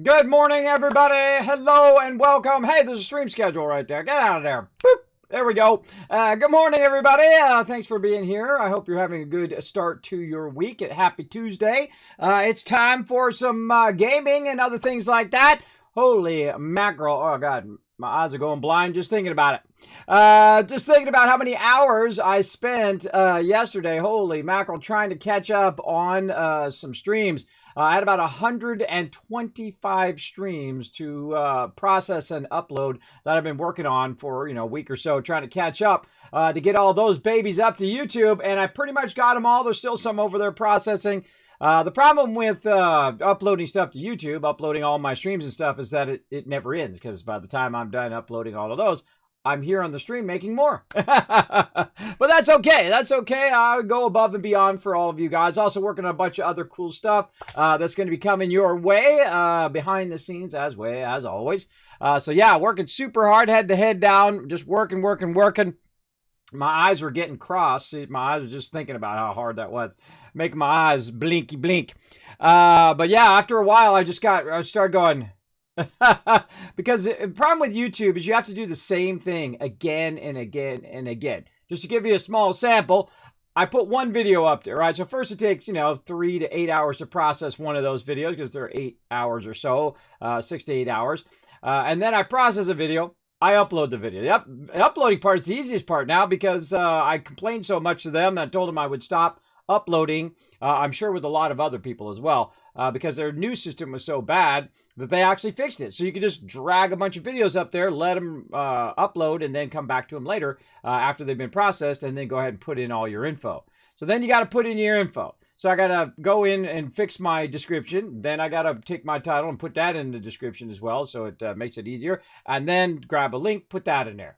Good morning, everybody. Hello and welcome. Hey, there's a stream schedule right there. Get out of there. Boop. There we go. Good morning, everybody. Thanks for being here. I hope you're having a good start to your week. Happy Tuesday. It's time for some gaming and other things like that. Holy mackerel. Oh, God. My eyes are going blind just thinking about it. Just thinking about how many hours I spent yesterday. Holy mackerel, trying to catch up on some streams. I had about 125 streams to process and upload that I've been working on for a week or so, trying to catch up to get all those babies up to YouTube. And I pretty much got them all. There's still some over there processing. The problem with uploading stuff to YouTube, uploading all my streams and stuff, is that it never ends, because by the time I'm done uploading all of those, I'm here on the stream making more. But that's okay. That's okay. I'll go above and beyond for all of you guys. Also working on a bunch of other cool stuff that's going to be coming your way behind the scenes as always. So yeah, working super hard, head to head down, just working. My eyes were getting crossed. See, my eyes were just thinking about how hard that was. Making my eyes blinky blink. But yeah, after a while, I started going... Because the problem with YouTube is you have to do the same thing again and again and again. Just to give you a small sample, I put one video up there, right? So first it takes, 3 to 8 hours to process one of those videos, because they're 8 hours or so, 6 to 8 hours. And then I process a video. I upload the video. Yep, the uploading part is the easiest part now, because I complained so much to them and I told them I would stop uploading. I'm sure with a lot of other people as well, because their new system was so bad that they actually fixed it. So you could just drag a bunch of videos up there, let them upload, and then come back to them later after they've been processed, and then go ahead and put in all your info. So then you got to put in your info. So I got to go in and fix my description. Then I got to take my title and put that in the description as well, so it makes it easier. And then grab a link, put that in there.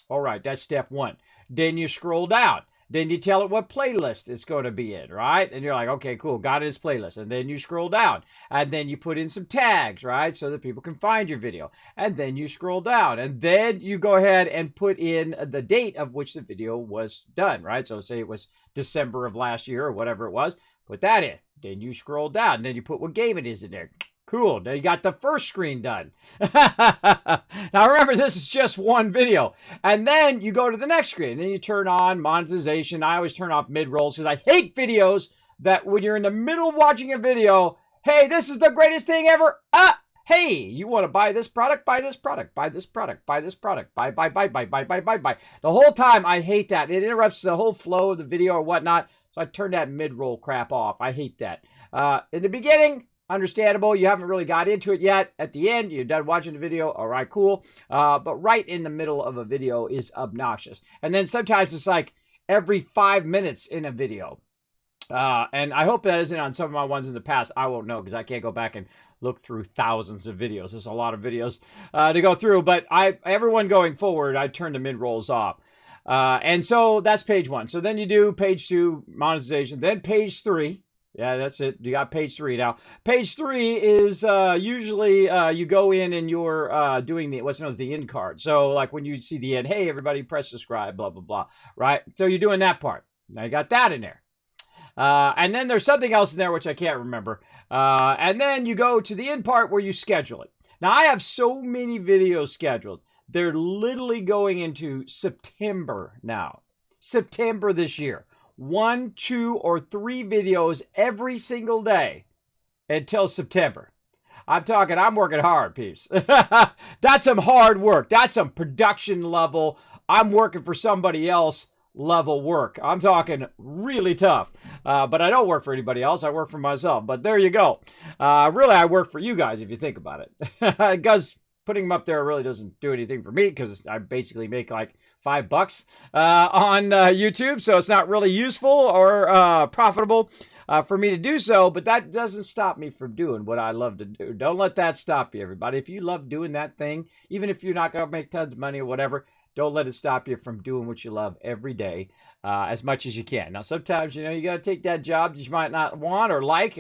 All right, that's step one. Then you scroll down. Then you tell it what playlist it's going to be in, right? And you're like, okay, cool, got it, it's playlist. And then you scroll down, and then you put in some tags, right? So that people can find your video. And then you scroll down, and then you go ahead and put in the date of which the video was done, right? So say it was December of last year or whatever it was, put that in. Then you scroll down, and then you put what game it is in there. Cool. Now you got the first screen done. Now remember, this is just one video. And then you go to the next screen. Then you turn on monetization. I always turn off mid-rolls because I hate videos that when you're in the middle of watching a video, hey, this is the greatest thing ever. Hey, you want to buy this product? Buy this product. Buy this product. Buy this product. Buy. The whole time, I hate that. It interrupts the whole flow of the video or whatnot. So I turn that mid-roll crap off. I hate that. In the beginning, understandable. You haven't really got into it yet. At the end, you're done watching the video. All right, cool. But right in the middle of a video is obnoxious. And then sometimes it's like every 5 minutes in a video. And I hope that isn't on some of my ones in the past. I won't know, because I can't go back and look through thousands of videos. There's a lot of videos to go through. But everyone going forward, I turn the mid-rolls off. And so that's page one. So then you do page 2, monetization. Then page 3. Yeah, that's it. You got page 3 now. Page 3 is usually you go in and you're doing what's known as the end card. So like when you see the end, hey, everybody press subscribe, blah, blah, blah, right? So you're doing that part. Now you got that in there. And then there's something else in there which I can't remember. And then you go to the end part where you schedule it. Now I have so many videos scheduled. They're literally going into September now. September this year. 1, 2, or 3 videos every single day until September. I'm working hard, peeps. That's some hard work. That's some production level. I'm working for somebody else level work. I'm talking really tough. But I don't work for anybody else. I work for myself. But there you go. Really, I work for you guys if you think about it. Because putting them up there really doesn't do anything for me, because I basically make like $5 on YouTube, so it's not really useful or profitable for me to do so, but that doesn't stop me from doing what I love to do. Don't let that stop you, everybody. If you love doing that thing, even if you're not going to make tons of money or whatever, don't let it stop you from doing what you love every day as much as you can. Now, sometimes, you got to take that job that you might not want or like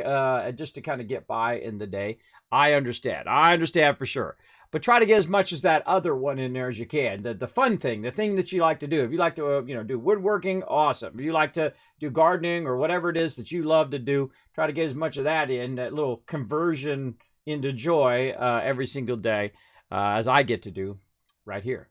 just to kind of get by in the day. I understand. I understand for sure. But try to get as much as that other one in there as you can. The fun thing, the thing that you like to do. If you like to, do woodworking, awesome. If you like to do gardening or whatever it is that you love to do, try to get as much of that in, that little conversion into joy every single day, as I get to do right here.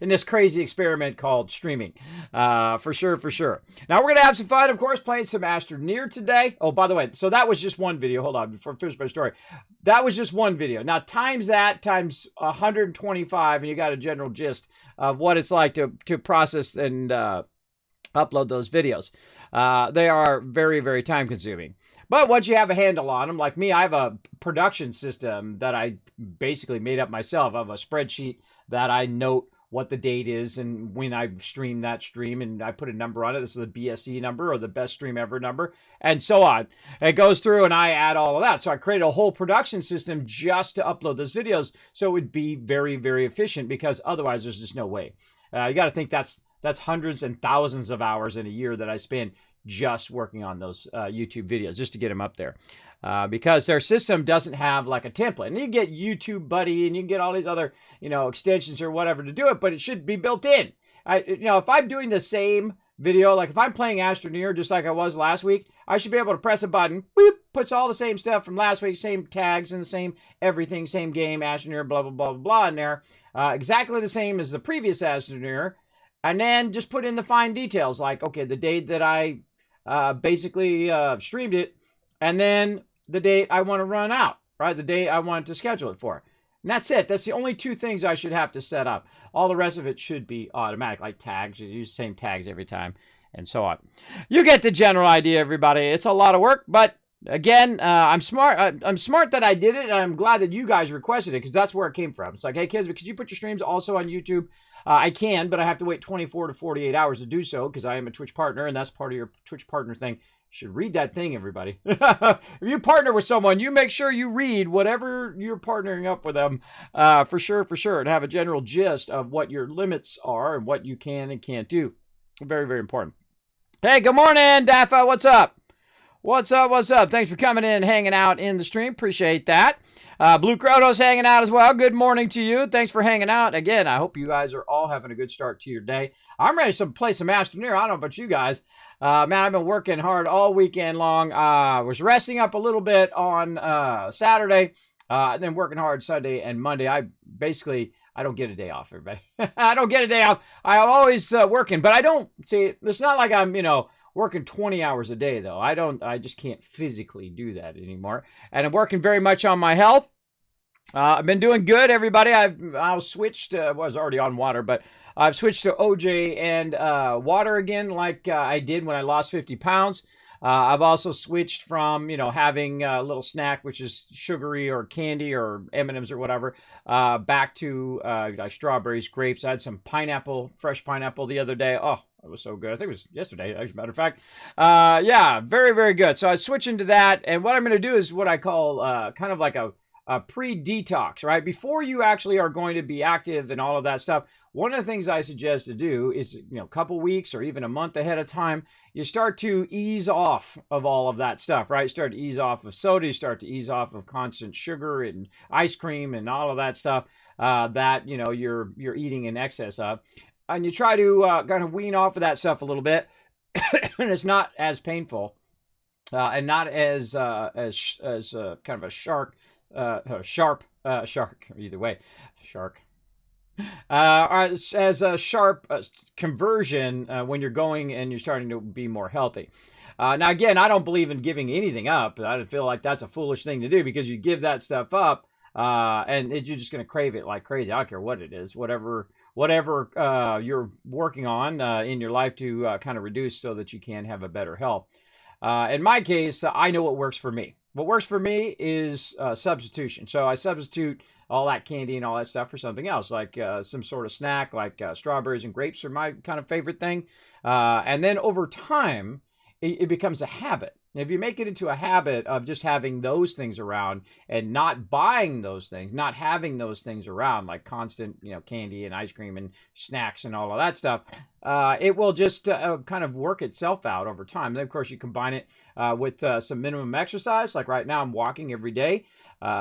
In this crazy experiment called streaming. For sure, for sure. Now we're going to have some fun, of course, playing some Astroneer today. Oh, by the way, so that was just one video. Hold on, before I finish my story. That was just one video. Now times that times 125, and you got a general gist of what it's like to process and upload those videos. They are very, very time consuming. But once you have a handle on them, like me, I have a production system that I basically made up myself. I have a spreadsheet that I note what the date is and when I stream that stream, and I put a number on it. This is the BSE number, or the best stream ever number, and so on. It goes through and I add all of that. So I created a whole production system just to upload those videos, so it would be very, very efficient, because otherwise there's just no way. You got to think that's hundreds and thousands of hours in a year that I spend just working on those YouTube videos, just to get them up there. Because their system doesn't have like a template. And you get YouTube Buddy, and you can get all these other, extensions or whatever to do it, but it should be built in. If I'm doing the same video, like if I'm playing Astroneer just like I was last week, I should be able to press a button, whoop, puts all the same stuff from last week, same tags and the same everything, same game, Astroneer, blah, blah, blah, blah, blah in there. Exactly the same as the previous Astroneer. And then just put in the fine details, like, okay, the date that I basically streamed it, and then the date I want to run out, right? The date I want to schedule it for. And that's it. That's the only two things I should have to set up. All the rest of it should be automatic, like tags. You use the same tags every time, and so on. You get the general idea, everybody. It's a lot of work, but again, I'm smart. I'm smart that I did it, and I'm glad that you guys requested it, because that's where it came from. It's like, hey, Kismet, could you put your streams also on YouTube? I can, but I have to wait 24 to 48 hours to do so, because I am a Twitch partner, and that's part of your Twitch partner thing. You should read that thing, everybody. If you partner with someone, you make sure you read whatever you're partnering up with them, for sure, and have a general gist of what your limits are and what you can and can't do. Very, very important. Hey, good morning, Dafa. What's up? What's up? What's up? Thanks for coming in and hanging out in the stream. Appreciate that. Blue Kronos hanging out as well. Good morning to you. Thanks for hanging out. Again, I hope you guys are all having a good start to your day. I'm ready to play some Astroneer. I don't know about you guys. Man, I've been working hard all weekend long. Was resting up a little bit on Saturday, and then working hard Sunday and Monday. I don't get a day off, everybody. I don't get a day off. I'm always working, but I don't see. It's not like I'm, working 20 hours a day, though. I just can't physically do that anymore. And I'm working very much on my health. I've been doing good, everybody. I've switched, was already on water, but I've switched to OJ and water again, like I did when I lost 50 pounds. I've also switched from, having a little snack, which is sugary or candy or M&Ms or whatever, back to like strawberries, grapes. I had some fresh pineapple the other day. Oh, it was so good. I think it was yesterday, as a matter of fact. Yeah, very, very good. So I switched into that. And what I'm going to do is what I call kind of like a pre-detox, right? Before you actually are going to be active and all of that stuff, one of the things I suggest to do is, a couple weeks or even a month ahead of time, you start to ease off of all of that stuff, right? You start to ease off of soda, you start to ease off of constant sugar and ice cream and all of that stuff that, you're eating in excess of. And you try to kind of wean off of that stuff a little bit, and it's not as painful and not as kind of a sharp, either way, shark. As a sharp conversion when you're going and you're starting to be more healthy. Now, again, I don't believe in giving anything up. I feel like that's a foolish thing to do, because you give that stuff up and you're just going to crave it like crazy. I don't care what it is, whatever you're working on in your life to kind of reduce so that you can have a better health. In my case, I know what works for me. What works for me is substitution. So I substitute all that candy and all that stuff for something else, like some sort of snack, like strawberries and grapes are my kind of favorite thing. And then over time, it becomes a habit. If you make it into a habit of just having those things around and not buying those things, not having those things around, like constant, candy and ice cream and snacks and all of that stuff, it will just kind of work itself out over time. Then, of course, you combine it with some minimum exercise. Like right now, I'm walking every day.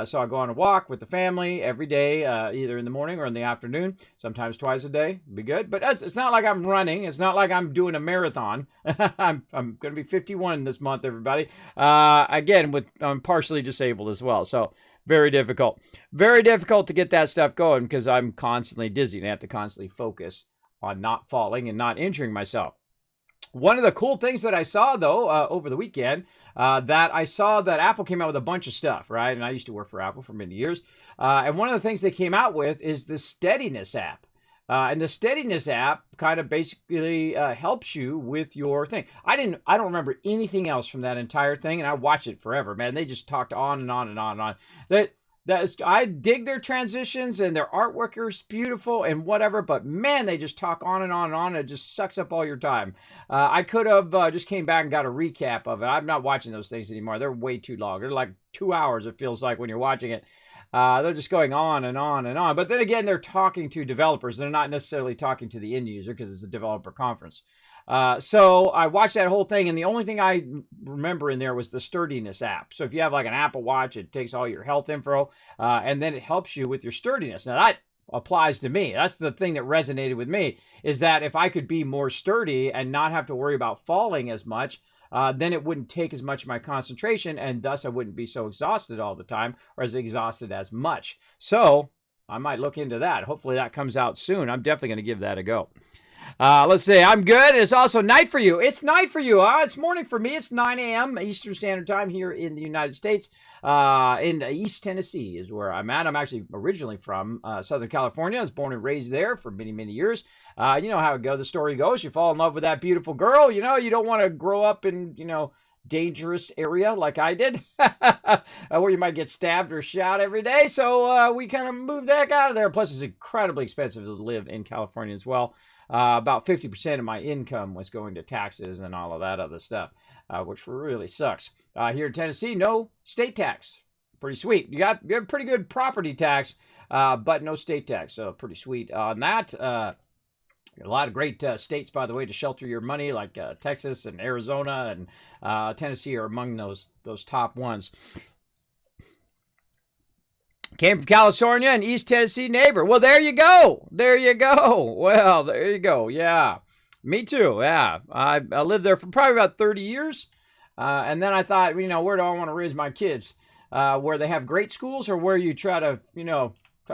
So I go on a walk with the family every day, either in the morning or in the afternoon, sometimes twice a day. Be good. But it's not like I'm running. It's not like I'm doing a marathon. I'm going to be 51 this month, everybody. Again, I'm partially disabled as well. So Very difficult. Very difficult to get that stuff going because I'm constantly dizzy and I have to constantly focus on not falling and not injuring myself. One of the cool things that I saw, though, over the weekend, that I saw that Apple came out with a bunch of stuff, right? And I used to work for Apple for many years. And one of the things they came out with is the Steadiness app. And the Steadiness app kind of basically helps you with your thing. I don't remember anything else from that entire thing, and I watched it forever, man. They just talked on and on and on and on. I dig their transitions, and their artwork is beautiful and whatever, but man, they just talk on and on and on. And it just sucks up all your time. I could have just came back and got a recap of it. I'm not watching those things anymore. They're way too long. They're like 2 hours, it feels like, when you're watching it. They're just going on and on and on. But then again, they're talking to developers. They're not necessarily talking to the end user because it's a developer conference. So I watched that whole thing, and the only thing I remember in there was the Sturdiness app. So if you have like an Apple Watch, it takes all your health info, and then it helps you with your sturdiness. Now that applies to me. That's the thing that resonated with me, is that if I could be more sturdy and not have to worry about falling as much, then it wouldn't take as much of my concentration, and thus I wouldn't be so exhausted all the time, or as exhausted as much. So I might look into that. Hopefully that comes out soon. I'm definitely going to give that a go. Let's see. I'm good. It's also night for you. It's night for you. It's morning for me. It's 9 a.m. Eastern Standard Time here in the United States. In East Tennessee is where I'm at. I'm actually originally from Southern California. I was born and raised there for many, many years. You know how it goes. The story goes. You fall in love with that beautiful girl. You know, you don't want to grow up in, dangerous area like I did, where you might get stabbed or shot every day. So we kind of moved the heck out of there. Plus, it's incredibly expensive to live in California as well. About 50% of my income was going to taxes and all of that other stuff, which really sucks. Here in Tennessee, no state tax. Pretty sweet. You have pretty good property tax, but no state tax. So pretty sweet on that. A lot of great states, by the way, to shelter your money, like Texas and Arizona and Tennessee are among those top ones. Came from California, an East Tennessee neighbor. Well, there you go. There you go. Well, there you go. Yeah. Me too. Yeah. I lived there for probably about 30 years. And then I thought, where do I want to raise my kids? Where they have great schools, or where you try to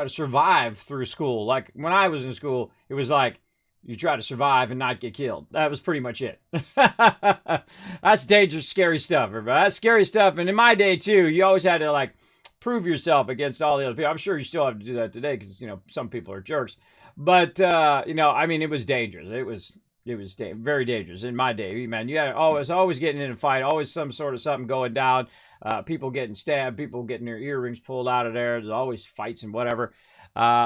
survive through school? Like when I was in school, it was like you try to survive and not get killed. That was pretty much it. That's dangerous, scary stuff, everybody. That's scary stuff. And in my day too, you always had to prove yourself against all the other people. I'm sure you still have to do that today because, some people are jerks. But, it was dangerous. It was very dangerous in my day, man. You had always getting in a fight, always some sort of something going down, people getting stabbed, people getting their earrings pulled out of there. There's always fights and whatever.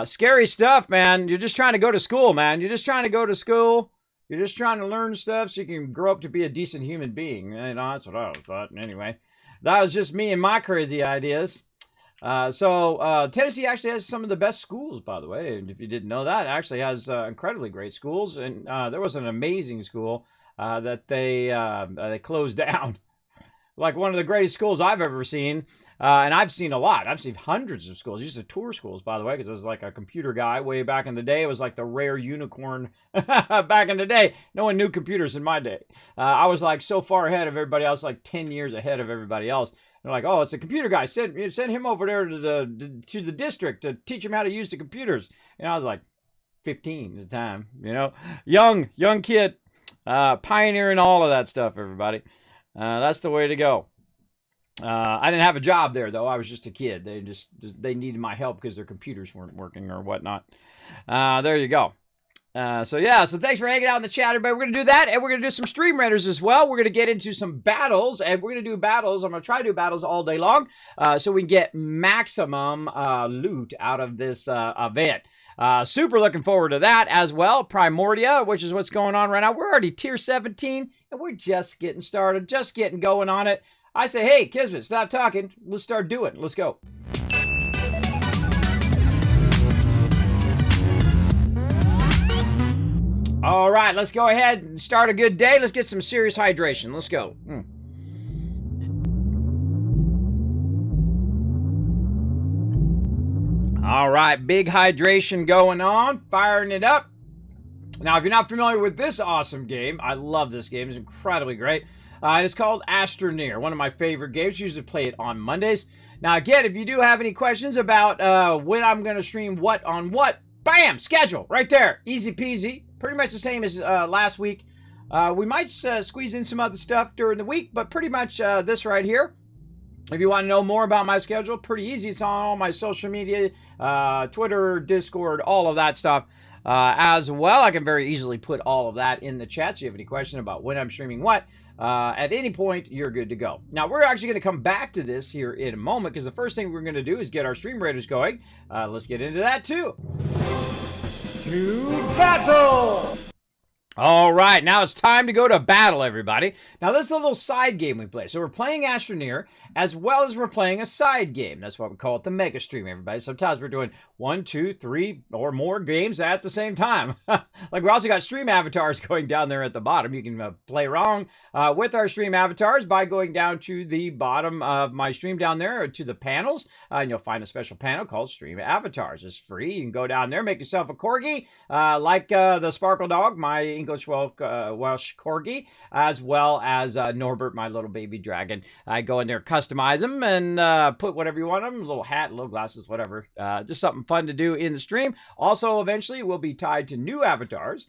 Scary stuff, man. You're just trying to go to school, man. You're just trying to go to school. You're just trying to learn stuff so you can grow up to be a decent human being. That's what I always thought. Anyway, that was just me and my crazy ideas. So Tennessee actually has some of the best schools, by the way. And if you didn't know that, it actually has incredibly great schools. And there was an amazing school that they closed down. Like one of the greatest schools I've ever seen. And I've seen a lot. I've seen hundreds of schools. I used to tour schools, by the way, because I was like a computer guy way back in the day. It was like the rare unicorn back in the day. No one knew computers in my day. I was like so far ahead of everybody else, like 10 years ahead of everybody else. They're like, oh, it's a computer guy. Send him over there to the district to teach him how to use the computers. And I was like 15 at the time, young kid, pioneering all of that stuff, everybody. That's the way to go. I didn't have a job there, though. I was just a kid. They needed my help because their computers weren't working or whatnot. There you go. So thanks for hanging out in the chat, everybody. We're going to do that, and we're going to do some stream raiders as well. We're going to get into some battles, and we're going to do battles. I'm going to try to do battles all day long so we can get maximum loot out of this event. Super looking forward to that as well. Primordia, which is what's going on right now. We're already tier 17, and we're just getting started, just getting going on it. I say, hey, Kismet, stop talking. Let's start doing it. Let's go. All right, let's go ahead and start a good day. Let's get some serious hydration. Let's go. All right, big hydration going on. Firing it up. Now, if you're not familiar with this awesome game, I love this game. It's incredibly great. And it's called Astroneer, one of my favorite games. Usually play it on Mondays. Now, again, if you do have any questions about when I'm going to stream what on what, bam, schedule right there. Easy peasy. Pretty much the same as last week. We might squeeze in some other stuff during the week, but pretty much this right here. If you want to know more about my schedule, pretty easy. It's on all my social media, Twitter, Discord, all of that stuff. As well, I can very easily put all of that in the chat. So if you have any question about when I'm streaming what, at any point, you're good to go. Now, we're actually going to come back to this here in a moment, because the first thing we're going to do is get our stream raiders going. Let's get into that, too. To battle! All right, now it's time to go to battle, everybody. Now, this is a little side game we play. So we're playing Astroneer, as well as we're playing a side game. That's why we call it the Mega Stream, everybody. Sometimes we're doing 1, 2, 3, or more games at the same time. Like, we also got stream avatars going down there at the bottom. You can play along with our stream avatars by going down to the bottom of my stream down there, or to the panels, and you'll find a special panel called Stream Avatars. It's free. You can go down there, make yourself a corgi, like the Sparkle Dog, my English Welsh corgi, as well as Norbert, my little baby dragon. I go in there, customize them, and put whatever you want them, a little hat, little glasses, whatever. Just something fun to do in the stream. Also, eventually, we'll be tied to new avatars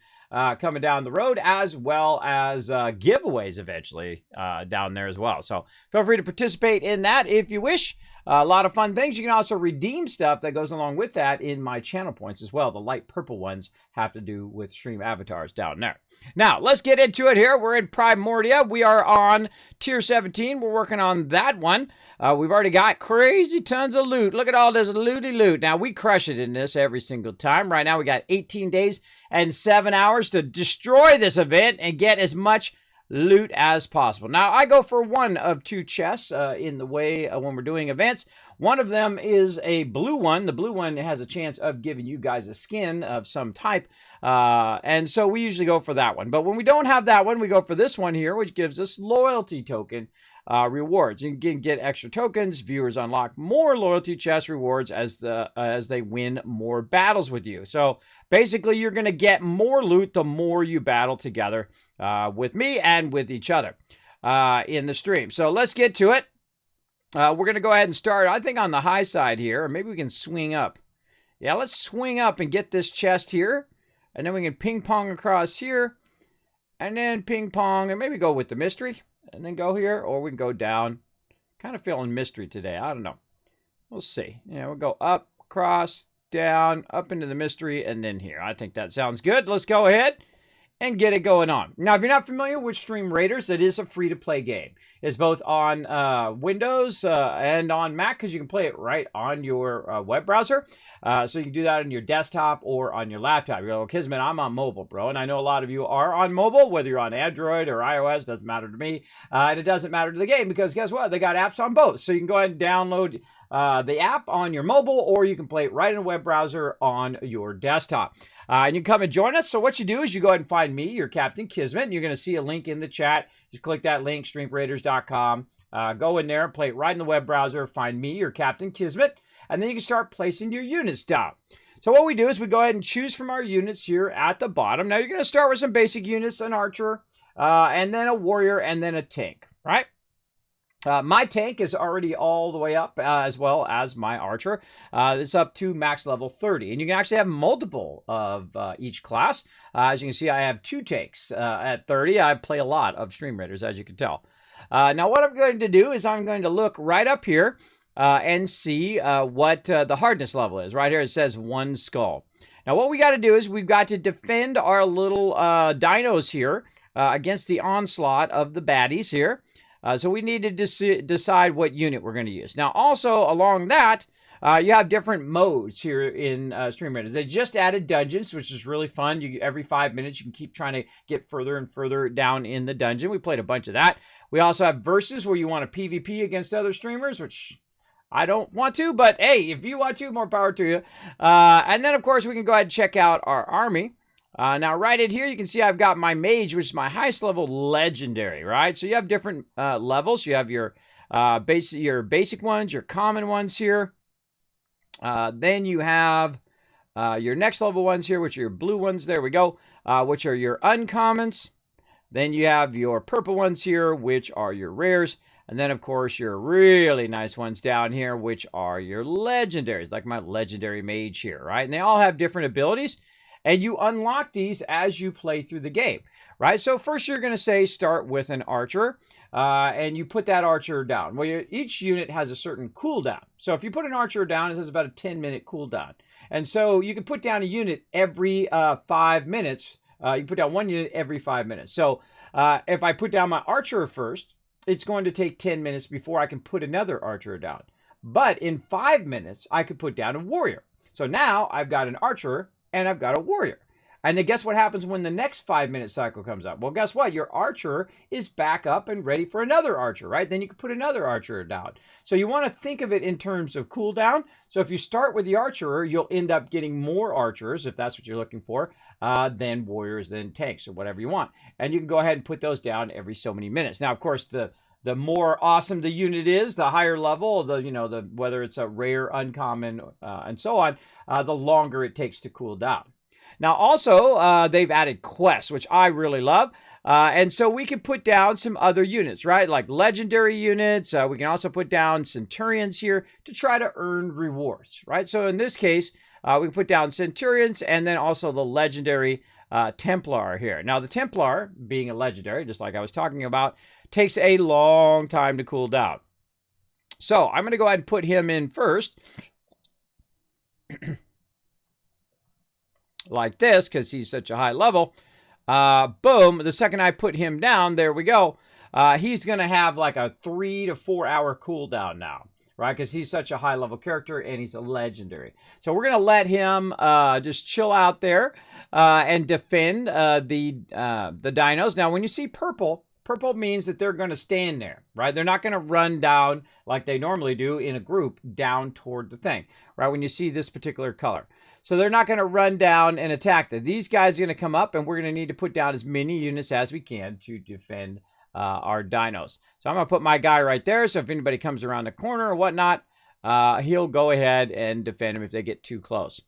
coming down the road, as well as giveaways eventually down there as well. So feel free to participate in that if you wish. A lot of fun things. You can also redeem stuff that goes along with that in my channel points as well. The light purple ones have to do with stream avatars down there. Now, let's get into it here. We're in Primordia. We are on Tier 17. We're working on that one. We've already got crazy tons of loot. Look at all this looty loot. Now, we crush it in this every single time. Right now, we got 18 days and 7 hours to destroy this event and get as much loot as possible. Now, I go for one of two chests in the way when we're doing events. One of them is a blue one. The blue one has a chance of giving you guys a skin of some type. And so we usually go for that one. But when we don't have that one, we go for this one here, which gives us loyalty token rewards. You can get extra tokens. Viewers unlock more loyalty chest rewards as they win more battles with you. So basically, you're going to get more loot the more you battle together with me and with each other in the stream. So let's get to it. We're going to go ahead and start, I think, on the high side here. Or maybe we can swing up. Yeah, let's swing up and get this chest here. And then we can ping pong across here. And then ping pong. And maybe go with the mystery. And then go here. Or we can go down. Kind of feeling mystery today. I don't know. We'll see. Yeah, we'll go up, across, down, up into the mystery, and then here. I think that sounds good. Let's go ahead and get it going on. Now, if you're not familiar with Stream Raiders, it is a free-to-play game. It's both on Windows and on Mac, because you can play it right on your web browser. So you can do that on your desktop or on your laptop. You're like, well, Kismet, I'm on mobile, bro. And I know a lot of you are on mobile, whether you're on Android or iOS, doesn't matter to me. And it doesn't matter to the game, because guess what? They got apps on both. So you can go ahead and download the app on your mobile, or you can play it right in a web browser on your desktop. And you can come and join us. So what you do is you go ahead and find me, your Captain Kismet, and you're going to see a link in the chat. Just click that link, streamraiders.com. Go in there, play it right in the web browser, find me, your Captain Kismet, and then you can start placing your units down. So what we do is we go ahead and choose from our units here at the bottom. Now you're going to start with some basic units, an archer, and then a warrior, and then a tank, right? My tank is already all the way up, as well as my archer. It's up to max level 30. And you can actually have multiple of each class. As you can see, I have 2 tanks at 30. I play a lot of Stream Raiders, as you can tell. Now, what I'm going to do is I'm going to look right up here and see what the hardness level is. Right here, it says 1 skull. Now, what we got to do is we've got to defend our little dinos here against the onslaught of the baddies here. So we need to decide what unit we're going to use. Now, also along that, you have different modes here in Stream Raiders. They just added dungeons, which is really fun. Every 5 minutes, you can keep trying to get further and further down in the dungeon. We played a bunch of that. We also have versus, where you want to PvP against other streamers, which I don't want to, but hey, if you want to, more power to you. And then, of course, we can go ahead and check out our army. Now, right in here, you can see I've got my mage, which is my highest level legendary, right? So you have different levels. You have your basic ones, your common ones here. Then you have your next level ones here, which are your blue ones. There we go, which are your uncommons. Then you have your purple ones here, which are your rares. And then, of course, your really nice ones down here, which are your legendaries, like my legendary mage here, right? And they all have different abilities. And you unlock these as you play through the game, right? So first you're going to say start with an archer, and you put that archer down. Well, each unit has a certain cooldown. So if you put an archer down, it has about a 10-minute cooldown. And so you can put down a unit every 5 minutes. You can put down one unit every 5 minutes. So if I put down my archer first, it's going to take 10 minutes before I can put another archer down. But in 5 minutes, I could put down a warrior. So now I've got an archer and I've got a warrior. And then guess what happens when the next 5-minute cycle comes up? Well, guess what? Your archer is back up and ready for another archer, right? Then you can put another archer down. So you want to think of it in terms of cooldown. So if you start with the archer, you'll end up getting more archers, if that's what you're looking for, then warriors, then tanks, or whatever you want. And you can go ahead and put those down every so many minutes. Now, of course, the more awesome the unit is, the higher level, whether it's a rare, uncommon, and so on, the longer it takes to cool down. Now, also, they've added quests, which I really love. And so we can put down some other units, right? Like legendary units. We can also put down centurions here to try to earn rewards, right? So in this case, we can put down centurions and then also the legendary Templar here. Now, the Templar, being a legendary, just like I was talking about, takes a long time to cool down. So I'm going to go ahead and put him in first. Like this, because he's such a high level. Boom, the second I put him down, there we go. He's going to have like a 3 to 4 hour cooldown now, right? Because he's such a high level character and he's a legendary. So we're going to let him just chill out there and defend the dinos. Now, when you see purple, purple means that they're going to stand there, right? They're not going to run down like they normally do in a group down toward the thing, right? When you see this particular color. So they're not going to run down and attack them. These guys are going to come up, and we're going to need to put down as many units as we can to defend our dinos. So I'm going to put my guy right there, so if anybody comes around the corner or whatnot, he'll go ahead and defend them if they get too close.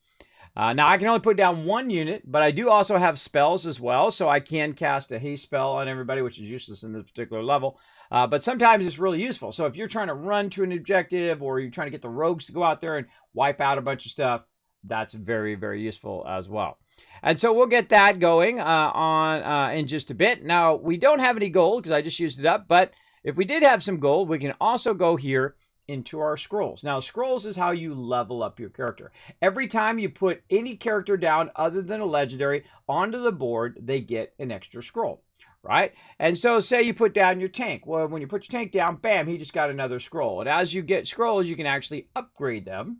Now, I can only put down one unit, but I do also have spells as well, so I can cast a haste spell on everybody, which is useless in this particular level. But sometimes it's really useful. So if you're trying to run to an objective, or you're trying to get the rogues to go out there and wipe out a bunch of stuff, that's very, very useful as well. And so we'll get that going in just a bit. Now, we don't have any gold because I just used it up, but if we did have some gold, we can also go here into our scrolls. Now, scrolls is how you level up your character. Every time you put any character down other than a legendary onto the board, they get an extra scroll, right? And so say you put down your tank. Well, when you put your tank down, bam, he just got another scroll. And as you get scrolls, you can actually upgrade them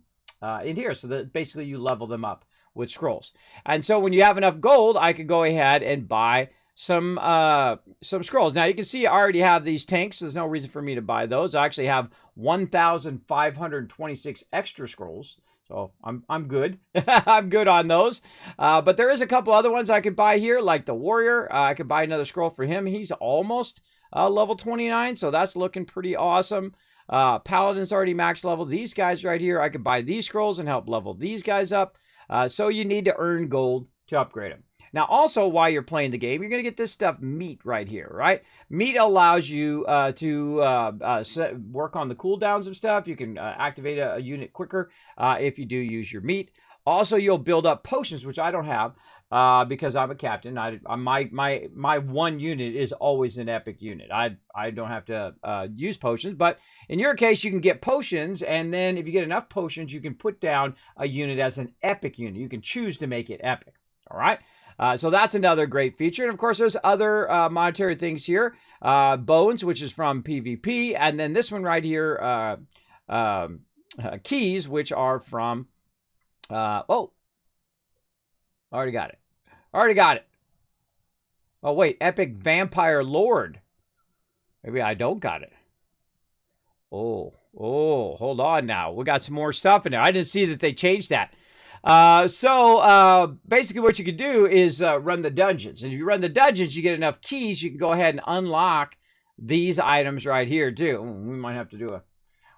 in here, so that basically you level them up with scrolls. And so when you have enough gold, I could go ahead and buy some scrolls. Now you can see I already have these tanks. So there's no reason for me to buy those. I actually have 1,526 extra scrolls, so I'm good. I'm good on those. But there is a couple other ones I could buy here, like the warrior. I could buy another scroll for him. He's almost level 29, so that's looking pretty awesome. Paladin's already max level. These guys right here, I could buy these scrolls and help level these guys up. So you need to earn gold to upgrade them. Now, also, while you're playing the game, you're going to get this stuff, meat, right here, right? Meat allows you to work on the cooldowns of stuff. You can activate a unit quicker if you do use your meat. Also, you'll build up potions, which I don't have because I'm a captain. My one unit is always an epic unit. I don't have to use potions, but in your case, you can get potions, and then if you get enough potions, you can put down a unit as an epic unit. You can choose to make it epic, all right? So that's another great feature. And of course, there's other monetary things here. Bones, which is from PvP, and then this one right here, keys, which are from already got it. Already got it. Oh, wait. Epic Vampire Lord. Maybe I don't got it. Oh, hold on now. We got some more stuff in there. I didn't see that they changed that. So basically what you can do is run the dungeons. And if you run the dungeons, you get enough keys, you can go ahead and unlock these items right here, too. We might have to do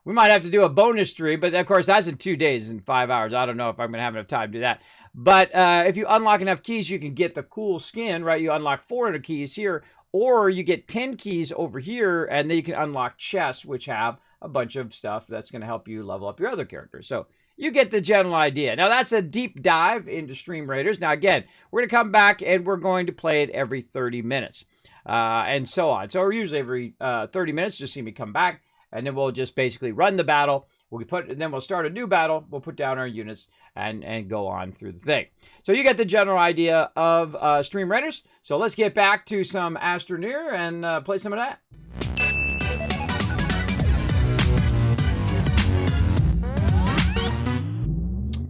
We might have to do a bonus stream, but of course that's in 2 days and 5 hours. I don't know if I'm going to have enough time to do that. But if you unlock enough keys, you can get the cool skin, right? You unlock 400 keys here, or you get 10 keys over here, and then you can unlock chests, which have a bunch of stuff that's going to help you level up your other characters. So you get the general idea. Now, that's a deep dive into Stream Raiders. Now, again, we're going to come back and we're going to play it every 30 minutes and so on. So usually every 30 minutes, just see me come back, and then we'll just basically run the battle. Then we'll start a new battle. We'll put down our units and go on through the thing. So you get the general idea of Stream Raiders. So let's get back to some Astroneer and play some of that.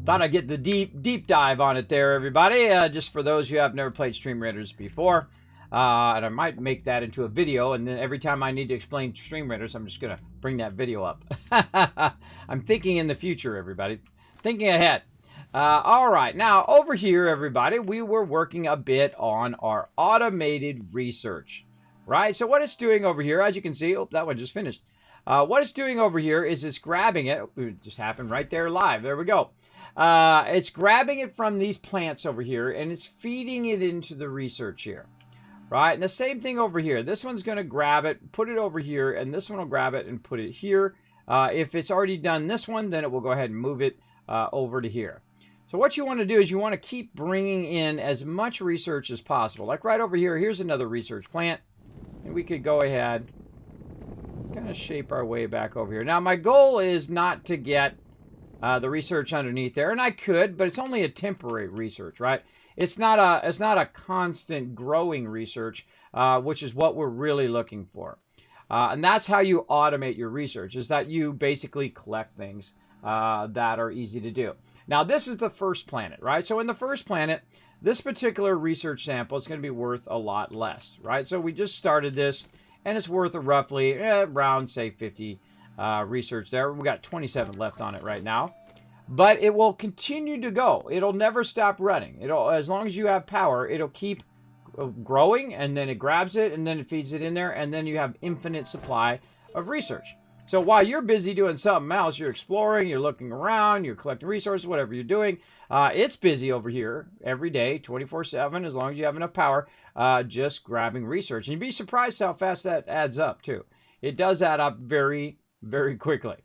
Thought I'd get the deep dive on it there, everybody. Just for those who have never played Stream Raiders before. And I might make that into a video, and then every time I need to explain Stream Raiders, I'm just going to bring that video up. I'm thinking in the future, everybody. Thinking ahead. All right. Now, over here, everybody, we were working a bit on our automated research, right? So what it's doing over here, as you can see, oh, that one just finished. What it's doing over here is it's grabbing it. It just happened right there live. There we go. It's grabbing it from these plants over here, and it's feeding it into the research here. Right, and the same thing over here. This one's going to grab it, put it over here, and this one will grab it and put it here. If it's already done this one, then it will go ahead and move it over to here. So what you want to do is you want to keep bringing in as much research as possible. Like right over here, here's another research plant. And we could go ahead, kind of shape our way back over here. Now, my goal is not to get the research underneath there, and I could, but it's only a temporary research, right? It's not a constant growing research, which is what we're really looking for. And that's how you automate your research, is that you basically collect things that are easy to do. Now, this is the first planet, right? So in the first planet, this particular research sample is going to be worth a lot less, right? So we just started this, and it's worth roughly around, say, 50 research there. We got 27 left on it right now. But it will continue to go. It'll never stop running. As long as you have power, it'll keep growing, and then it grabs it, and then it feeds it in there, and then you have infinite supply of research. So while you're busy doing something else, you're exploring, you're looking around, you're collecting resources, whatever you're doing, it's busy over here every day, 24/7, as long as you have enough power, just grabbing research. And you'd be surprised how fast that adds up, too. It does add up very, very quickly.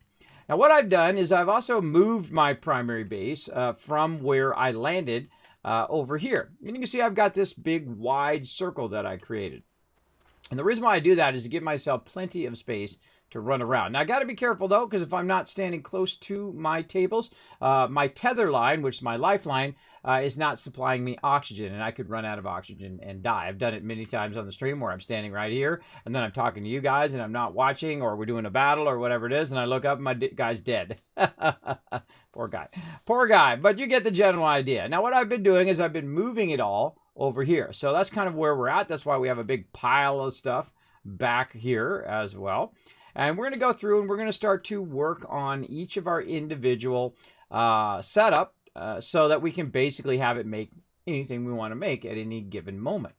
Now, what I've done is I've also moved my primary base from where I landed over here. And you can see I've got this big wide circle that I created. And the reason why I do that is to give myself plenty of space to run around. Now, I got to be careful, though, because if I'm not standing close to my tables, my tether line, which is my lifeline, is not supplying me oxygen, and I could run out of oxygen and die. I've done it many times on the stream where I'm standing right here, and then I'm talking to you guys, and I'm not watching, or we're doing a battle, or whatever it is, and I look up, and my guy's dead. Poor guy. Poor guy, but you get the general idea. Now, what I've been doing is I've been moving it all over here. So that's kind of where we're at. That's why we have a big pile of stuff back here as well. And we're going to go through and we're going to start to work on each of our individual setup so that we can basically have it make anything we want to make at any given moment.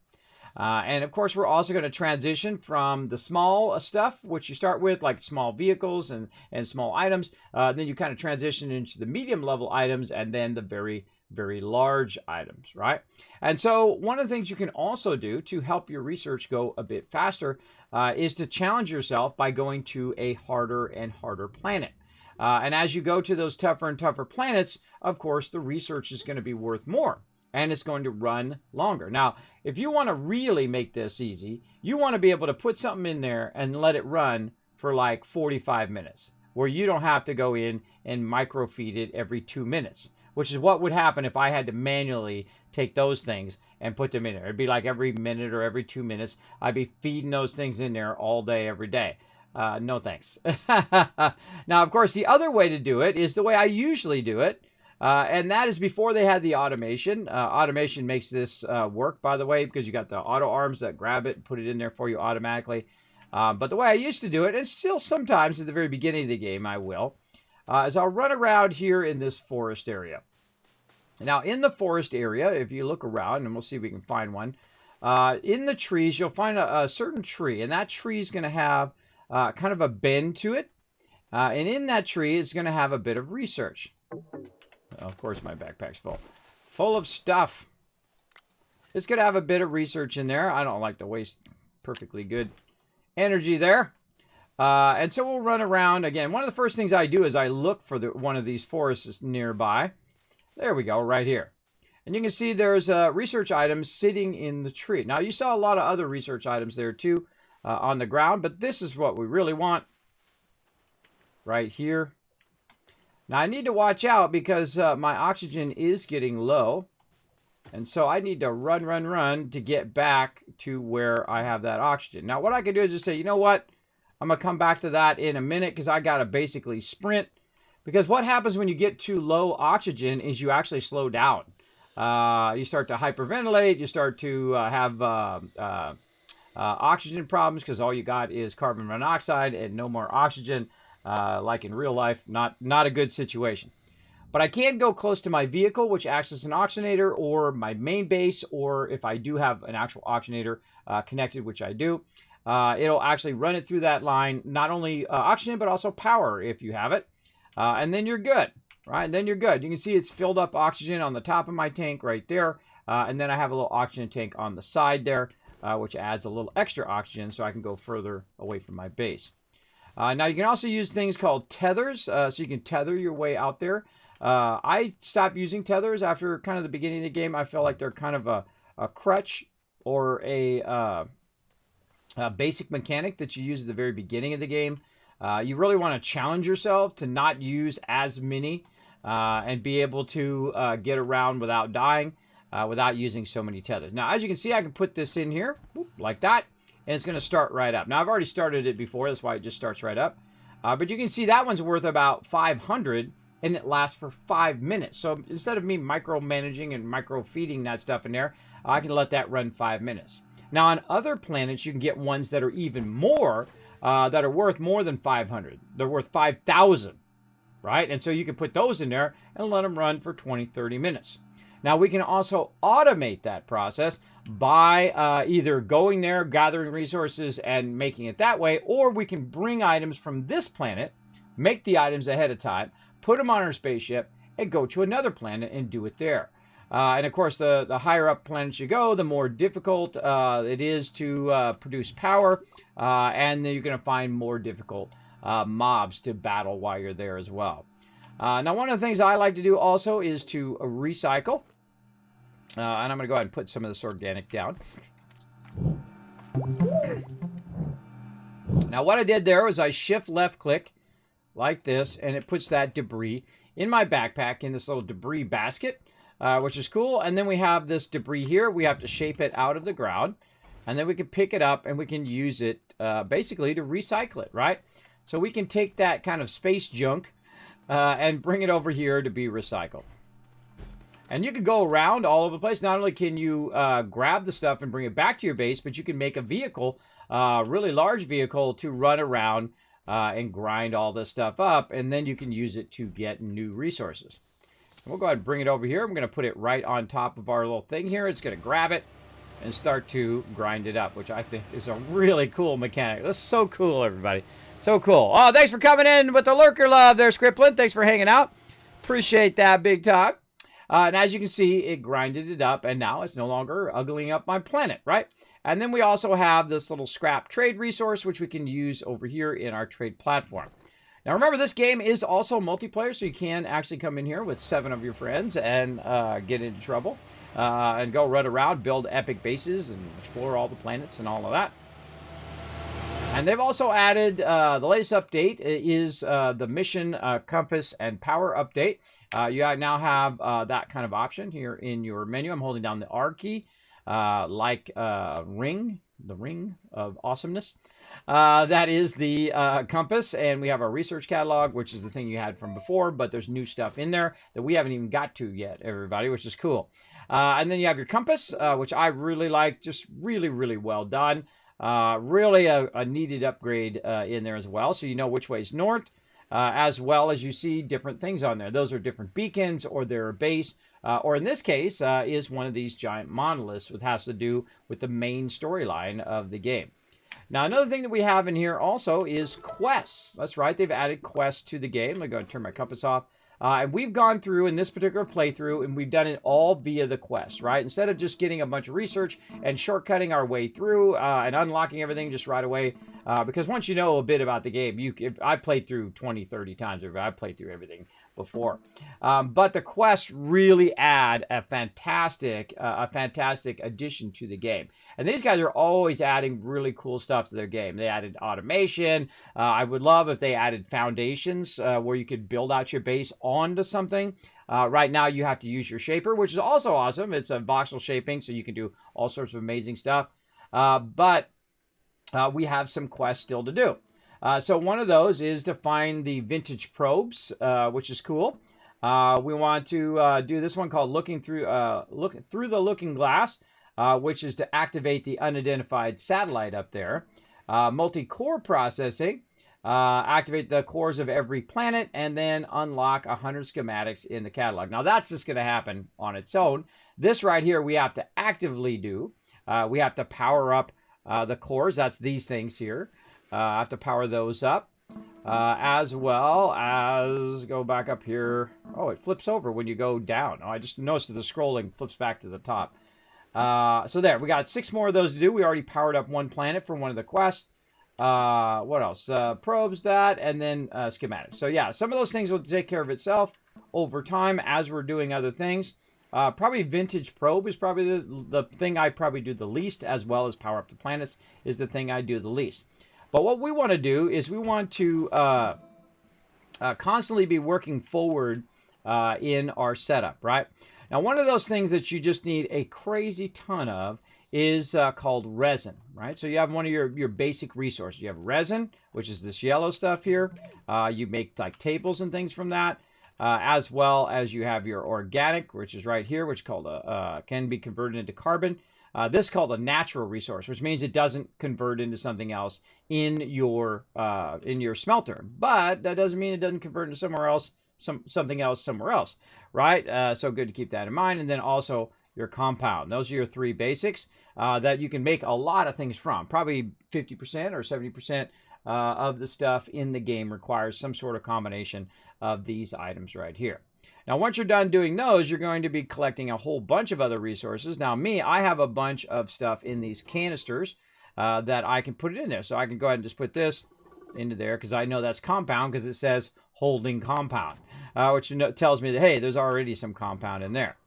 And of course, we're also going to transition from the small stuff, which you start with, like small vehicles and small items. Then you kind of transition into the medium level items and then the very, very large items, right? And so one of the things you can also do to help your research go a bit faster is to challenge yourself by going to a harder and harder planet. And as you go to those tougher and tougher planets, of course, the research is going to be worth more and it's going to run longer. Now, if you want to really make this easy, you want to be able to put something in there and let it run for like 45 minutes, where you don't have to go in and microfeed it every 2 minutes, which is what would happen if I had to manually take those things and put them in there. It'd be like every minute or every 2 minutes, I'd be feeding those things in there all day, every day. No thanks. Now, of course, the other way to do it is the way I usually do it, and that is before they had the automation. Automation makes this work, by the way, because you got the auto arms that grab it and put it in there for you automatically. But the way I used to do it, and still sometimes at the very beginning of the game I will, is I'll run around here in this forest area. Now, in the forest area, if you look around, and we'll see if we can find one, in the trees, you'll find a certain tree, and that tree is going to have kind of a bend to it. And in that tree, it's going to have a bit of research. Of course, my backpack's full of stuff. It's going to have a bit of research in there. I don't like to waste perfectly good energy there. And so we'll run around. Again, one of the first things I do is I look for one of these forests nearby. There we go, right here. And you can see there's research items sitting in the tree. Now, you saw a lot of other research items there, too, on the ground. But this is what we really want right here. Now, I need to watch out because my oxygen is getting low. And so I need to run to get back to where I have that oxygen. Now, what I can do is just say, you know what? I'm going to come back to that in a minute because I got to basically sprint. Because what happens when you get too low oxygen is you actually slow down. You start to hyperventilate. You start to have oxygen problems because all you got is carbon monoxide and no more oxygen. Like in real life, not a good situation. But I can go close to my vehicle, which acts as an oxygenator, or my main base, or if I do have an actual oxygenator connected, which I do, it'll actually run it through that line, not only oxygen, but also power if you have it. And then you're good, right? And then you're good. You can see it's filled up oxygen on the top of my tank right there. And then I have a little oxygen tank on the side there, which adds a little extra oxygen so I can go further away from my base. Now, you can also use things called tethers, so you can tether your way out there. I stopped using tethers after kind of the beginning of the game. I felt like they're kind of a crutch or a basic mechanic that you use at the very beginning of the game. You really want to challenge yourself to not use as many and be able to get around without dying, without using so many tethers. Now, as you can see, I can put this in here, like that, and it's going to start right up. Now, I've already started it before. That's why it just starts right up. But you can see that one's worth about 500, and it lasts for 5 minutes. So instead of me micromanaging and micro-feeding that stuff in there, I can let that run 5 minutes. Now, on other planets, you can get ones that are even more, that are worth more than 500. They're worth 5,000, right? And so you can put those in there and let them run for 20, 30 minutes. Now, we can also automate that process by either going there, gathering resources, and making it that way, or we can bring items from this planet, make the items ahead of time, put them on our spaceship, and go to another planet and do it there. And of course, the higher up planets you go, the more difficult it is to produce power, and then you're going to find more difficult mobs to battle while you're there as well. Now, one of the things I like to do also is to recycle. And I'm going to go ahead and put some of this organic down. Now, what I did there was I shift left click like this, and it puts that debris in my backpack in this little debris basket, which is cool. And then we have this debris here. We have to shape it out of the ground, and then we can pick it up and we can use it basically to recycle it, right? So we can take that kind of space junk and bring it over here to be recycled. And you can go around all over the place. Not only can you grab the stuff and bring it back to your base, but you can make a vehicle, really large vehicle, to run around and grind all this stuff up. And then you can use it to get new resources. And we'll go ahead and bring it over here. I'm going to put it right on top of our little thing here. It's going to grab it and start to grind it up, which I think is a really cool mechanic. That's so cool, everybody. So cool. Oh, thanks for coming in with the lurker love there, Scriptlin. Thanks for hanging out. Appreciate that big time. And as you can see, it grinded it up, and now it's no longer uglying up my planet, right? And then we also have this little scrap trade resource, which we can use over here in our trade platform. Now, remember, this game is also multiplayer, so you can actually come in here with 7 of your friends and get into trouble and go run around, build epic bases, and explore all the planets and all of that. And they've also added, the latest update is the mission compass and power update. You now have that kind of option here in your menu. I'm holding down the R key, like ring, the ring of awesomeness. That is the compass, and we have our research catalog, which is the thing you had from before, but there's new stuff in there that we haven't even got to yet, everybody, which is cool. And then you have your compass, which I really like, just really, really well done. Really a needed upgrade in there as well, so you know which way is north, as well as you see different things on there. Those are different beacons, or their base, or in this case, is one of these giant monoliths, which has to do with the main storyline of the game. Now, another thing that we have in here also is quests. That's right, they've added quests to the game. Let me go and turn my compass off. And we've gone through in this particular playthrough, and we've done it all via the quest, right? Instead of just getting a bunch of research and shortcutting our way through and unlocking everything just right away. Because once you know a bit about the game, I've played through 20, 30 times. I've played through everything before. But the quests really add a fantastic addition to the game. And these guys are always adding really cool stuff to their game. They added automation. I would love if they added foundations where you could build out your base onto something. Right now you have to use your shaper, which is also awesome. It's a voxel shaping, so you can do all sorts of amazing stuff. But we have some quests still to do. So one of those is to find the vintage probes, which is cool. We want to do this one called Looking Through the Looking Glass, which is to activate the unidentified satellite up there. Multi-core processing, activate the cores of every planet, and then unlock 100 schematics in the catalog. Now that's just going to happen on its own. This right here we have to actively do. We have to power up the cores. That's these things here. I have to power those up, as well as go back up here. Oh, it flips over when you go down. Oh, I just noticed that the scrolling flips back to the top. So there, we got 6 more of those to do. We already powered up 1 planet from one of the quests. What else? Probes that, and then schematics. So yeah, some of those things will take care of itself over time as we're doing other things. Probably vintage probe is probably the thing I probably do the least, as well as power up the planets is the thing I do the least. But what we want to do is we want to constantly be working forward in our setup, right? Now, one of those things that you just need a crazy ton of is called resin, right? So you have one of your basic resources. You have resin, which is this yellow stuff here. You make like tables and things from that, as well as you have your organic, which is right here, which called can be converted into carbon. This is called a natural resource, which means it doesn't convert into something else in your smelter. But that doesn't mean it doesn't convert into somewhere else, something else somewhere else, right? So good to keep that in mind. And then also your compound. Those are your 3 basics that you can make a lot of things from. Probably 50% or 70% of the stuff in the game requires some sort of combination of these items right here. Now, once you're done doing those, you're going to be collecting a whole bunch of other resources. Now, I have a bunch of stuff in these canisters that I can put it in there. So I can go ahead and just put this into there because I know that's compound because it says holding compound, which tells me that, hey, there's already some compound in there.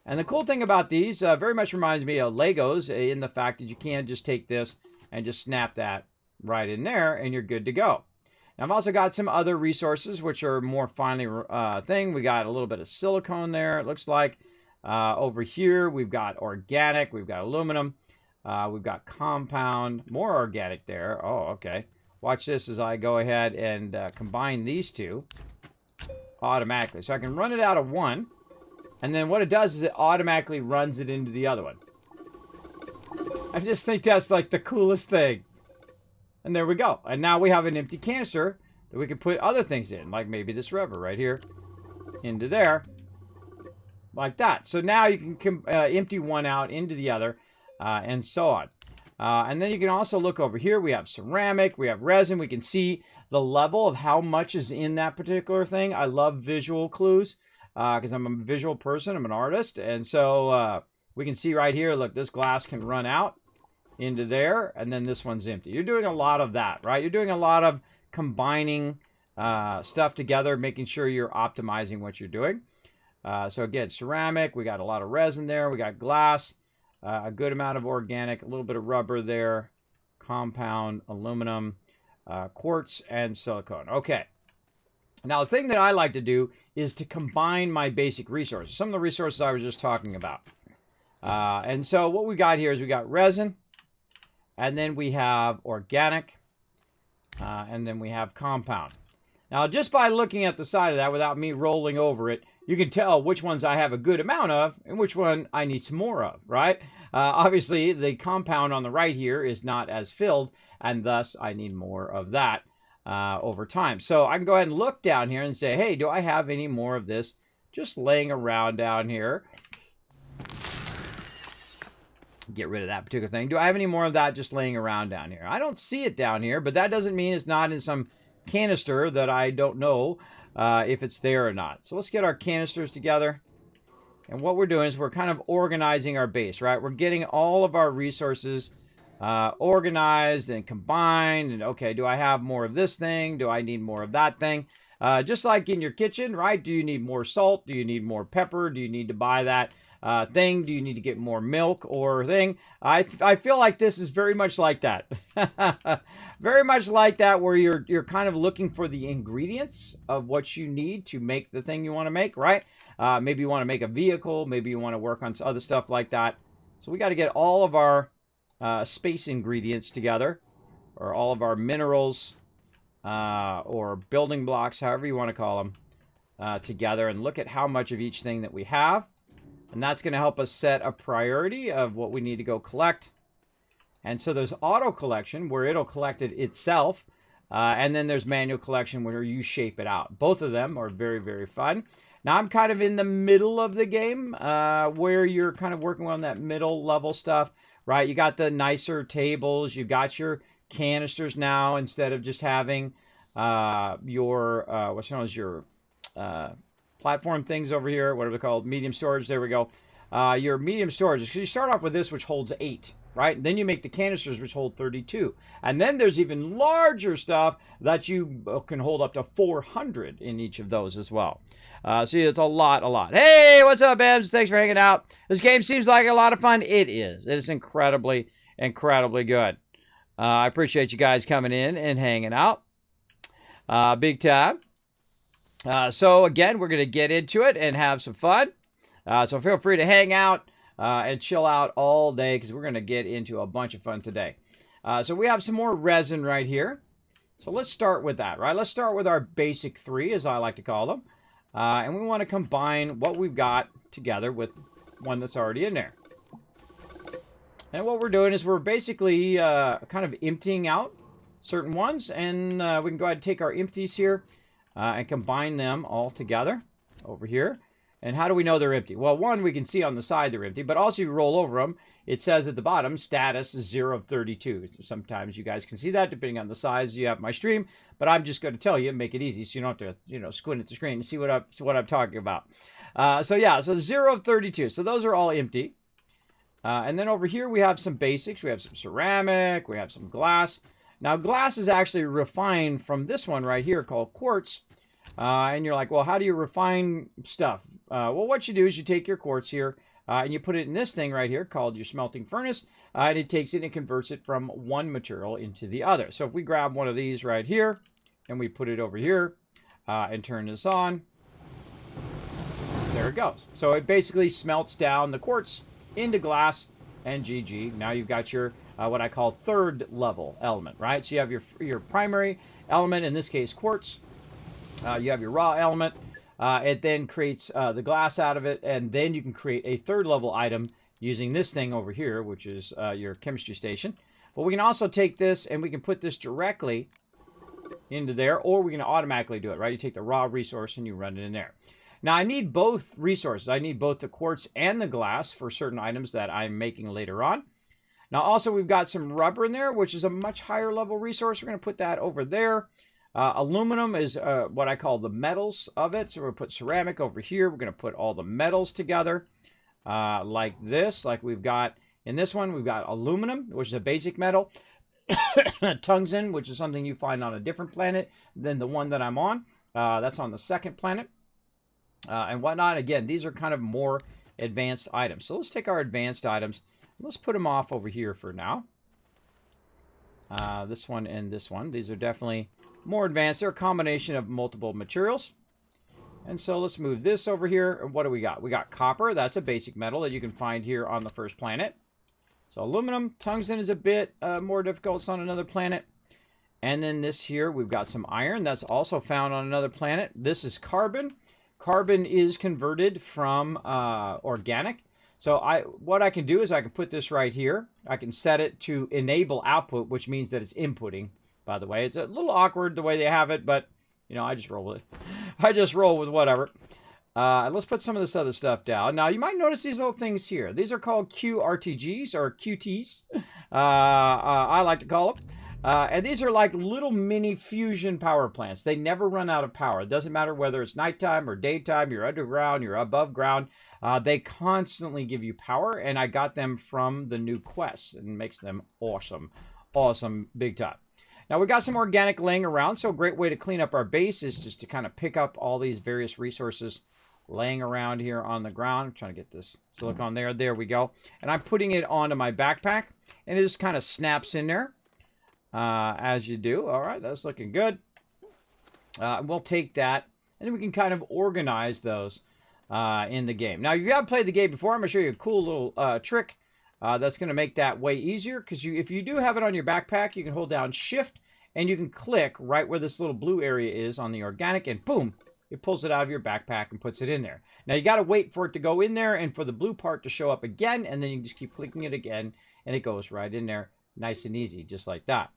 And the cool thing about these very much reminds me of Legos in the fact that you can just take this and just snap that right in there and you're good to go. I've also got some other resources which are more finely thing. We got a little bit of silicone there, it looks like. Over here, we've got organic, we've got aluminum, we've got compound, more organic there. Oh, okay. Watch this as I go ahead and combine these two automatically. So I can run it out of one, and then what it does is it automatically runs it into the other one. I just think that's like the coolest thing. And there we go. And now we have an empty canister that we can put other things in, like maybe this rubber right here into there, like that. So now you can empty one out into the other, and so on. And then you can also look over here. We have ceramic, we have resin. We can see the level of how much is in that particular thing. I love visual clues because I'm a visual person. I'm an artist. And so we can see right here, look, this glass can run out into there, and then this one's empty. You're doing a lot of that, right? You're doing a lot of combining stuff together, making sure you're optimizing what you're doing. So again, ceramic, we got a lot of resin there, we got glass, a good amount of organic, a little bit of rubber there, compound, aluminum, quartz, and silicone. Okay. Now, the thing that I like to do is to combine my basic resources, some of the resources I was just talking about. And so what we got here is we got resin, and then we have organic, and then we have compound. Now, just by looking at the side of that without me rolling over it, you can tell which ones I have a good amount of and which one I need some more of, right? Obviously, the compound on the right here is not as filled, and thus I need more of that over time. So I can go ahead and look down here and say, hey, do I have any more of this just laying around down here? Get rid of that particular thing. Do I have any more of that just laying around down here? I don't see it down here, but that doesn't mean it's not in some canister that I don't know if it's there or not. So let's get our canisters together. And what we're doing is we're kind of organizing our base, right? We're getting all of our resources organized and combined. And okay, do I have more of this thing? Do I need more of that thing? Just like in your kitchen, right? Do you need more salt? Do you need more pepper? Do you need to buy that thing? Do you need to get more milk or thing? I feel like this is very much like that. Very much like that, where you're kind of looking for the ingredients of what you need to make the thing you want to make, right? Maybe you want to make a vehicle. Maybe you want to work on other stuff like that. So we got to get all of our space ingredients together, or all of our minerals or building blocks, however you want to call them, together, and look at how much of each thing that we have. And that's going to help us set a priority of what we need to go collect. And so there's auto collection, where it'll collect it itself. And then there's manual collection, where you shape it out. Both of them are very, very fun. Now I'm kind of in the middle of the game, where you're kind of working on that middle level stuff, right? You got the nicer tables. You got your canisters now, instead of just having your, what's known as your platform things over here, whatever they're called, medium storage. There we go. Your medium storage, because you start off with this, which holds 8, right? And then you make the canisters, which hold 32. And then there's even larger stuff that you can hold up to 400 in each of those as well. See, it's a lot. Hey, what's up, Ebs? Thanks for hanging out. This game seems like a lot of fun. It is. It is incredibly, incredibly good. I appreciate you guys coming in and hanging out. Big time. So again, we're going to get into it and have some fun. So feel free to hang out and chill out all day, because we're going to get into a bunch of fun today. So we have some more resin right here. So let's start with that, right? Let's start with our basic 3, as I like to call them. And we want to combine what we've got together with one that's already in there. And what we're doing is we're basically kind of emptying out certain ones. And we can go ahead and take our empties here and combine them all together over here. And how do we know they're empty? Well, one, we can see on the side they're empty, but also you roll over them, it says at the bottom, status 0 of 32. Sometimes you guys can see that depending on the size you have my stream, but I'm just going to tell you, make it easy so you don't have to, squint at the screen and see what I'm talking about. So yeah, so 0 of 32. So those are all empty. And then over here we have some basics. We have some ceramic, we have some glass. Now glass is actually refined from this one right here called quartz. And you're like, well, how do you refine stuff? Well, what you do is you take your quartz here and you put it in this thing right here called your smelting furnace. And it takes it and converts it from one material into the other. So if we grab one of these right here and we put it over here and turn this on, there it goes. So it basically smelts down the quartz into glass, and GG. Now you've got your what I call third level element, right? So you have your primary element, in this case quartz. You have your raw element. It then creates the glass out of it, and then you can create a third level item using this thing over here, which is your chemistry station. But we can also take this and we can put this directly into there, or we can automatically do it, right? You take the raw resource and you run it in there. Now I need both resources. I need both the quartz and the glass for certain items that I'm making later on. Now also we've got some rubber in there, which is a much higher level resource. We're going to put that over there. Aluminum is what I call the metals of it. So we're going to put ceramic over here. We're going to put all the metals together like this. Like we've got in this one, we've got aluminum, which is a basic metal. Tungsten, which is something you find on a different planet than the one that I'm on. That's on the second planet. And whatnot. Again, these are kind of more advanced items. So let's take our advanced items. Let's put them off over here for now. This one and this one. These are definitely more advanced. They're a combination of multiple materials. And so let's move this over here. What do we got? We got copper. That's a basic metal that you can find here on the first planet. So aluminum, tungsten is a bit more difficult. It's on another planet. And then this here, we've got some iron. That's also found on another planet. This is carbon. Carbon is converted from organic. So what I can do is I can put this right here. I can set it to enable output, which means that it's inputting, by the way. It's a little awkward the way they have it, but, I just roll with it. I just roll with whatever. Let's put some of this other stuff down. Now, you might notice these little things here. These are called QRTGs, or QTs, I like to call them. And these are like little mini fusion power plants. They never run out of power. It doesn't matter whether it's nighttime or daytime, you're underground, you're above ground. They constantly give you power, and I got them from the new quests, and makes them awesome. Awesome, big time. Now, we got some organic laying around, so a great way to clean up our base is just to kind of pick up all these various resources laying around here on the ground. I'm trying to get this silicone there. There we go. And I'm putting it onto my backpack, and it just kind of snaps in there, as you do. All right, that's looking good. We'll take that, and then we can kind of organize those in the game. Now, if you haven't played the game before, I'm going to show you a cool little trick that's going to make that way easier, because if you do have it on your backpack, you can hold down Shift, and you can click right where this little blue area is on the organic, and boom, it pulls it out of your backpack and puts it in there. Now, you got to wait for it to go in there and for the blue part to show up again, and then you can just keep clicking it again, and it goes right in there, nice and easy, just like that.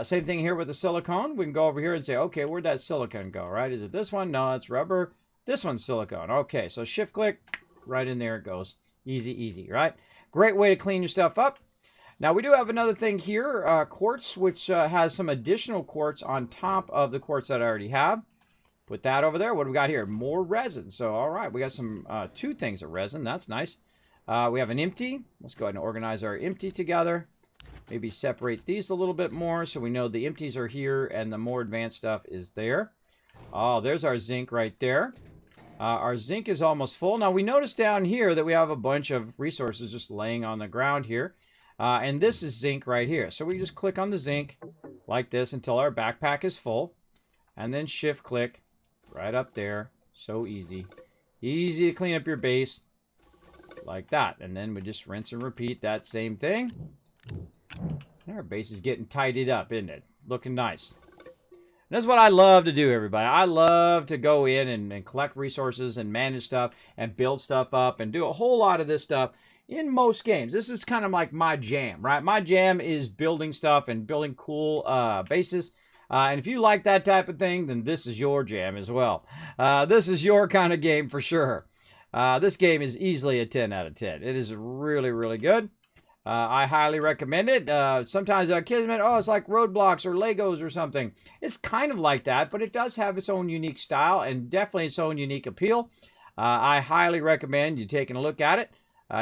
Same thing here with the silicone. We can go over here and say, okay, where'd that silicone go, right? Is it this one? No, it's rubber. This one's silicone. Okay, so shift click, right in there it goes. Easy, easy, right? Great way to clean your stuff up. Now, we do have another thing here, quartz, which has some additional quartz on top of the quartz that I already have. Put that over there. What do we got here? More resin. So, all right, we got some 2 things of resin. That's nice. We have an empty. Let's go ahead and organize our empty together. Maybe separate these a little bit more so we know the empties are here and the more advanced stuff is there. Oh, there's our zinc right there. Our zinc is almost full. Now, we notice down here that we have a bunch of resources just laying on the ground here. And this is zinc right here. So we just click on the zinc like this until our backpack is full. And then shift click right up there. So easy. Easy to clean up your base like that. And then we just rinse and repeat that same thing. Our base is getting tidied up, isn't it? Looking nice. And that's what I love to do, everybody. I love to go in and collect resources and manage stuff and build stuff up and do a whole lot of this stuff in most games. This is kind of like my jam, right? My jam is building stuff and building cool bases. And if you like that type of thing, then this is your jam as well. This is your kind of game for sure. This game is easily a 10 out of 10. It is really, really good. I highly recommend it. Sometimes Kismet, oh, it's like Roadblocks or Legos or something. It's kind of like that, but it does have its own unique style and definitely its own unique appeal. I highly recommend you taking a look at it.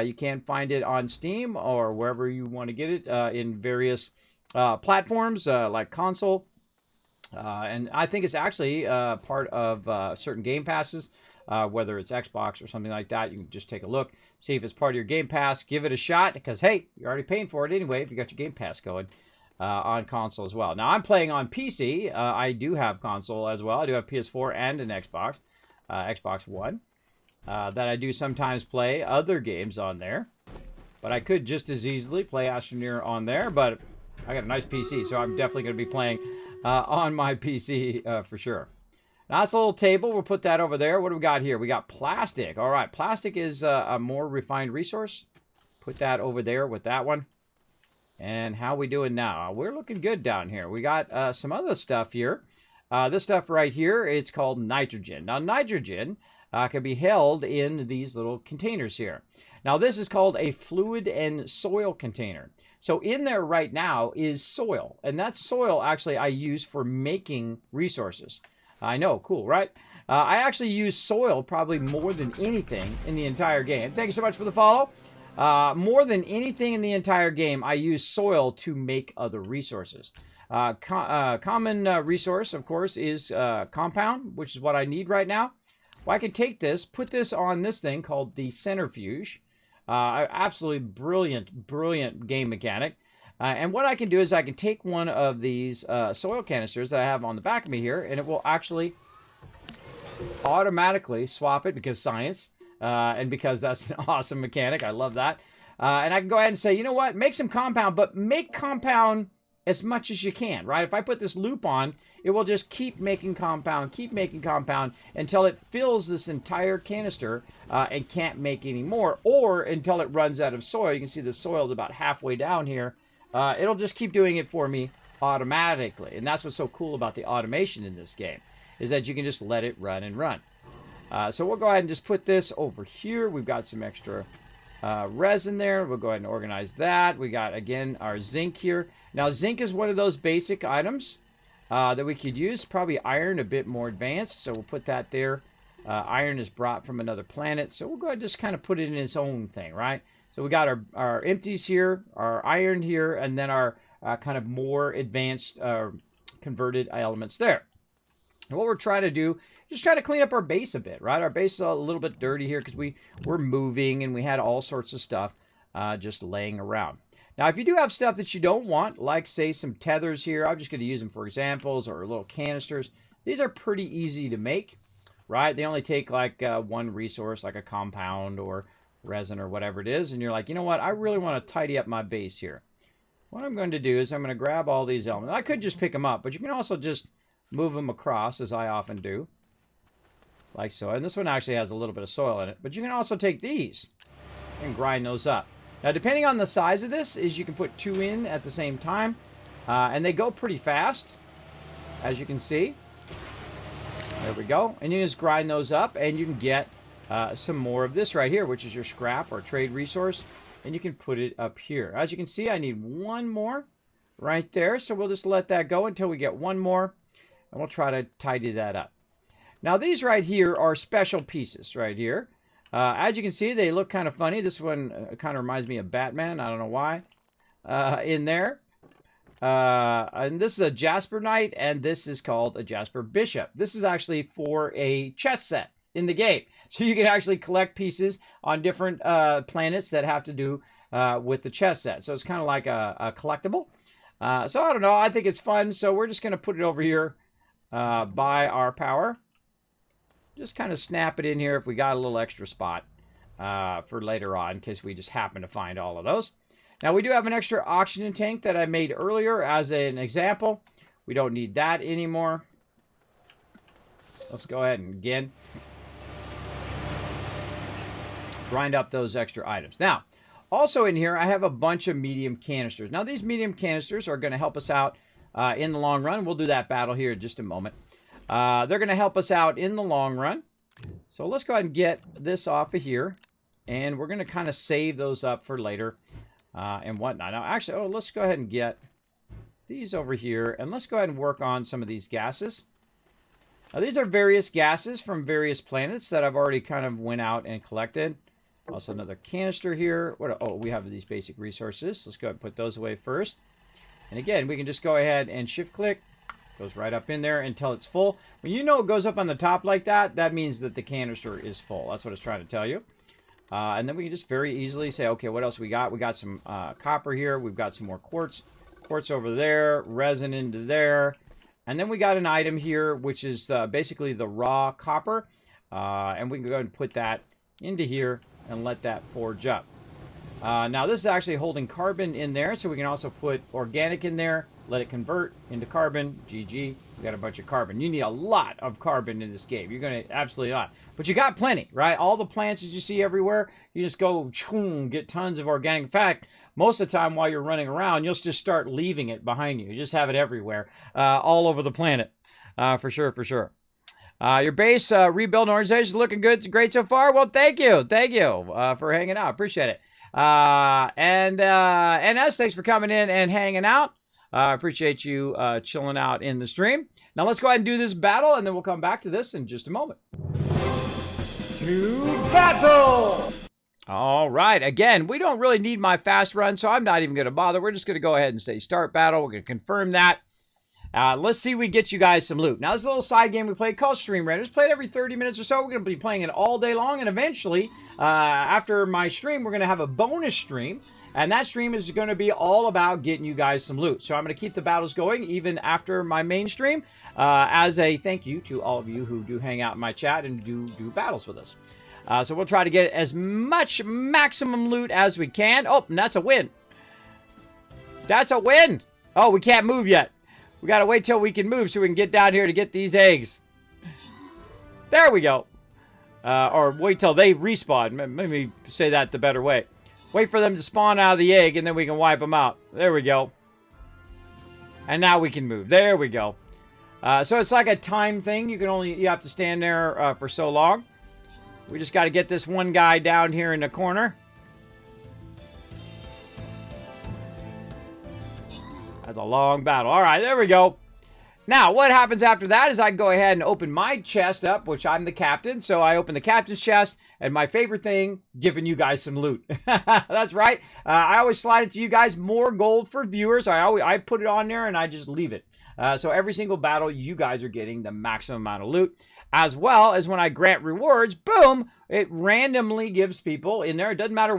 You can find it on Steam or wherever you want to get it in various platforms like console. And I think it's actually part of certain Game Passes, whether it's Xbox or something like that. You can just take a look, see if it's part of your Game Pass, give it a shot, because, hey, you're already paying for it anyway if you got your Game Pass going on console as well. Now, I'm playing on PC. I do have console as well. I do have PS4 and an Xbox, Xbox One, that I do sometimes play other games on there. But I could just as easily play Astroneer on there, but I got a nice PC, so I'm definitely going to be playing on my PC for sure. Now, that's a little table. We'll put that over there. What do we got here? We got plastic. All right, plastic is a more refined resource. Put that over there with that one. And how we doing now? We're looking good down here. We got some other stuff here. This stuff right here, it's called nitrogen. Now, nitrogen can be held in these little containers here. Now, this is called a fluid and soil container. So in there right now is soil. And that soil, actually, I use for making resources. I know, cool, right? I actually use soil probably more than anything in the entire game. Thank you so much for the follow. More than anything in the entire game, I use soil to make other resources. Common resource, of course, is compound, which is what I need right now. Well, I can take this, put this on this thing called the centrifuge. Absolutely brilliant, brilliant game mechanic. And what I can do is I can take one of these soil canisters that I have on the back of me here, and it will actually automatically swap it because science, and because that's an awesome mechanic. I love that. And I can go ahead and say, you know what, make some compound, but make compound as much as you can, right? If I put this loop on, it will just keep making compound until it fills this entire canister and can't make any more, or until it runs out of soil. You can see the soil is about halfway down here. It'll just keep doing it for me automatically. And that's what's so cool about the automation in this game, is that you can just let it run and run. So we'll go ahead and just put this over here. We've got some extra resin there. We'll go ahead and organize that. We got, again, our zinc here. Now, zinc is one of those basic items that we could use. Probably iron, a bit more advanced. So we'll put that there. Iron is brought from another planet. So we'll go ahead and just kind of put it in its own thing, right? So we got our empties here, our iron here, and then our kind of more advanced converted elements there. And what we're trying to do is just try to clean up our base a bit, right? Our base is a little bit dirty here because we're moving and we had all sorts of stuff just laying around. Now, if you do have stuff that you don't want, like, say, some tethers here, I'm just going to use them for examples, or little canisters. These are pretty easy to make, right? They only take, like, one resource, like a compound or resin or whatever it is. And you're like, you know what? I really want to tidy up my base here. What I'm going to do is I'm going to grab all these elements. I could just pick them up, but you can also just move them across, as I often do, like so. And this one actually has a little bit of soil in it. But you can also take these and grind those up. Now, depending on the size of this, is you can put 2 in at the same time. And they go pretty fast, as you can see. There we go. And you just grind those up, and you can get some more of this right here, which is your scrap or trade resource. And you can put it up here. As you can see, I need one more right there. So we'll just let that go until we get one more. And we'll try to tidy that up. Now, these right here are special pieces right here. As you can see, they look kind of funny. This one kind of reminds me of Batman. I don't know why. In there. And this is a Jasper Knight, and this is called a Jasper Bishop. This is actually for a chess set in the game. So you can actually collect pieces on different planets that have to do with the chess set. So it's kind of like a collectible. So I don't know. I think it's fun. So we're just going to put it over here by our power. Just kind of snap it in here if we got a little extra spot for later on, in case we just happen to find all of those. Now, we do have an extra oxygen tank that I made earlier as an example. We don't need that anymore. Let's go ahead and, again, grind up those extra items. Now, also in here, I have a bunch of medium canisters. Now, these medium canisters are going to help us out in the long run. We'll do that battle here in just a moment. They're going to help us out in the long run. So let's go ahead and get this off of here. And we're going to kind of save those up for later and whatnot. Now, actually, let's go ahead and get these over here. And let's go ahead and work on some of these gases. Now, these are various gases from various planets that I've already kind of went out and collected. Also, another canister here. We have these basic resources. Let's go ahead and put those away first. And again, we can just go ahead and shift-click. Goes right up in there until it's full. When you know it goes up on the top like that, that means that the canister is full. That's what it's trying to tell you. And then we can just very easily say, okay, what else we got? We got some copper here. We've got some more quartz. Quartz over there. Resin into there. And then we got an item here, which is basically the raw copper. And we can go ahead and put that into here and let that forge up. Now, this is actually holding carbon in there, so we can also put organic in there, let it convert into carbon. GG. We got a bunch of carbon. You need a lot of carbon in this game. You're going to absolutely not. But you got plenty, right? All the plants that you see everywhere, you just go get tons of organic. In fact, most of the time while you're running around, you'll just start leaving it behind you. You just have it everywhere, all over the planet, for sure, for sure. Your base rebuild organization is looking good, great so far. Well, thank you for hanging out. Appreciate it. And S, thanks for coming in and hanging out. I appreciate you chilling out in the stream. Now let's go ahead and do this battle, and then we'll come back to this in just a moment. To battle! All right. Again, we don't really need my fast run, so I'm not even going to bother. We're just going to go ahead and say start battle. We're going to confirm that. Let's see if we get you guys some loot. Now, this is a little side game we play called Stream Raiders. Played every 30 minutes or so. We're going to be playing it all day long, and eventually, after my stream, we're going to have a bonus stream. And that stream is going to be all about getting you guys some loot. So I'm going to keep the battles going even after my main stream as a thank you to all of you who do hang out in my chat and do battles with us. So we'll try to get as much maximum loot as we can. Oh, and that's a win. That's a win. Oh, we can't move yet. We got to wait till we can move so we can get down here to get these eggs. There we go. Or wait till they respawn. Let me say that the better way. Wait for them to spawn out of the egg, and then we can wipe them out. There we go. And now we can move. There we go. So it's like a time thing. You have to stand there for so long. We just got to get this one guy down here in the corner. That's a long battle. All right, there we go. Now, what happens after that is I go ahead and open my chest up, which I'm the captain. So I open the captain's chest, and my favorite thing, giving you guys some loot. That's right. I always slide it to you guys. More gold for viewers. I put it on there, and I just leave it. So every single battle, you guys are getting the maximum amount of loot. As well as when I grant rewards, boom, it randomly gives people in there. It doesn't matter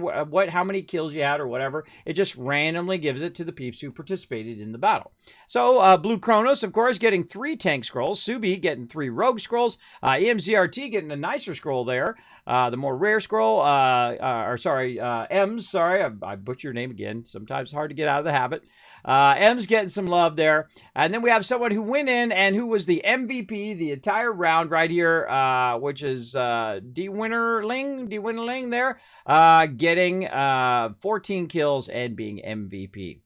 how many kills you had or whatever. It just randomly gives it to the peeps who participated in the battle. So Blue Kronos, of course, getting 3 tank scrolls. Subi getting 3 rogue scrolls. EMZRT getting a nicer scroll there. The more rare scroll, Ems, sorry, I butchered your name again. Sometimes it's hard to get out of the habit. Ems getting some love there. And then we have someone who went in and who was the MVP the entire round right here, which is D-Winnerling there, getting 14 kills and being MVP.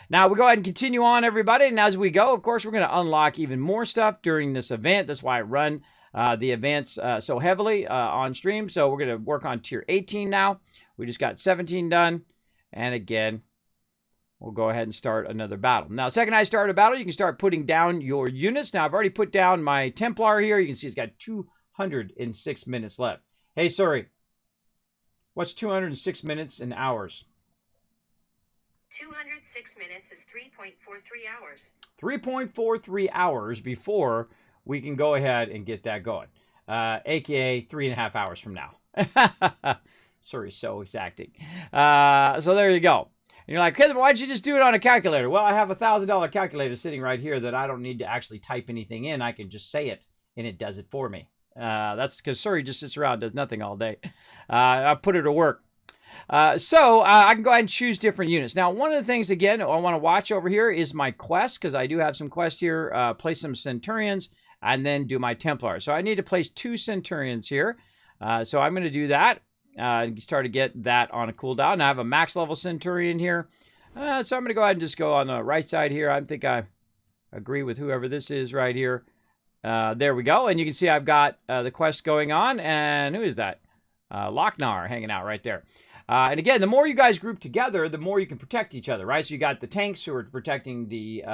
Now, we go ahead and continue on, everybody. And as we go, of course, we're going to unlock even more stuff during this event. That's why I run the events so heavily on stream. So we're going to work on tier 18 now. We just got 17 done. And again, we'll go ahead and start another battle. Now, second I start a battle, you can start putting down your units. Now, I've already put down my Templar here. You can see it's got 206 minutes left. Hey, sorry. What's 206 minutes in hours? 206 minutes is 3.43 hours. 3.43 hours before we can go ahead and get that going. AKA 3.5 hours from now. Sorry, so exacting. So there you go. And you're like, Kismet, why'd you just do it on a calculator? Well, I have a $1,000 calculator sitting right here that I don't need to actually type anything in. I can just say it, and it does it for me. That's because Suri just sits around and does nothing all day. I put her to work. So I can go ahead and choose different units. Now, one of the things, again, I want to watch over here is my quest, because I do have some quests here. Place some Centurions, and then do my Templar. So I need to place 2 Centurions here. So I'm going to do that. Start to get that on a cooldown. Now I have a max level Centurion here. So I'm going to go ahead and just go on the right side here. I think I agree with whoever this is right here. There we go. And you can see I've got the quest going on. And who is that? Lochnar hanging out right there. And again, the more you guys group together, the more you can protect each other, right? So you got the tanks who are protecting the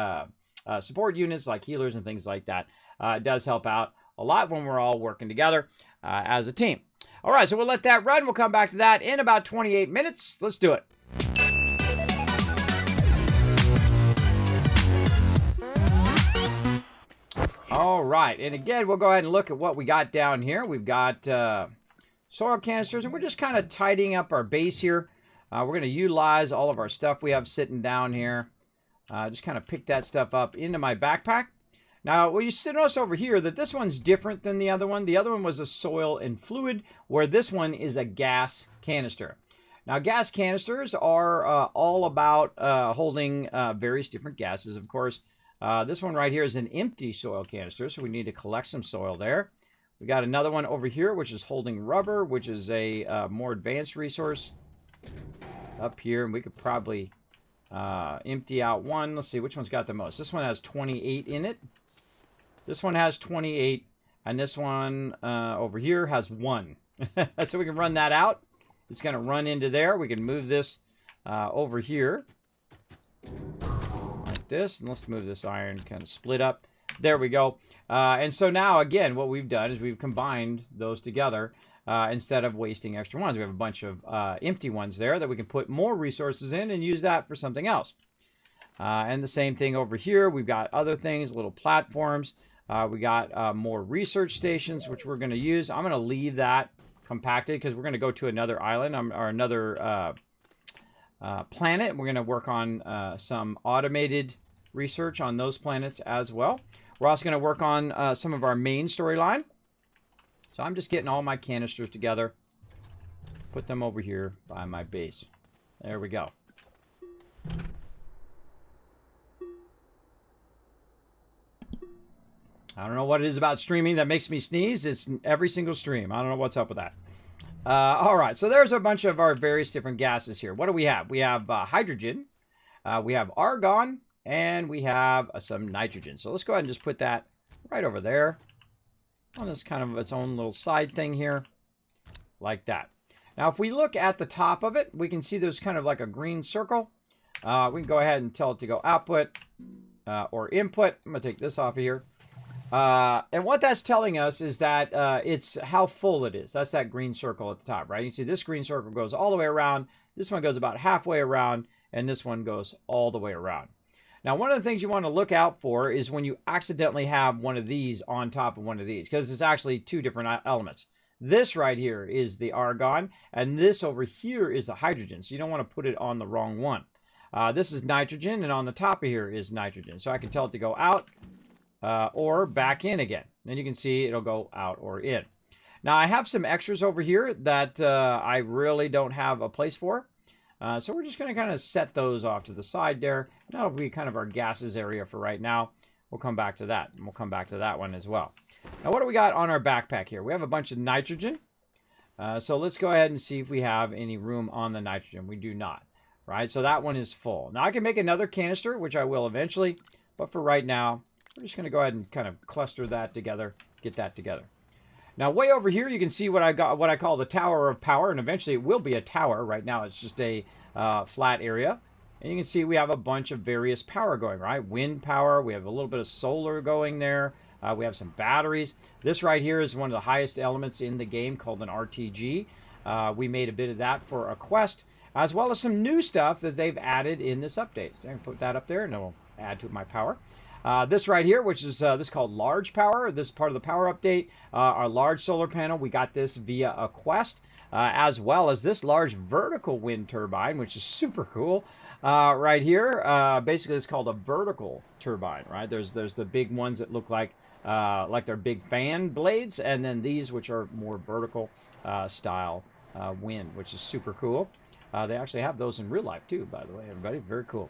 support units like healers and things like that. It does help out a lot when we're all working together as a team. All right, so we'll let that run. We'll come back to that in about 28 minutes. Let's do it. All right, and again, we'll go ahead and look at what we got down here. We've got soil canisters, and we're just kind of tidying up our base here. We're going to utilize all of our stuff we have sitting down here. Just kind of pick that stuff up into my backpack. Now, well, you notice over here that this one's different than the other one. The other one was a soil and fluid, where this one is a gas canister. Now, gas canisters are all about holding various different gases, of course. This one right here is an empty soil canister, so we need to collect some soil there. We got another one over here, which is holding rubber, which is a more advanced resource up here. And we could probably empty out one. Let's see, which one's got the most? This one has 28 in it. This one has 28, and this one over here has 1. So we can run that out. It's going to run into there. We can move this over here like this. And let's move this iron kind of split up. There we go. And so now, again, what we've done is we've combined those together instead of wasting extra ones. We have a bunch of empty ones there that we can put more resources in and use that for something else. And the same thing over here. We've got other things, little platforms. We got more research stations, which we're going to use. I'm going to leave that compacted because we're going to go to another island or another planet. We're going to work on some automated research on those planets as well. We're also going to work on some of our main storyline. So I'm just getting all my canisters together. Put them over here by my base. There we go. I don't know what it is about streaming that makes me sneeze. It's every single stream. I don't know what's up with that. All right, so there's a bunch of our various different gases here. What do we have? We have hydrogen, we have argon, and we have some nitrogen. So let's go ahead and just put that right over there on this kind of its own little side thing here. like that. Now, if we look at the top of it, we can see there's kind of like a green circle. We can go ahead and tell it to go output or input. I'm going to take this off of here. And what that's telling us is that it's how full it is. That's that green circle at the top, right? You see this green circle goes all the way around. This one goes about halfway around, and this one goes all the way around. Now, one of the things you want to look out for is when you accidentally have one of these on top of one of these, because it's actually two different elements. This right here is the argon, and this over here is the hydrogen. So you don't want to put it on the wrong one. This is nitrogen, and on the top of here is nitrogen. So I can tell it to go out or back in again. Then you can see it'll go out or in. Now, I have some extras over here that I really don't have a place for. So we're just going to kind of set those off to the side there. And that'll be kind of our gases area for right now. We'll come back to that, and we'll come back to that one as well. Now, what do we got on our backpack here? We have a bunch of nitrogen. So let's go ahead and see if we have any room on the nitrogen. We do not, right? So that one is full. Now, I can make another canister, which I will eventually. But for right now, we're just going to go ahead and kind of cluster that together, get that together. Now, way over here, you can see what I got, what I call the tower of power, and eventually it will be a tower. Right now, it's just a flat area. And you can see we have a bunch of various power going, right? Wind power, we have a little bit of solar going there. We have some batteries. This right here is one of the highest elements in the game called an RTG. We made a bit of that for a quest, as well as some new stuff that they've added in this update. So I can put that up there, and it will add to my power. This right here, which is this is called large power. This is part of the power update. Our large solar panel, we got this via a quest, as well as this large vertical wind turbine, which is super cool. Right here, basically it's called a vertical turbine, right? There's the big ones that look like they're big fan blades, and then these which are more vertical style wind, which is super cool. They actually have those in real life too, by the way, everybody. Very cool.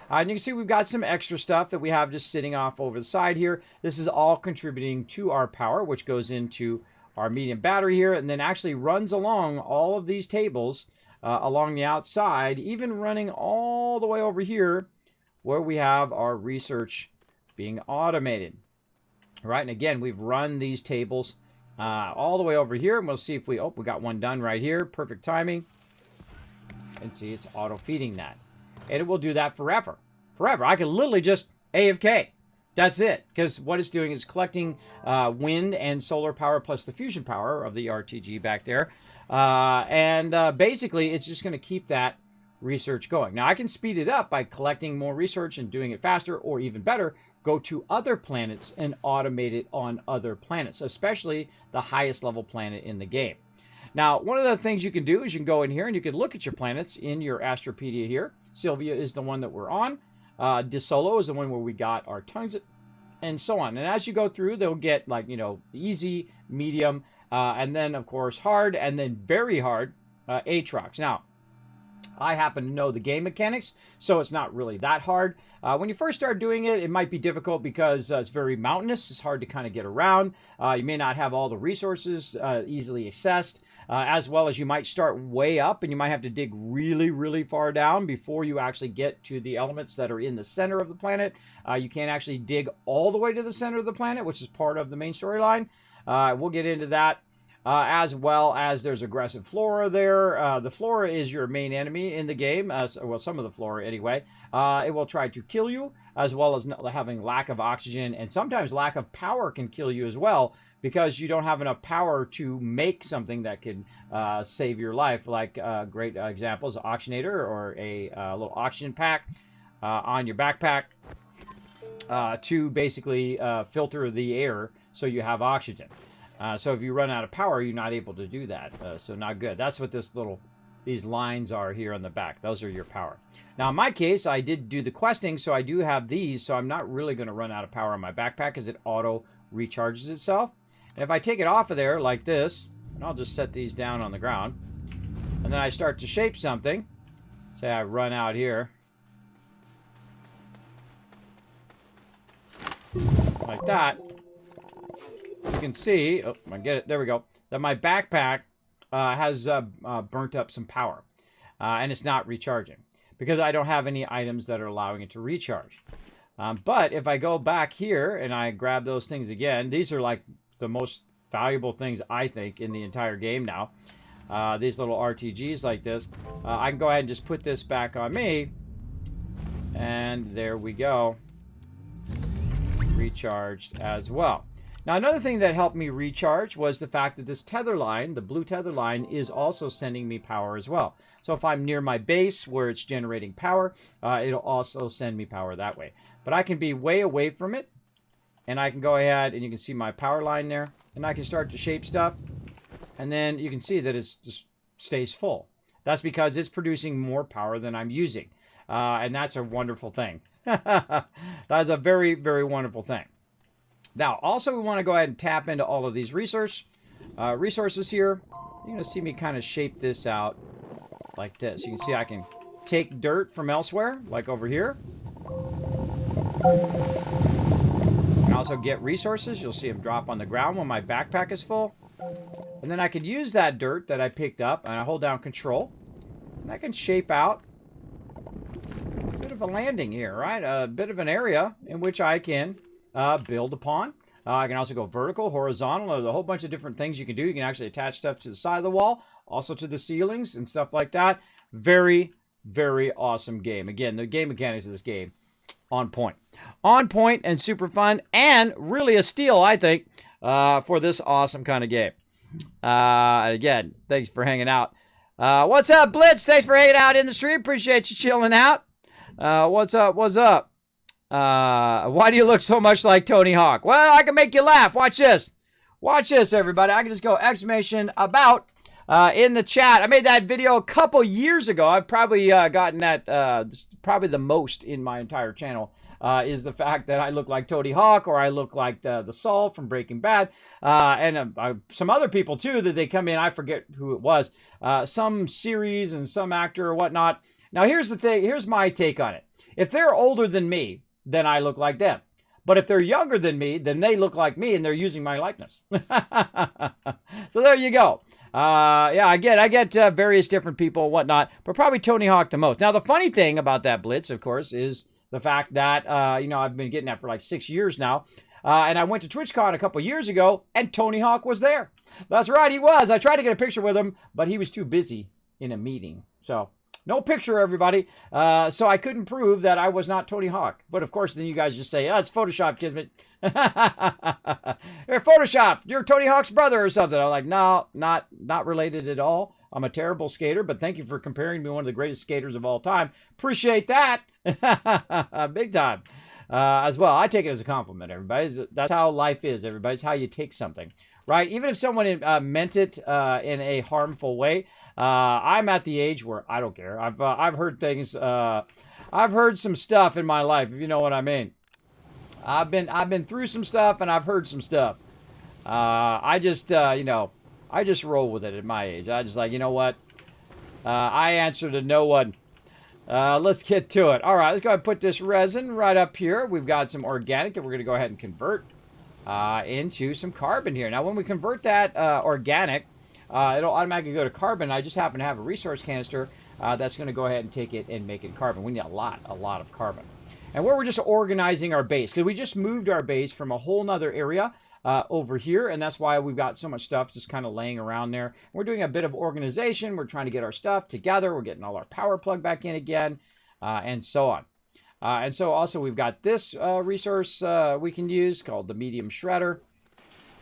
And you can see we've got some extra stuff that we have just sitting off over the side here. This is all contributing to our power, which goes into our medium battery here, and then actually runs along all of these tables along the outside, even running all the way over here where we have our research being automated. All right, and again, we've run these tables all the way over here, and we'll see if we got one done right here. Perfect timing. And see, it's auto-feeding that. And it will do that forever. Forever. I can literally just AFK. That's it. Because what it's doing is collecting wind and solar power plus the fusion power of the RTG back there. Basically, it's just going to keep that research going. Now, I can speed it up by collecting more research and doing it faster, or even better, go to other planets and automate it on other planets, especially the highest level planet in the game. Now, one of the things you can do is you can go in here and you can look at your planets in your Astropedia here. Sylvia is the one that we're on. DeSolo is the one where we got our tongues, and so on. And as you go through, they'll get like, easy, medium, and then, of course, hard, and then very hard Aatrox. Now, I happen to know the game mechanics, so it's not really that hard. When you first start doing it, it might be difficult because it's very mountainous. It's hard to kind of get around. You may not have all the resources easily accessed, as well as you might start way up and you might have to dig really, really far down before you actually get to the elements that are in the center of the planet. You can't actually dig all the way to the center of the planet, which is part of the main storyline. We'll get into that. As well as there's aggressive flora there. The flora is your main enemy in the game. Well, some of the flora anyway. It will try to kill you, as well as having lack of oxygen, and sometimes lack of power can kill you as well, because you don't have enough power to make something that can save your life. Like great examples, Oxygenator, or a little oxygen pack on your backpack to basically filter the air so you have oxygen. So if you run out of power, you're not able to do that. So not good. That's what these lines are here on the back. Those are your power. Now, in my case, I did do the questing, so I do have these. So I'm not really going to run out of power on my backpack because it auto recharges itself. And if I take it off of there like this, and I'll just set these down on the ground, and then I start to shape something. Say I run out here. Like that. You can see, I get it, there we go, that my backpack has burnt up some power. And it's not recharging because I don't have any items that are allowing it to recharge. But if I go back here and I grab those things again, these are like the most valuable things, I think, in the entire game now. these little RTGs like this. I can go ahead and just put this back on me. And there we go. Recharged as well. Now, another thing that helped me recharge was the fact that this tether line, the blue tether line, is also sending me power as well. So if I'm near my base where it's generating power, it'll also send me power that way. But I can be way away from it, and I can go ahead and you can see my power line there, and I can start to shape stuff, and then you can see that it just stays full. That's because it's producing more power than I'm using, and that's a wonderful thing. That's a very, very wonderful thing. Now, also we want to go ahead and tap into all of these resources here. You're going to see me kind of shape this out like this. You can see I can take dirt from elsewhere, like over here. I can also get resources. You'll see them drop on the ground when my backpack is full. And then I can use that dirt that I picked up, and I hold down control. And I can shape out a bit of a landing here, right? A bit of an area in which I can build upon. I can also go vertical, horizontal. There's a whole bunch of different things you can do. You can actually attach stuff to the side of the wall, also to the ceilings and stuff like that. Very, very awesome game. Again, the game mechanics of this game, on point. On point and super fun, and really a steal, I think, for this awesome kind of game. Again, thanks for hanging out. What's up, Blitz? Thanks for hanging out in the stream. Appreciate you chilling out. What's up? What's up? Why do you look so much like Tony Hawk? Well, I can make you laugh. Watch this. Watch this, everybody. I can just go exclamation about in the chat. I made that video a couple years ago. I've probably gotten that probably the most in my entire channel is the fact that I look like Tony Hawk, or I look like the Saul from Breaking Bad, and some other people too that they come in. I forget who it was. Some series and some actor or whatnot. Now here's the thing. Here's my take on it. If they're older than me, then I look like them. But if they're younger than me, then they look like me, and they're using my likeness. So there you go. Yeah, I get various different people and whatnot, but probably Tony Hawk the most. Now, the funny thing about that Blitz, of course, is the fact that, you know, I've been getting that for like 6 years now. And I went to TwitchCon a couple years ago, and Tony Hawk was there. That's right, he was. I tried to get a picture with him, but he was too busy in a meeting. So no picture, everybody. So I couldn't prove that I was not Tony Hawk. But of course, then you guys just say, oh, it's Photoshop, Kismet. You're Photoshop. You're Tony Hawk's brother or something. I'm like, no, not related at all. I'm a terrible skater, but thank you for comparing me to one of the greatest skaters of all time. Appreciate that. Big time. As well, I take it as a compliment, everybody. That's how life is, everybody. It's how you take something, right? Even if someone meant it in a harmful way, I'm at the age where I don't care. I've heard things. I've heard some stuff in my life, if you know what I mean. I've been through some stuff, and I've heard some stuff. I just you know, I just roll with it at my age. I just like, you know what? I answer to no one. Let's get to it. All right, let's go ahead and put this resin right up here. We've got some organic that we're going to go ahead and convert into some carbon here. Now, when we convert that organic, it'll automatically go to carbon. I just happen to have a resource canister that's going to go ahead and take it and make it carbon. We need a lot of carbon. And where we're just organizing our base, because we just moved our base from a whole nother area over here, and that's why we've got so much stuff just kind of laying around there. We're doing a bit of organization. We're trying to get our stuff together. We're getting all our power plug back in again, and so on. And so also we've got this resource we can use called the medium shredder.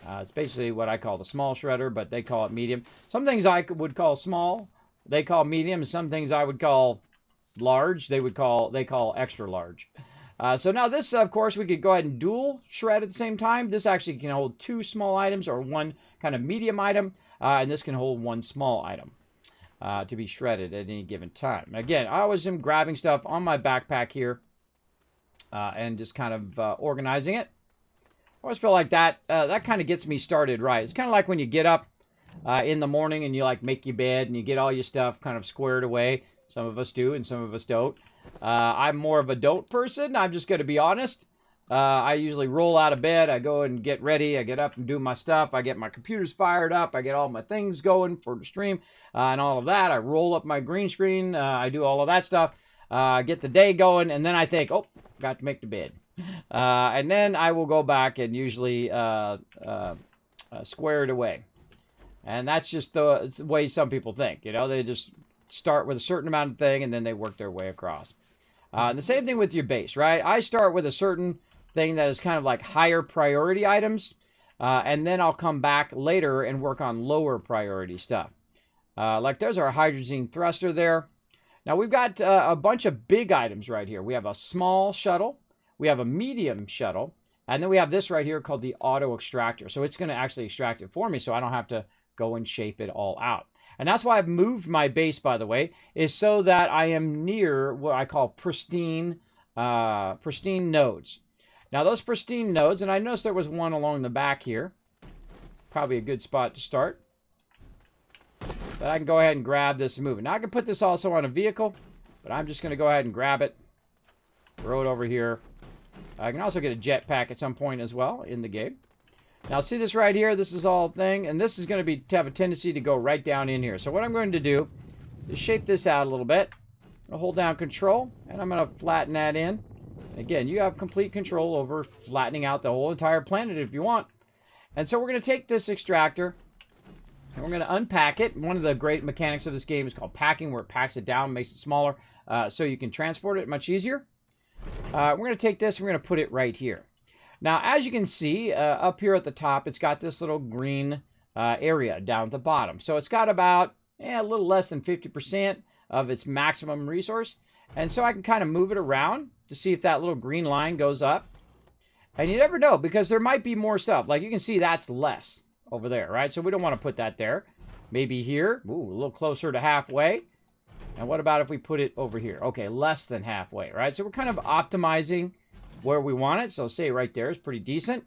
It's basically what I call the small shredder, but they call it medium. Some things I would call small, they call medium. Some things I would call large, they call extra large. So now this, of course, we could go ahead and dual shred at the same time. This actually can hold 2 small items or 1 kind of medium item, and this can hold 1 small item to be shredded at any given time. Again, I always am grabbing stuff on my backpack here and just kind of organizing it. I always feel like that kind of gets me started right. It's kind of like when you get up in the morning and you like make your bed and you get all your stuff kind of squared away. Some of us do and some of us don't. I'm more of a don't person. I'm just going to be honest. I usually roll out of bed. I go and get ready. I get up and do my stuff. I get my computers fired up. I get all my things going for the stream and all of that. I roll up my green screen. I do all of that stuff. Get the day going. And then I think, oh, got to make the bed. And then I will go back and usually square it away. And that's just the way some people think. You know, they just start with a certain amount of thing and then they work their way across. The same thing with your base, right? I start with a certain thing that is kind of like higher priority items. And then I'll come back later and work on lower priority stuff. Like there's our hydrazine thruster there. Now we've got a bunch of big items right here. We have a small shuttle. We have a medium shuttle. And then we have this right here called the auto extractor. So it's going to actually extract it for me so I don't have to go and shape it all out. And that's why I've moved my base, by the way, is so that I am near what I call pristine nodes. Now those pristine nodes, and I noticed there was one along the back here. Probably a good spot to start. But I can go ahead and grab this and move it. Now I can put this also on a vehicle, but I'm just going to go ahead and grab it. Throw it over here. I can also get a jetpack at some point as well in the game. Now see this right here? This is all thing, and this is going to have a tendency to go right down in here. So what I'm going to do is shape this out a little bit. I'll hold down control, and I'm going to flatten that in. Again, you have complete control over flattening out the whole entire planet if you want. And so we're going to take this extractor, and we're going to unpack it. One of the great mechanics of this game is called packing, where it packs it down, makes it smaller, so you can transport it much easier. We're going to take this, and we're going to put it right here. Now, as you can see, up here at the top, it's got this little green area down at the bottom. So it's got about a little less than 50% of its maximum resource. And so I can kind of move it around to see if that little green line goes up. And you never know, because there might be more stuff. Like you can see that's less over there, right? So we don't want to put that there. Maybe here. Ooh, a little closer to halfway. And what about if we put it over here? Okay, less than halfway, right? So we're kind of optimizing where we want it. So say right there is pretty decent.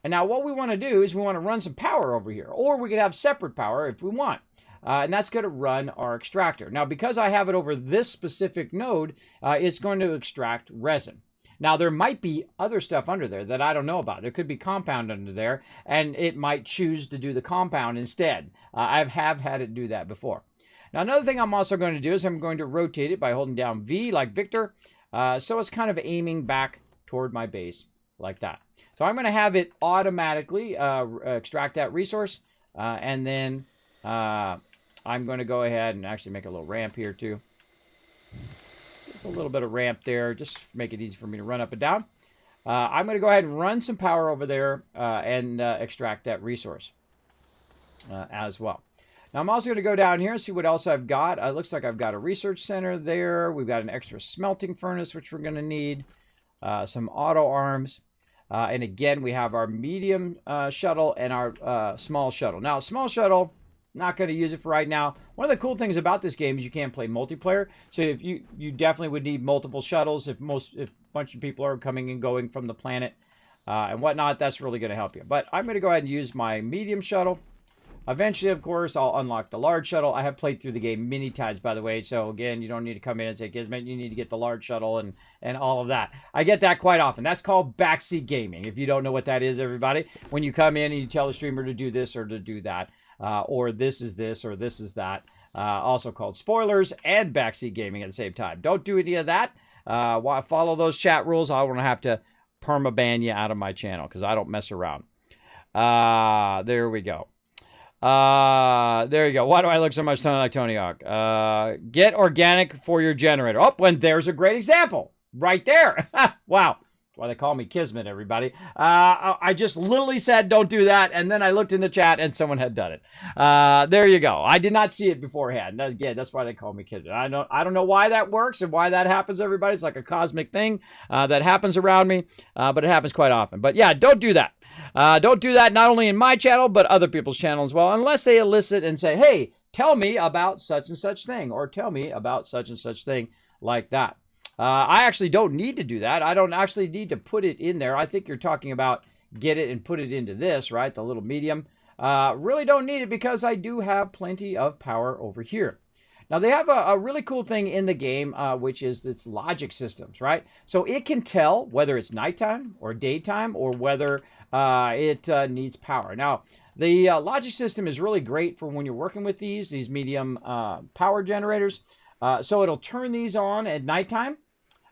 And now what we want to do is we want to run some power over here. Or we could have separate power if we want. And that's going to run our extractor. Now, because I have it over this specific node, it's going to extract resin. Now, there might be other stuff under there that I don't know about. There could be compound under there, and it might choose to do the compound instead. I have had it do that before. Now, another thing I'm also going to do is I'm going to rotate it by holding down V like Victor. So it's kind of aiming back toward my base like that. So I'm going to have it automatically extract that resource. And then I'm going to go ahead and actually make a little ramp here too. Just a little bit of ramp there, just make it easy for me to run up and down. I'm going to go ahead and run some power over there and extract that resource as well. Now I'm also going to go down here and see what else I've got. It looks like I've got a research center there. We've got an extra smelting furnace, which we're going to need. Some auto arms. And again, we have our medium shuttle and our small shuttle. Now, small shuttle, not going to use it for right now. One of the cool things about this game is you can play multiplayer. So if you definitely would need multiple shuttles if a bunch of people are coming and going from the planet and whatnot. That's really going to help you. But I'm going to go ahead and use my medium shuttle. Eventually, of course, I'll unlock the large shuttle. I have played through the game many times, by the way. So, again, you don't need to come in and say, Kismet, you need to get the large shuttle and all of that. I get that quite often. That's called backseat gaming. If you don't know what that is, everybody, when you come in and you tell the streamer to do this or to do that, or this is this or this is that, also called spoilers and backseat gaming at the same time. Don't do any of that. Follow those chat rules. I won't have to permaban you out of my channel because I don't mess around. There we go. There you go. Why do I look so much like Tony Hawk? Get organic for your generator. Oh, and there's a great example right there. Wow. That's why they call me Kismet, everybody. I just literally said don't do that, and then I looked in the chat and someone had done it. There you go. I did not see it beforehand. Again, that's why they call me Kismet. I don't know why that works and why that happens, everybody. It's like a cosmic thing that happens around me, but it happens quite often. But yeah, don't do that. Don't do that not only in my channel, but other people's channels as well, unless they elicit and say, hey, tell me about such and such thing, or tell me about such and such thing like that. I actually don't need to do that. I don't actually need to put it in there. I think you're talking about get it and put it into this, right? The little medium. Really don't need it because I do have plenty of power over here. Now, they have a really cool thing in the game, which is its logic systems, right? So it can tell whether it's nighttime or daytime or whether it needs power. Now, the logic system is really great for when you're working with these medium power generators. So it'll turn these on at nighttime.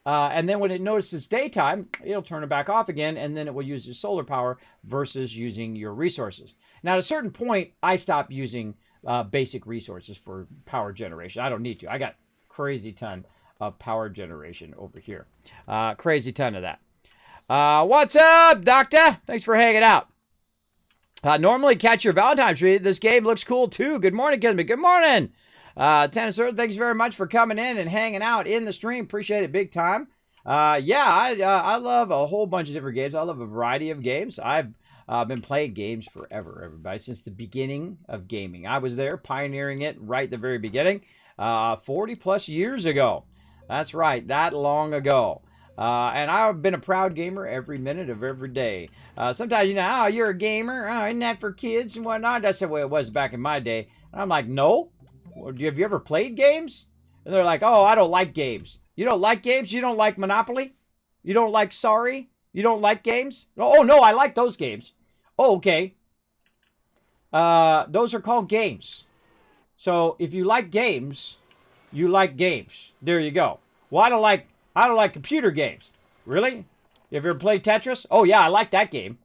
And then when it notices daytime, it'll turn it back off again, and then it will use your solar power versus using your resources. Now, at a certain point, I stopped using basic resources for power generation. I don't need to. I got crazy ton of power generation over here. Crazy ton of that. What's up, Doctor? Thanks for hanging out. Normally catch your Valentine's tree. This game looks cool too. Good morning, Kismet. Good morning. Tennis Earth, thanks very much for coming in and hanging out in the stream. Appreciate it big time. I love a whole bunch of different games. I love a variety of games. I've been playing games forever, everybody, since the beginning of gaming. I was there pioneering it right at the very beginning, 40 plus years ago. That's right, that long ago. And I've been a proud gamer every minute of every day. Sometimes, oh, you're a gamer. Oh, isn't that for kids and whatnot? That's the way it was back in my day. And I'm like, no. Have you ever played games? And they're like, oh, I don't like games. You don't like games? You don't like Monopoly? You don't like Sorry? You don't like games? Oh, no, I like those games. Oh, okay. Those are called games. So if you like games, you like games. There you go. Well, I don't like computer games. Really? You ever played Tetris? Oh, yeah, I like that game.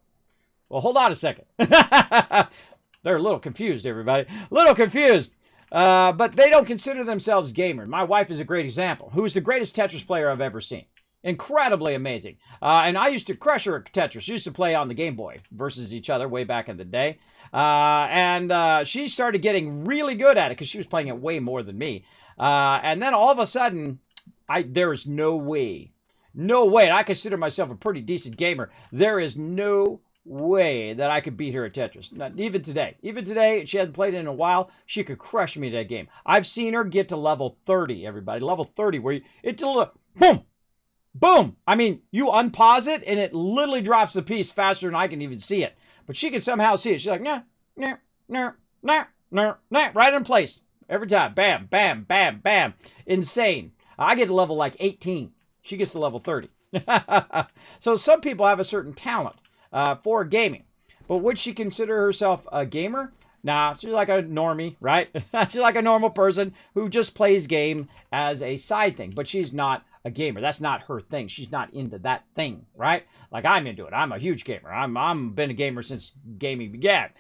Well, hold on a second. They're a little confused, everybody. A little confused. But they don't consider themselves gamers. My wife is a great example. Who's the greatest Tetris player I've ever seen. Incredibly amazing. And I used to crush her at Tetris. She used to play on the Game Boy versus each other way back in the day. And she started getting really good at it because she was playing it way more than me. And then all of a sudden, there is no way, and I consider myself a pretty decent gamer. There is no way that I could beat her at Tetris. Not even today. Even today, she hasn't played it in a while. She could crush me at that game. I've seen her get to level 30, everybody. Level 30, where boom, boom. I mean, you unpause it, and it literally drops the piece faster than I can even see it. But she can somehow see it. She's like, nah, right in place. Every time. Bam, bam, bam, bam. Insane. I get to level like 18. She gets to level 30. So some people have a certain talent for gaming. But would she consider herself a gamer? Nah, she's like a normie, right? She's like a normal person who just plays game as a side thing. But she's not a gamer. That's not her thing. She's not into that thing, right? Like I'm into it. I'm a huge gamer. I'm been a gamer since gaming began.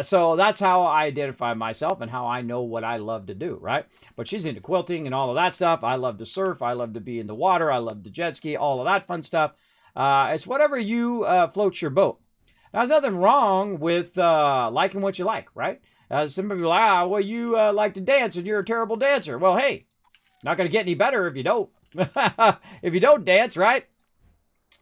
So that's how I identify myself and how I know what I love to do, right? But she's into quilting and all of that stuff. I love to surf. I love to be in the water. I love to jet ski, all of that fun stuff. It's whatever you floats your boat. Now, there's nothing wrong with liking what you like, right? Some people are like, well, you like to dance and you're a terrible dancer. Well, hey, not going to get any better if you don't. If you don't dance, right?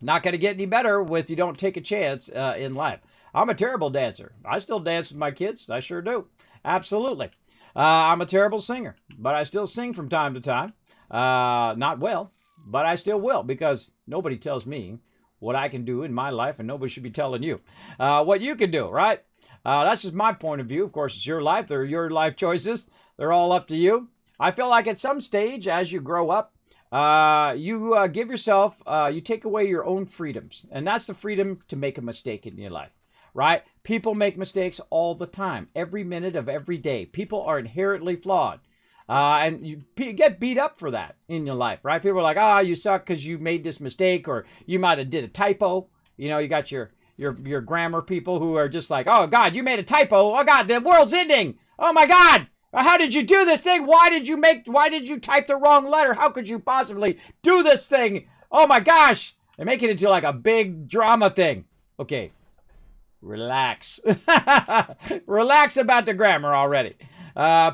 Not going to get any better if you don't take a chance in life. I'm a terrible dancer. I still dance with my kids. I sure do. Absolutely. I'm a terrible singer, but I still sing from time to time. Not well, but I still will because nobody tells me what I can do in my life, and nobody should be telling you what you can do, right? That's just my point of view. Of course, it's your life. They're your life choices. They're all up to you. I feel like at some stage, as you grow up, you give yourself, you take away your own freedoms. And that's the freedom to make a mistake in your life, right? People make mistakes all the time, every minute of every day. People are inherently flawed. And you get beat up for that in your life, right? People are like, you suck because you made this mistake, or you might have did a typo. You know, you got your grammar people who are just like, oh God, you made a typo. Oh God, the world's ending. Oh my God. How did you do this thing? Why did you type the wrong letter? How could you possibly do this thing? Oh my gosh. They make it into like a big drama thing. Okay. Relax. Relax about the grammar already.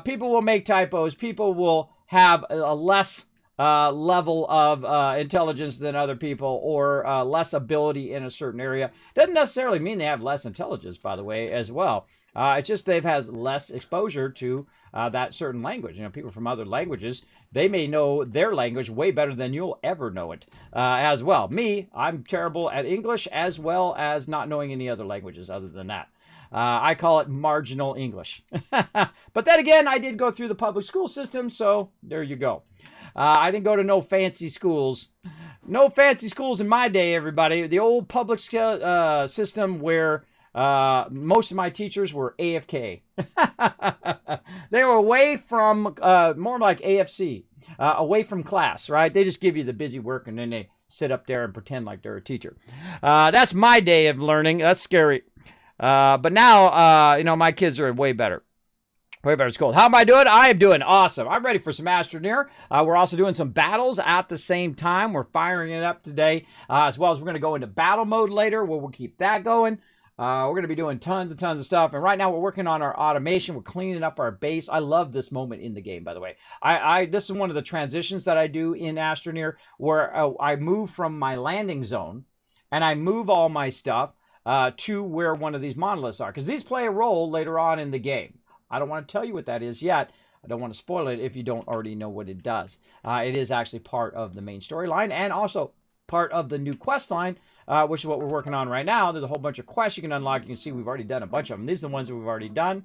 People will make typos. People will have a less level of intelligence than other people, or less ability in a certain area. Doesn't necessarily mean they have less intelligence, by the way, as well. It's just they've had less exposure to that certain language. You know, people from other languages, they may know their language way better than you'll ever know it as well. Me, I'm terrible at English as well as not knowing any other languages other than that. I call it marginal English. But then again, I did go through the public school system, so there you go. I didn't go to no fancy schools. No fancy schools in my day, everybody. The old public system where Most of my teachers were AFK. They were away from, more like AFC, away from class, right? They just give you the busy work and then they sit up there and pretend like they're a teacher. That's my day of learning. That's scary. But now, my kids are way better. Way better school. How am I doing? I am doing awesome. I'm ready for some Astroneer. We're also doing some battles at the same time. We're firing it up today, as well as we're going to go into battle mode later, where we'll keep that going. We're going to be doing tons of stuff. And right now we're working on our automation. We're cleaning up our base. I love this moment in the game, by the way. This is one of the transitions that I do in Astroneer, where I move from my landing zone and I move all my stuff to where one of these monoliths are, because these play a role later on in the game. I don't want to tell you what that is yet. I don't want to spoil it if you don't already know what it does. It is actually part of the main storyline and also part of the new quest line, which is what we're working on right now. There's a whole bunch of quests you can unlock. You can see we've already done a bunch of them. These are the ones that we've already done.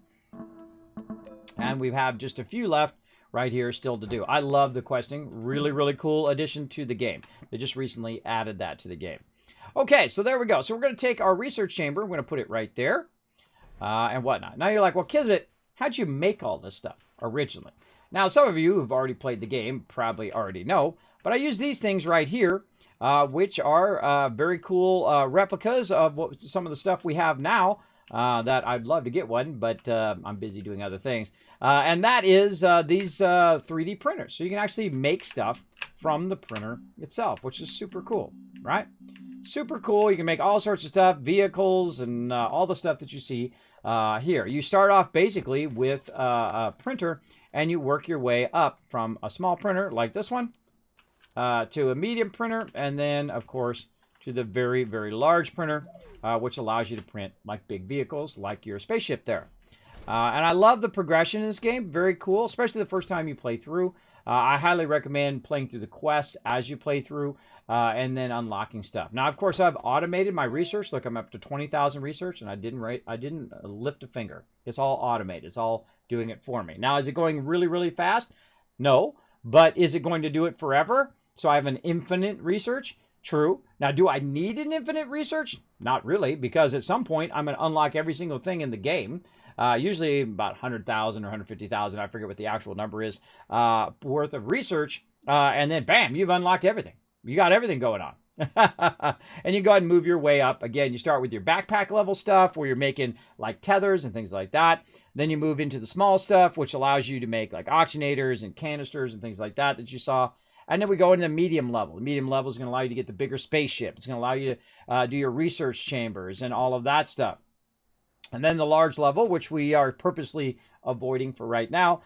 And we have just a few left right here still to do. I love the questing. Really cool addition to the game. They just recently added that to the game. Okay, so there we go. So we're going to take our research chamber. We're going to put it right there and whatnot. Now you're like, well, Kismet, how'd you make all this stuff originally? Now, some of you who've already played the game probably already know, but I use these things right here, which are very cool replicas of some of the stuff we have now that I'd love to get one, but I'm busy doing other things. And that is these 3D printers. So you can actually make stuff from the printer itself, which is super cool, right? Super cool. You can make all sorts of stuff, vehicles, and all the stuff that you see here. You start off basically with a printer, and you work your way up from a small printer like this one to a medium printer, and then, of course, to the very large printer, which allows you to print like big vehicles, like your spaceship there. And I love the progression in this game. Very cool, especially the first time you play through. I highly recommend playing through the quests as you play through and then unlocking stuff. Now, of course, I've automated my research. Look, I'm up to 20,000 research, and I didn't lift a finger. It's all automated. It's all doing it for me. Now, is it going really fast? No. But is it going to do it forever? So I have an infinite research? True. Now, do I need an infinite research? Not really, because at some point, I'm going to unlock every single thing in the game. Usually about 100,000 or 150,000, I forget what the actual number is, worth of research. And then, bam, you've unlocked everything. You got everything going on. And you go ahead and move your way up. Again, you start with your backpack level stuff where you're making like tethers and things like that. Then you move into the small stuff, which allows you to make like oxygenators and canisters and things like that you saw. And then we go into the medium level. The medium level is going to allow you to get the bigger spaceship. It's going to allow you to do your research chambers and all of that stuff. And then the large level, which we are purposely avoiding for right now,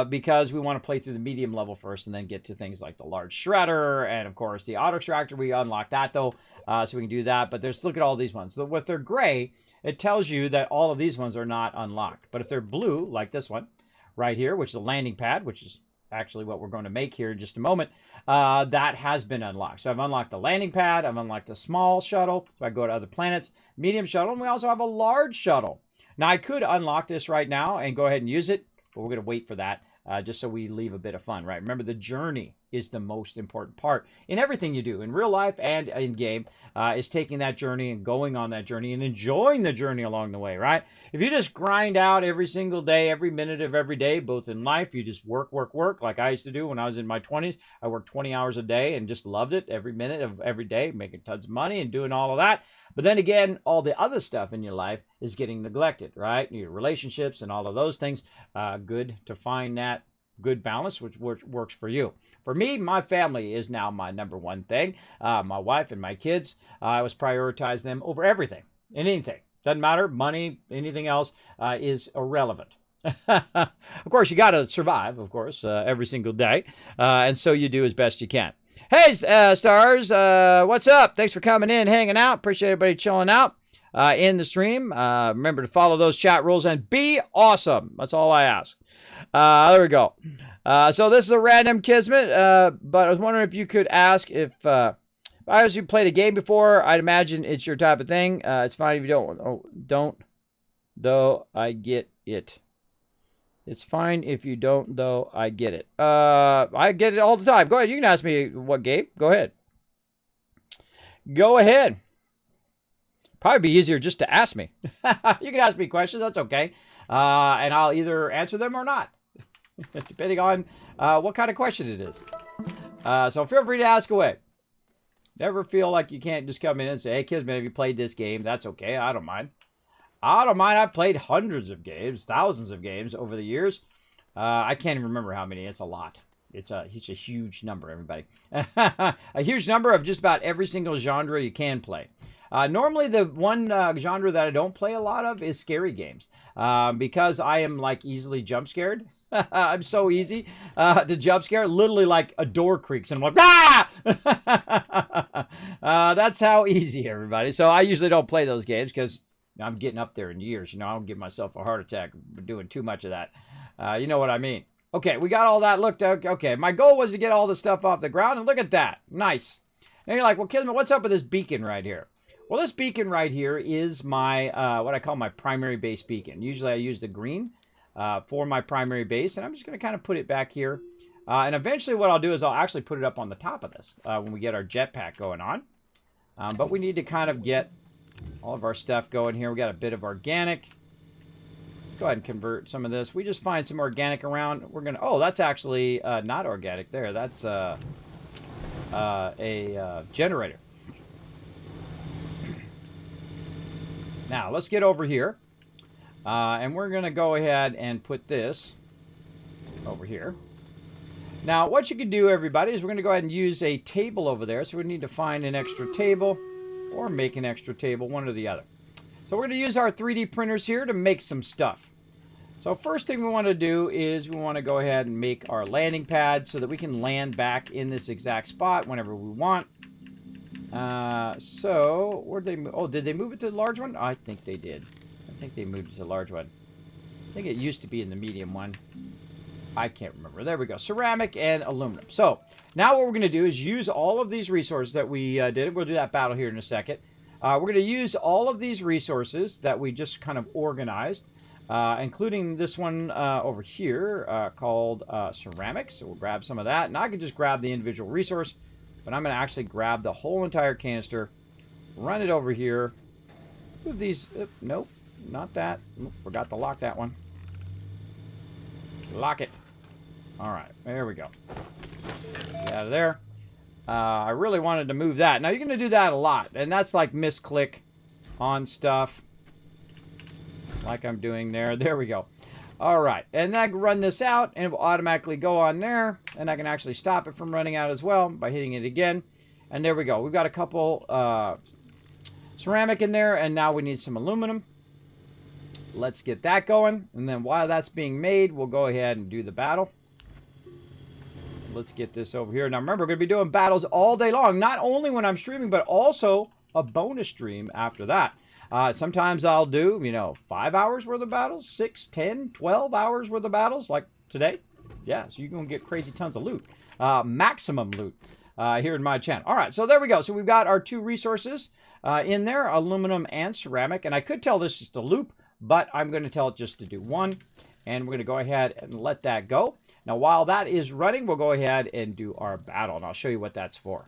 because we want to play through the medium level first and then get to things like the large shredder and, of course, the auto extractor. We unlock that, though, so we can do that. But look at all these ones. So if they're gray, it tells you that all of these ones are not unlocked. But if they're blue, like this one right here, which is a landing pad, which is actually what we're going to make here in just a moment, that has been unlocked. So I've unlocked the landing pad, I've unlocked a small shuttle, so I go to other planets, medium shuttle, and we also have a large shuttle. Now I could unlock this right now and go ahead and use it, but we're going to wait for that, just so we leave a bit of fun, right? Remember, the journey is the most important part in everything you do, in real life and in game, is taking that journey and going on that journey and enjoying the journey along the way, right? If you just grind out every single day, every minute of every day, both in life, you just work, like I used to do when I was in my 20s. I worked 20 hours a day and just loved it every minute of every day, making tons of money and doing all of that. But then again, all the other stuff in your life is getting neglected, right? Your relationships and all of those things. Good to find that good balance, which works for you. For me, my family is now my number one thing. My wife and my kids, I always prioritize them over everything and anything. Doesn't matter. Money, anything else is irrelevant. Of course, you got to survive, of course, every single day. And so you do as best you can. Hey, stars, what's up? Thanks for coming in, hanging out. Appreciate everybody chilling out in the stream. Remember to follow those chat rules and be awesome. That's all I ask. There we go. So this is a random Kismet, but I was wondering if you could ask if you played a game before. I'd imagine it's your type of thing. It's fine if you don't, though I get it. It's fine if you don't, though I get it. I get it all the time. Go ahead. You can ask me what game. Go ahead. Go ahead. Probably be easier just to ask me. You can ask me questions. That's okay. And I'll either answer them or not, depending on what kind of question it is. So feel free to ask away. Never feel like you can't just come in and say, hey, Kismet, have you played this game? That's okay. I don't mind. I don't mind. I've played hundreds of games, thousands of games over the years. I can't even remember how many. It's a lot. It's a huge number, everybody. A huge number of just about every single genre you can play. Normally, the one genre that I don't play a lot of is scary games. Because I am, like, easily jump scared. I'm so easy to jump scare. Literally, like, a door creaks, and I'm like, ah! That's how easy, everybody. So I usually don't play those games because I'm getting up there in years. You know, I don't give myself a heart attack for doing too much of that. You know what I mean. Okay, we got all that looked at. Okay, my goal was to get all the stuff off the ground, and look at that. Nice. And you're like, well, Kismet, what's up with this beacon right here? Well, this beacon right here is my, what I call my primary base beacon. Usually I use the green for my primary base, and I'm just going to kind of put it back here. And eventually what I'll do is I'll actually put it up on the top of this when we get our jetpack going on. But we need to kind of get all of our stuff going here. We got a bit of organic. Let's go ahead and convert some of this. We just find some organic around. We're going to, oh, that's actually not organic there. That's a generator. Now, let's get over here. And we're going to go ahead and put this over here. Now, what you can do, everybody, is we're going to go ahead and use a table over there. So we need to find an extra table or make an extra table, one or the other. So we're going to use our 3D printers here to make some stuff. So first thing we want to do is we want to go ahead and make our landing pad so that we can land back in this exact spot whenever we want. So, where'd they move? Oh, did they move it to the large one? I think they did. I think they moved it to the large one. I think it used to be in the medium one. I can't remember. There we go. Ceramic and aluminum. So, now what we're going to do is use all of these resources that we did. We'll do that battle here in a second. We're going to use all of these resources that we just kind of organized, including this one over here called ceramic. So, we'll grab some of that. And I can just grab the individual resource. But I'm going to actually grab the whole entire canister, run it over here. Move these. Nope, not that. Forgot to lock that one. Lock it. All right, there we go. Get out of there. I really wanted to move that. Now, you're going to do that a lot. And that's like misclick on stuff. Like I'm doing there. There we go. All right, and then I can run this out, and it will automatically go on there, and I can actually stop it from running out as well by hitting it again. And there we go. We've got a couple ceramic in there, and now we need some aluminum. Let's get that going, and then while that's being made, we'll go ahead and do the battle. Let's get this over here. Now, remember, we're going to be doing battles all day long, not only when I'm streaming, but also a bonus stream after that. Sometimes I'll do, 5 hours worth of battles, 6, 10, 12 hours worth of battles, like today. Yeah, so you're going to get crazy tons of loot. Maximum loot here in my channel. All right, so there we go. So we've got our two resources in there, aluminum and ceramic. And I could tell this just a loop, but I'm going to tell it just to do one. And we're going to go ahead and let that go. Now, while that is running, we'll go ahead and do our battle. And I'll show you what that's for.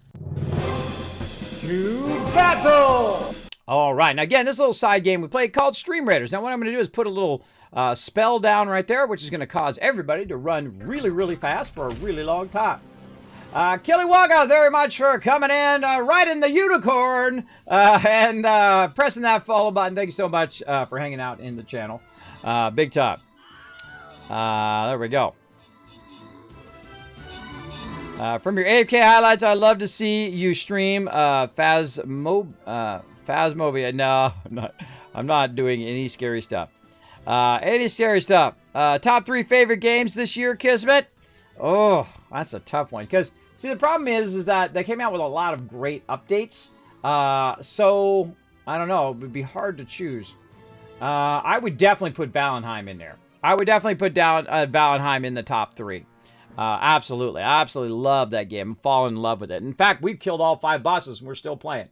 To battle! All right, now again, this little side game we played called Stream Raiders. Now what I'm going to do is put a little spell down right there, which is going to cause everybody to run really, really fast for a really long time. Killywaga, very much for coming in, riding the unicorn, and pressing that follow button. Thank you so much for hanging out in the channel. Big time. There we go. From your AFK highlights, I'd love to see you stream Phasmophobia. No, I'm not doing any scary stuff. Any scary stuff. Top 3 favorite games this year, Kismet? Oh, that's a tough one. Because, see, the problem is that they came out with a lot of great updates. So, I don't know. It would be hard to choose. I would definitely put Valheim in there. I would definitely put down Valheim in the top 3. Absolutely. I absolutely love that game. I'm falling in love with it. In fact, we've killed all 5 bosses and we're still playing.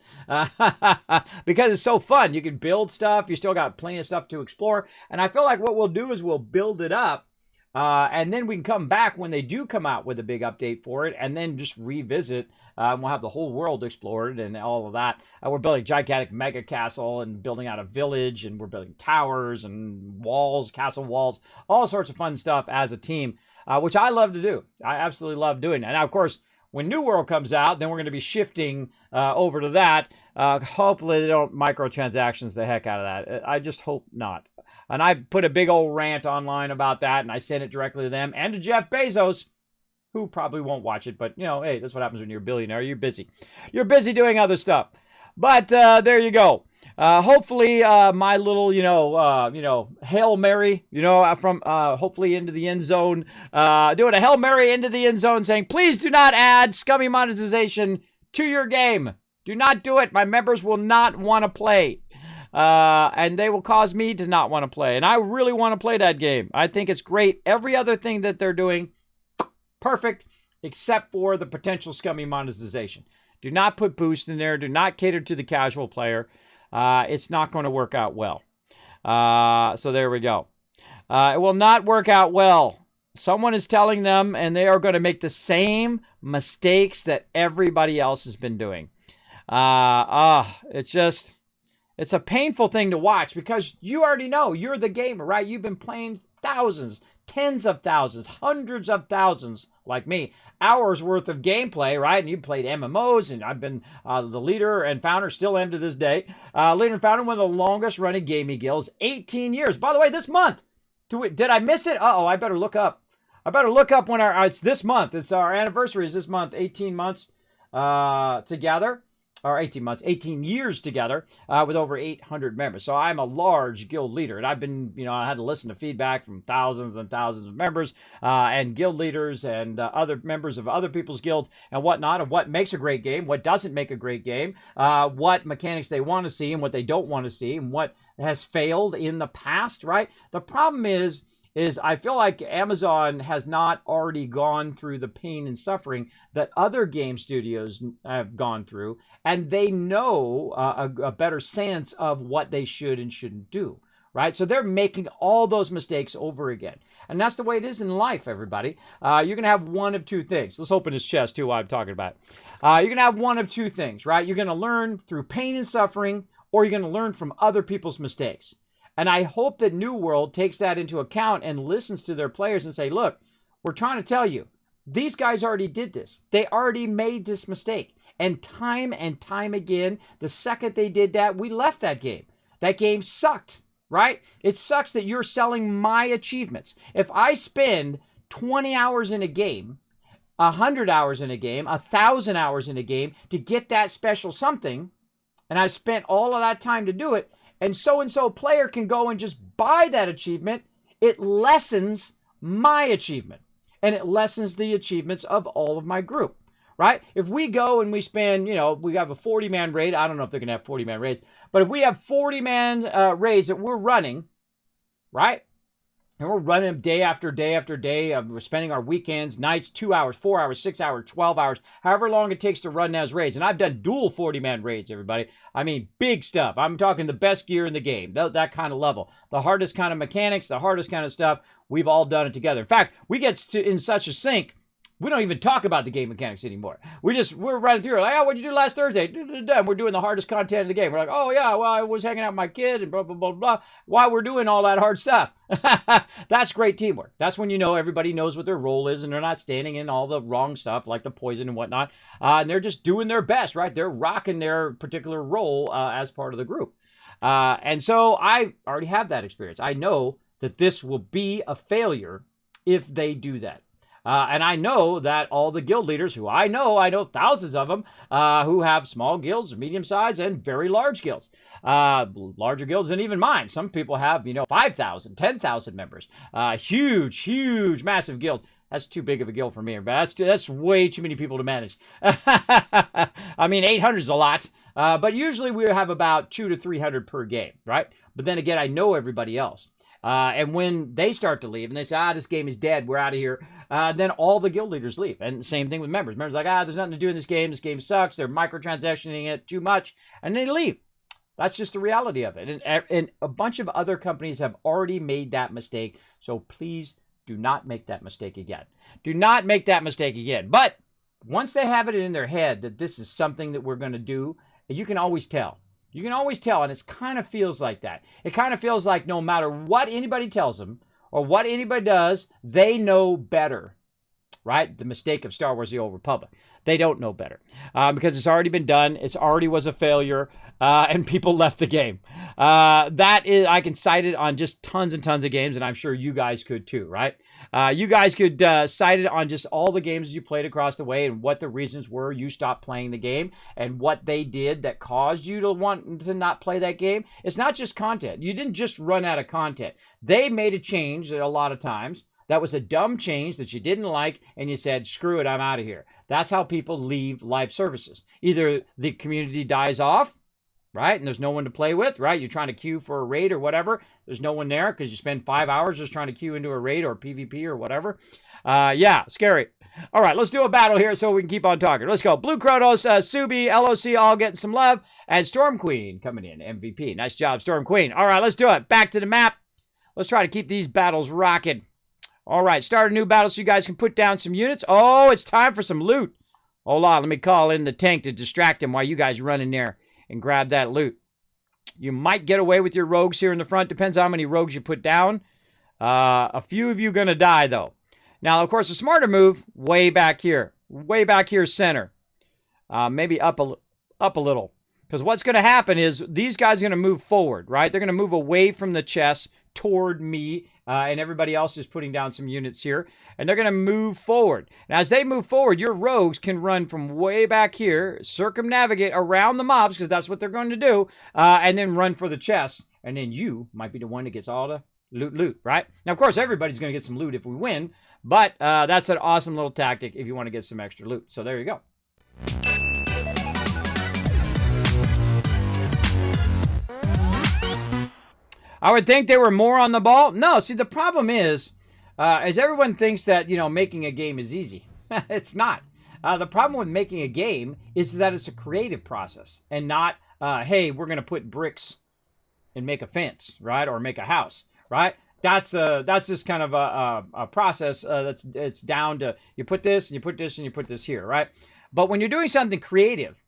Because it's so fun. You can build stuff. You still got plenty of stuff to explore. And I feel like what we'll do is we'll build it up And then we can come back when they do come out with a big update for it and then just revisit. We'll have the whole world explored and all of that. We're building a gigantic mega castle and building out a village, and we're building towers and walls, castle walls, all sorts of fun stuff as a team, which I love to do. I absolutely love doing that. Now, of course, when New World comes out, then we're going to be shifting over to that. Hopefully they don't microtransactions the heck out of that. I just hope not. And I put a big old rant online about that, and I sent it directly to them and to Jeff Bezos, who probably won't watch it. But, hey, that's what happens when you're a billionaire. You're busy. You're busy doing other stuff. But there you go. Hopefully my little, Hail Mary, from hopefully into the end zone, doing a Hail Mary into the end zone saying, please do not add scummy monetization to your game. Do not do it. My members will not want to play. And they will cause me to not want to play. And I really want to play that game. I think it's great. Every other thing that they're doing, perfect, except for the potential scummy monetization. Do not put boost in there. Do not cater to the casual player. It's not going to work out well. So there we go. It will not work out well. Someone is telling them, and they are going to make the same mistakes that everybody else has been doing. It's a painful thing to watch because you already know you're the gamer, right? You've been playing thousands, tens of thousands, hundreds of thousands, like me, hours worth of gameplay, right? And you played MMOs, and I've been the leader and founder, still am to this day. Leader and founder, one of the longest running gaming guilds, 18 years. By the way, this month, did I miss it? Uh-oh, I better look up. When it's this month. It's our anniversary is this month, 18 months together. Or 18 months, 18 years together with over 800 members. So I'm a large guild leader. And I've been, I had to listen to feedback from thousands and thousands of members and guild leaders and other members of other people's guilds and whatnot, of what makes a great game, what doesn't make a great game, what mechanics they want to see and what they don't want to see, and what has failed in the past, right? The problem is I feel like Amazon has not already gone through the pain and suffering that other game studios have gone through, and they know a better sense of what they should and shouldn't do, right? So they're making all those mistakes over again. And that's the way it is in life, everybody. You're going to have one of two things. Let's open his chest, too, while I'm talking about it. You're going to have one of two things, right? You're going to learn through pain and suffering, or you're going to learn from other people's mistakes. And I hope that New World takes that into account and listens to their players and say, look, we're trying to tell you, these guys already did this. They already made this mistake. And time again, the second they did that, we left that game. That game sucked, right? It sucks that you're selling my achievements. If I spend 20 hours in a game, 100 hours in a game, 1,000 hours in a game to get that special something, and I spent all of that time to do it, and so player can go and just buy that achievement, it lessens my achievement. And it lessens the achievements of all of my group, right? If we go and we spend, we have a 40-man raid. I don't know if they're going to have 40-man raids. But if we have 40-man raids that we're running, right? And we're running them day after day after day. We're spending our weekends, nights, 2 hours, 4 hours, 6 hours, 12 hours, however long it takes to run those raids. And I've done dual 40-man raids, everybody. I mean, big stuff. I'm talking the best gear in the game, that kind of level. The hardest kind of mechanics, the hardest kind of stuff. We've all done it together. In fact, we get in such a sync, we don't even talk about the game mechanics anymore. We're running through it. Like, oh, what'd you do last Thursday? We're doing the hardest content in the game. We're like, oh, yeah, well, I was hanging out with my kid and blah, blah, blah, blah. While we're doing all that hard stuff. That's great teamwork. That's when everybody knows what their role is and they're not standing in all the wrong stuff like the poison and whatnot. And they're just doing their best, right? They're rocking their particular role as part of the group. And so I already have that experience. I know that this will be a failure if they do that. And I know that all the guild leaders who I know thousands of them who have small guilds, medium-sized, and very large guilds. Larger guilds than even mine. Some people have, 5,000, 10,000 members. Huge, massive guilds. That's too big of a guild for me, but that's way too many people to manage. I mean, 800 is a lot, but usually we have about 200 to 300 per game, right? But then again, I know everybody else. And when they start to leave and they say, this game is dead, we're out of here, then all the guild leaders leave. And same thing with members. Members are like, there's nothing to do in this game sucks, they're microtransactioning it too much, and they leave. That's just the reality of it. And a bunch of other companies have already made that mistake, so please Do not make that mistake again. Do not make that mistake again. But once they have it in their head that this is something that we're going to do, you can always tell. You can always tell, and it kind of feels like that. It kind of feels like no matter what anybody tells them or what anybody does, they know better, right? The mistake of Star Wars The Old Republic. They don't know better because it's already been done. It's already was a failure, and people left the game. That is, I can cite it on just tons and tons of games, and I'm sure you guys could too, right? You guys could cite it on just all the games you played across the way and what the reasons were you stopped playing the game and what they did that caused you to want to not play that game. It's not just content. You didn't just run out of content. They made a change a lot of times. That was a dumb change that you didn't like, and you said, screw it, I'm out of here. That's how people leave live services. Either the community dies off, right, and there's no one to play with, right? You're trying to queue for a raid or whatever. There's no one there because you spend 5 hours just trying to queue into a raid or PvP or whatever. Yeah, scary. All right, let's do a battle here so we can keep on talking. Let's go. Blue Kronos, Subi, LOC all getting some love, and Storm Queen coming in, MVP. Nice job, Storm Queen. All right, let's do it. Back to the map. Let's try to keep these battles rocking. All right, start a new battle so you guys can put down some units. Oh, it's time for some loot. Hold on, let me call in the tank to distract him while you guys run in there and grab that loot. You might get away with your rogues here in the front. Depends how many rogues you put down. A few of you going to die, though. Now, of course, a smarter move, way back here. Way back here center. Maybe up a little. Because what's going to happen is these guys are going to move forward, right? They're going to move away from the chest toward me, and everybody else is putting down some units here, and they're going to move forward. And as they move forward, your rogues can run from way back here, circumnavigate around the mobs, because that's what they're going to do, and then run for the chest, and then you might be the one that gets all the loot, right? Now, of course, everybody's going to get some loot if we win, but that's an awesome little tactic if you want to get some extra loot. So there you go. I would think they were more on the ball. No, see, the problem is everyone thinks that, you know, making a game is easy. It's not. The problem with making a game is that it's a creative process and not, hey, we're going to put bricks and make a fence, right? Or make a house, right? That's just kind of a process it's down to you put this and you put this and you put this here, right? But when you're doing something creative,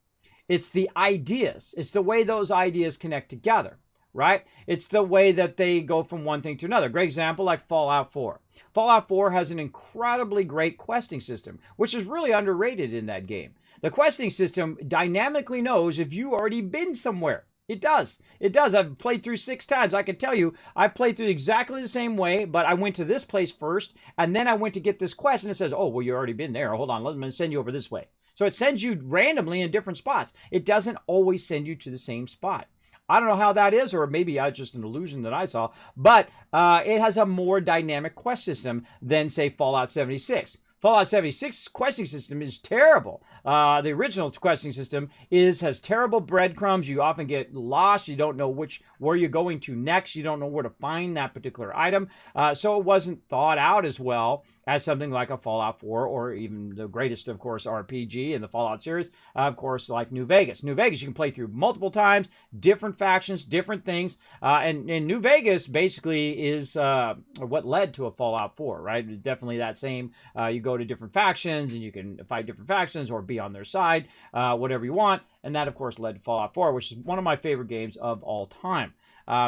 it's the ideas. It's the way those ideas connect together. Right? It's the way that they go from one thing to another. Great example, like Fallout 4. Fallout 4 has an incredibly great questing system, which is really underrated in that game. The questing system dynamically knows if you've already been somewhere. It does. It does. I've played through 6 times. I can tell you, I played through exactly the same way, but I went to this place first, and then I went to get this quest, and it says, oh, well, you've already been there. Hold on, let me send you over this way. So it sends you randomly in different spots. It doesn't always send you to the same spot. I don't know how that is, or maybe it's just an illusion that I saw, but it has a more dynamic quest system than, say, Fallout 76. Fallout 76's questing system is terrible. The original questing system has terrible breadcrumbs. You often get lost. You don't know where you're going to next. You don't know where to find that particular item. So it wasn't thought out as well as something like a Fallout 4 or even the greatest, of course, RPG in the Fallout series, of course, like New Vegas. New Vegas you can play through multiple times, different factions, different things. And New Vegas basically is what led to a Fallout 4, right? Definitely that same, you go to different factions and you can fight different factions or be on their side, whatever you want. And that, of course, led to Fallout 4, which is one of my favorite games of all time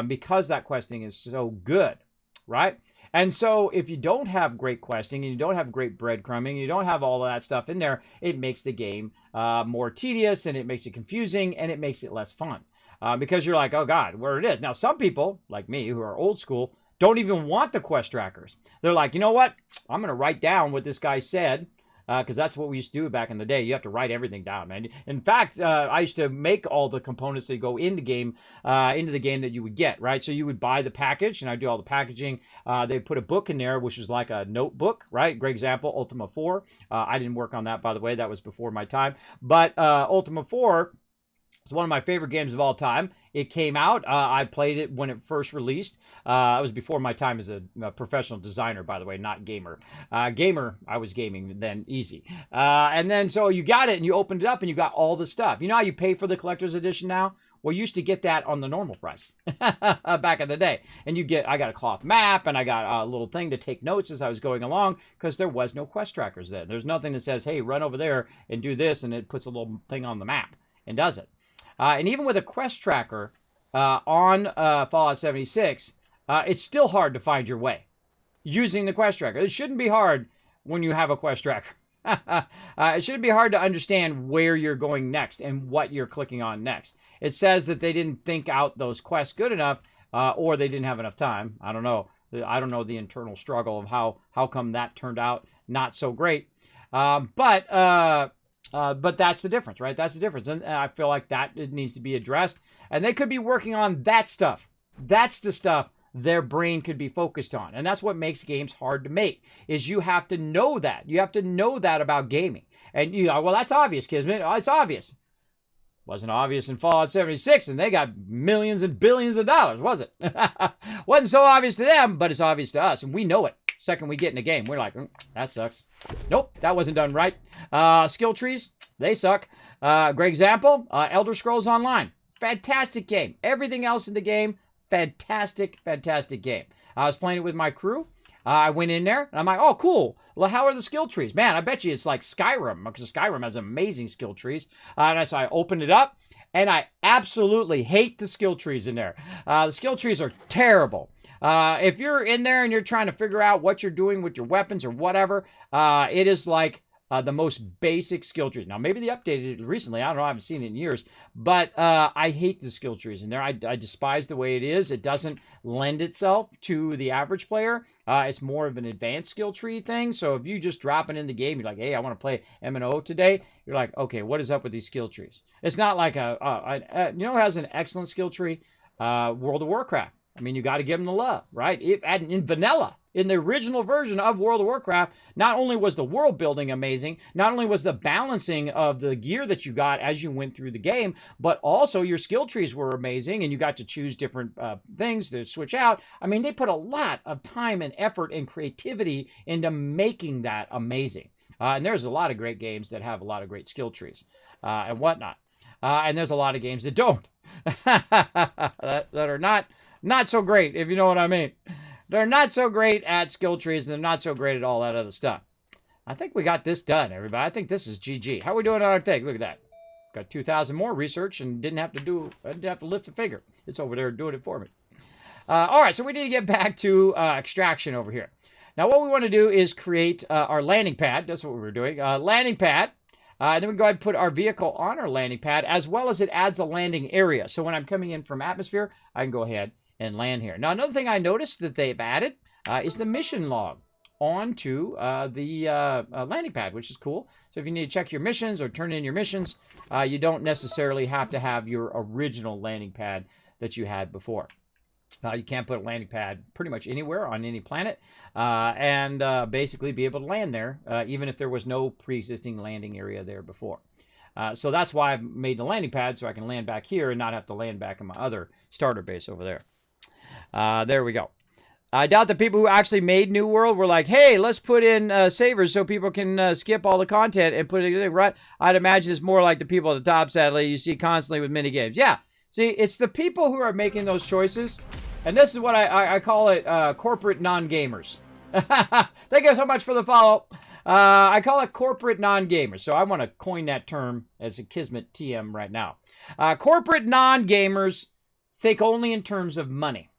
because that questing is so good, right? And so if you don't have great questing and you don't have great breadcrumbing, and you don't have all of that stuff in there, it makes the game more tedious and it makes it confusing and it makes it less fun because you're like, oh God, where it is. Now, some people like me who are old school don't even want the quest trackers. They're like, you know what? I'm going to write down what this guy said because that's what we used to do back in the day. You have to write everything down, man. In fact, I used to make all the components that go into the game that you would get, right? So you would buy the package, and I do all the packaging. They put a book in there, which is like a notebook, right? Great example, Ultima 4. I didn't work on that, by the way. That was before my time. But Ultima 4 is one of my favorite games of all time. It came out. I played it when it first released. It was before my time as a professional designer, by the way, not gamer. I was gaming then, easy. And then so you got it and you opened it up and you got all the stuff. You know how you pay for the collector's edition now? Well, you used to get that on the normal price back in the day. And I got a cloth map, and I got a little thing to take notes as I was going along, because there was no quest trackers then. There's nothing that says, hey, run over there and do this, and it puts a little thing on the map and does it. And even with a quest tracker on Fallout 76, it's still hard to find your way using the quest tracker. It shouldn't be hard when you have a quest tracker. It shouldn't be hard to understand where you're going next and what you're clicking on next. It says that they didn't think out those quests good enough, or they didn't have enough time. I don't know. I don't know the internal struggle of how come that turned out not so great. But that's the difference, right? That's the difference. And I feel like that it needs to be addressed. And they could be working on that stuff. That's the stuff their brain could be focused on. And that's what makes games hard to make, is you have to know that. You have to know that about gaming. And you know, well, that's obvious, Kismet. Oh, it's obvious. Wasn't obvious in Fallout 76, and they got millions and billions of dollars, was it? Wasn't so obvious to them, but it's obvious to us, and we know it. Second we get in the game, we're like, that sucks. Nope, that wasn't done right. Skill trees, they suck. Great example, Elder Scrolls Online. Fantastic game. Everything else in the game, fantastic, fantastic game. I was playing it with my crew. I went in there, and I'm like, oh, cool. Well, how are the skill trees? Man, I bet you it's like Skyrim, because Skyrim has amazing skill trees. And so I opened it up, and I absolutely hate the skill trees in there. The skill trees are terrible. If you're in there and you're trying to figure out what you're doing with your weapons or whatever, it is like the most basic skill trees. Now, maybe they updated it recently. I don't know. I haven't seen it in years. But I hate the skill trees in there. I despise the way it is. It doesn't lend itself to the average player. It's more of an advanced skill tree thing. So if you just drop it in the game, you're like, hey, I want to play M&O today. You're like, okay, what is up with these skill trees? It's not like you know who has an excellent skill tree? World of Warcraft. I mean, you got to give them the love, right? In vanilla, in the original version of World of Warcraft, not only was the world building amazing, not only was the balancing of the gear that you got as you went through the game, but also your skill trees were amazing, and you got to choose different things to switch out. I mean, they put a lot of time and effort and creativity into making that amazing. And there's a lot of great games that have a lot of great skill trees and whatnot. And there's a lot of games that don't, that are not so great, if you know what I mean. They're not so great at skill trees, and they're not so great at all that other stuff. I think we got this done, everybody. I think this is GG. How are we doing on our take? Look at that. Got 2,000 more research and didn't have to lift a finger. It's over there doing it for me. All right, so we need to get back to extraction over here. Now, what we want to do is create our landing pad. That's what we were doing. Landing pad. Then we go ahead and put our vehicle on our landing pad, as well as it adds a landing area. So when I'm coming in from atmosphere, I can go ahead and land here. Now, another thing I noticed that they've added is the mission log onto the landing pad, which is cool. So if you need to check your missions or turn in your missions, you don't necessarily have to have your original landing pad that you had before. You can't put a landing pad pretty much anywhere on any planet and basically be able to land there, even if there was no pre-existing landing area there before. So that's why I've made the landing pad, so I can land back here and not have to land back in my other starter base over there. There we go. I doubt the people who actually made New World were like, hey, let's put in savers so people can skip all the content and put it in the rut. I'd imagine it's more like the people at the top, sadly, you see constantly with mini games. Yeah, see, it's the people who are making those choices, and this is what I call it corporate non-gamers. Thank you so much for the follow. I call it corporate non-gamers, so I want to coin that term as a Kismet TM right now. Corporate non-gamers think only in terms of money.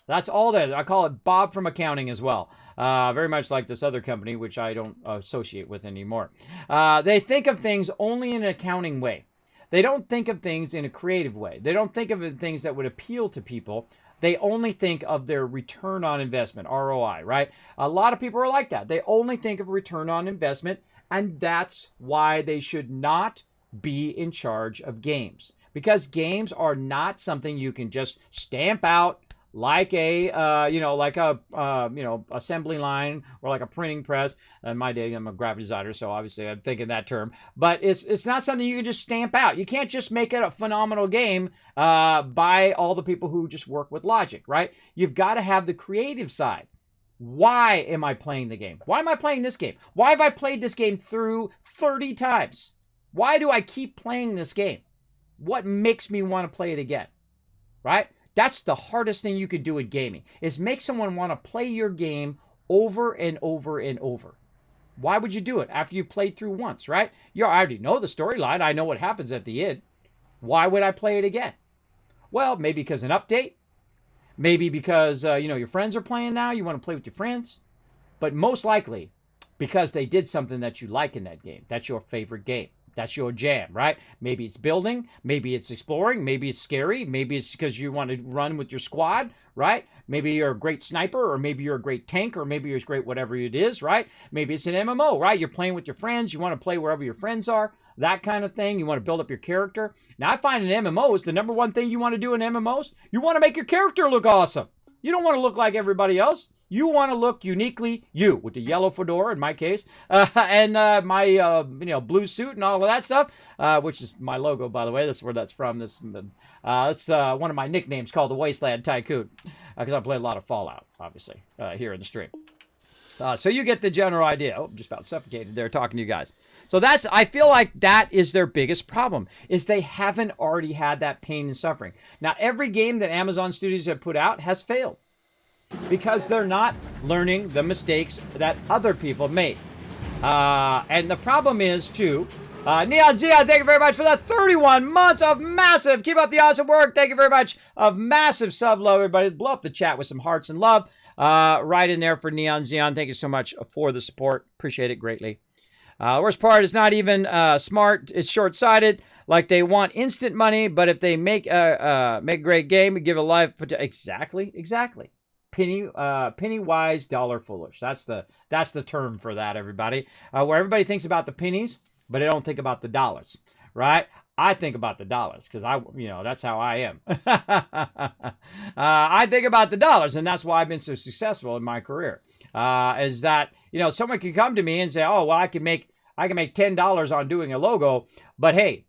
That's all that is. I call it Bob from accounting as well. Very much like this other company, which I don't associate with anymore. They think of things only in an accounting way. They don't think of things in a creative way. They don't think of things that would appeal to people. They only think of their return on investment, ROI, right? A lot of people are like that. They only think of return on investment, and that's why they should not be in charge of games. Because games are not something you can just stamp out like a, assembly line or like a printing press. In my day, I'm a graphic designer, so obviously I'm thinking that term. But it's not something you can just stamp out. You can't just make it a phenomenal game by all the people who just work with logic, right? You've got to have the creative side. Why am I playing the game? Why am I playing this game? Why have I played this game through 30 times? Why do I keep playing this game? What makes me want to play it again, right? That's the hardest thing you could do in gaming, is make someone want to play your game over and over and over. Why would you do it after you've played through once, right? You already know the storyline. I know what happens at the end. Why would I play it again? Well, maybe because an update. Maybe because, your friends are playing now. You want to play with your friends. But most likely because they did something that you like in that game. That's your favorite game. That's your jam, right? Maybe it's building. Maybe it's exploring. Maybe it's scary. Maybe it's because you want to run with your squad, right? Maybe you're a great sniper, or maybe you're a great tank, or maybe you're great whatever it is, right? Maybe it's an MMO, right? You're playing with your friends. You want to play wherever your friends are, that kind of thing. You want to build up your character. Now, I find in MMOs, the number one thing you want to do in MMOs, you want to make your character look awesome. You don't want to look like everybody else. You want to look uniquely you, with the yellow fedora in my case, and my blue suit and all of that stuff, which is my logo, by the way. This is where that's from. It's one of my nicknames, called the Wasteland Tycoon, because I play a lot of Fallout, obviously, here in the stream. So you get the general idea. Oh, I'm just about suffocated there talking to you guys. So I feel like that is their biggest problem, is they haven't already had that pain and suffering. Now, every game that Amazon Studios have put out has failed, because they're not learning the mistakes that other people made. And the problem is, too, Neon Zia, thank you very much for that 31 months of massive, keep up the awesome work, thank you very much, of massive sub love, everybody. Blow up the chat with some hearts and love right in there for Neon Zeon. Thank you so much for the support. Appreciate it greatly. Worst part is not even smart, it's short-sighted. Like, they want instant money, but if they make a great game and give a life... Exactly. Penny wise, dollar foolish. That's the term for that, everybody. Where everybody thinks about the pennies, but they don't think about the dollars, right? I think about the dollars because that's how I am. I think about the dollars, and that's why I've been so successful in my career. Is that someone can come to me and say, "Oh, well, I can make $10 on doing a logo," but hey,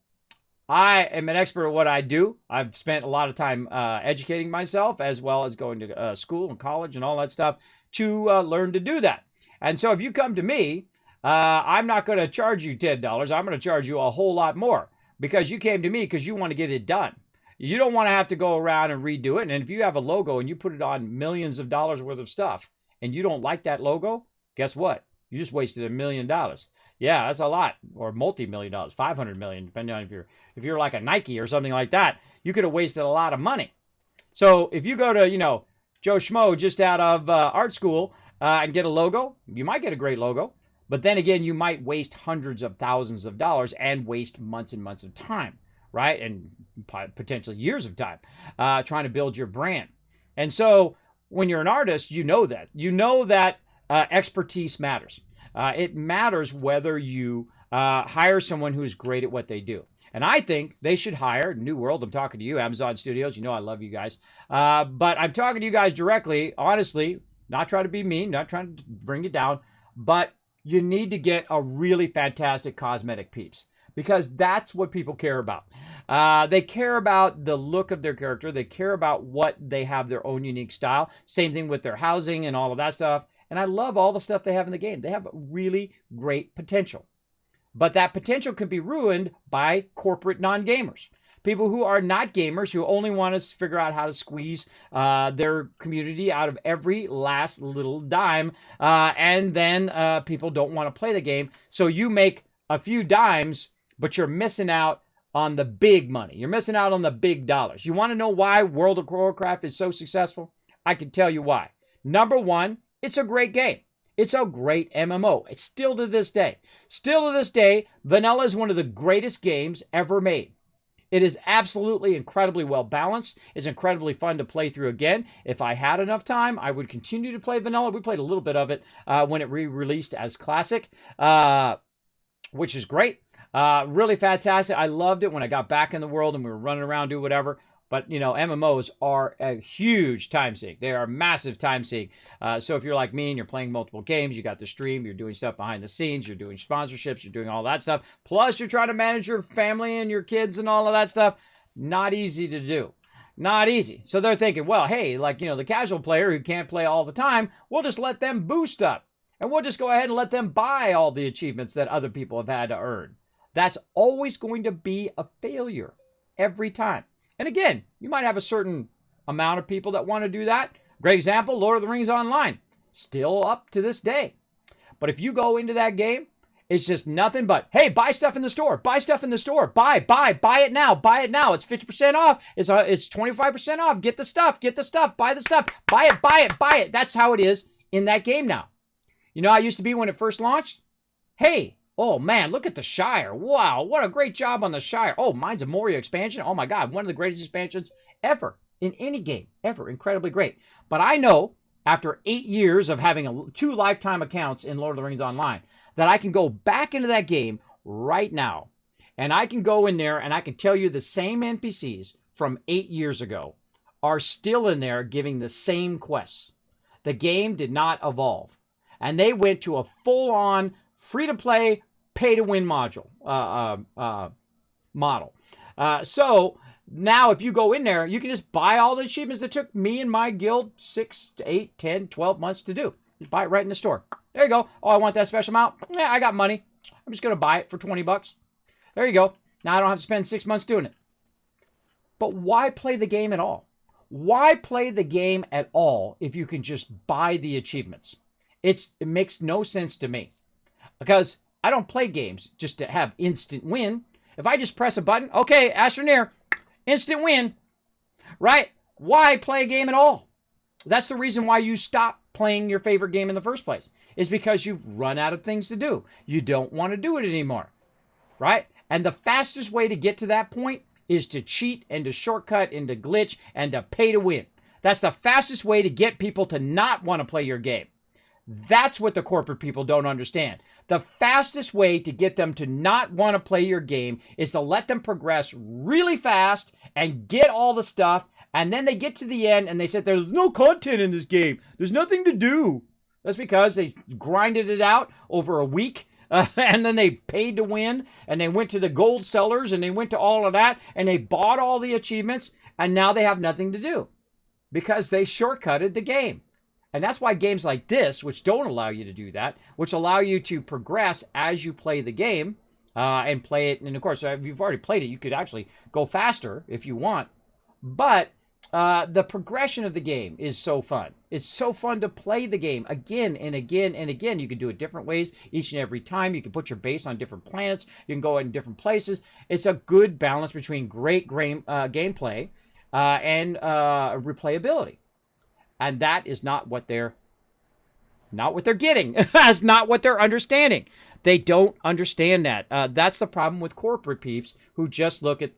I am an expert at what I do. I've spent a lot of time educating myself, as well as going to school and college and all that stuff to learn to do that. And so if you come to me, I'm not going to charge you $10. I'm going to charge you a whole lot more, because you came to me because you want to get it done. You don't want to have to go around and redo it. And if you have a logo and you put it on millions of dollars worth of stuff and you don't like that logo, guess what? You just wasted $1 million. Yeah, that's a lot, or multi-million dollars, 500 million, depending on if you're like a Nike or something like that. You could have wasted a lot of money. So if you go to Joe Schmo just out of art school and get a logo, you might get a great logo, but then again, you might waste hundreds of thousands of dollars and waste months and months of time, right? And potentially years of time trying to build your brand. And so when you're an artist, you know that expertise matters. It matters whether you hire someone who is great at what they do. And I think they should hire, New World, I'm talking to you, Amazon Studios, I love you guys. But I'm talking to you guys directly, honestly, not trying to be mean, not trying to bring you down, but you need to get a really fantastic cosmetic piece, because that's what people care about. They care about the look of their character. They care about what they have, their own unique style. Same thing with their housing and all of that stuff. And I love all the stuff they have in the game. They have really great potential. But that potential can be ruined by corporate non-gamers. People who are not gamers, who only want to figure out how to squeeze their community out of every last little dime. And then people don't want to play the game. So you make a few dimes, but you're missing out on the big money. You're missing out on the big dollars. You want to know why World of Warcraft is so successful? I can tell you why. Number one, it's a great game. It's a great MMO. It's still to this day, vanilla is one of the greatest games ever made. It is absolutely incredibly well balanced. It's incredibly fun to play through again. If I had enough time, I would continue to play vanilla. We played a little bit of it when it re-released as classic, which is great. Really fantastic. I loved it when I got back in the world and we were running around, do whatever. But, MMOs are a huge time sink. They are a massive time sink. So if you're like me and you're playing multiple games, you got the stream, you're doing stuff behind the scenes, you're doing sponsorships, you're doing all that stuff. Plus, you're trying to manage your family and your kids and all of that stuff. Not easy to do. Not easy. So they're thinking, well, hey, the casual player who can't play all the time, we'll just let them boost up. And we'll just go ahead and let them buy all the achievements that other people have had to earn. That's always going to be a failure. every time. And again, you might have a certain amount of people that want to do that. Great example, Lord of the Rings Online. Still up to this day. But if you go into that game, it's just nothing but, hey, buy stuff in the store. Buy stuff in the store. Buy it now. Buy it now. It's 50% off. It's 25% off. Get the stuff. Buy the stuff. Buy it. That's how it is in that game now. You know how it used to be when it first launched? Hey, oh man, look at the Shire. Wow, what a great job on the Shire. Oh, mine's a Moria expansion. Oh my God, one of the greatest expansions ever in any game, ever. Incredibly great. But I know after 8 years of having 2 lifetime accounts in Lord of the Rings Online that I can go back into that game right now. And I can go in there and I can tell you the same NPCs from 8 years ago are still in there giving the same quests. The game did not evolve. And they went to a full-on free-to-play, pay-to-win model. So now if you go in there, you can just buy all the achievements that took me and my guild 6 to 8, 10, 12 months to do. Just buy it right in the store. There you go. Oh, I want that special amount. Yeah, I got money. I'm just going to buy it for 20 bucks. There you go. Now I don't have to spend 6 months doing it. But why play the game at all? Why play the game at all if you can just buy the achievements? It makes no sense to me. Because I don't play games just to have instant win. If I just press a button, okay, Astroneer, instant win, right? Why play a game at all? That's the reason why you stop playing your favorite game in the first place. Is because you've run out of things to do. You don't want to do it anymore, right? And the fastest way to get to that point is to cheat and to shortcut and to glitch and to pay to win. That's the fastest way to get people to not want to play your game. That's what the corporate people don't understand. The fastest way to get them to not want to play your game is to let them progress really fast and get all the stuff, and then they get to the end and they say, there's no content in this game. There's nothing to do. That's because they grinded it out over a week, and then they paid to win, and they went to the gold sellers, and they went to all of that, and they bought all the achievements, and now they have nothing to do because they shortcutted the game. And that's why games like this, which don't allow you to do that, which allow you to progress as you play the game and play it. And of course, if you've already played it, you could actually go faster if you want. But the progression of the game is so fun. It's so fun to play the game again and again and again. You can do it different ways each and every time. You can put your base on different planets. You can go in different places. It's a good balance between great gameplay and replayability. And that is not what they're getting. That's not what they're understanding. They don't understand that. That's the problem with corporate peeps who just look at,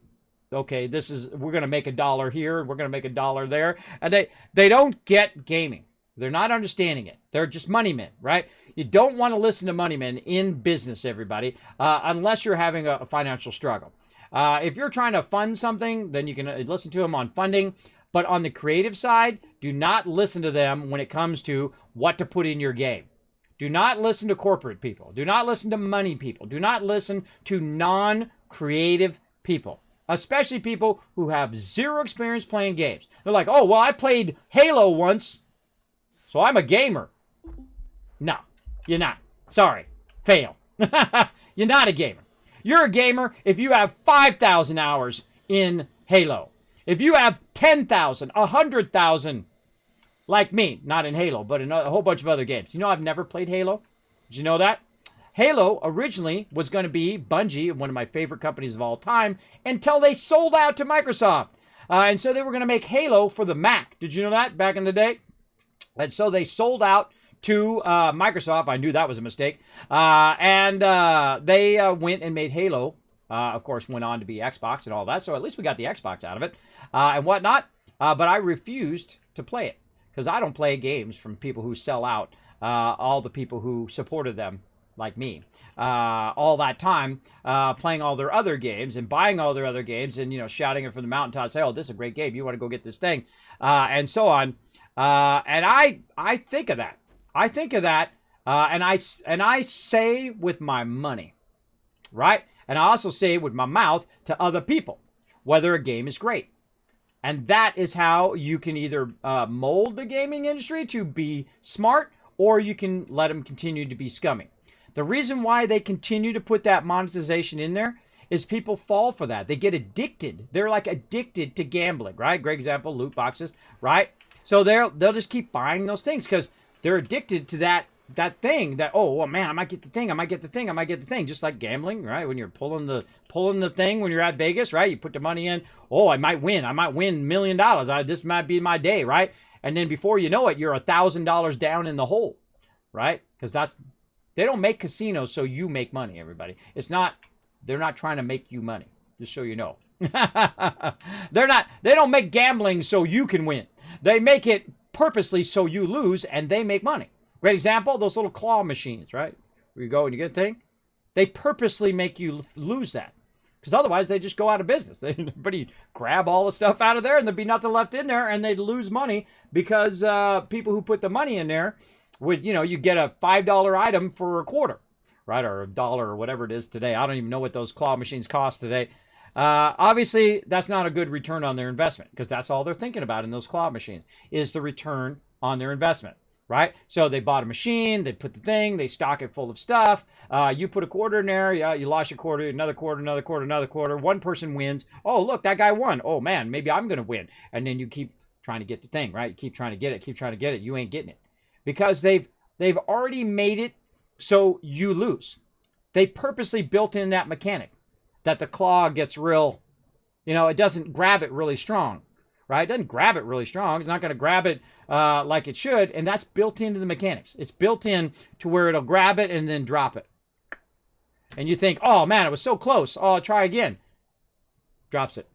okay, we're going to make $1 here, we're going to make $1 there. And they don't get gaming. They're not understanding it. They're just money men, right? You don't want to listen to money men in business, everybody, unless you're having a financial struggle. If you're trying to fund something, then you can listen to them on funding. But on the creative side, do not listen to them when it comes to what to put in your game. Do not listen to corporate people. Do not listen to money people. Do not listen to non-creative people, especially people who have zero experience playing games. They're like, oh, well, I played Halo once, so I'm a gamer. No, you're not. Sorry. Fail. You're not a gamer. You're a gamer if you have 5,000 hours in Halo. If you have 10,000, 100,000, like me, not in Halo, but in a whole bunch of other games. You know I've never played Halo? Did you know that? Halo originally was going to be Bungie, one of my favorite companies of all time, until they sold out to Microsoft. And so they were going to make Halo for the Mac. Did you know that back in the day? And so they sold out to Microsoft. I knew that was a mistake. And they went and made Halo. Of course, went on to be Xbox and all that. So at least we got the Xbox out of it and whatnot. But I refused to play it because I don't play games from people who sell out all the people who supported them, like me, all that time playing all their other games and buying all their other games and, shouting it from the mountaintops, say, oh, this is a great game. You want to go get this thing and so on. And I think of that. I think of that and I say with my money, right? And I also say with my mouth to other people whether a game is great. And that is how you can either mold the gaming industry to be smart, or you can let them continue to be scummy. The reason why they continue to put that monetization in there is people fall for that. They get addicted. They're like addicted to gambling, right? Great example, loot boxes, right? So they'll just keep buying those things because they're addicted to that thing that, oh, well, man, I might get the thing. I might get the thing. I might get the thing. Just like gambling, right? When you're pulling the thing when you're at Vegas, right? You put the money in. Oh, I might win. I might win $1 million. This might be my day, right? And then before you know it, you're $1,000 down in the hole, right? Because they don't make casinos so you make money, everybody. They're not trying to make you money, just so you know. They don't make gambling so you can win. They make it purposely so you lose and they make money. Great example, those little claw machines, right? Where you go and you get a thing. They purposely make you lose that. Because otherwise they just go out of business. Everybody grab all the stuff out of there and there'd be nothing left in there and they'd lose money because people who put the money in there would, you get a $5 item for a quarter. Right, or $1 or whatever it is today. I don't even know what those claw machines cost today. Obviously, that's not a good return on their investment because that's all they're thinking about in those claw machines is the return on their investment, right? So they bought a machine, they put the thing, they stock it full of stuff. You put a quarter in there, you lost your quarter, another quarter, another quarter, another quarter. One person wins. Oh, look, that guy won. Oh, man, maybe I'm going to win. And then you keep trying to get the thing, right? You keep trying to get it, keep trying to get it. You ain't getting it because they've already made it so you lose. They purposely built in that mechanic that the claw gets real, it doesn't grab it really strong, right? It doesn't grab it really strong. It's not going to grab it like it should. And that's built into the mechanics. It's built in to where it'll grab it and then drop it. And you think, oh man, it was so close. Oh, I'll try again. Drops it.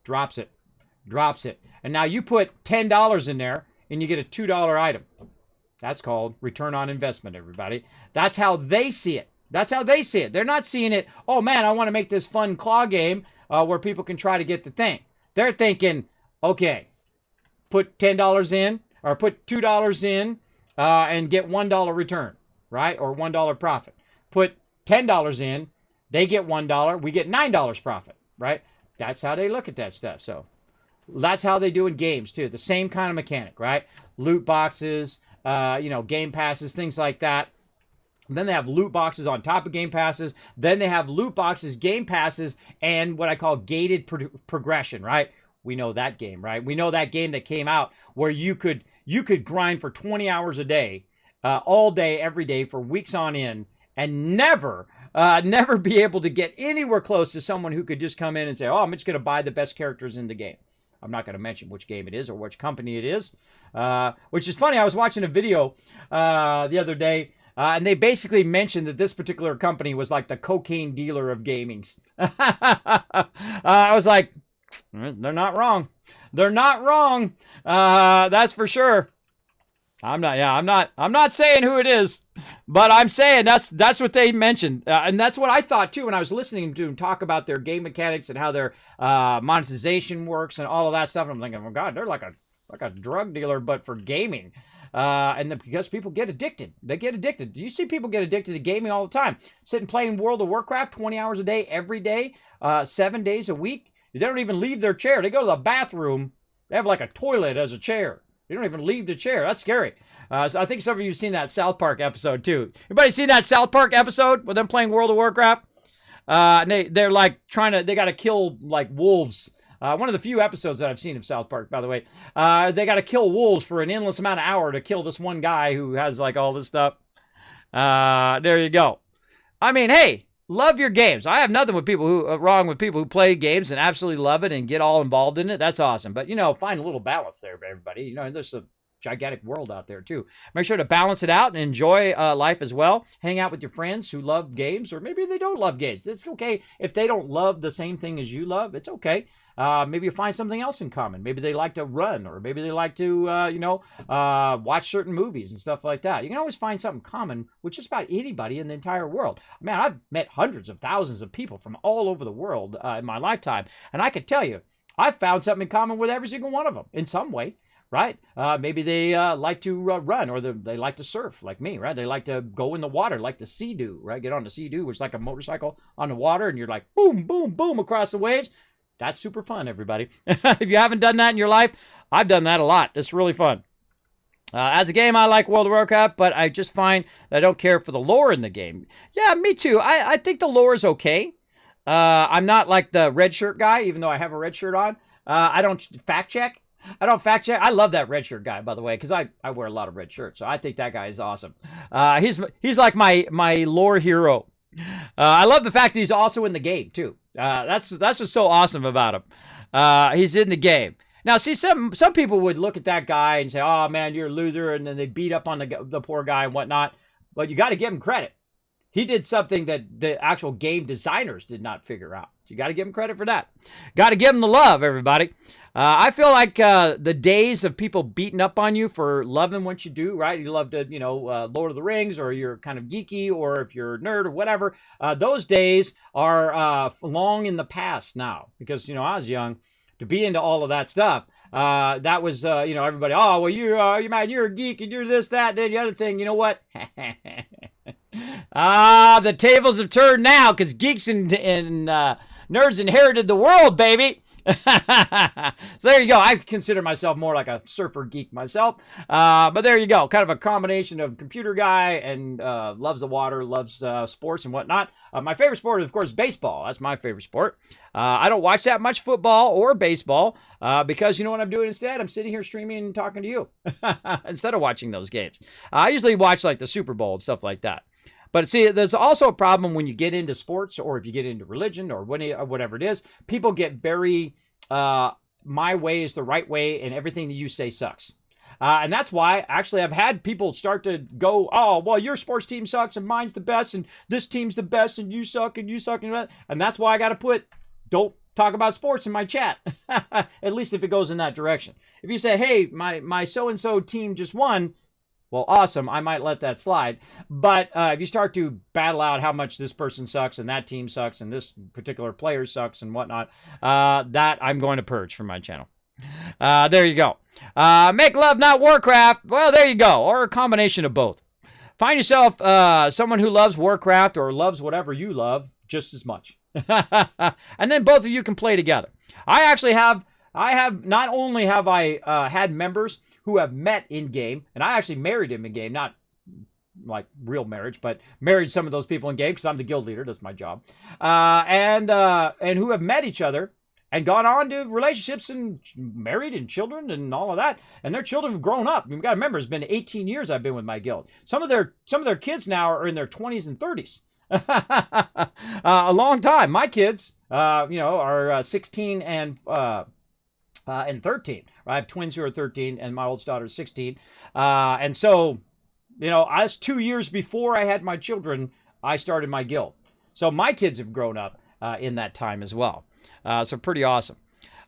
Drops it. Drops it. And now you put $10 in there and you get a $2 item. That's called return on investment, everybody. That's how they see it. That's how they see it. They're not seeing it, oh man, I want to make this fun claw game where people can try to get the thing. They're thinking, okay, put $10 in or put $2 in and get $1 return, right? Or $1 profit. Put $10 in, they get $1, we get $9 profit, right? That's how they look at that stuff. So that's how they do in games too. The same kind of mechanic, right? Loot boxes, game passes, things like that. And then they have loot boxes on top of game passes. Then they have loot boxes, game passes, and what I call gated progression, right? We know that game, right? We know that game that came out where you could grind for 20 hours a day, all day, every day for weeks on end, and never be able to get anywhere close to someone who could just come in and say, oh, I'm just going to buy the best characters in the game. I'm not going to mention which game it is or which company it is, which is funny. I was watching a video the other day, and they basically mentioned that this particular company was like the cocaine dealer of gaming. I was like, they're not wrong. They're not wrong. That's for sure. I'm not saying who it is, but I'm saying that's what they mentioned. And that's what I thought too when I was listening to them talk about their game mechanics and how their monetization works and all of that stuff. And I'm thinking, oh God, they're like a drug dealer, but for gaming. Because people get addicted. They get addicted. You see people get addicted to gaming all the time. Sitting playing World of Warcraft 20 hours a day, every day, 7 days a week. They don't even leave their chair. They go to the bathroom. They have like a toilet as a chair. They don't even leave the chair. That's scary. So I think some of you have seen that South Park episode too. Everybody seen that South Park episode with them playing World of Warcraft? They're like they got to kill like wolves. One of the few episodes that I've seen of South Park, by the way. They got to kill wolves for an endless amount of hour to kill this one guy who has like all this stuff. There you go. I mean, hey, love your games. I have nothing wrong with people who play games and absolutely love it and get all involved in it. That's awesome. But, find a little balance there for everybody. There's a gigantic world out there too. Make sure to balance it out and enjoy life as well. Hang out with your friends who love games, or maybe they don't love games. It's okay if they don't love the same thing as you love. It's okay. Maybe you find something else in common. Maybe they like to run, or maybe they like to, watch certain movies and stuff like that. You can always find something common with just about anybody in the entire world. Man, I've met hundreds of thousands of people from all over the world in my lifetime, and I can tell you, I've found something in common with every single one of them in some way. Right? Maybe they like to run, or they like to surf like me, right? They like to go in the water like the Sea-Doo, right? Get on the Sea-Doo, which is like a motorcycle on the water, and you're like boom, boom, boom across the waves. That's super fun, everybody. If you haven't done that in your life, I've done that a lot. It's really fun. As a game, I like World of Warcraft, but I just find that I don't care for the lore in the game. Yeah, me too. I think the lore is okay. I'm not like the red shirt guy, even though I have a red shirt on. I don't fact check. I don't fact check. I love that red shirt guy, by the way, because I wear a lot of red shirts, so I think that guy is awesome. He's like my lore hero. I love the fact that he's also in the game too. That's what's so awesome about him. He's in the game. Now, see, some people would look at that guy and say, "Oh man, you're a loser," and then they beat up on the poor guy and whatnot. But you got to give him credit. He did something that the actual game designers did not figure out. So you got to give him credit for that. Got to give him the love, everybody. I feel like the days of people beating up on you for loving what you do, right? You love to, Lord of the Rings, or you're kind of geeky, or if you're a nerd or whatever. Those days are long in the past now, because, I was young to be into all of that stuff. That was, everybody, oh, well, you're mad, you're a geek, and you're this, that, and the other thing. You know what? The tables have turned now, because geeks and nerds inherited the world, baby. So there you go. I consider myself more like a surfer geek myself. But there you go. Kind of a combination of computer guy and loves the water, loves sports and whatnot. My favorite sport is, of course, baseball. That's my favorite sport. I don't watch that much football or baseball because you know what I'm doing instead? I'm sitting here streaming and talking to you instead of watching those games. I usually watch like the Super Bowl and stuff like that. But see, there's also a problem when you get into sports, or if you get into religion, or whatever it is. People get very, my way is the right way, and everything that you say sucks. And that's why, actually, I've had people start to go, oh, well, your sports team sucks, and mine's the best, and this team's the best, and you suck, and you suck, and that's why I got to put, don't talk about sports in my chat, at least if it goes in that direction. If you say, hey, my so-and-so team just won, well, awesome, I might let that slide. But if you start to battle out how much this person sucks and that team sucks and this particular player sucks and whatnot, that I'm going to purge from my channel. There you go. Make love, not Warcraft. Well, there you go. Or a combination of both. Find yourself someone who loves Warcraft or loves whatever you love just as much. And then both of you can play together. Not only have I had members who have met in game, and I actually married him in game, not like real marriage, but married some of those people in game because I'm the guild leader. That's my job. And who have met each other and gone on to relationships and married and children and all of that. And their children have grown up. You've got to remember, it's been 18 years I've been with my guild. Some of their kids now are in their 20s and 30s. A long time. My kids, are 16 and 13. I have twins who are 13, and my oldest daughter is 16. And so, I was 2 years before I had my children, I started my guild. So my kids have grown up in that time as well. So pretty awesome.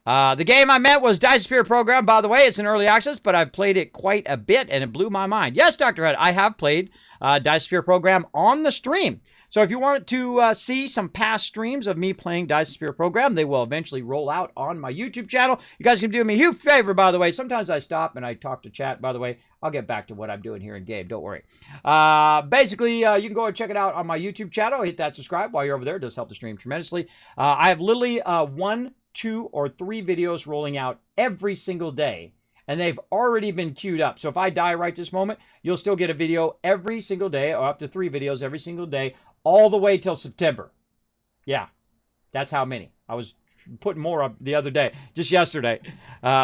The game I meant was Dyssphere Program. By the way, it's in early access, but I've played it quite a bit, and it blew my mind. Yes, Dr. Ed, I have played Dyssphere Program on the stream. So if you want to see some past streams of me playing Dyssphere Program, they will eventually roll out on my YouTube channel. You guys can do me a huge favor, by the way. Sometimes I stop and I talk to chat, by the way. I'll get back to what I'm doing here in game. Don't worry. Basically, you can go and check it out on my YouTube channel. Hit that subscribe while you're over there. It does help the stream tremendously. I have literally 1, 2, or 3 videos rolling out every single day. And they've already been queued up. So if I die right this moment, you'll still get a video every single day, or up to 3 videos every single day, all the way till September. Yeah, that's how many. I was putting more up the other day, just yesterday.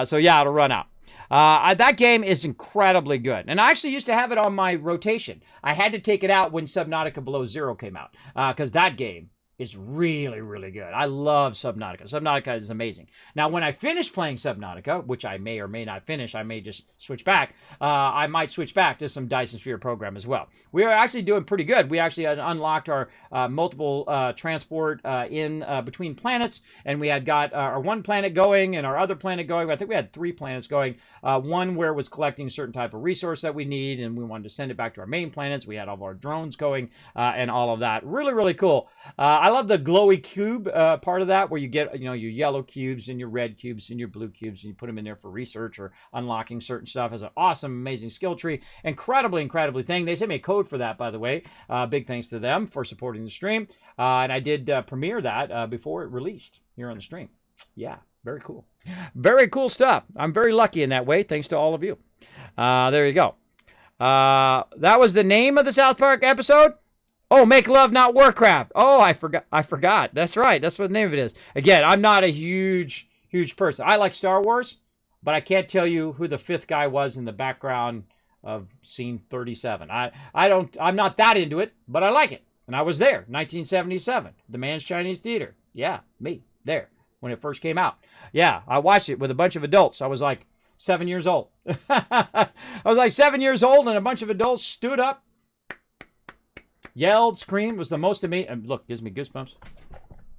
So yeah, it'll run out. That game is incredibly good. And I actually used to have it on my rotation. I had to take it out when Subnautica Below Zero came out, because that game is really, really good. I love Subnautica. Subnautica is amazing. Now, when I finish playing Subnautica, which I may or may not finish, I may just switch back. I might switch back to some Dyssphere Program as well. We are actually doing pretty good. We actually had unlocked our multiple transport in between planets, and we had got our one planet going and our other planet going. I think we had 3 planets going. One where it was collecting a certain type of resource that we need, and we wanted to send it back to our main planets. We had all of our drones going and all of that. Really, really cool. I love the glowy cube part of that, where you get your yellow cubes and your red cubes and your blue cubes, and you put them in there for research or unlocking certain stuff. Has an awesome, amazing skill tree. Incredibly thing. They sent me a code for that, by the way. Big thanks to them for supporting the stream. And I did premiere that before it released here on the stream. Yeah, very cool. Very cool stuff. I'm very lucky in that way. Thanks to all of you. There you go. That was the name of the South Park episode. Oh, Make Love, Not Warcraft. Oh, I forgot. That's right. That's what the name of it is. Again, I'm not a huge person. I like Star Wars, but I can't tell you who the fifth guy was in the background of scene 37. I'm not that into it, but I like it. And I was there, 1977, the Man's Chinese Theater. Yeah, me, there, when it first came out. Yeah, I watched it with a bunch of adults. I was like 7 years old. I was like 7 years old, and a bunch of adults stood up, yelled, screamed. Was the most amazing. Look, gives me goosebumps.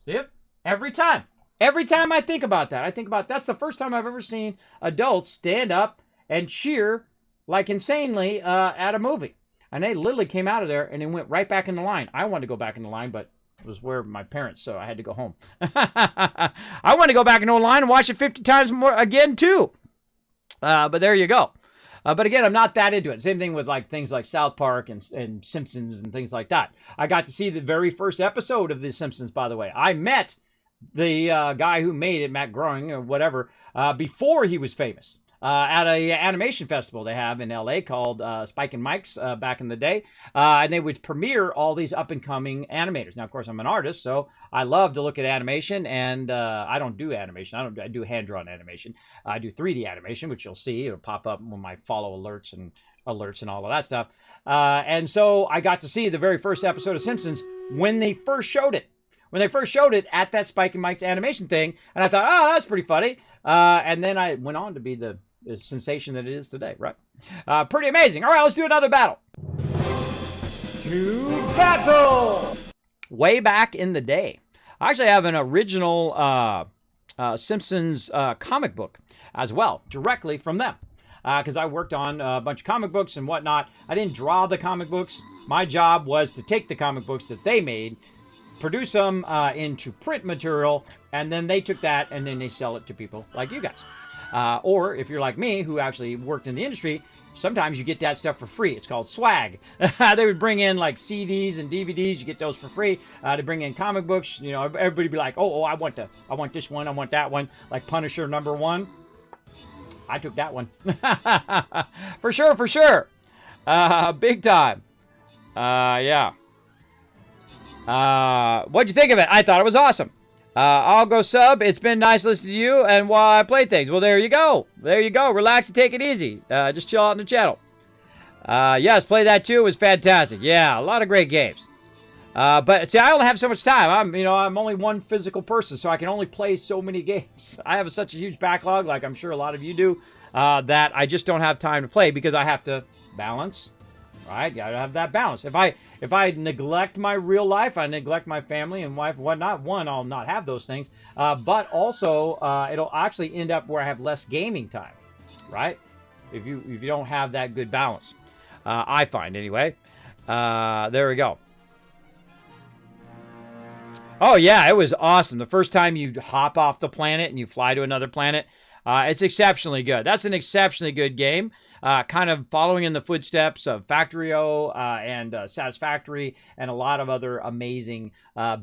See it? Every time. Every time I think about that, that's the first time I've ever seen adults stand up and cheer like insanely at a movie. And they literally came out of there and they went right back in the line. I wanted to go back in the line, but it was where my parents, so I had to go home. I want to go back into the line and watch it 50 times more again, too. But there you go. But again, I'm not that into it. Same thing with like things like South Park and Simpsons and things like that. I got to see the very first episode of The Simpsons, by the way. I met the guy who made it, Matt Groening or whatever, before he was famous. At a animation festival they have in LA called Spike and Mike's back in the day. And they would premiere all these up-and-coming animators. Now, of course, I'm an artist, so I love to look at animation, and I don't do animation. I do hand-drawn animation. I do 3D animation, which you'll see. It'll pop up when I follow alerts and all of that stuff. And so I got to see the very first episode of Simpsons when they first showed it. When they first showed it at that Spike and Mike's animation thing, and I thought, oh, that's pretty funny. And then I went on to be the sensation that it is today, right? Pretty amazing. All right, let's do another battle. To battle! Way back in the day, I actually have an original Simpsons comic book as well, directly from them. Because I worked on a bunch of comic books and whatnot. I didn't draw the comic books. My job was to take the comic books that they made, produce them into print material, and then they took that and then they sell it to people like you guys. Or if you're like me, who actually worked in the industry, sometimes you get that stuff for free. It's called swag. They would bring in like CDs and DVDs. You get those for free. They bring in comic books. You know, everybody be like, oh, I want this one. I want that one. Like Punisher #1. I took that one. For sure. Big time. Yeah. What'd you think of it? I thought it was awesome. I'll go sub. It's been nice listening to you and while I play things. Well, there you go. Relax and take it easy. Just chill out in the channel. Yes, play that too. It was fantastic. Yeah, a lot of great games. But see, I only have so much time. I'm only one physical person, so I can only play so many games. I have such a huge backlog, like I'm sure a lot of you do, that I just don't have time to play because I have to balance. Right? Gotta have that balance. If I neglect my real life, I neglect my family and wife, whatnot. One, I'll not have those things. But also, it'll actually end up where I have less gaming time. Right? If you don't have that good balance, I find anyway. There we go. Oh yeah, it was awesome. The first time you hop off the planet and you fly to another planet, it's exceptionally good. That's an exceptionally good game. Kind of following in the footsteps of Factorio and Satisfactory and a lot of other amazing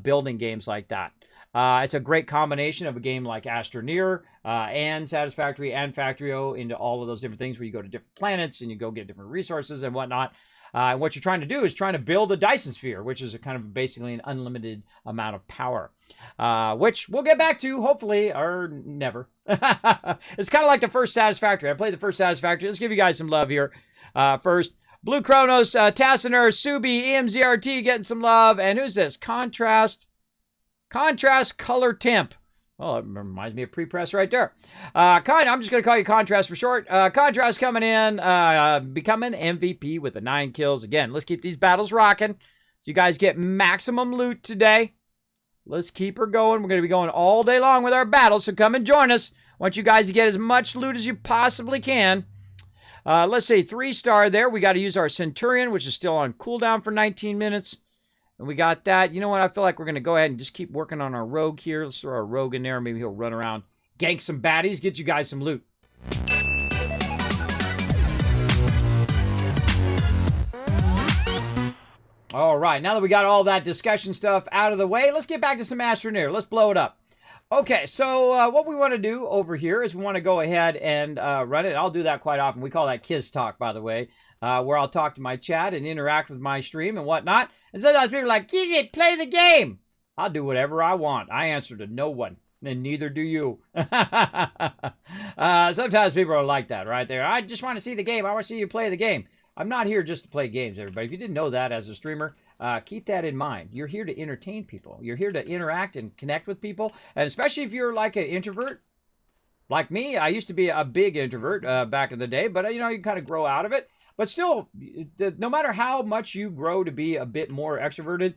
building games like that. It's a great combination of a game like Astroneer and Satisfactory and Factorio into all of those different things where you go to different planets and you go get different resources and whatnot. What you're trying to do is trying to build a Dyson sphere, which is a kind of basically an unlimited amount of power, which we'll get back to, hopefully, or never. It's kind of like the first Satisfactory. I played the first Satisfactory. Let's give you guys some love here. First, Blue Chronos, Tassiner, Subi, EMZRT getting some love. And who's this? Contrast Color Temp. Well, it reminds me of Pre-Press right there. I'm just going to call you Contrast for short. Contrast coming in, becoming MVP with the 9 kills. Again, let's keep these battles rocking. So you guys get maximum loot today. Let's keep her going. We're going to be going all day long with our battles, so come and join us. I want you guys to get as much loot as you possibly can. Let's say 3-star there. We got to use our Centurion, which is still on cooldown for 19 minutes. And we got that. You know what? I feel like we're going to go ahead and just keep working on our rogue here. Let's throw our rogue in there. Maybe he'll run around, gank some baddies, get you guys some loot. All right. Now that we got all that discussion stuff out of the way, let's get back to some Astroneer. Let's blow it up. Okay, so what we want to do over here is we want to go ahead and run it. I'll do that quite often. We call that Kids Talk, by the way, where I'll talk to my chat and interact with my stream and whatnot. And sometimes people are like, Kismet, play the game. I'll do whatever I want. I answer to no one, and neither do you. Sometimes people are like that right there. I just want to see the game. I want to see you play the game. I'm not here just to play games, everybody. If you didn't know that as a streamer, keep that in mind. You're here to entertain people. You're here to interact and connect with people. And especially if you're like an introvert, like me. I used to be a big introvert back in the day, but you know, you kind of grow out of it. But still, no matter how much you grow to be a bit more extroverted,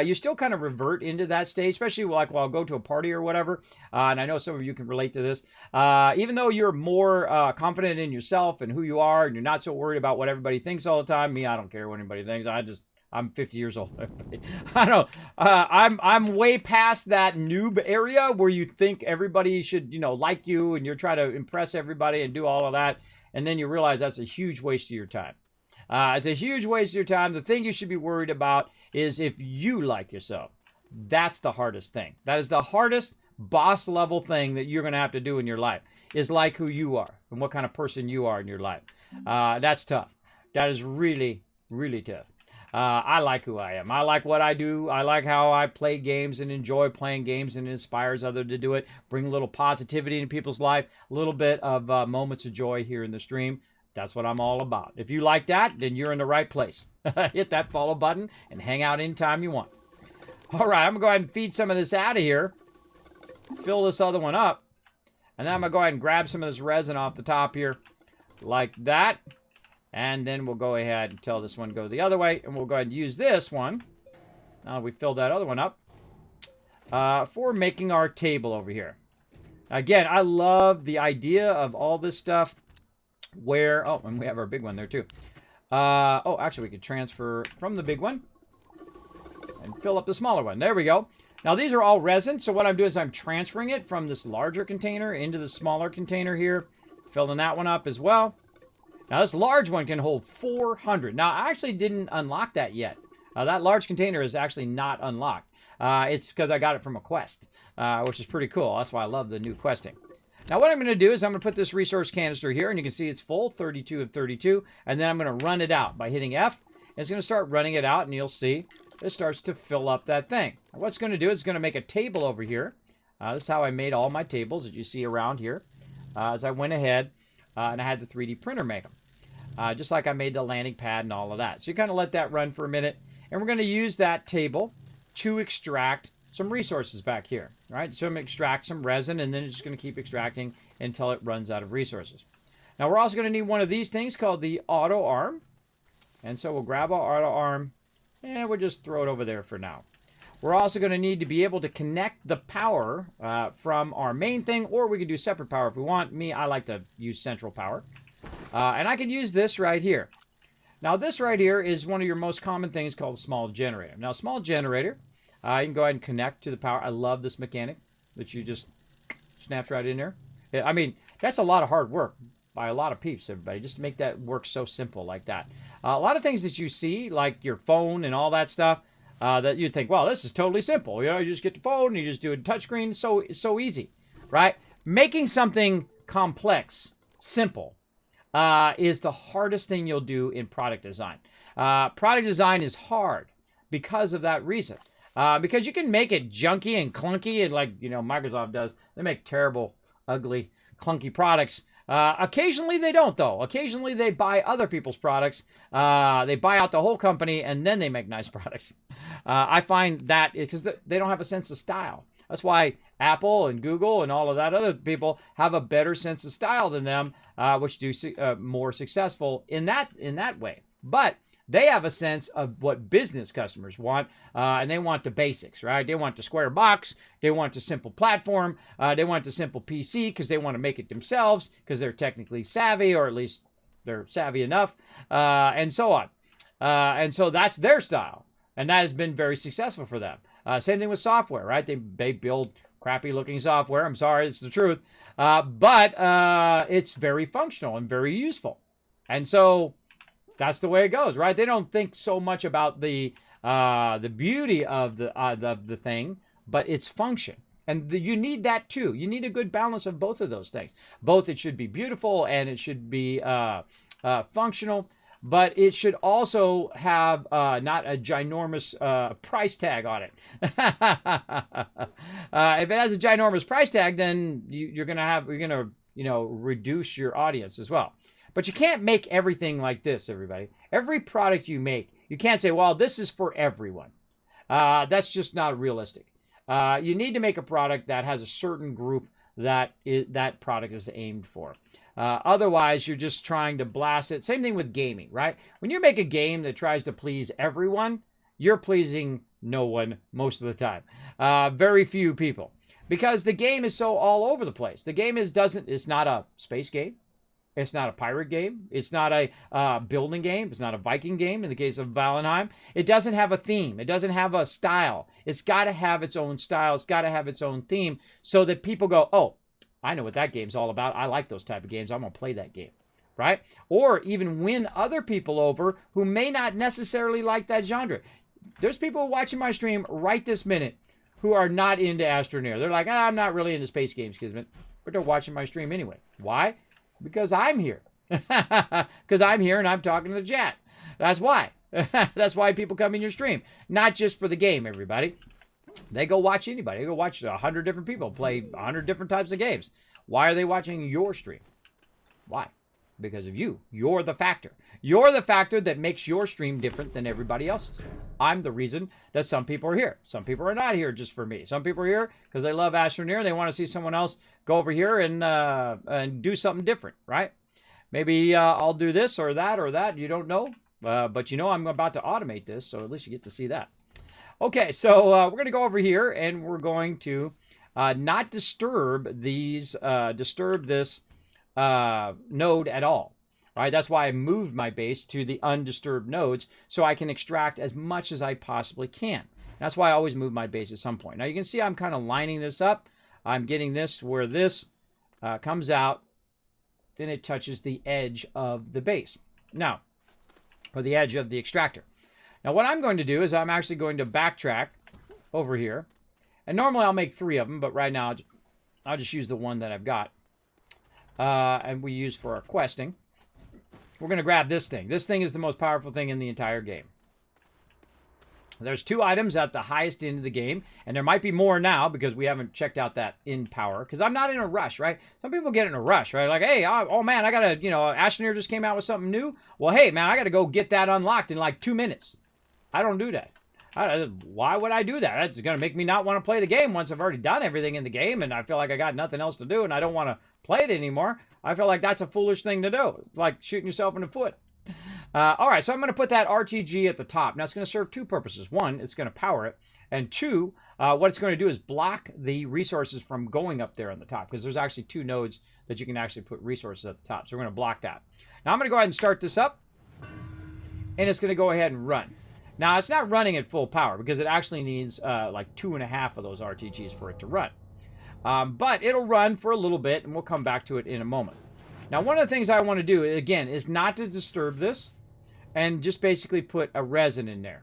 you still kind of revert into that stage, especially like while I'll go to a party or whatever. And I know some of you can relate to this. Even though you're more confident in yourself and who you are, and you're not so worried about what everybody thinks all the time. Me, I don't care what anybody thinks. I'm 50 years old. I don't. I'm way past that noob area where you think everybody should, you know, like you, and you're trying to impress everybody and do all of that, and then you realize that's a huge waste of your time. It's a huge waste of your time. The thing you should be worried about is if you like yourself. That's the hardest thing. That is the hardest boss level thing that you're going to have to do in your life. Is like who you are and what kind of person you are in your life. That's tough. That is really, really tough. I like who I am. I like what I do. I like how I play games and enjoy playing games, and it inspires others to do it. Bring a little positivity into people's life. A little bit of moments of joy here in the stream. That's what I'm all about. If you like that, then you're in the right place. Hit that follow button and hang out anytime you want. All right, I'm going to go ahead and feed some of this out of here. Fill this other one up. And then I'm going to go ahead and grab some of this resin off the top here. Like that. And then we'll go ahead and tell this one to go the other way. And we'll go ahead and use this one. Now we filled that other one up. For making our table over here. Again, I love the idea of all this stuff. Where, oh, and we have our big one there too. Oh, actually we could transfer from the big one. And fill up the smaller one. There we go. Now these are all resin. So what I'm doing is I'm transferring it from this larger container into the smaller container here. Filling that one up as well. Now, this large one can hold 400. Now, I actually didn't unlock that yet. That large container is actually not unlocked. It's because I got it from a quest, which is pretty cool. That's why I love the new questing. Now, what I'm going to do is I'm going to put this resource canister here, and you can see it's full, 32 of 32. And then I'm going to run it out by hitting F. It's going to start running it out, and you'll see it starts to fill up that thing. Now, what's going to do is it's going to make a table over here. This is how I made all my tables that you see around here. As I went ahead. And I had the 3D printer make them. Just like I made the landing pad and all of that. So you kind of let that run for a minute. And we're going to use that table to extract some resources back here. Right? So I'm going to extract some resin, and then it's just going to keep extracting until it runs out of resources. Now we're also going to need one of these things called the auto arm. And so we'll grab our auto arm, and we'll just throw it over there for now. We're also going to need to be able to connect the power from our main thing, or we could do separate power if we want. Me, I like to use central power. And I can use this right here. Now, this right here is one of your most common things called a small generator. Now, a small generator, you can go ahead and connect to the power. I love this mechanic that you just snaps right in there. I mean, that's a lot of hard work by a lot of peeps, everybody. Just to make that work so simple like that. A lot of things that you see, like your phone and all that stuff, that you'd think, well, this is totally simple. You know, you just get the phone, and you just do a touchscreen. So easy, right? Making something complex, simple, is the hardest thing you'll do in product design. Product design is hard because of that reason. Because you can make it junky and clunky, and like, you know, Microsoft does. They make terrible, ugly, clunky products. Occasionally they don't, though. Occasionally they buy other people's products. They buy out the whole company, and then they make nice products. I find that because they don't have a sense of style. That's why Apple and Google and all of that other people have a better sense of style than them, which do more successful in that way. But they have a sense of what business customers want, and they want the basics, right? They want the square box. They want the simple platform. They want the simple PC because they want to make it themselves because they're technically savvy, or at least they're savvy enough, and so on. And so that's their style, and that has been very successful for them. Same thing with software, right? They build crappy-looking software. I'm sorry, it's the truth. But it's very functional and very useful. And so that's the way it goes, right? They don't think so much about the beauty of the thing, but its function. And you need that too. You need a good balance of both of those things. Both, it should be beautiful and it should be functional, but it should also have not a ginormous price tag on it. If it has a ginormous price tag, then you're gonna reduce your audience as well. But you can't make everything like this, everybody. Every product you make, you can't say, well, this is for everyone. That's just not realistic. You need to make a product that has a certain group that product is aimed for. Otherwise, you're just trying to blast it. Same thing with gaming, right? When you make a game that tries to please everyone, you're pleasing no one most of the time. Very few people. Because the game is so all over the place. The game it's not a space game. It's not a pirate game. It's not a building game. It's not a Viking game in the case of Valheim. It doesn't have a theme. It doesn't have a style. It's got to have its own style. It's got to have its own theme so that people go, oh, I know what that game's all about. I like those type of games. I'm going to play that game, right? Or even win other people over who may not necessarily like that genre. There's people watching my stream right this minute who are not into Astroneer. They're like, I'm not really into space games, Kismet, but they're watching my stream anyway. Why? Because I'm here. Because I'm here and I'm talking to the chat. That's why. That's why people come in your stream. Not just for the game, everybody. They go watch anybody. They go watch 100 different people play 100 different types of games. Why are they watching your stream? Why? Because of you. You're the factor. You're the factor that makes your stream different than everybody else's. I'm the reason that some people are here. Some people are not here just for me. Some people are here because they love Astroneer. They want to see someone else go over here and do something different, right? Maybe I'll do this or that. You don't know. But you know I'm about to automate this, so at least you get to see that. Okay, so we're going to go over here and we're going to not disturb this node at all. Right? That's why I moved my base to the undisturbed nodes so I can extract as much as I possibly can. That's why I always move my base at some point. Now you can see I'm kind of lining this up. I'm getting this where this comes out, then it touches the edge of the base. Now, or the edge of the extractor. Now what I'm going to do is I'm actually going to backtrack over here. And normally I'll make 3 of them, but right now I'll just use the one that I've got. And we use for our questing. We're going to grab this thing. This thing is the most powerful thing in the entire game. There's 2 items at the highest end of the game, and there might be more now because we haven't checked out that end power, because I'm not in a rush, right? Some people get in a rush, right? Like, hey, oh man, I got to, Astroneer just came out with something new. Well, hey, man, I got to go get that unlocked in like 2 minutes. I don't do that. Why would I do that? That's going to make me not want to play the game once I've already done everything in the game, and I feel like I got nothing else to do, and I don't want to play it anymore. I feel like that's a foolish thing to do. It's like shooting yourself in the foot. All right, so I'm going to put that RTG at the top. Now, it's going to serve 2 purposes. 1, it's going to power it. And 2, what it's going to do is block the resources from going up there on the top, because there's actually 2 nodes that you can actually put resources at the top. So we're going to block that. Now, I'm going to go ahead and start this up, and it's going to go ahead and run. Now, it's not running at full power, because it actually needs like 2.5 of those RTGs for it to run. But it'll run for a little bit, and we'll come back to it in a moment. Now, one of the things I want to do, again, is not to disturb this, and just basically put a resin in there.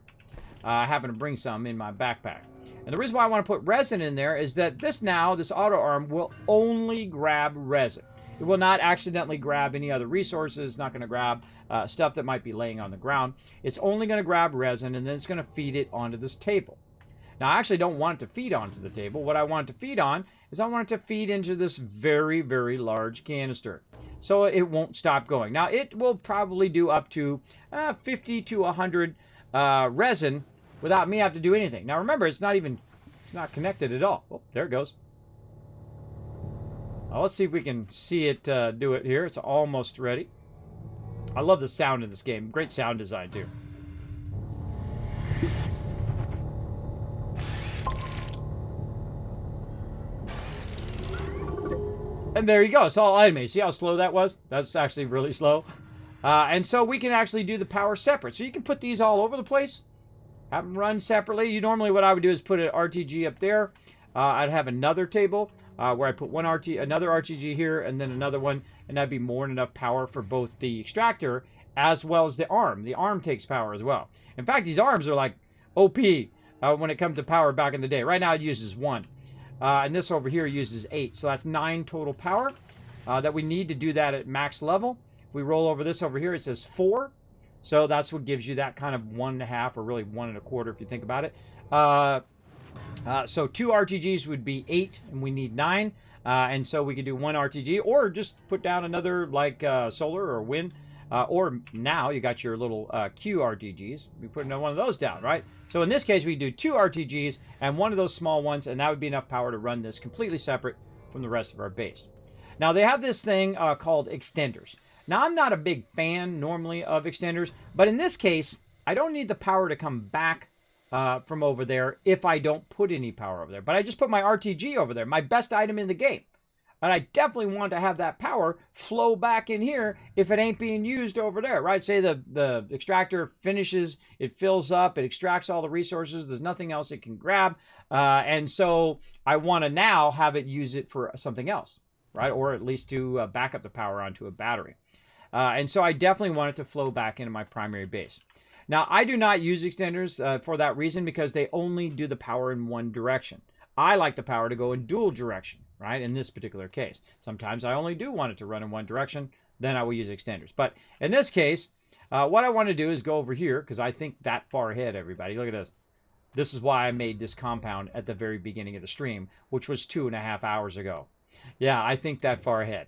I happen to bring some in my backpack. And the reason why I want to put resin in there is that this auto arm will only grab resin. It will not accidentally grab any other resources. It's not going to grab stuff that might be laying on the ground. It's only going to grab resin, and then it's going to feed it onto this table. Now, I actually don't want it to feed onto the table. What I want it to feed on is I want it to feed into this very, very large canister. So it won't stop going. Now, it will probably do up to 50 to 100 resin without me having to do anything. Now, remember, it's not connected at all. Oh, there it goes. Now, let's see if we can see it do it here. It's almost ready. I love the sound in this game. Great sound design, too. And there you go. It's all automated. See how slow that was? That's actually really slow. And so we can actually do the power separate. So you can put these all over the place. Have them run separately. Normally what I would do is put an RTG up there. I'd have another table where I put another RTG here and then another one. And that'd be more than enough power for both the extractor as well as the arm. The arm takes power as well. In fact, these arms are like OP when it comes to power back in the day. Right now it uses 1. And this over here uses 8. So that's 9 total power that we need to do that at max level. If we roll over this over here, it says 4. So that's what gives you that kind of 1.5, or really 1.25 if you think about it. So 2 RTGs would be 8, and we need 9. And so we could do 1 RTG, or just put down another like solar or wind. Or now you got your little Q RTGs. We put one of those down, right? So in this case, we do 2 RTGs and one of those small ones, and that would be enough power to run this completely separate from the rest of our base. Now they have this thing called extenders. Now I'm not a big fan normally of extenders, but in this case, I don't need the power to come back from over there if I don't put any power over there. But I just put my RTG over there, my best item in the game. And I definitely want to have that power flow back in here if it ain't being used over there, right? Say the extractor finishes, it fills up, it extracts all the resources, there's nothing else it can grab. And so I want to now have it use it for something else, right? Or at least to back up the power onto a battery. And so I definitely want it to flow back into my primary base. Now, I do not use extenders for that reason, because they only do the power in one direction. I like the power to go in dual direction, right? In this particular case. Sometimes I only do want it to run in one direction, then I will use extenders. But in this case, what I want to do is go over here, because I think that far ahead, everybody. Look at this. This is why I made this compound at the very beginning of the stream, which was 2.5 hours ago. Yeah, I think that far ahead.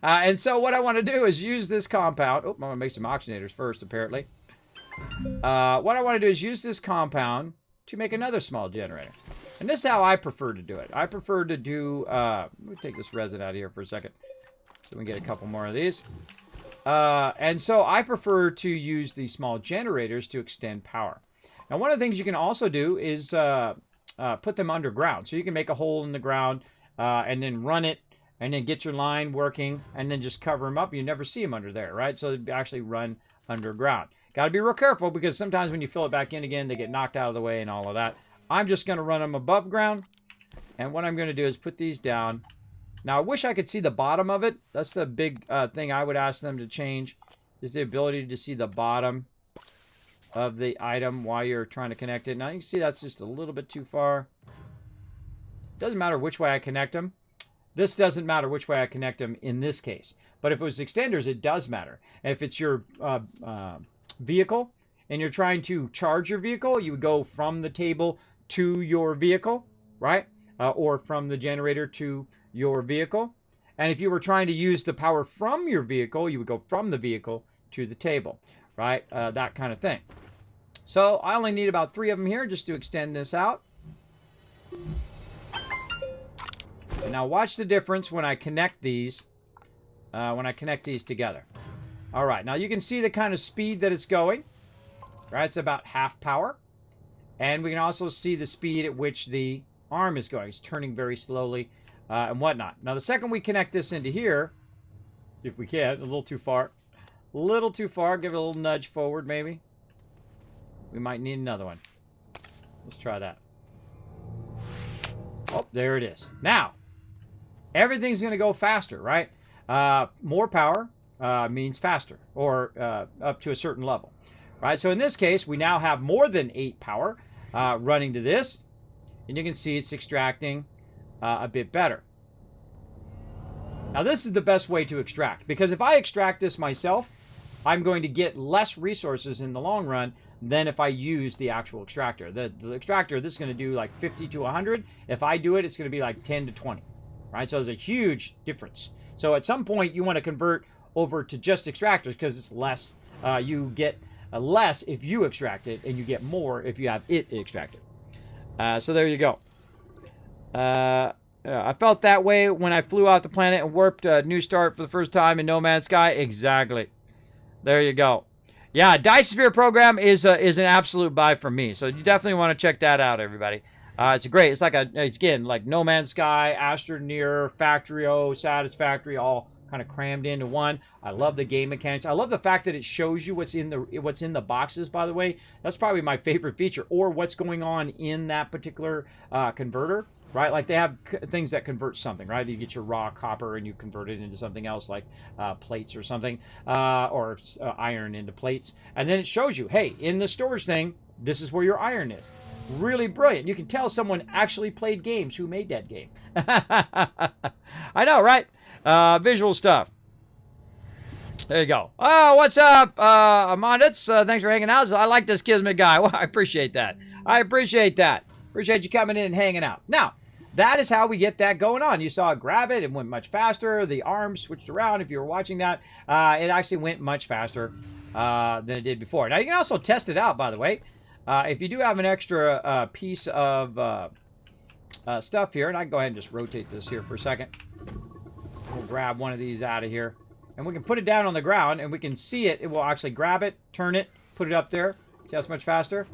And so what I want to do is use this compound. Oh, I'm going to make some oxygenators first, apparently. What I want to do is use this compound to make another small generator. And this is how I prefer to do it. I prefer to do... let me take this resin out of here for a second, so we can get a couple more of these. And so I prefer to use these small generators to extend power. Now, one of the things you can also do is put them underground. So you can make a hole in the ground and then run it, and then get your line working, and then just cover them up. You never see them under there, right? So they actually run underground. Got to be real careful, because sometimes when you fill it back in again, they get knocked out of the way and all of that. I'm just going to run them above ground. And what I'm going to do is put these down. Now, I wish I could see the bottom of it. That's the big thing I would ask them to change, is the ability to see the bottom of the item while you're trying to connect it. Now, you can see that's just a little bit too far. Doesn't matter which way I connect them. This doesn't matter which way I connect them in this case. But if it was extenders, it does matter. And if it's your vehicle and you're trying to charge your vehicle, you would go from the table to your vehicle, right? Or from the generator to your vehicle. And if you were trying to use the power from your vehicle, you would go from the vehicle to the table, right? That kind of thing. So I only need about 3 of them here just to extend this out. And now watch the difference when I connect these together. All right, now you can see the kind of speed that it's going, right? It's about half power. And we can also see the speed at which the arm is going. It's turning very slowly and whatnot. Now, the second we connect this into here, if we can, a little too far. A little too far. Give it a little nudge forward, maybe. We might need another one. Let's try that. Oh, there it is. Now, everything's going to go faster, right? More power means faster, or up to a certain level, right? So in this case, we now have more than 8 power running to this, and you can see it's extracting a bit better. Now, this is the best way to extract, because if I extract this myself, I'm going to get less resources in the long run than if I use the actual extractor. The extractor, this is going to do like 50 to 100. If I do it, it's going to be like 10 to 20, right? So there's a huge difference. So at some point, you want to convert over to just extractors, because it's less. You get less if you extract it, and you get more if you have it extracted. So there you go. I felt that way when I flew off the planet and warped a New Start for the first time in No Man's Sky. Exactly. There you go. Yeah, Dice-Sphere program is an absolute buy for me. So you definitely want to check that out, everybody. It's great. It's like it's again like No Man's Sky, Astroneer, Factorio, Satisfactory, all kind of crammed into one. I love the game mechanics. I love the fact that it shows you what's in the boxes. By the way, that's probably my favorite feature, or what's going on in that particular converter. Right, like they have things that convert something, right? You get your raw copper and you convert it into something else, like plates or something, or iron into plates. And then it shows you, hey, in the storage thing, this is where your iron is. really brilliant. You can tell someone actually played games who made that game. I know, right? Visual stuff. There you go. Oh, what's up, Amanditz? Thanks for hanging out. I like this Kismet guy. Well, I appreciate that. Appreciate you coming in and hanging out. Now, that is how we get that going on. You saw it grab it. It went much faster. The arm switched around. If you were watching that, it actually went much faster than it did before. Now, you can also test it out, by the way. If you do have an extra piece of stuff here, and I can go ahead and just rotate this here for a second. We'll grab one of these out of here. And we can put it down on the ground, and we can see it. It will actually grab it, turn it, put it up there. See how it's much faster?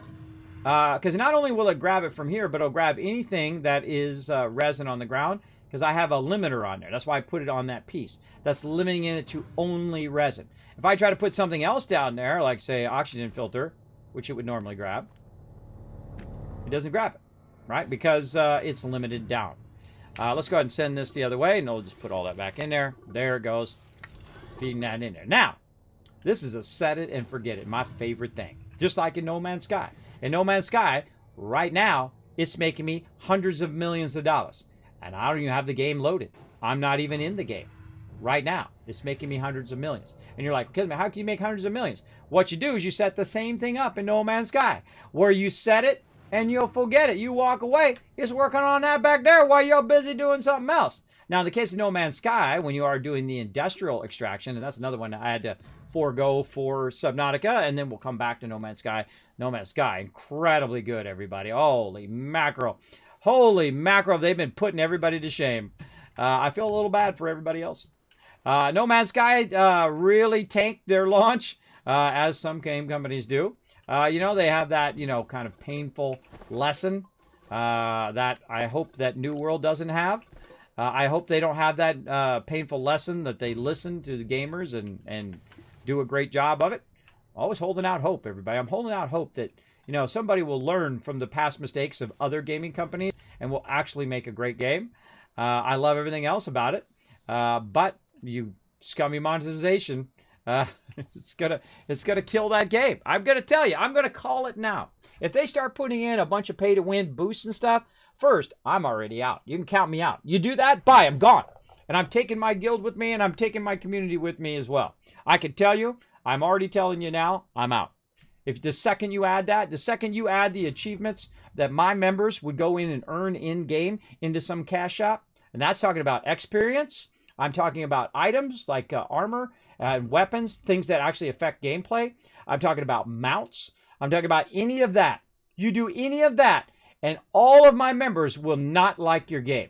Because not only will it grab it from here, but it'll grab anything that is resin on the ground, because I have a limiter on there. That's why I put it on that piece. That's limiting it to only resin. If I try to put something else down there, like, say, oxygen filter, which it would normally grab, it doesn't grab it, right? Because it's limited down. Let's go ahead and send this the other way, and we'll just put all that back in there. There it goes. Feeding that in there. Now, this is a set it and forget it, my favorite thing. Just like in No Man's Sky. In No Man's Sky, right now, it's making me hundreds of millions of dollars. And I don't even have the game loaded. I'm not even in the game. Right now, it's making me hundreds of millions. And you're like, okay, how can you make hundreds of millions? What you do is you set the same thing up in No Man's Sky, where you set it and you'll forget it. You walk away, it's working on that back there while you're busy doing something else. Now, in the case of No Man's Sky, when you are doing the industrial extraction, and that's another one that I had to forego for Subnautica, and then we'll come back to No Man's Sky. No Man's Sky, incredibly good, everybody. Holy mackerel. Holy mackerel, they've been putting everybody to shame. I feel a little bad for everybody else. No Man's Sky really tanked their launch, as some game companies do. They have that, kind of painful lesson that I hope that New World doesn't have. I hope they don't have that painful lesson, that they listen to the gamers and do a great job of it. Always holding out hope, everybody. I'm holding out hope that, somebody will learn from the past mistakes of other gaming companies and will actually make a great game. I love everything else about it. But you scummy monetization, it's gonna kill that game. I'm gonna tell you, I'm gonna call it now. If they start putting in a bunch of pay-to-win boosts and stuff, first, I'm already out. You can count me out. You do that, bye, I'm gone. And I'm taking my guild with me, and I'm taking my community with me as well. I can tell you, I'm already telling you now, I'm out. If the second you add that, the second you add the achievements that my members would go in and earn in-game into some cash shop, and that's talking about experience, I'm talking about items like armor and weapons, things that actually affect gameplay. I'm talking about mounts. I'm talking about any of that. You do any of that, and all of my members will not like your game.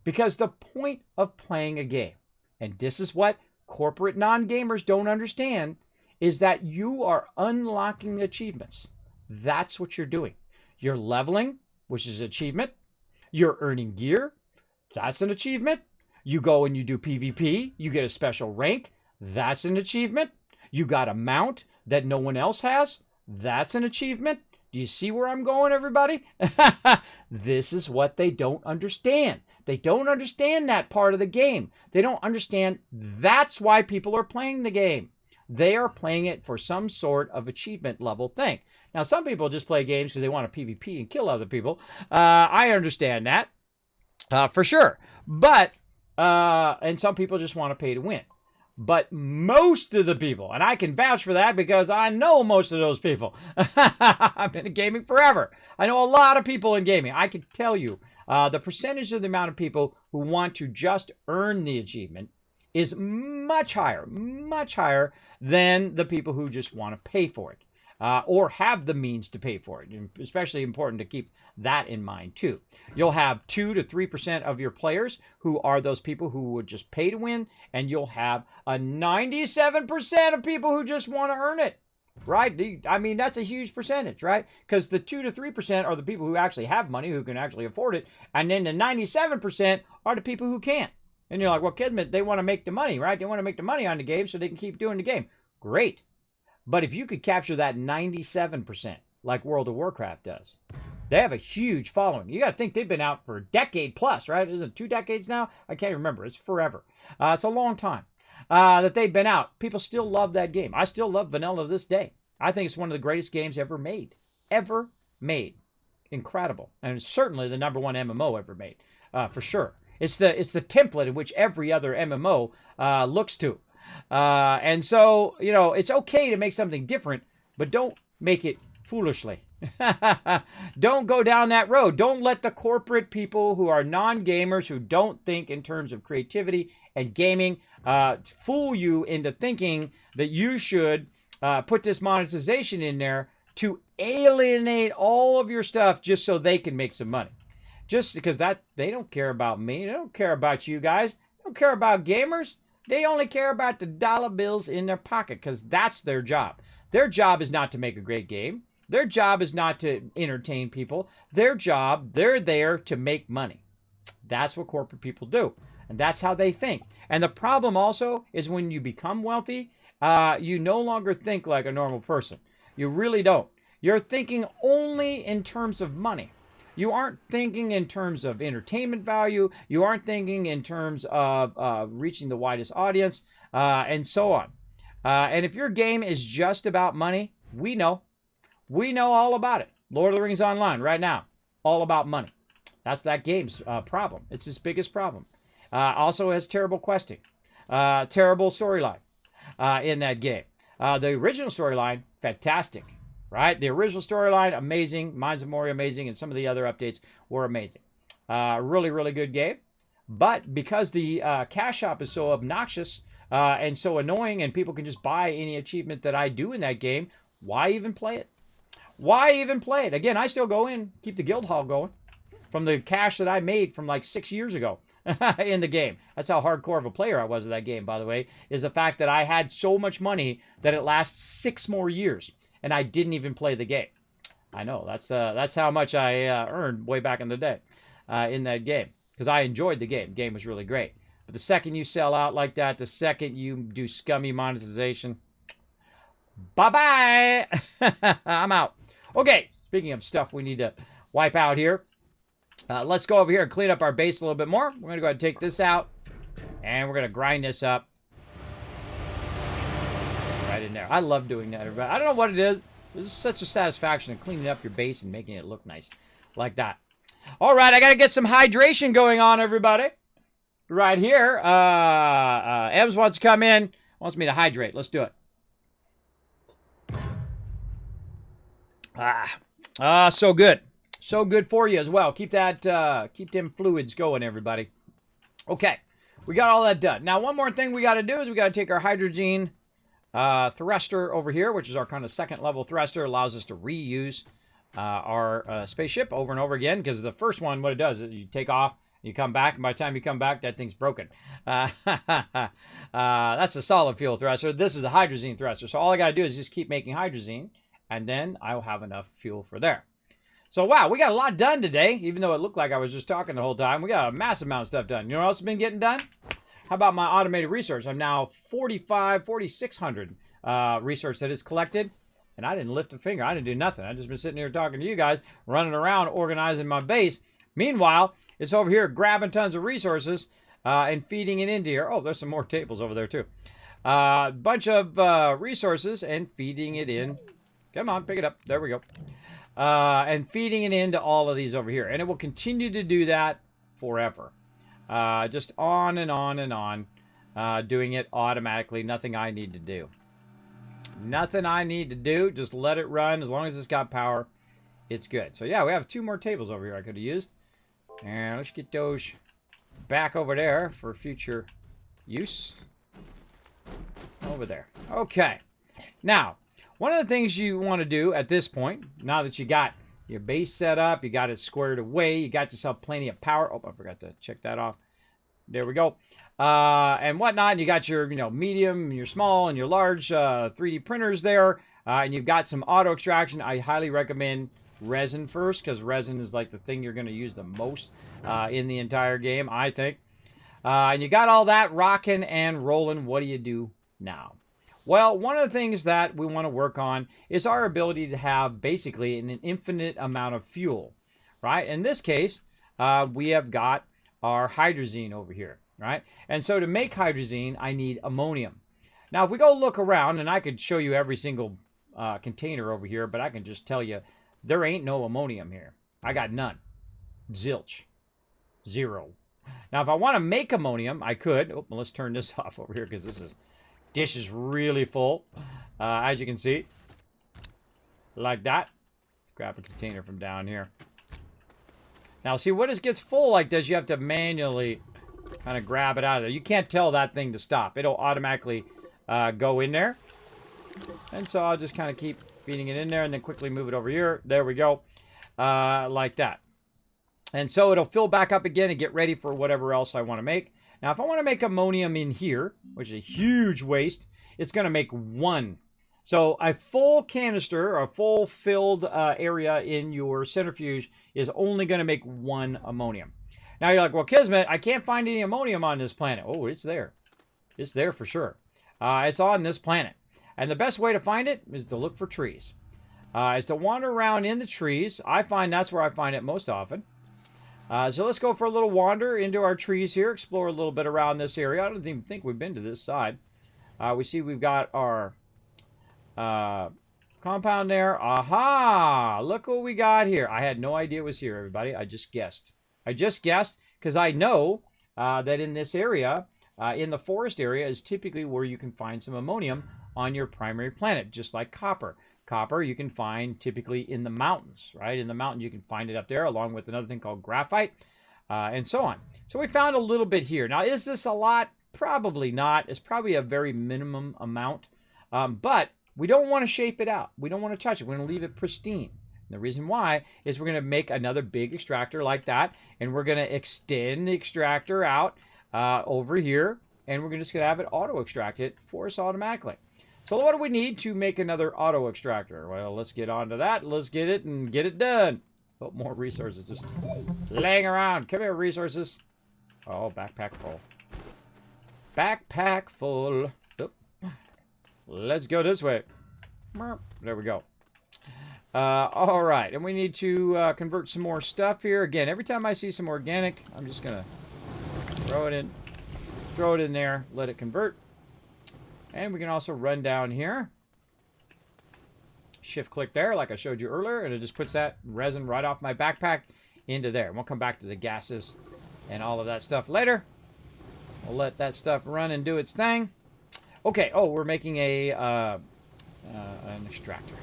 Because the point of playing a game, and this is what corporate non-gamers don't understand, is that you are unlocking achievements. That's what you're doing. You're leveling, which is an achievement. You're earning gear. That's an achievement. You go and you do PvP. You get a special rank. That's an achievement. You got a mount that no one else has. That's an achievement. Do you see where I'm going, everybody? This is what they don't understand. They don't understand that part of the game. They don't understand that's why people are playing the game. They are playing it for some sort of achievement level thing. Now, some people just play games because they want to PvP and kill other people. I understand that for sure. But, and some people just want to pay to win. But most of the people, and I can vouch for that because I know most of those people. I've been in gaming forever. I know a lot of people in gaming. I can tell you the percentage of the amount of people who want to just earn the achievement is much higher than the people who just want to pay for it or have the means to pay for it. And especially important to keep that in mind too. You'll have 2 to 3% of your players who are those people who would just pay to win, and you'll have a 97% of people who just want to earn it. Right? I mean, that's a huge percentage, right? Because the 2 to 3% are the people who actually have money, who can actually afford it, and then the 97% are the people who can't. And you're like, well, Kismet, they want to make the money, right? They want to make the money on the game so they can keep doing the game. Great. But if you could capture that 97%, like World of Warcraft does, they have a huge following. You got to think they've been out for a decade plus, right? Isn't it 2 decades now? I can't remember. It's forever. It's a long time that they've been out. People still love that game. I still love vanilla to this day. I think it's one of the greatest games ever made. Ever made. incredible, and it's certainly the #1 MMO ever made, for sure. It's the template in which every other MMO looks to, and so it's okay to make something different, but don't make it foolishly. Don't go down that road. Don't let the corporate people who are non-gamers, who don't think in terms of creativity and gaming, fool you into thinking that you should put this monetization in there to alienate all of your stuff just so they can make some money. Just because they don't care about me. They don't care about you guys. They don't care about gamers. They only care about the dollar bills in their pocket, because that's their job. Their job is not to make a great game. Their job is not to entertain people. Their job, they're there to make money. That's what corporate people do. And that's how they think. And the problem also is when you become wealthy, you no longer think like a normal person. You really don't. You're thinking only in terms of money. You aren't thinking in terms of entertainment value. You aren't thinking in terms of reaching the widest audience, and so on. And if your game is just about money, we know. We know all about it. Lord of the Rings Online right now, all about money. That's that game's problem. It's its biggest problem. Also has terrible questing, terrible storyline in that game. The original storyline, fantastic, right? The original storyline, amazing. Mines of Moria, amazing. And some of the other updates were amazing. Really, really good game. But because the cash shop is so obnoxious and so annoying, and people can just buy any achievement that I do in that game, why even play it? Why even play it? Again, I still go in, keep the guild hall going from the cash that I made from like 6 years ago in the game. That's how hardcore of a player I was in that game, by the way, is the fact that I had so much money that it lasts 6 more years, and I didn't even play the game. I know, that's how much I earned way back in the day in that game, because I enjoyed the game. The game was really great. But the second you sell out like that, the second you do scummy monetization, bye-bye. I'm out. Okay, speaking of stuff we need to wipe out here, let's go over here and clean up our base a little bit more. We're going to go ahead and take this out, and we're going to grind this up right in there. I love doing that, everybody. I don't know what it is. This is such a satisfaction of cleaning up your base and making it look nice like that. All right, I got to get some hydration going on, everybody. Right here. Ems wants to come in, wants me to hydrate. Let's do it. So good. So good for you as well. Keep that, keep them fluids going, everybody. Okay, we got all that done. Now, one more thing we got to do is we got to take our hydrazine thruster over here, which is our kind of second level thruster. Allows us to reuse our spaceship over and over again, because the first one, what it does is you take off, you come back, and by the time you come back, that thing's broken. That's a solid fuel thruster. This is a hydrazine thruster. So all I got to do is just keep making hydrazine, and then I'll have enough fuel for there. So, wow, we got a lot done today, even though it looked like I was just talking the whole time. We got a massive amount of stuff done. You know what else has been getting done? How about my automated research? I'm now 4,600 research that is collected, and I didn't lift a finger. I didn't do nothing. I've just been sitting here talking to you guys, running around, organizing my base. Meanwhile, it's over here grabbing tons of resources and feeding it into here. Oh, there's some more tables over there, too. Bunch of resources and feeding it in. Come on, pick it up. There we go. And feeding it into all of these over here. And it will continue to do that forever. Just on and on and on. Doing it automatically. Nothing I need to do. Nothing I need to do. Just let it run. As long as it's got power, it's good. So yeah, we have 2 more tables over here I could have used. And let's get those back over there for future use. Over there. Okay. Now, one of the things you want to do at this point, now that you got your base set up, you got it squared away, you got yourself plenty of power. Oh, I forgot to check that off. There we go. And whatnot. And you got your, medium, your small, and your large 3D printers there. And you've got some auto extraction. I highly recommend resin first, because resin is like the thing you're going to use the most in the entire game, I think. And you got all that rocking and rolling. What do you do now? Well, one of the things that we want to work on is our ability to have basically an infinite amount of fuel, right? In this case, we have got our hydrazine over here, right? And so to make hydrazine, I need ammonium. Now, if we go look around, and I could show you every single container over here, but I can just tell you there ain't no ammonium here. I got none. Zilch. Zero. Now, if I want to make ammonium, I could. Oh, well, let's turn this off over here because dish is really full. As you can see. Like that. Let's grab a container from down here. Now, see, when it gets full like this, you have to manually kind of grab it out of there. You can't tell that thing to stop. It'll automatically go in there. And so I'll just kind of keep feeding it in there and then quickly move it over here. There we go. Like that. And so it'll fill back up again and get ready for whatever else I want to make. Now, if I want to make ammonium in here, which is a huge waste, it's going to make 1. So a full canister, or a full filled area in your centrifuge is only going to make 1 ammonium. Now you're like, well, Kismet, I can't find any ammonium on this planet. Oh, it's there. It's there for sure. It's on this planet. And the best way to find it is to look for trees. Is to wander around in the trees. I find that's where I find it most often. So let's go for a little wander into our trees here. Explore a little bit around this area. I don't even think we've been to this side. We see we've got our compound there. Aha! Look what we got here. I had no idea it was here, everybody. I just guessed. I just guessed because I know that in this area, in the forest area, is typically where you can find some ammonium on your primary planet, just like copper. Copper you can find typically in the mountains, right? In the mountains you can find it up there along with another thing called graphite and so on. So we found a little bit here. Now, is this a lot? Probably not. It's probably a very minimum amount. But we don't want to shape it out. We don't want to touch it. We're going to leave it pristine. And the reason why is we're going to make another big extractor like that, and we're going to extend the extractor out over here, and we're just going to have it auto-extract it for us automatically. So what do we need to make another auto extractor? Well, let's get on to that. Let's get it and get it done. Oh, more resources just laying around. Come here, resources. Oh, backpack full. Backpack full. Oh. Let's go this way. There we go. All right, and we need to convert some more stuff here. Again, every time I see some organic, I'm just going to throw it in there, let it convert. And we can also run down here. Shift click there like I showed you earlier. And it just puts that resin right off my backpack into there. And we'll come back to the gases and all of that stuff later. We'll let that stuff run and do its thing. Okay. Oh, we're making an extractor.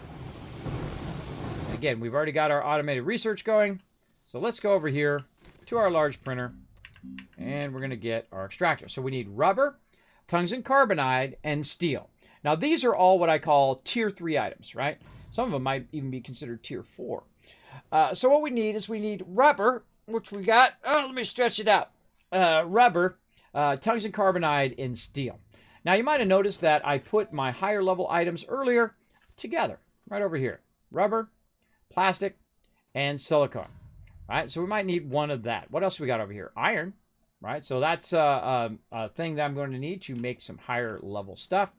And again, we've already got our automated research going. So let's go over here to our large printer. And we're going to get our extractor. So we need rubber, tungsten carbonide, and steel. Now, these are all what I call tier 3 items, right? Some of them might even be considered tier 4. So what we need is we need rubber, which we got. Oh, let me stretch it out. Rubber, tungsten carbonide, and steel. Now, you might have noticed that I put my higher level items earlier together, right over here. Rubber, plastic, and silicone. Right? So we might need one of that. What else we got over here? Iron. Right, so that's a thing that I'm going to need to make some higher level stuff.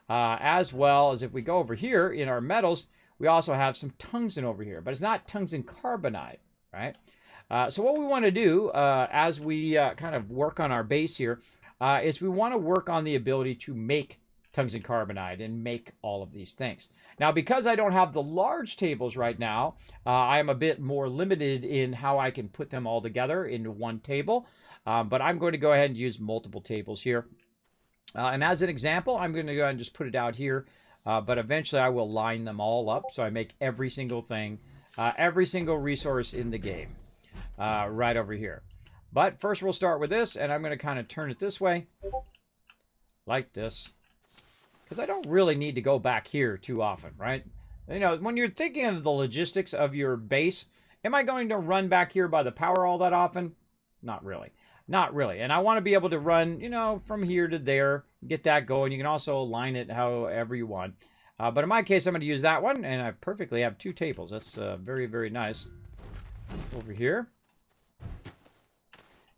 As well as if we go over here in our metals, we also have some tungsten over here, but it's not tungsten carbonide, right? So what we want to do as we kind of work on our base here is we want to work on the ability to make tungsten carbonide and make all of these things. Now, because I don't have the large tables right now, I am a bit more limited in how I can put them all together into one table. But I'm going to go ahead and use multiple tables here. And as an example, I'm going to go ahead and just put it out here. But eventually I will line them all up so I make every single thing, every single resource in the game right over here. But first we'll start with this, and I'm going to kind of turn it this way, like this. Because I don't really need to go back here too often, right? You know, when you're thinking of the logistics of your base, am I going to run back here by the power all that often? Not really. Not really. And I want to be able to run, you know, from here to there, get that going. You can also align it however you want. But in my case, I'm going to use that one, and I perfectly have 2 tables. That's very, very nice. Over here.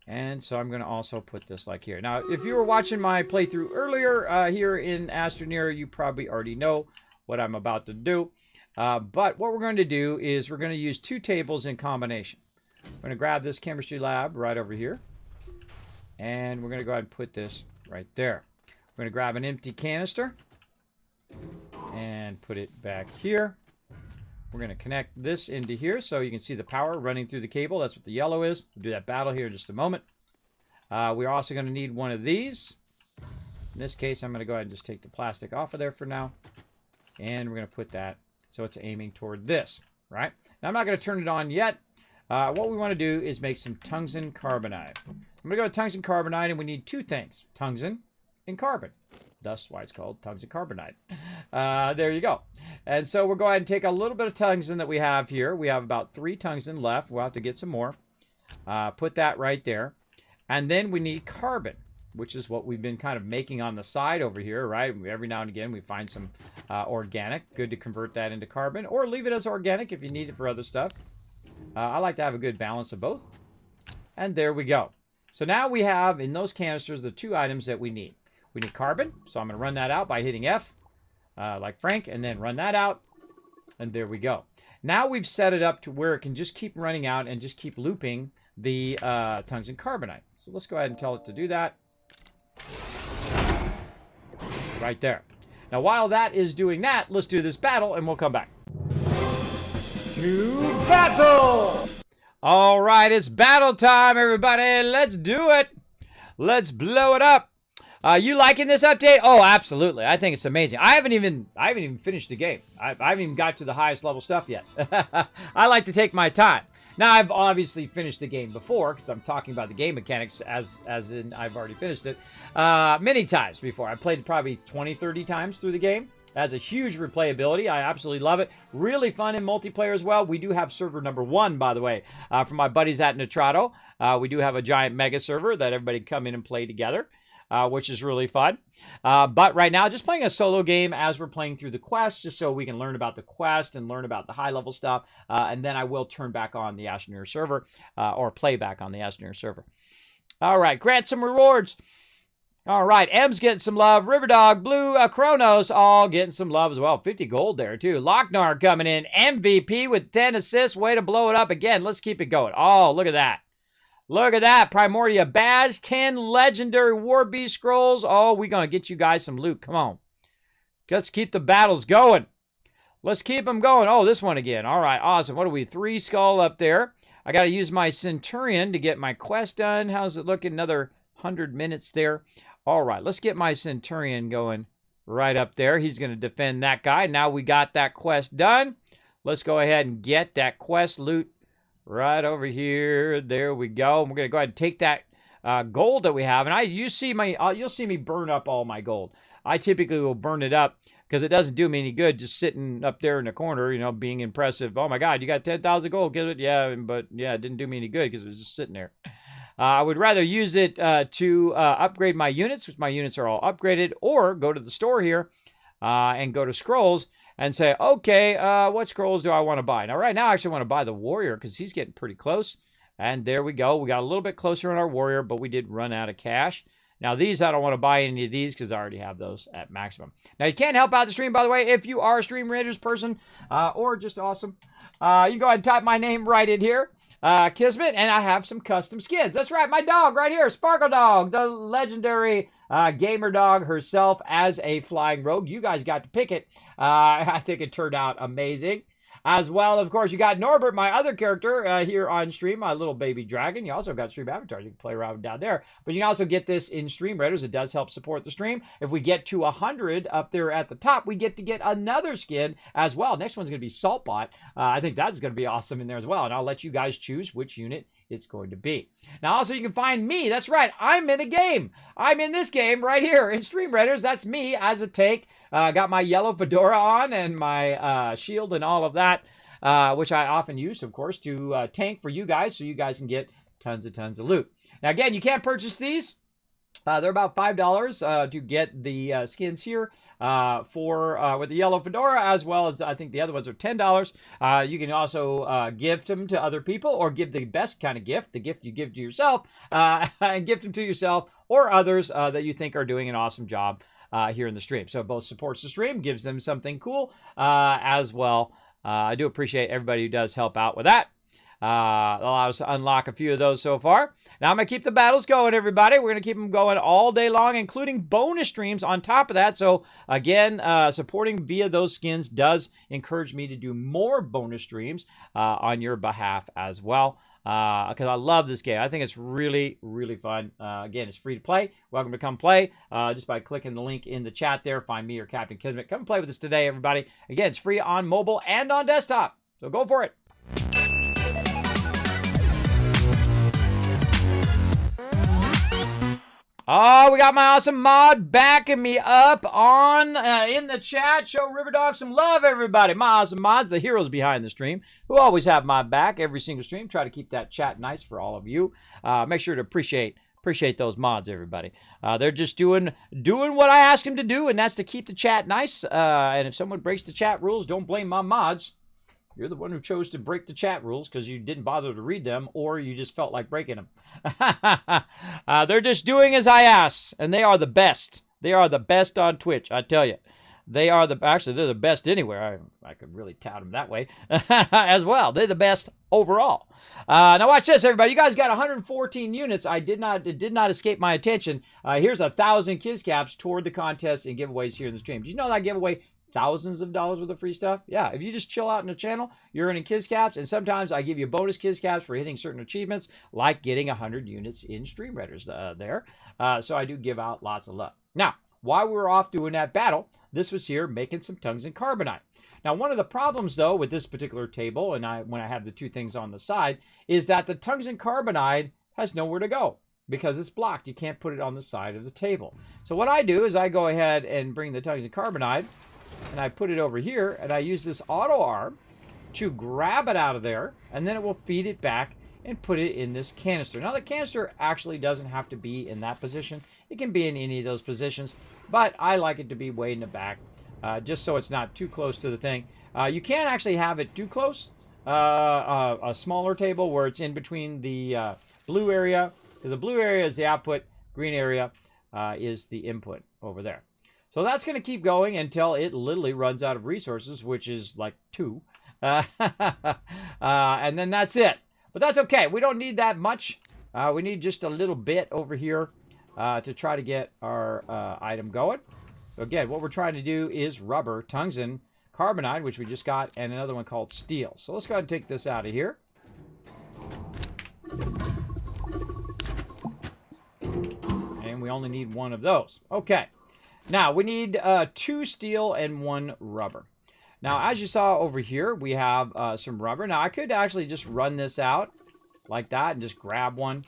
And so I'm going to also put this like here. Now, if you were watching my playthrough earlier here in Astroneer, you probably already know what I'm about to do. But what we're going to do is we're going to use 2 tables in combination. I'm going to grab this chemistry lab right over here. And we're going to go ahead and put this right there. We're going to grab an empty canister and put it back here. We're going to connect this into here so you can see the power running through the cable. That's what the yellow is. We'll do that battle here in just a moment. We're also going to need one of these. In this case, I'm going to go ahead and just take the plastic off of there for now. And we're going to put that so it's aiming toward this, right? Now, I'm not going to turn it on yet. What we want to do is make some tungsten carbonide. I'm going to go to tungsten carbonide, and we need two things, tungsten and carbon. That's why it's called tungsten carbonide. There you go. And so we'll go ahead and take a little bit of tungsten that we have here. We have about 3 tungsten left. We'll have to get some more. Put that right there. And then we need carbon, which is what we've been kind of making on the side over here, right? Every now and again, we find some organic. Good to convert that into carbon, or leave it as organic if you need it for other stuff. I like to have a good balance of both. And there we go. So now we have, in those canisters, the 2 items that we need. We need carbon, so I'm going to run that out by hitting F, like Frank, and then run that out. And there we go. Now we've set it up to where it can just keep running out and just keep looping the tungsten carbonide. So let's go ahead and tell it to do that. Right there. Now, while that is doing that, let's do this battle, and we'll come back. To battle! All right, it's battle time, everybody. Let's do it. Let's blow it up. You liking this update? Oh, absolutely. I think it's amazing. I haven't even finished the game. I haven't even got to the highest level stuff yet. I like to take my time. Now, I've obviously finished the game before, because I'm talking about the game mechanics as in I've already finished it many times before. I played probably 20, 30 times through the game. It has a huge replayability. I absolutely love it. Really fun in multiplayer as well. We do have server number 1, by the way, from my buddies at Nitrato. We do have a giant mega server that everybody can come in and play together. Which is really fun. But right now, just playing a solo game as we're playing through the quest, just so we can learn about the quest and learn about the high-level stuff. And then I will turn back on the Astroneer server, or play back on the Astroneer server. All right, grant some rewards. All right, M's getting some love. Riverdog, Blue, Kronos, all getting some love as well. 50 gold there, too. Lochnar coming in. MVP with 10 assists. Way to blow it up again. Let's keep it going. Oh, look at that. Look at that. Primordia badge, 10 legendary War Beast scrolls. Oh, we're going to get you guys some loot. Come on. Let's keep the battles going. Let's keep them going. Oh, this one again. All right, awesome. What are we? 3 skull up there. I got to use my Centurion to get my quest done. How's it looking? Another 100 minutes there. All right, let's get my Centurion going right up there. He's going to defend that guy. Now we got that quest done. Let's go ahead and get that quest loot right over here. There we go. We're going to go ahead and take that gold that we have. And you'll see me burn up all my gold. I typically will burn it up because it doesn't do me any good just sitting up there in the corner, you know, being impressive. Oh my God, you got 10,000 gold. Get it? Yeah, but yeah, it didn't do me any good because it was just sitting there. I would rather use it to upgrade my units, which my units are all upgraded, or go to the store here and go to scrolls and say, okay, what scrolls do I want to buy? Now, right now, I actually want to buy the warrior because he's getting pretty close. And there we go. We got a little bit closer on our warrior, but we did run out of cash. Now, these, I don't want to buy any of these because I already have those at maximum. Now, you can help out the stream, by the way, if you are a Stream Raiders person or just awesome. You can go ahead and type my name right in here. Kismet, and I have some custom skins. That's right, my dog right here, Sparkle Dog, the legendary gamer dog herself as a flying rogue. You guys got to pick it. I think it turned out amazing. As well, of course, you got Norbert, my other character here on stream, my little baby dragon. You also got stream avatars. You can play around down there. But you can also get this in Stream Raiders. It does help support the stream. If we get to 100 up there at the top, we get to get another skin as well. Next one's going to be Saltbot. I think that's going to be awesome in there as well. And I'll let you guys choose which unit it's going to be. Now, also, you can find me. That's right. I'm in a game. I'm in this game right here in Stream Raiders. That's me as a tank. Got my yellow fedora on and my shield and all of that, which I often use, of course, to tank for you guys so you guys can get tons of loot. Now, again, you can't purchase these. They're about $5 to get the skins here with the yellow fedora, as well as I think the other ones are $10. You can also gift them to other people or give the best kind of gift, the gift you give to yourself, and gift them to yourself or others that you think are doing an awesome job here in the stream. So it both supports the stream, gives them something cool as well. I do appreciate everybody who does help out with that. Allow us to unlock a few of those so far. Now I'm going to keep the battles going, everybody. We're going to keep them going all day long, including bonus streams on top of that. So again, supporting via those skins does encourage me to do more bonus streams on your behalf as well. Because I love this game. I think it's really, really fun. Again, it's free to play. Welcome to come play just by clicking the link in the chat there. Find me or Captain Kismet. Come play with us today, everybody. Again, it's free on mobile and on desktop. So go for it. Oh, we got my awesome mod backing me up on in the chat. Show Riverdog some love, everybody. My awesome mods, the heroes behind the stream, who always have my back every single stream. Try to keep that chat nice for all of you. Make sure to appreciate those mods, everybody. They're just doing what I ask them to do, and that's to keep the chat nice. And if someone breaks the chat rules, don't blame my mods. You're the one who chose to break the chat rules because you didn't bother to read them or you just felt like breaking them. They're just doing as I ask, and they are the best. They are the best on Twitch, I tell you. They're the best anywhere. I could really tout them that way as well. They're the best overall. Now watch this, everybody. You guys got 114 units. It did not escape my attention. Here's 1,000 Kiz Caps toward the contest and giveaways here in the stream. Did you know that giveaway? Thousands of dollars worth of free stuff. Yeah, if you just chill out in the channel, you're earning Kiz Caps, and sometimes I give you bonus Kiz Caps for hitting certain achievements, like getting 100 units in Stream Redders there. So I do give out lots of love. Now, while we were off doing that battle, this was here making some tungsten carbonite. Now, one of the problems, though, with this particular table, and when I have the two things on the side, is that the tungsten carbonite has nowhere to go because it's blocked. You can't put it on the side of the table. So what I do is I go ahead and bring the tungsten carbonite, and I put it over here, and I use this auto arm to grab it out of there, and then it will feed it back and put it in this canister. Now, the canister actually doesn't have to be in that position. It can be in any of those positions, but I like it to be way in the back, just so it's not too close to the thing. You can actually have it too close, a smaller table where it's in between the blue area, because the blue area is the output, green area is the input over there. So that's going to keep going until it literally runs out of resources, which is like 2. And then that's it. But that's okay. We don't need that much. We need just a little bit over here to try to get our item going. So again, what we're trying to do is rubber, tungsten, carbonite, which we just got, and another one called steel. So let's go ahead and take this out of here. And we only need one of those. Okay. Now, we need 2 steel and 1 rubber. Now, as you saw over here, we have some rubber. Now, I could actually just run this out like that and just grab one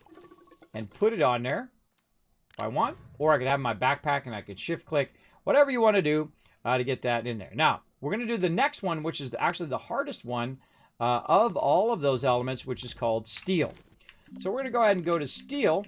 and put it on there if I want. Or I could have my backpack and I could shift click, whatever you want to do to get that in there. Now, we're going to do the next one, which is actually the hardest one of all of those elements, which is called steel. So we're going to go ahead and go to steel.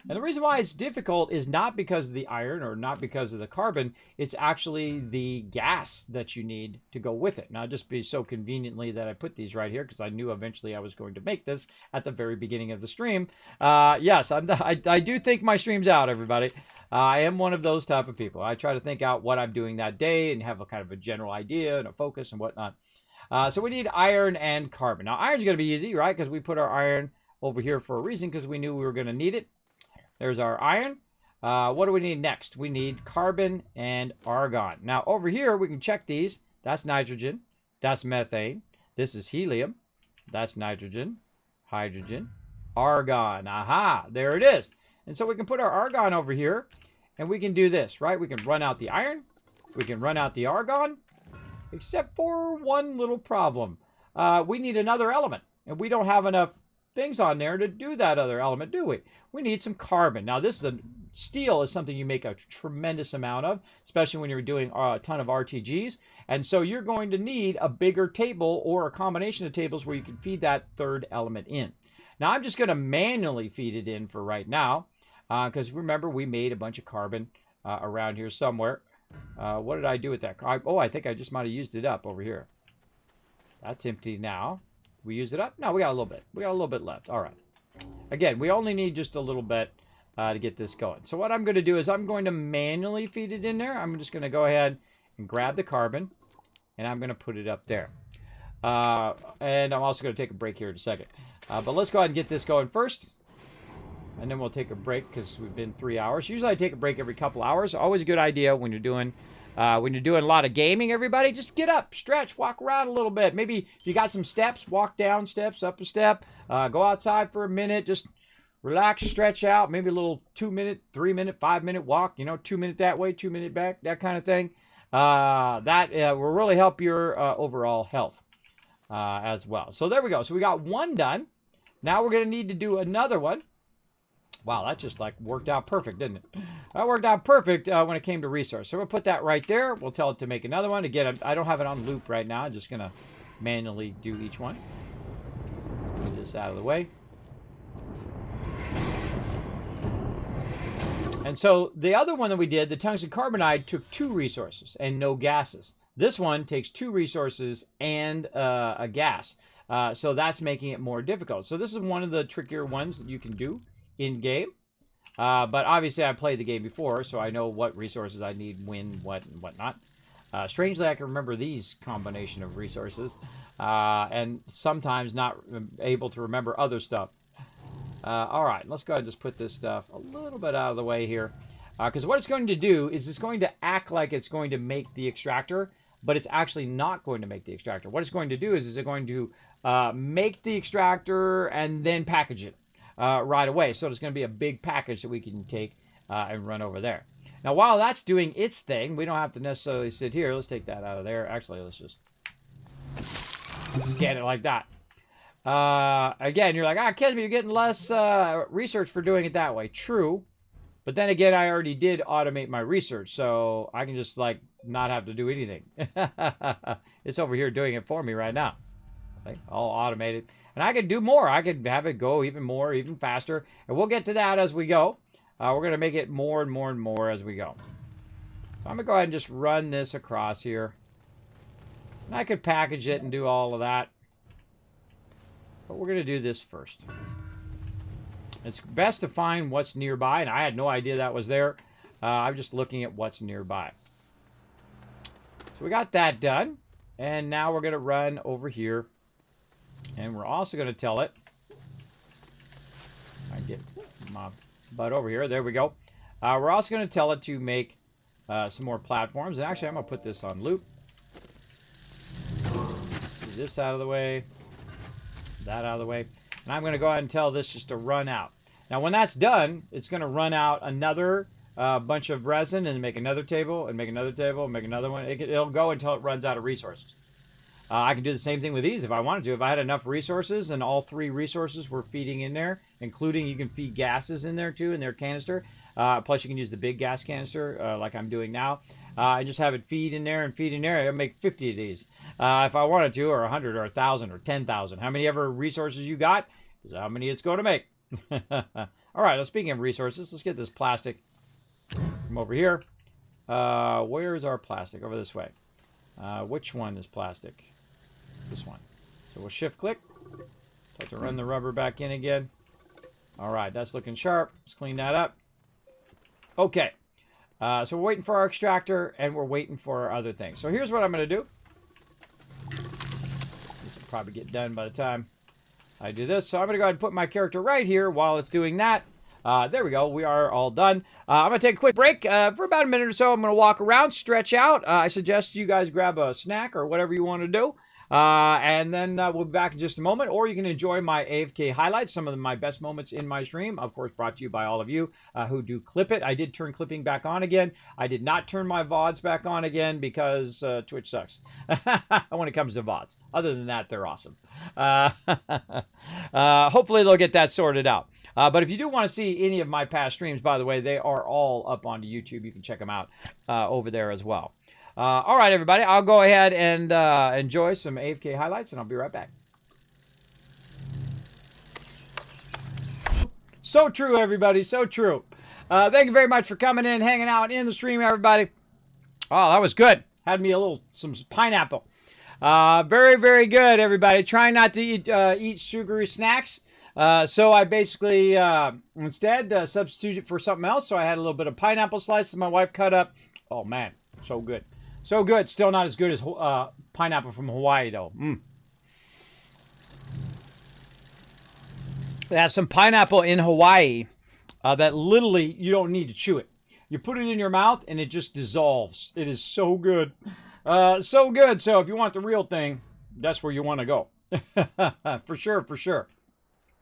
And the reason why it's difficult is not because of the iron or not because of the carbon. It's actually the gas that you need to go with it. Now, just be so conveniently that I put these right here because I knew eventually I was going to make this at the very beginning of the stream. Yes, I do think my stream's out, everybody. I am one of those type of people. I try to think out what I'm doing that day and have a kind of a general idea and a focus and whatnot. So we need iron and carbon. Now, iron's going to be easy, right? Because we put our iron over here for a reason because we knew we were going to need it. There's our iron. What do we need next? We need carbon and argon. Now, over here, we can check these. That's nitrogen. That's methane. This is helium. That's nitrogen, hydrogen, argon. Aha, there it is. And so we can put our argon over here, and we can do this, right? We can run out the iron. We can run out the argon, except for one little problem. We need another element, and we don't have enough things on there to do that other element, do we? We need some carbon. Now, this is steel is something you make a tremendous amount of, especially when you're doing a ton of RTGs. And so you're going to need a bigger table or a combination of tables where you can feed that third element in. Now, I'm just going to manually feed it in for right now, because remember, we made a bunch of carbon around here somewhere. What did I do with that? Oh, I think I just might have used it up over here. That's empty now. We use it up? No, we got a little bit. We got a little bit left. All right. Again, we only need just a little bit to get this going. So what I'm going to do is I'm going to manually feed it in there. I'm just going to go ahead and grab the carbon, and I'm going to put it up there. And I'm also going to take a break here in a second. But let's go ahead and get this going first. And then we'll take a break because we've been 3 hours. Usually I take a break every couple hours. Always a good idea when you're doing a lot of gaming, everybody. Just get up, stretch, walk around a little bit. Maybe if you got some steps, walk down steps, up a step. Go outside for a minute. Just relax, stretch out. Maybe a little 2-minute, 3-minute, 5-minute walk. 2-minute that way, 2-minute back, that kind of thing. That will really help your overall health as well. So there we go. So we got one done. Now we're going to need to do another one. Wow, that just like worked out perfect, didn't it? That worked out perfect when it came to resource. So we'll put that right there. We'll tell it to make another one. Again, I don't have it on loop right now. I'm just going to manually do each one. Move this out of the way. And so the other one that we did, the tungsten carbonide, took 2 resources and no gases. This one takes 2 resources and a gas. So that's making it more difficult. So this is one of the trickier ones that you can do in-game. But obviously I played the game before, so I know what resources I need, when, what, and whatnot. Strangely, I can remember these combination of resources. And sometimes not able to remember other stuff. All right, let's go ahead and just put this stuff a little bit out of the way here. Because what it's going to do is it's going to act like it's going to make the extractor, but it's actually not going to make the extractor. What it's going to do is it's going to make the extractor and then package it right away. So it's going to be a big package that we can take and run over there. Now, while that's doing its thing, we don't have to necessarily sit here. Let's take that out of there. Actually, let's just scan it like that. Again, you're like, Kismet, you're getting less research for doing it that way. True. But then again, I already did automate my research, so I can just, like, not have to do anything. It's over here doing it for me right now. Okay, all automated. And I could do more. I could have it go even more, even faster. And we'll get to that as we go. We're going to make it more and more and more as we go. So I'm going to go ahead and just run this across here. And I could package it and do all of that. But we're going to do this first. It's best to find what's nearby, and I had no idea that was there. I'm just looking at what's nearby. So we got that done, and now we're going to run over here, and we're also going to tell it. I get my butt over here. There we go. We're also going to tell it to make some more platforms, and actually I'm going to put this on loop. Get this out of the way. That out of the way. And I'm going to go ahead and tell this just to run out. Now, when that's done, it's going to run out another bunch of resin and make another table and make another table and make another one. It'll go until it runs out of resources. I can do the same thing with these if I wanted to. If I had enough resources and all 3 resources were feeding in there, including you can feed gases in there too in their canister. Plus, you can use the big gas canister like I'm doing now. I just have it feed in there and feed in there. I'll make 50 of these if I wanted to, or 100 or 1,000 or 10,000. How many ever resources you got is how many it's going to make. All right, now speaking of resources, let's get this plastic from over here. Where's our plastic? Over this way. Which one is plastic? This one. So we'll shift click. Start to run the rubber back in again. All right, that's looking sharp. Let's clean that up. Okay. So we're waiting for our extractor, and we're waiting for our other things. So here's what I'm going to do. This will probably get done by the time I do this. So I'm going to go ahead and put my character right here while it's doing that. There we go. We are all done. I'm going to take a quick break for about a minute or so. I'm going to walk around, stretch out. I suggest you guys grab a snack or whatever you want to do. And then we'll be back in just a moment. Or you can enjoy my AFK highlights, some of my best moments in my stream. Of course, brought to you by all of you who do clip it. I did turn clipping back on again. I did not turn my VODs back on again because Twitch sucks when it comes to VODs. Other than that, they're awesome. Hopefully, they'll get that sorted out. But if you do want to see any of my past streams, by the way, they are all up onto YouTube. You can check them out over there as well. All right, everybody. I'll go ahead and enjoy some AFK highlights, and I'll be right back. So true, everybody. So true. Thank you very much for coming in, hanging out in the stream, everybody. Oh, that was good. Had me some pineapple. Very, very good, everybody. Trying not to eat sugary snacks. So I basically instead substituted for something else. So I had a little bit of pineapple slices that my wife cut up. Oh, man. So good. So good. Still not as good as pineapple from Hawaii, though. They have some pineapple in Hawaii that literally you don't need to chew it. You put it in your mouth and it just dissolves. It is so good. So good. So if you want the real thing, that's where you want to go. For sure, for sure.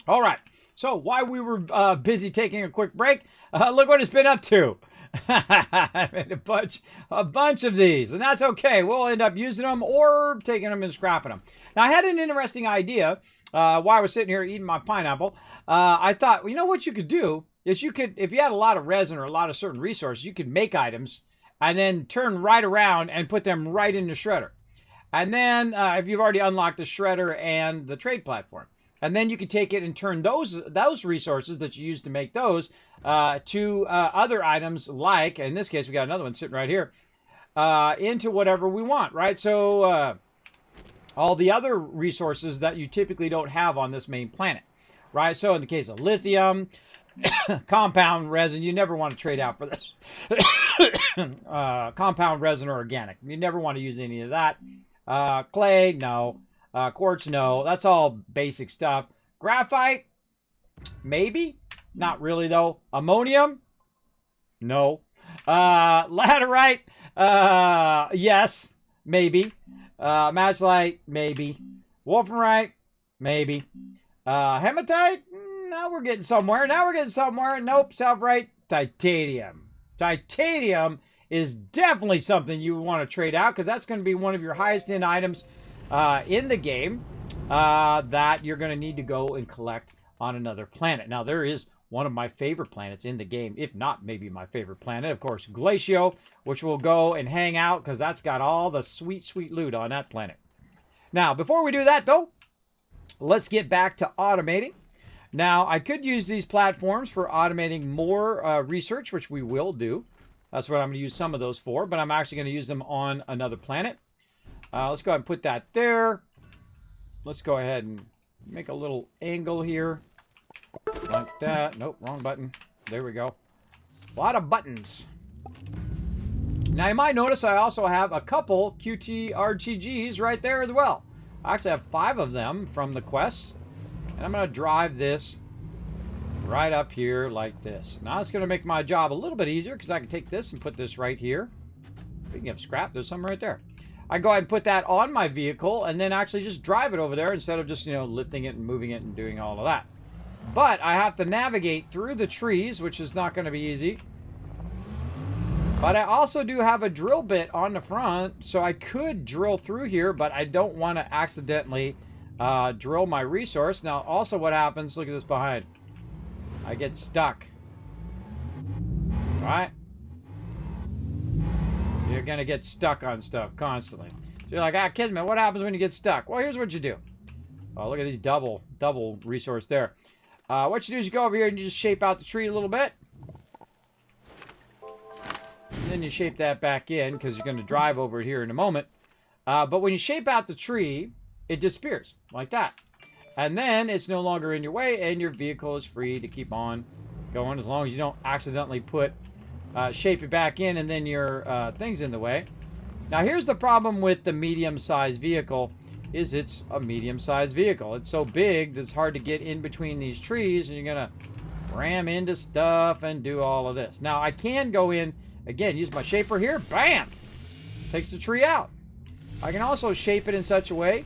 All right. So while we were busy taking a quick break, look what it's been up to. I made a bunch of these, and that's okay. We'll end up using them or taking them and scrapping them. Now, I had an interesting idea while I was sitting here eating my pineapple. I thought, you know what you could do is you could, if you had a lot of resin or a lot of certain resources, you could make items and then turn right around and put them right in the shredder. And then if you've already unlocked the shredder and the trade platform, and then you can take it and turn those resources that you used to make those to other items, like, in this case, we got another one sitting right here, into whatever we want, right? So all the other resources that you typically don't have on this main planet, right? So in the case of lithium, compound resin, you never want to trade out for this. Compound resin or organic. You never want to use any of that. Clay, no. Quartz, no. That's all basic stuff. Graphite, maybe. Not really, though. Ammonium, no. Laterite, yes, maybe. Matchlite, maybe. Wolframite, maybe. Hematite, now we're getting somewhere. Nope, self-right. Titanium. Titanium is definitely something you want to trade out because that's going to be one of your highest end items in the game that you're going to need to go and collect on another planet. Now, there is one of my favorite planets in the game, if not maybe my favorite planet, of course, Glacio, which we'll go and hang out because that's got all the sweet, sweet loot on that planet. Now, before we do that, though, let's get back to automating. Now, I could use these platforms for automating more research, which we will do. That's what I'm going to use some of those for, but I'm actually going to use them on another planet. Let's go ahead and put that there. Let's go ahead and make a little angle here. Like that. Nope, wrong button. There we go. A lot of buttons. Now, you might notice I also have a couple QT-RTGs right there as well. I actually have 5 of them from the quests. And I'm going to drive this right up here like this. Now, it's going to make my job a little bit easier because I can take this and put this right here. Speaking of scrap, there's some right there. I go ahead and put that on my vehicle and then actually just drive it over there instead of just, lifting it and moving it and doing all of that. But I have to navigate through the trees, which is not going to be easy. But I also do have a drill bit on the front, so I could drill through here, but I don't want to accidentally drill my resource. Now, also what happens, look at this behind. I get stuck. Right? You're going to get stuck on stuff constantly. So you're like, Kismet, what happens when you get stuck? Well, here's what you do. Oh, look at these double resource there. What you do is you go over here and you just shape out the tree a little bit. And then you shape that back in because you're going to drive over it here in a moment. But when you shape out the tree, it disappears like that. And then it's no longer in your way and your vehicle is free to keep on going as long as you don't accidentally shape it back in and then your thing's in the way. Now, here's the problem with the medium-sized vehicle. It's a medium-sized vehicle. It's so big that it's hard to get in between these trees and you're going to ram into stuff and do all of this. Now, I can go in, again, use my shaper here. Bam! Takes the tree out. I can also shape it in such a way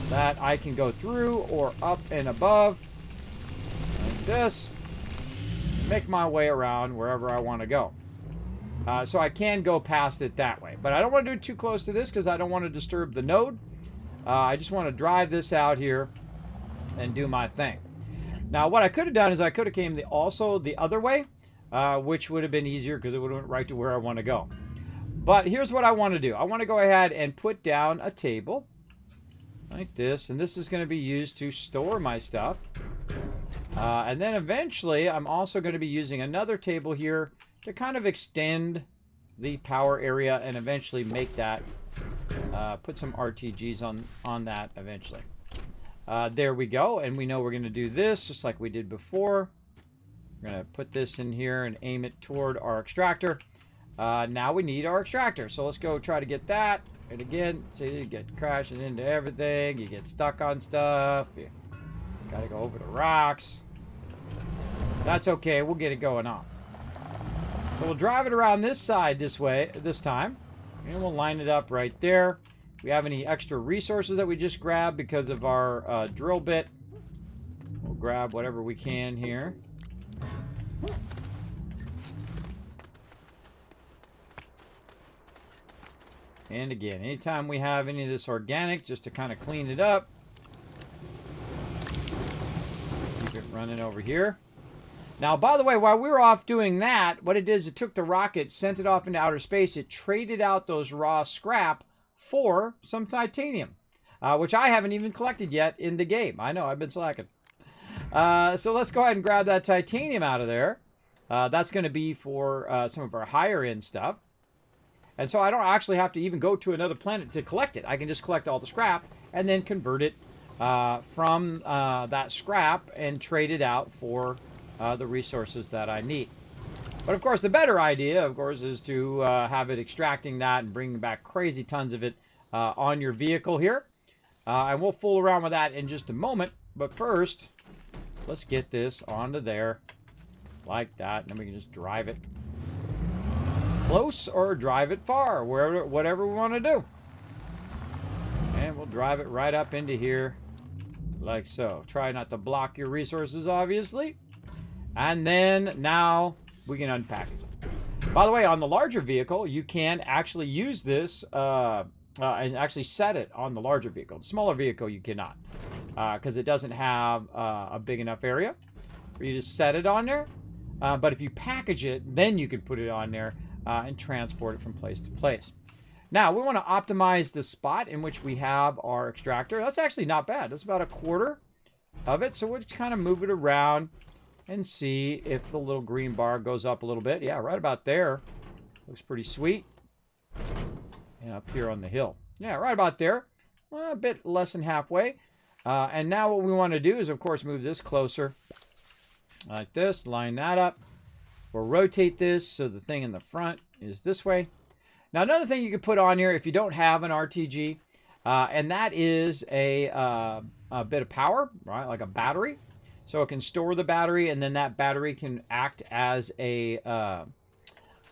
that I can go through or up and above like this. Make my way around wherever I want to go. So I can go past it that way. But I don't want to do it too close to this because I don't want to disturb the node. I just want to drive this out here and do my thing. Now, what I could have done is I could have came also the other way, which would have been easier because it would have went right to where I want to go. But here's what I want to do. I want to go ahead and put down a table like this. And this is going to be used to store my stuff. And then eventually, I'm also going to be using another table here to kind of extend the power area and eventually make that, put some RTGs on that eventually. There we go. And we know we're going to do this just like we did before. We're going to put this in here and aim it toward our extractor. Now we need our extractor. So let's go try to get that. And again, see, you get crashing into everything. You get stuck on stuff. Gotta go over the rocks. That's okay. We'll get it going on. So we'll drive it around this side this way, this time. And we'll line it up right there. If we have any extra resources that we just grabbed because of our drill bit, we'll grab whatever we can here. And again, anytime we have any of this organic, just to kind of clean it up, keep it running over here. Now, by the way, while we were off doing that, what it did is it took the rocket, sent it off into outer space. It traded out those raw scrap for some titanium, which I haven't even collected yet in the game. I know, I've been slacking. So let's go ahead and grab that titanium out of there. That's going to be for some of our higher end stuff. And so I don't actually have to even go to another planet to collect it. I can just collect all the scrap and then convert it from that scrap and trade it out for the resources that I need. But of course, the better idea, of course, is to have it extracting that and bringing back crazy tons of it on your vehicle here. And we'll fool around with that in just a moment. But first, let's get this onto there like that. And then we can just drive it close or drive it far, wherever, whatever we want to do. And we'll drive it right up into here like so. Try not to block your resources, obviously. And then now we can unpack it. By the way, on the larger vehicle, you can actually use this and actually set it on the larger vehicle. The smaller vehicle, you cannot, because it doesn't have a big enough area for you to set it on there. But if you package it, then you can put it on there and transport it from place to place. Now, we want to optimize the spot in which we have our extractor. That's actually not bad. That's about a quarter of it. So we'll just kind of move it around and see if the little green bar goes up a little bit. Yeah, right about there. Looks pretty sweet. And up here on the hill. Yeah, right about there. Well, a bit less than halfway. And now what we want to do is, of course, move this closer. Like this. Line that up. We'll rotate this so the thing in the front is this way. Now, another thing you can put on here if you don't have an RTG, and that is a bit of power, right? Like a battery. So it can store the battery, and then that battery can act as a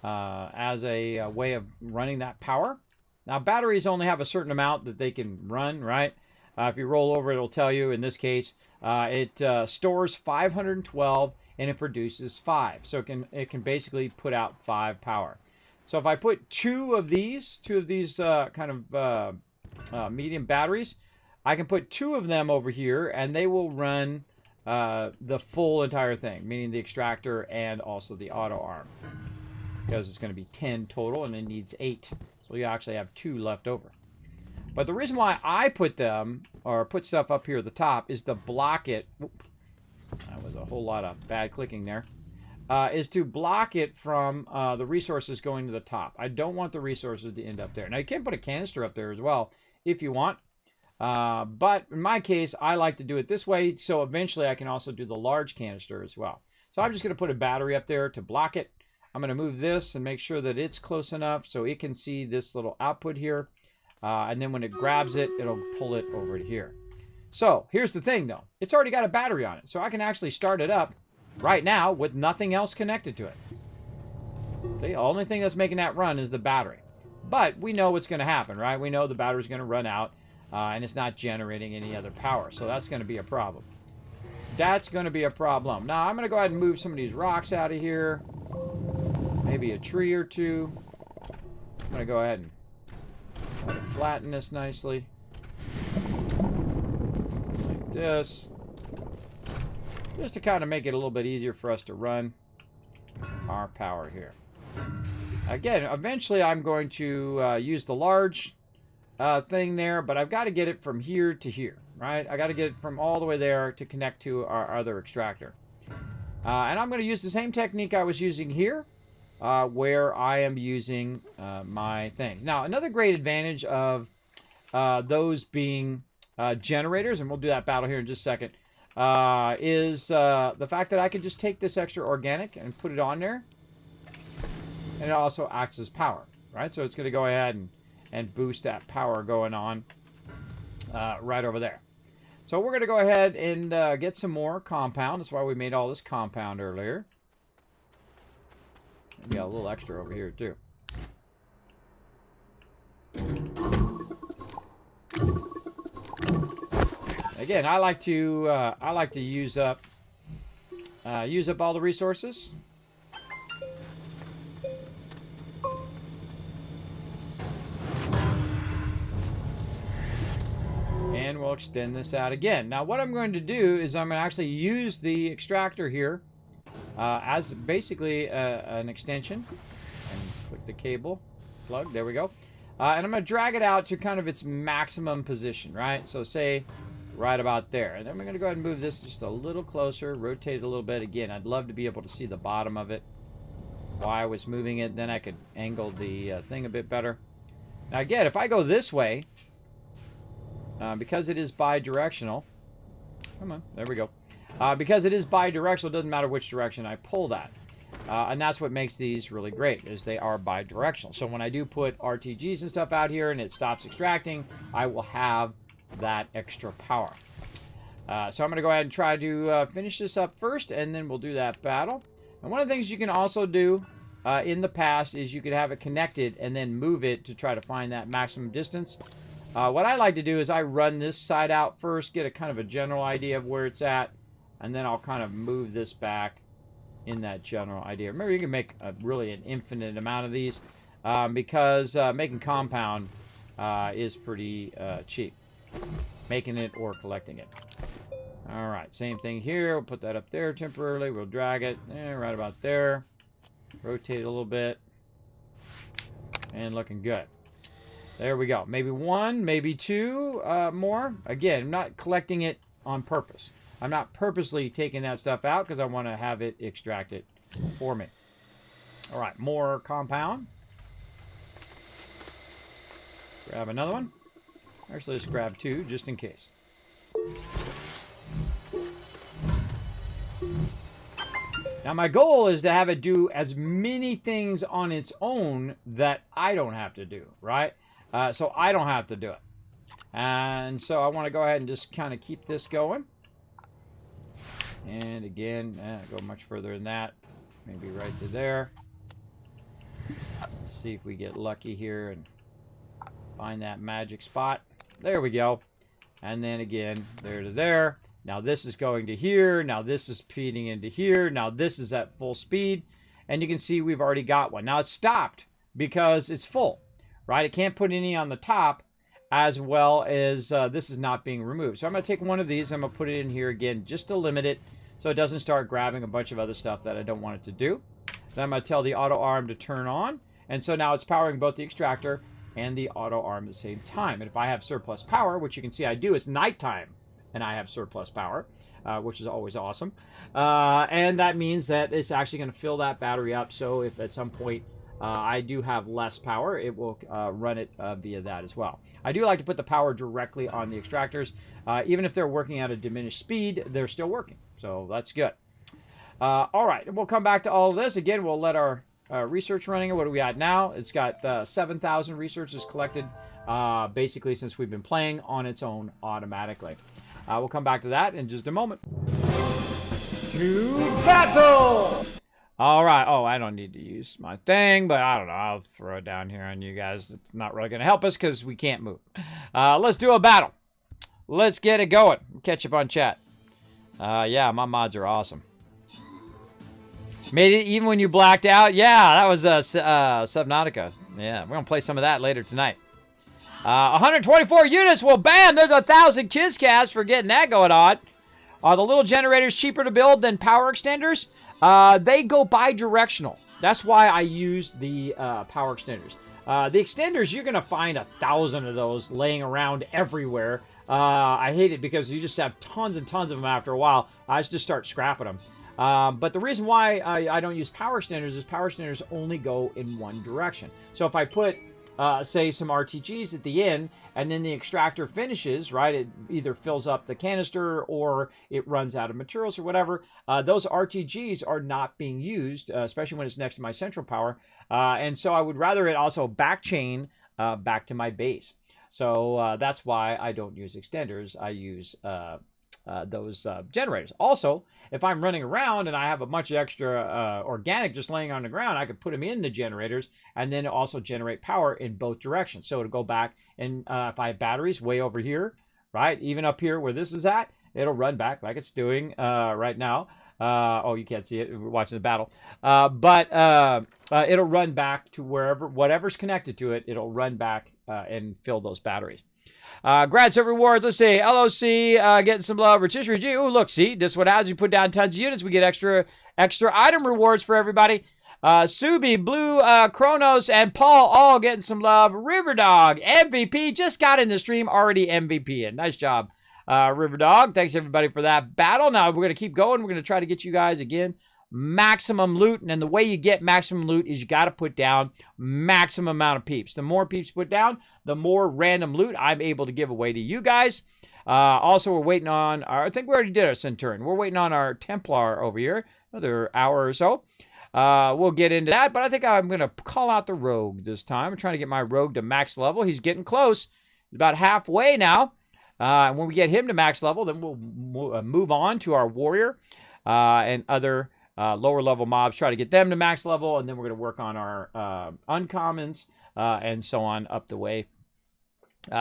way of running that power. Now, batteries only have a certain amount that they can run, right? If you roll over, it'll tell you. In this case, it stores 512, and it produces 5. So it can basically put out 5 power. So if I put two of these kind of medium batteries, I can put 2 of them over here, and they will run the full entire thing, meaning the extractor and also the auto arm, because it's going to be 10 total and it needs 8, so you actually have 2 left over. But the reason why I put them or put stuff up here at the top is to block it. Oop, that was a whole lot of bad clicking there. Is to block it from the resources going to the top. I don't want the resources to end up there. Now you can put a canister up there as well if you want. But in my case, I like to do it this way, so eventually I can also do the large canister as well. So I'm just going to put a battery up there to block it. I'm going to move this and make sure that it's close enough so it can see this little output here. And then when it grabs it, it'll pull it over to here. So here's the thing, though. It's already got a battery on it, so I can actually start it up right now with nothing else connected to it. The only thing that's making that run is the battery. But we know what's going to happen, right? We know the battery's going to run out. And it's not generating any other power. So that's going to be a problem. That's going to be a problem. Now, I'm going to go ahead and move some of these rocks out of here. Maybe a tree or two. I'm going to go ahead and try to flatten this nicely. Like this. Just to kind of make it a little bit easier for us to run our power here. Again, eventually I'm going to use the large thing there, but I've got to get it from here to here, right? I got to get it from all the way there to connect to our other extractor. And I'm going to use the same technique I was using here, where I am using my things. Now, another great advantage of those being generators, and we'll do that battle here in just a second, is the fact that I can just take this extra organic and put it on there, and it also acts as power, right? So it's going to go ahead and boost that power going on right over there. So we're going to go ahead and get some more compound. That's why we made all this compound earlier. We got a little extra over here too. Again, I like to use up all the resources. And we'll extend this out again. Now what I'm going to do is I'm going to actually use the extractor here as basically an extension. And click the cable plug. There we go. And I'm going to drag it out to kind of its maximum position, right? So say right about there. And then we're going to go ahead and move this just a little closer, rotate it a little bit. Again, I'd love to be able to see the bottom of it while I was moving it. Then I could angle the thing a bit better. Now again, if I go this way, because it is bi-directional, come on, there we go. Because it is bi-directional, it doesn't matter which direction I pull that. And that's what makes these really great, is they are bi-directional. So when I do put RTGs and stuff out here and it stops extracting, I will have that extra power. So I'm going to go ahead and try to finish this up first, and then we'll do that battle. And one of the things you can also do in the past is you could have it connected and then move it to try to find that maximum distance. What I like to do is I run this side out first, get a kind of a general idea of where it's at, and then I'll kind of move this back in that general idea. Remember, you can make really an infinite amount of these because making compound is pretty cheap. Making it or collecting it. All right, same thing here. We'll put that up there temporarily. We'll drag it right about there. Rotate it a little bit. And looking good. There we go. Maybe one, maybe two more. Again, I'm not collecting it on purpose. I'm not purposely taking that stuff out because I want to have it extract it for me. All right, more compound. Grab another one. Actually, let's grab two just in case. Now, my goal is to have it do as many things on its own that I don't have to do, right? So I don't have to do it. And so I want to go ahead and just kind of keep this going. And again, go much further than that. Maybe right to there. Let's see if we get lucky here and find that magic spot. There we go. And then again, there to there. Now this is going to here. Now this is feeding into here. Now this is at full speed. And you can see we've already got one. Now it's stopped because it's full, right? It can't put any on the top as well as this is not being removed. So I'm going to take one of these. I'm going to put it in here again just to limit it so it doesn't start grabbing a bunch of other stuff that I don't want it to do. Then I'm going to tell the auto arm to turn on. And so now it's powering both the extractor and the auto arm at the same time. And if I have surplus power, which you can see I do, it's nighttime and I have surplus power, which is always awesome. And that means that it's actually going to fill that battery up. So if at some point I do have less power, it will run it via that as well. I do like to put the power directly on the extractors. Even if they're working at a diminished speed, they're still working. So that's good. All right, we'll come back to all of this. Again, we'll let our research running. What do we at now? It's got 7,000 researches collected, basically since we've been playing on its own automatically. We'll come back to that in just a moment. To battle! All right. Oh, I don't need to use my thing, but I don't know. I'll throw it down here on you guys. It's not really going to help us because we can't move. Let's do a battle. Let's get it going. Catch up on chat. Yeah, my mods are awesome. Made it even when you blacked out. Yeah, that was Subnautica. Yeah, we're going to play some of that later tonight. 124 units. Well, bam, there's 1,000 Kiscats for getting that going on. Are the little generators cheaper to build than power extenders? They go bi-directional. That's why I use the power extenders. The extenders, you're going to find 1,000 of those laying around everywhere. I hate it because you just have tons and tons of them after a while. I just start scrapping them. But the reason why I don't use power extenders is power extenders only go in one direction. So if I put, say, some RTGs at the end, and then the extractor finishes, right, it either fills up the canister or it runs out of materials or whatever, those RTGs are not being used, especially when it's next to my central power. And so I would rather it also back chain back to my base. So that's why I don't use extenders. I use those generators. Also, if I'm running around and I have a bunch of extra organic just laying on the ground, I could put them in the generators and then also generate power in both directions. So to go back and if I have batteries way over here, right, even up here where this is at, it'll run back like it's doing right now. Oh, you can't see it. We're watching the battle. But it'll run back to whatever's connected to it, it'll run back and fill those batteries. Grad Server Rewards, let's see. LOC getting some love. Rotisserie G. Ooh, look, see, this is what happens. You put down tons of units, we get extra item rewards for everybody. Subi, Blue, Kronos, and Paul all getting some love. Riverdog, MVP, just got in the stream, already MVP. And nice job, Riverdog. Thanks, everybody, for that battle. Now, we're going to keep going. We're going to try to get you guys, again, maximum loot. And the way you get maximum loot is you got to put down maximum amount of peeps. The more peeps put down, the more random loot I'm able to give away to you guys. Also, we're waiting on I think we already did our Centurion. We're waiting on our Templar over here. Another hour or so. We'll get into that, but I think I'm going to call out the Rogue this time. I'm trying to get my Rogue to max level. He's getting close. He's about halfway now. And when we get him to max level, then we'll move on to our Warrior and other lower level mobs, try to get them to max level, and then we're going to work on our uncommons and so on up the way.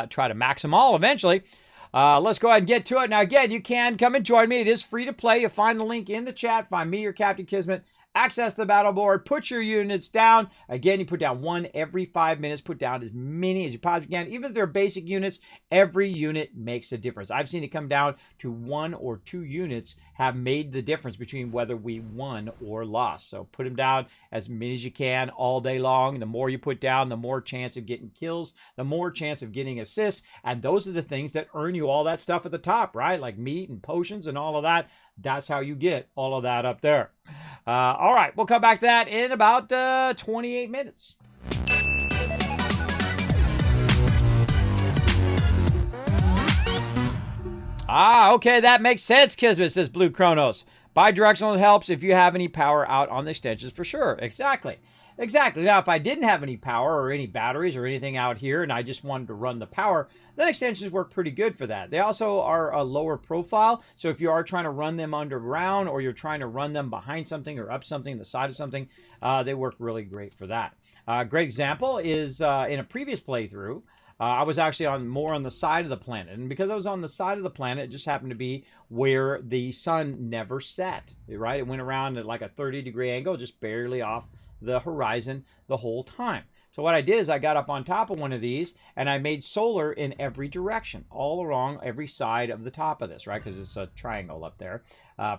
Try to max them all eventually. Let's go ahead and get to it. Now, again, you can come and join me. It is free to play. You'll find the link in the chat. Find me or Captain Kismet. Access the battle board. Put your units down. Again, you put down one every 5 minutes. Put down as many as you possibly can. Even if they're basic units, every unit makes a difference. I've seen it come down to 1 or 2 units have made the difference between whether we won or lost. So put them down as many as you can all day long. The more you put down, the more chance of getting kills, the more chance of getting assists. And those are the things that earn you all that stuff at the top, right? Like meat and potions and all of that. That's how you get all of that up there. All right, we'll come back to that in about 28 minutes. Okay, that makes sense, Kismet, says Blue Kronos. Bidirectional helps if you have any power out on the extensions for sure. Exactly. Now, if I didn't have any power or any batteries or anything out here and I just wanted to run the power, then extensions work pretty good for that. They also are a lower profile, so if you are trying to run them underground or you're trying to run them behind something or up something, the side of something, they work really great for that. Great example is in a previous playthrough, I was actually more on the side of the planet. And because I was on the side of the planet, it just happened to be where the sun never set, right? It went around at like a 30-degree angle, just barely off the horizon the whole time. So what I did is I got up on top of one of these and I made solar in every direction, all along every side of the top of this, right? Because it's a triangle up there,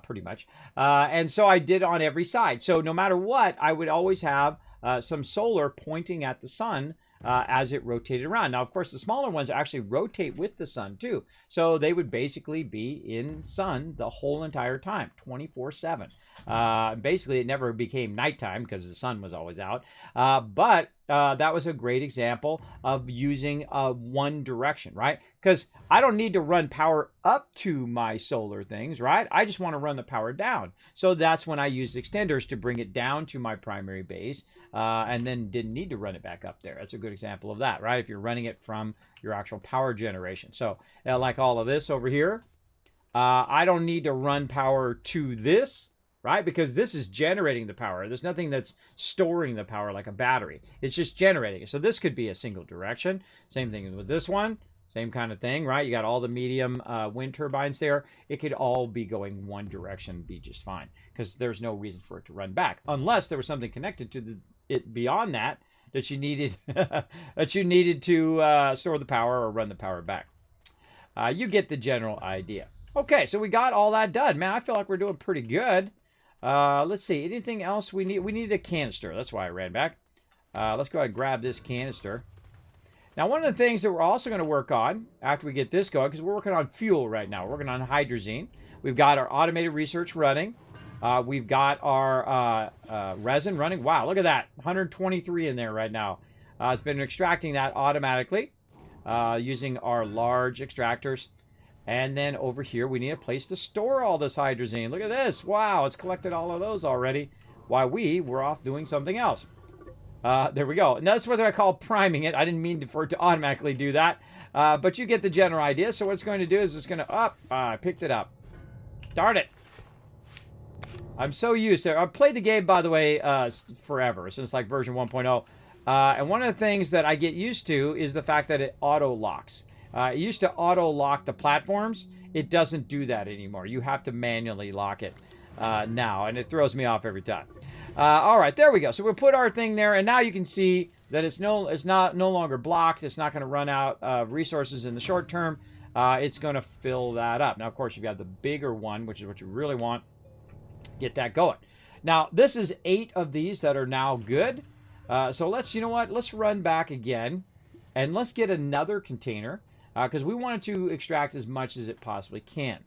pretty much. And so I did on every side. So no matter what, I would always have some solar pointing at the sun as it rotated around. Now, of course, the smaller ones actually rotate with the sun too. So they would basically be in sun the whole entire time, 24/7. Basically, it never became nighttime because the sun was always out. But that was a great example of using one direction, right? Because I don't need to run power up to my solar things, right? I just want to run the power down. So that's when I used extenders to bring it down to my primary base and then didn't need to run it back up there. That's a good example of that, right? If you're running it from your actual power generation. So like all of this over here, I don't need to run power to this, right? Because this is generating the power. There's nothing that's storing the power like a battery. It's just generating it. So this could be a single direction. Same thing with this one. Same kind of thing, right? You got all the medium wind turbines there. It could all be going one direction, be just fine, because there's no reason for it to run back, unless there was something connected to it beyond that that you needed to store the power or run the power back. You get the general idea. Okay, so we got all that done. Man, I feel like we're doing pretty good. Let's see, anything else we need? We need a canister. That's why I ran back. Let's go ahead and grab this canister. Now, one of the things that we're also going to work on after we get this going, because we're working on fuel right now. We're working on hydrazine. We've got our automated research running. We've got our resin running. Wow, look at that. 123 in there right now. It's been extracting that automatically using our large extractors. And then over here, we need a place to store all this hydrazine. Look at this. Wow, it's collected all of those already while we were off doing something else. There we go. And that's what I call priming it. I didn't mean for it to automatically do that. But you get the general idea. So what it's going to do is it's going to... I picked it up. Darn it. I'm so used to it. I've played the game, by the way, forever, since like version 1.0. And one of the things that I get used to is the fact that it auto-locks. It used to auto-lock the platforms. It doesn't do that anymore. You have to manually lock it now, and it throws me off every time. All right, there we go. So we'll put our thing there, and now you can see that it's no longer blocked. It's not going to run out of resources in the short term. It's going to fill that up. Now, of course, you've got the bigger one, which is what you really want. Get that going. Now, this is 8 of these that are now good. So let's, you know what? Let's run back again, and let's get another container because we want it to extract as much as it possibly can.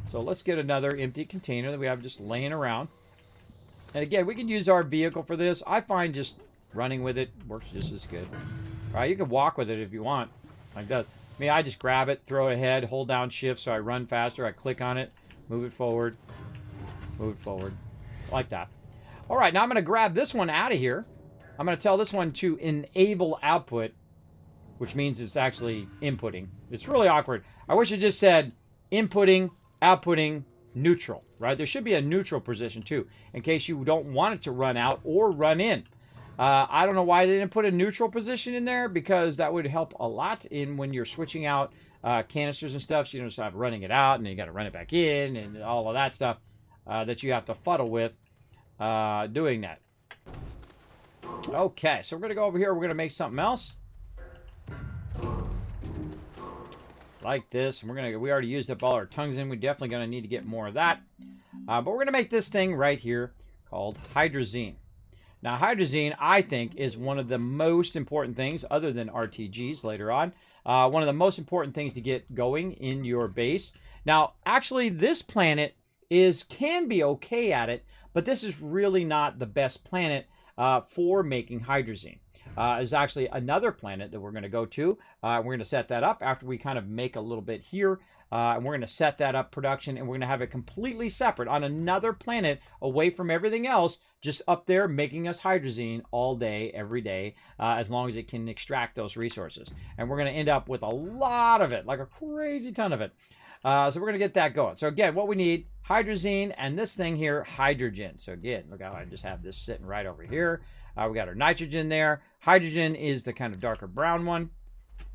So let's get another empty container that we have just laying around. And again, we can use our vehicle for this. I find just running with it works just as good. All right, you can walk with it if you want, like that. I mean, I just grab it, throw it ahead, hold down shift so I run faster. I click on it, move it forward, like that. All right, now I'm going to grab this one out of here. I'm going to tell this one to enable output, which means it's actually inputting. It's really awkward. I wish it just said inputting, outputting, neutral, right? There should be a neutral position too, in case you don't want it to run out or run in. I don't know why they didn't put a neutral position in there, because that would help a lot in when you're switching out canisters and stuff. So you don't just have running it out and then you got to run it back in and all of that stuff that you have to fuddle with doing that. Okay, so we're going to go over here. We're going to make something else. Like this. And we already used up all our tungsten. We're definitely going to need to get more of that. But we're going to make this thing right here called hydrazine. Now, hydrazine, I think, is one of the most important things, other than RTGs later on, one of the most important things to get going in your base. Now, actually, this planet can be okay at it, but this is really not the best planet for making hydrazine. Is actually another planet that we're going to go to. We're going to set that up after we kind of make a little bit here. And we're going to set that up production, and we're going to have it completely separate on another planet away from everything else, just up there making us hydrazine all day, every day, as long as it can extract those resources. And we're going to end up with a lot of it, like a crazy ton of it. So we're going to get that going. So again, what we need, hydrazine, and this thing here, hydrogen. So again, look how I just have this sitting right over here. We got our nitrogen there. Hydrogen is the kind of darker brown one.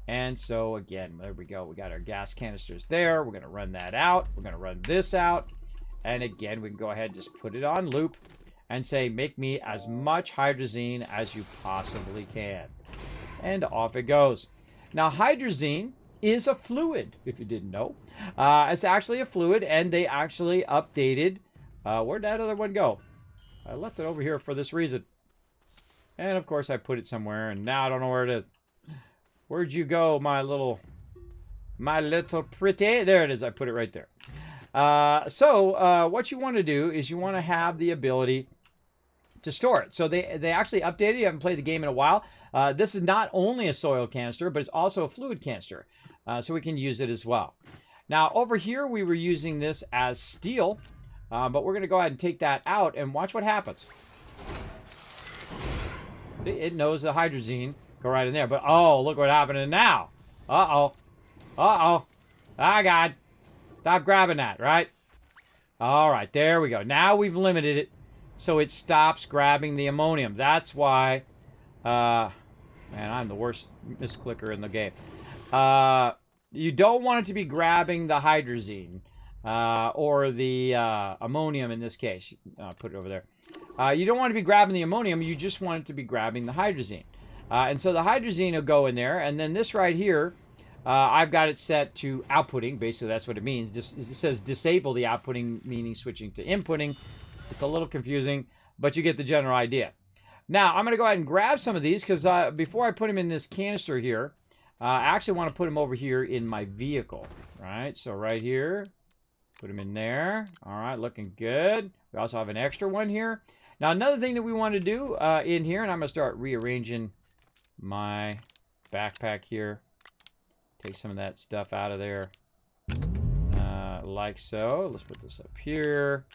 And so again, there we go. We got our gas canisters there. We're going to run that out. We're going to run this out. And again, we can go ahead and just put it on loop and say, make me as much hydrazine as you possibly can. And off it goes. Now, hydrazine is a fluid, if you didn't know. It's actually a fluid, and they actually updated. Where'd that other one go? I left it over here for this reason. And of course, I put it somewhere, and now I don't know where it is. Where'd you go, my little pretty? There it is. I put it right there. So what you want to do is you want to have the ability to store it. So they actually updated. You haven't played the game in a while. This is not only a soil canister, but it's also a fluid canister. So we can use it as well. Now, over here, we were using this as steel. But we're going to go ahead and take that out and watch what happens. It knows the hydrazine. Go right in there. But, oh, look what happened now. Uh-oh. Uh-oh. Ah, God. Stop grabbing that, right? All right, there we go. Now we've limited it so it stops grabbing the ammonium. That's why... man, I'm the worst misclicker in the game. You don't want it to be grabbing the hydrazine. Or the ammonium in this case. Put it over there. You don't want to be grabbing the ammonium. You just want it to be grabbing the hydrazine. And so the hydrazine will go in there. And then this right here, I've got it set to outputting. Basically, that's what it means. It says disable the outputting, meaning switching to inputting. It's a little confusing, but you get the general idea. Now, I'm going to go ahead and grab some of these because before I put them in this canister here, I actually want to put them over here in my vehicle. Right? So right here, put them in there. All right, looking good. We also have an extra one here. Now, another thing that we want to do in here, and I'm going to start rearranging my backpack here. Take some of that stuff out of there. Like so. Let's put this up here.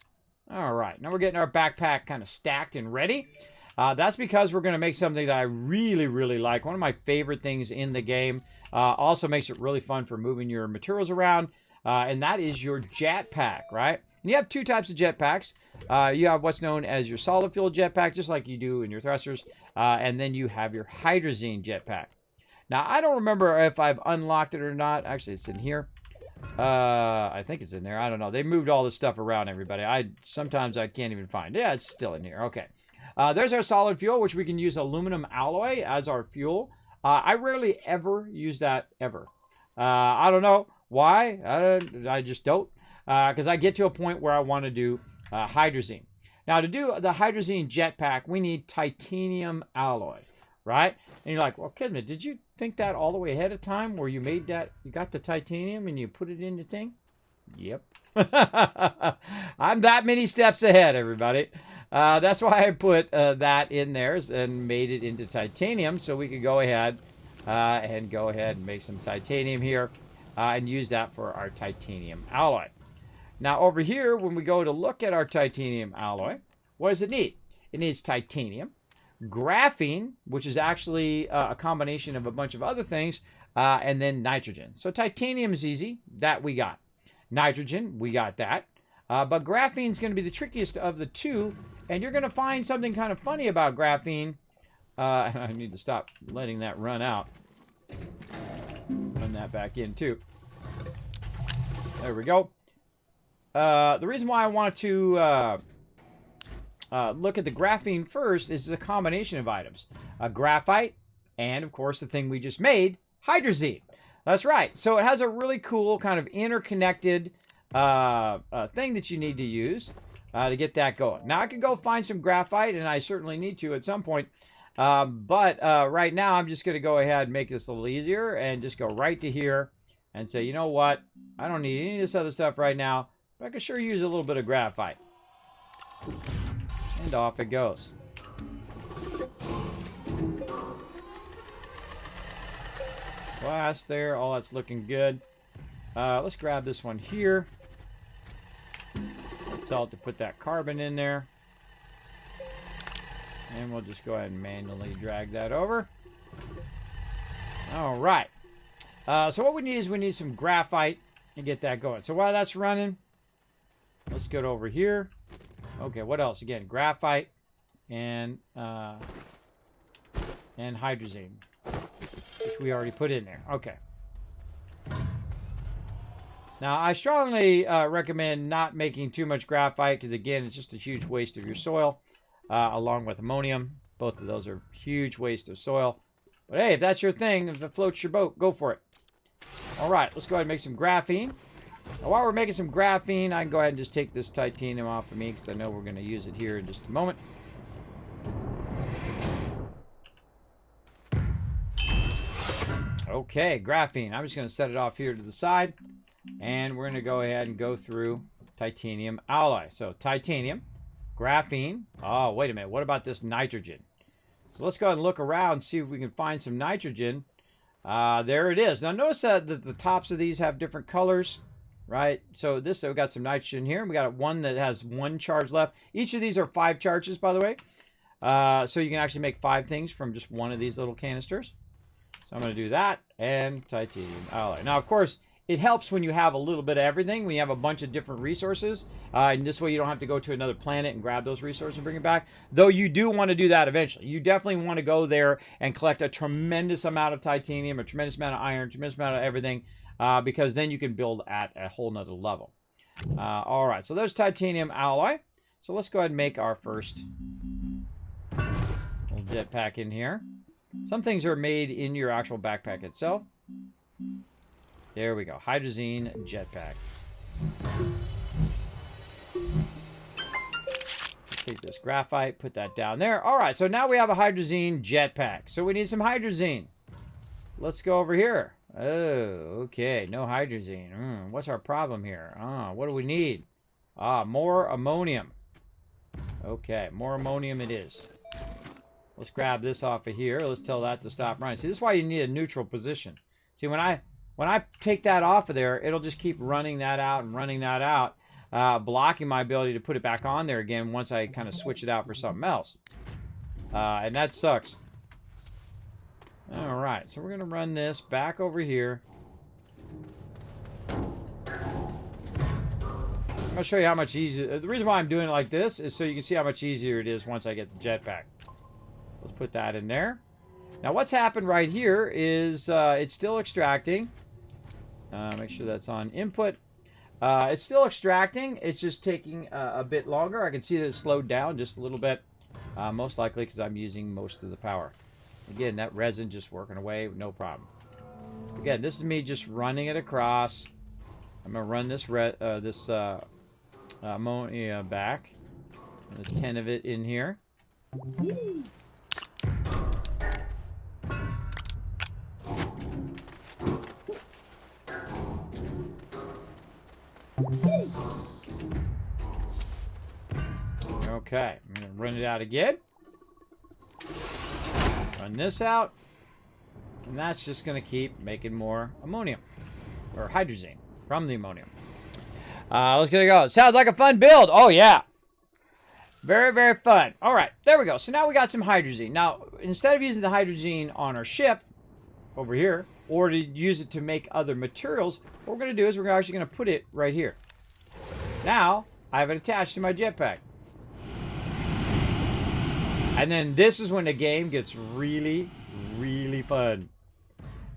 All right, now we're getting our backpack kind of stacked and ready. That's because we're going to make something that I really, really like. One of my favorite things in the game. Also makes it really fun for moving your materials around. And that is your jetpack, right? And you have two types of jetpacks. You have what's known as your solid fuel jetpack, just like you do in your thrusters. And then you have your hydrazine jetpack. Now, I don't remember if I've unlocked it or not. Actually, it's in here. I think it's in there. I don't know. They moved all this stuff around, everybody. Sometimes I can't even find it. Yeah, it's still in here. Okay. There's our solid fuel, which we can use aluminum alloy as our fuel. I rarely ever use that, ever. I don't know why. I just don't. Because I get to a point where I want to do hydrazine. Now, to do the hydrazine jetpack, we need titanium alloy, right? And you're like, well, Kismet, did you think that all the way ahead of time where you made that, you got the titanium and you put it in the thing? Yep. I'm that many steps ahead, everybody. That's why I put that in there and made it into titanium so we could go ahead and make some titanium here and use that for our titanium alloy. Now over here, when we go to look at our titanium alloy, what does it need? It needs titanium, graphene, which is actually a combination of a bunch of other things, and then nitrogen. So titanium is easy. That we got. Nitrogen, we got that. But graphene is going to be the trickiest of the two, and you're going to find something kind of funny about graphene. I need to stop letting that run out. Run that back in, too. There we go. The reason why I wanted to look at the graphene first is a combination of items. Graphite, and, of course, the thing we just made, hydrazine. That's right. So it has a really cool kind of interconnected thing that you need to use to get that going. Now, I could go find some graphite, and I certainly need to at some point. But right now, I'm just going to go ahead and make this a little easier and just go right to here and say, you know what? I don't need any of this other stuff right now, but I could sure use a little bit of graphite. And off it goes. Glass there. All that's looking good. Let's grab this one here. Let's all to put that carbon in there. And we'll just go ahead and manually drag that over. All right. So what we need is we need some graphite and get that going. So while that's running, let's go over here. Okay, what else? Again, graphite and hydrazine, which we already put in there. Okay. Now, I strongly recommend not making too much graphite because, again, it's just a huge waste of your soil, along with ammonium. Both of those are huge waste of soil. But, hey, if that's your thing, if it floats your boat, go for it. All right, let's go ahead and make some graphene. Now, while we're making some graphene, I can go ahead and just take this titanium off of me because I know we're going to use it here in just a moment. Okay, graphene. I'm just going to set it off here to the side. And we're going to go ahead and go through titanium alloy. So titanium, graphene. Oh, wait a minute. What about this nitrogen? So let's go ahead and look around and see if we can find some nitrogen. There it is. Now notice that the tops of these have different colors, right? So we've got some nitrogen here. We got one that has 1 charge left. Each of these are 5 charges, by the way. So you can actually make 5 things from just one of these little canisters. So I'm going to do that and titanium alloy. Now, of course, it helps when you have a little bit of everything, when you have a bunch of different resources. And this way you don't have to go to another planet and grab those resources and bring it back. Though you do want to do that eventually. You definitely want to go there and collect a tremendous amount of titanium, a tremendous amount of iron, a tremendous amount of everything. Because then you can build at a whole nother level. All right, so there's titanium alloy. So let's go ahead and make our first little jetpack in here. Some things are made in your actual backpack itself. There we go. Hydrazine jetpack. Take this graphite, put that down there. All right, so now we have a hydrazine jetpack. So we need some hydrazine. Let's go over here. Oh, okay. No hydrazine. What's our problem here? What do we need? More ammonium. Okay, more ammonium it is. Let's grab this off of here. Let's tell that to stop running. See, this is why you need a neutral position. See, when I take that off of there, it'll just keep running that out and running that out. blocking my ability to put it back on there again once I kind of switch it out for something else. And that sucks. Alright, so we're going to run this back over here. I'm going to show you how much easier... The reason why I'm doing it like this is so you can see how much easier it is once I get the jetpack. Let's put that in there. Now what's happened right here is it's still extracting. Make sure that's on input. It's still extracting. It's just taking a bit longer. I can see that it slowed down just a little bit. Most likely because I'm using most of the power. Again, that resin just working away, no problem. Again, this is me just running it across. I'm going to run this ammonia back. There's 10 of it in here. Okay, I'm going to run it out again. Run this out. And that's just going to keep making more ammonium. Or hydrazine from the ammonium. Let's get it going. Sounds like a fun build. Oh, yeah. Very, very fun. All right, there we go. So now we got some hydrazine. Now, instead of using the hydrazine on our ship over here, or to use it to make other materials, what we're going to do is we're actually going to put it right here. Now, I have it attached to my jetpack. And then this is when the game gets really, really fun.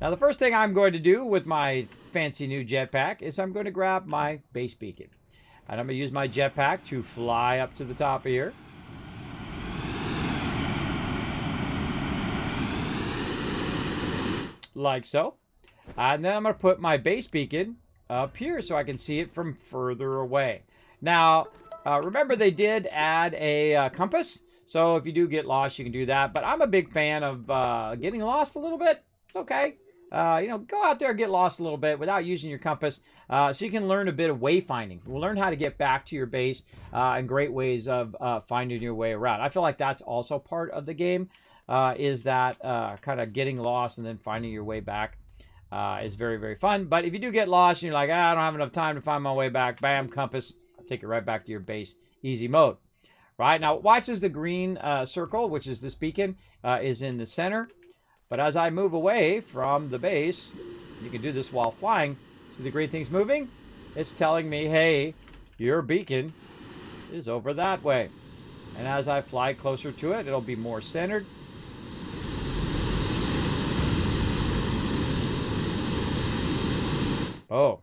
Now, the first thing I'm going to do with my fancy new jetpack is I'm going to grab my base beacon. And I'm going to use my jetpack to fly up to the top of here. Like so. And then I'm going to put my base beacon up here so I can see it from further away. Now, remember they did add a compass. So if you do get lost, you can do that. But I'm a big fan of getting lost a little bit. It's okay. You know, go out there and get lost a little bit without using your compass, so you can learn a bit of wayfinding. We'll learn how to get back to your base and great ways of finding your way around. I feel like that's also part of the game, is that kind of getting lost and then finding your way back is very, very fun. But if you do get lost and you're like, I don't have enough time to find my way back, bam, compass, take it right back to your base, easy mode. Right, now watch as the green circle, which is this beacon, is in the center. But as I move away from the base, you can do this while flying. See the green thing's moving? It's telling me, hey, your beacon is over that way. And as I fly closer to it, it'll be more centered. Oh.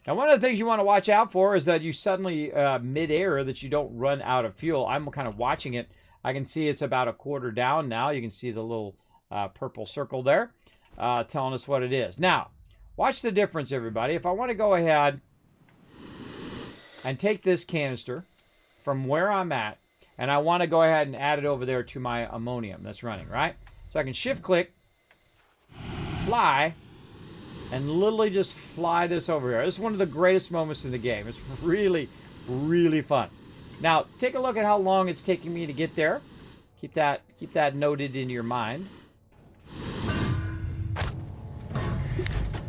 Now, one of the things you want to watch out for is that you suddenly, mid-air, that you don't run out of fuel. I'm kind of watching it. I can see it's about a quarter down now. You can see the little purple circle there telling us what it is. Now, watch the difference, everybody. If I want to go ahead and take this canister from where I'm at, and I want to go ahead and add it over there to my ammonium that's running, right? So I can shift-click, fly, and literally just fly this over here. This is one of the greatest moments in the game. It's really, really fun. Now, take a look at how long it's taking me to get there. Keep that noted in your mind.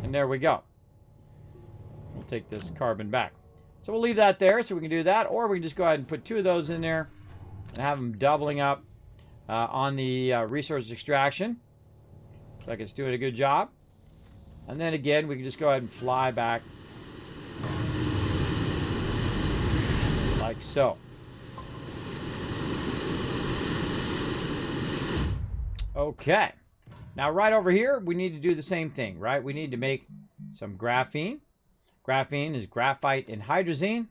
And there we go. We'll take this carbon back. So we'll leave that there so we can do that. Or we can just go ahead and put 2 of those in there and have them doubling up on the resource extraction. Looks like it's doing a good job. And then again, we can just go ahead and fly back. Like so. Okay. Now, right over here, we need to do the same thing, right? We need to make some graphene. Graphene is graphite and hydrazine.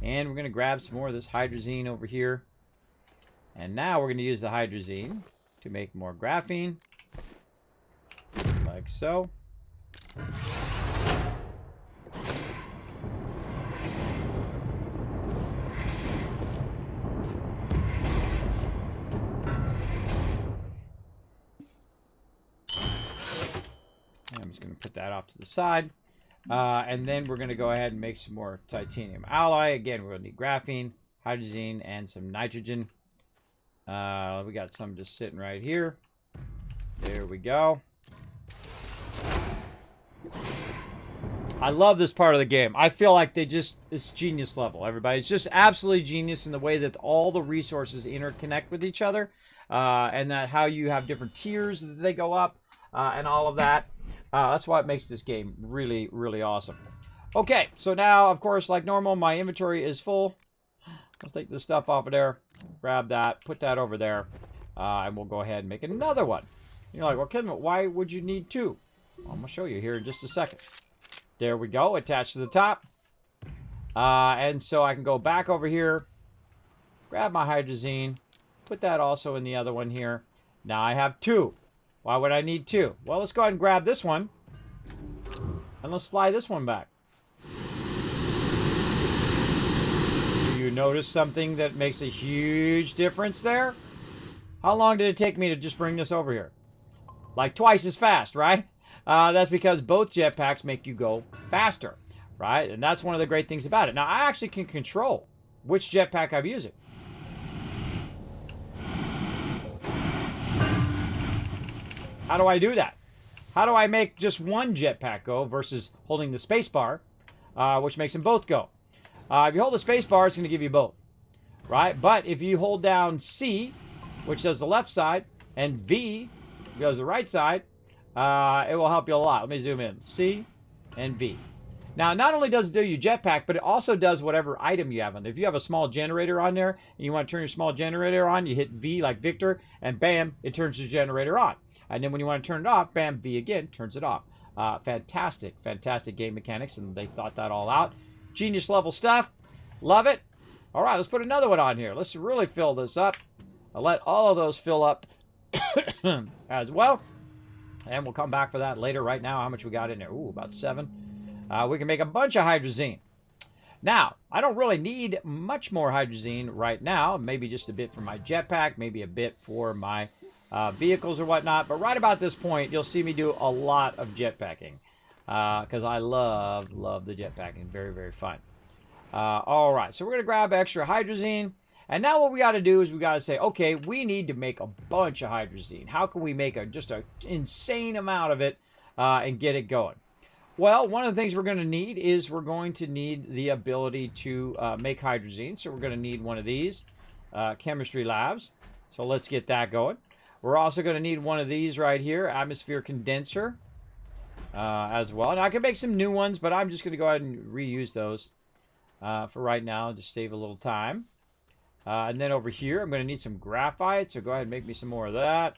And we're going to grab some more of this hydrazine over here. And now we're going to use the hydrazine to make more graphene. Like so. I'm just going to put that off to the side. And then we're going to go ahead and make some more titanium alloy. Again, we're going to need graphene, hydrazine, and some nitrogen. We got some just sitting right here. There we go. I love this part of the game. I feel like it's genius level, everybody. It's just absolutely genius in the way that all the resources interconnect with each other, and that how you have different tiers as they go up, and all of that. That's why it makes this game really, really awesome. Okay, so now, of course, like normal, my inventory is full. Let's take this stuff off of there, grab that, put that over there, and we'll go ahead and make another one. You're like, well, Kismet, why would you need two? Well, I'm going to show you here in just a second. There we go, attached to the top. And so I can go back over here, grab my hydrazine, put that also in the other one here. Now I have two. Why would I need two? Well, let's go ahead and grab this one, and let's fly this one back. Do you notice something that makes a huge difference there? How long did it take me to just bring this over here? Like twice as fast, right? That's because both jetpacks make you go faster, right? And that's one of the great things about it. Now, I actually can control which jetpack I'm using. How do I do that? How do I make just one jetpack go versus holding the space bar, which makes them both go? If you hold the space bar, it's going to give you both, right? But if you hold down C, which does the left side, and V goes the right side, it will help you a lot. Let me zoom in. C and V. Now, not only does it do your jetpack, but it also does whatever item you have on there. If you have a small generator on there, and you want to turn your small generator on, you hit V like Victor, and bam, it turns the generator on. And then when you want to turn it off, bam, V again, turns it off. Fantastic, fantastic game mechanics, and they thought that all out. Genius level stuff. Love it. All right, let's put another one on here. Let's really fill this up. I'll let all of those fill up as well. And we'll come back for that later. Right now, how much we got in there? Ooh, about 7. We can make a bunch of hydrazine. Now, I don't really need much more hydrazine right now. Maybe just a bit for my jetpack. Maybe a bit for my vehicles or whatnot. But right about this point, you'll see me do a lot of jetpacking. Because I love the jetpacking. Very, very fun. All right, so we're going to grab extra hydrazine. And now what we got to do is we got to say, okay, we need to make a bunch of hydrazine. How can we make just an insane amount of it and get it going? Well, one of the things we're going to need is we're going to need the ability to make hydrazine. So we're going to need one of these chemistry labs. So let's get that going. We're also going to need one of these right here, atmosphere condenser as well. Now I can make some new ones, but I'm just going to go ahead and reuse those for right now, just save a little time. And then over here, I'm going to need some graphite, so go ahead and make me some more of that.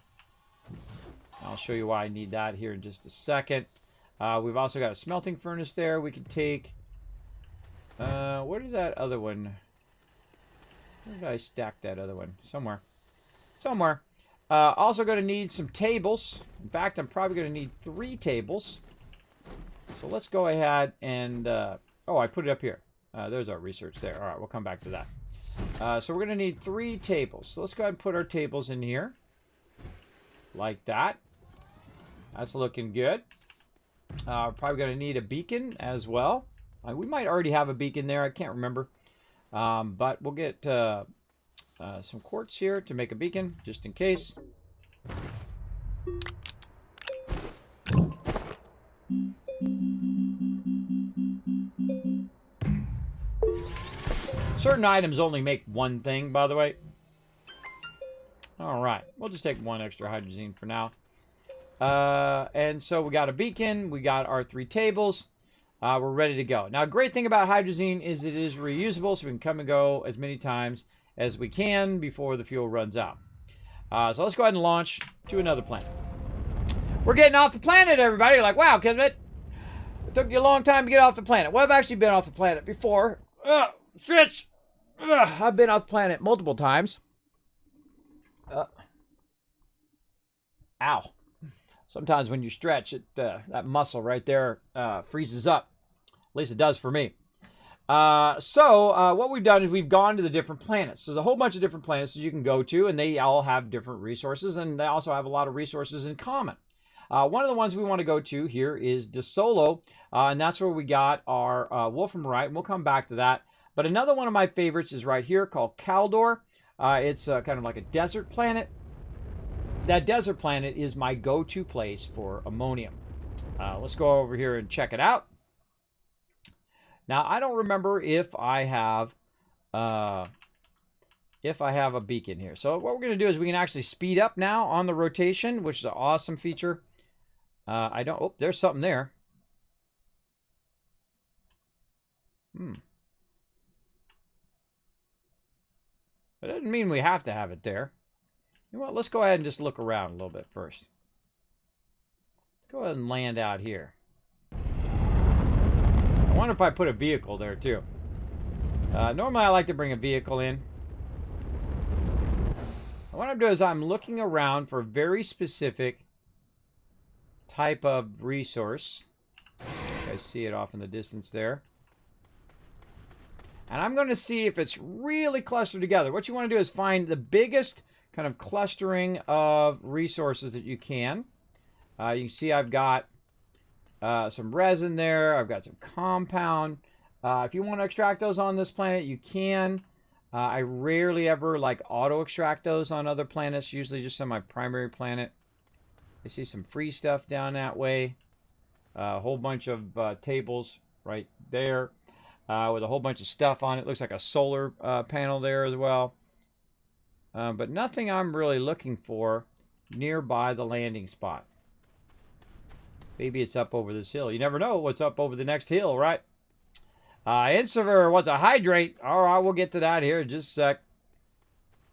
I'll show you why I need that here in just a second. We've also got a smelting furnace there. We can take... where did that other one... Where did I stack that other one? Somewhere. Somewhere. Also going to need some tables. In fact, I'm probably going to need 3 tables. So let's go ahead and... oh, I put it up here. There's our research there. All right, we'll come back to that. So we're going to need 3 tables. So let's go ahead and put our tables in here. Like that. That's looking good. We're probably going to need a beacon as well. We might already have a beacon there. I can't remember. But we'll get some quartz here to make a beacon, just in case. Certain items only make one thing, by the way. All right. We'll just take 1 extra hydrazine for now. And so we got a beacon. We got our 3 tables. We're ready to go. Now, a great thing about hydrazine is it is reusable, so we can come and go as many times as we can before the fuel runs out. So let's go ahead and launch to another planet. We're getting off the planet, everybody. You're like, wow, Kismet, it took you a long time to get off the planet. Well, I've actually been off the planet before. Stretch! I've been off the planet multiple times. Ow. Sometimes when you stretch, that muscle right there freezes up. At least it does for me. So what we've done is we've gone to the different planets. There's a whole bunch of different planets that you can go to, and they all have different resources, and they also have a lot of resources in common. One of the ones we want to go to here is DeSolo, and that's where we got our Wolframite, and we'll come back to that. But another one of my favorites is right here called Caldor. It's kind of like a desert planet. That desert planet is my go-to place for ammonium. Let's go over here and check it out. Now, I don't remember if I have a beacon here. So what we're going to do is we can actually speed up now on the rotation, which is an awesome feature. Oh, there's something there. That doesn't mean we have to have it there. You know what? Let's go ahead and just look around a little bit first. Let's go ahead and land out here. I wonder if I put a vehicle there too. Normally I like to bring a vehicle in. And what I'm doing is I'm looking around for a very specific type of resource. You guys see it off in the distance there. And I'm going to see if it's really clustered together. What you want to do is find the biggest kind of clustering of resources that you can. You can see I've got some resin there. I've got some compound. If you want to extract those on this planet, you can. I rarely ever like auto extract those on other planets, usually just on my primary planet. I see some free stuff down that way. A whole bunch of tables right there with a whole bunch of stuff on it. Looks like a solar panel there as well. But nothing I'm really looking for nearby the landing spot. Maybe it's up over this hill. You never know what's up over the next hill, right? Insiver wants a hydrate. All right, we'll get to that here in just a sec.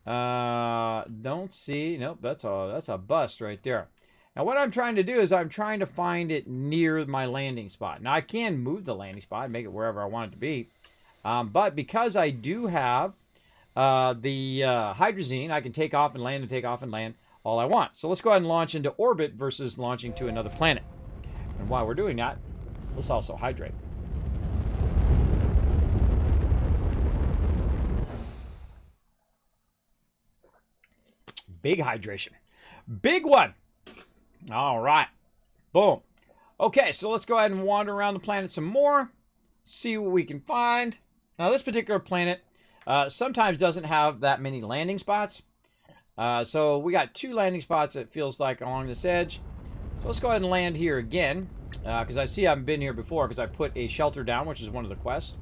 Don't see. Nope, that's a bust right there. Now, what I'm trying to do is I'm trying to find it near my landing spot. Now, I can move the landing spot, make it wherever I want it to be. But because I do have the hydrazine, I can take off and land and take off and land all I want. So let's go ahead and launch into orbit versus launching to another planet. And while we're doing that, let's also hydrate. Big hydration. Big one. All right. Boom. Okay, so let's go ahead and wander around the planet some more. See what we can find. Now, this particular planet sometimes doesn't have that many landing spots. So we got 2 landing spots, it feels like, along this edge. So let's go ahead and land here again. Because I see I haven't been here before because I put a shelter down, which is one of the quests.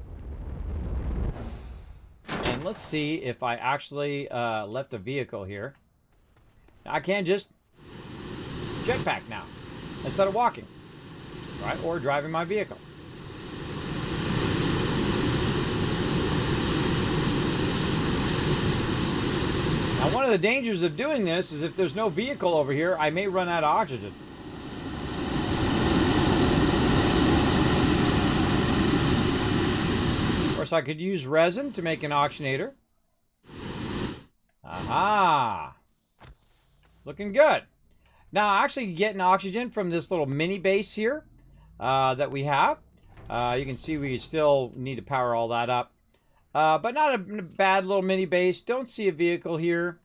And let's see if I actually left a vehicle here. I can just jetpack now instead of walking, right? Or driving my vehicle. Now, one of the dangers of doing this is if there's no vehicle over here, I may run out of oxygen. Of course, I could use resin to make an oxygenator. Aha! Looking good. Now, actually getting oxygen from this little mini base here that we have. You can see we still need to power all that up. But not a bad little mini base. Don't see a vehicle here.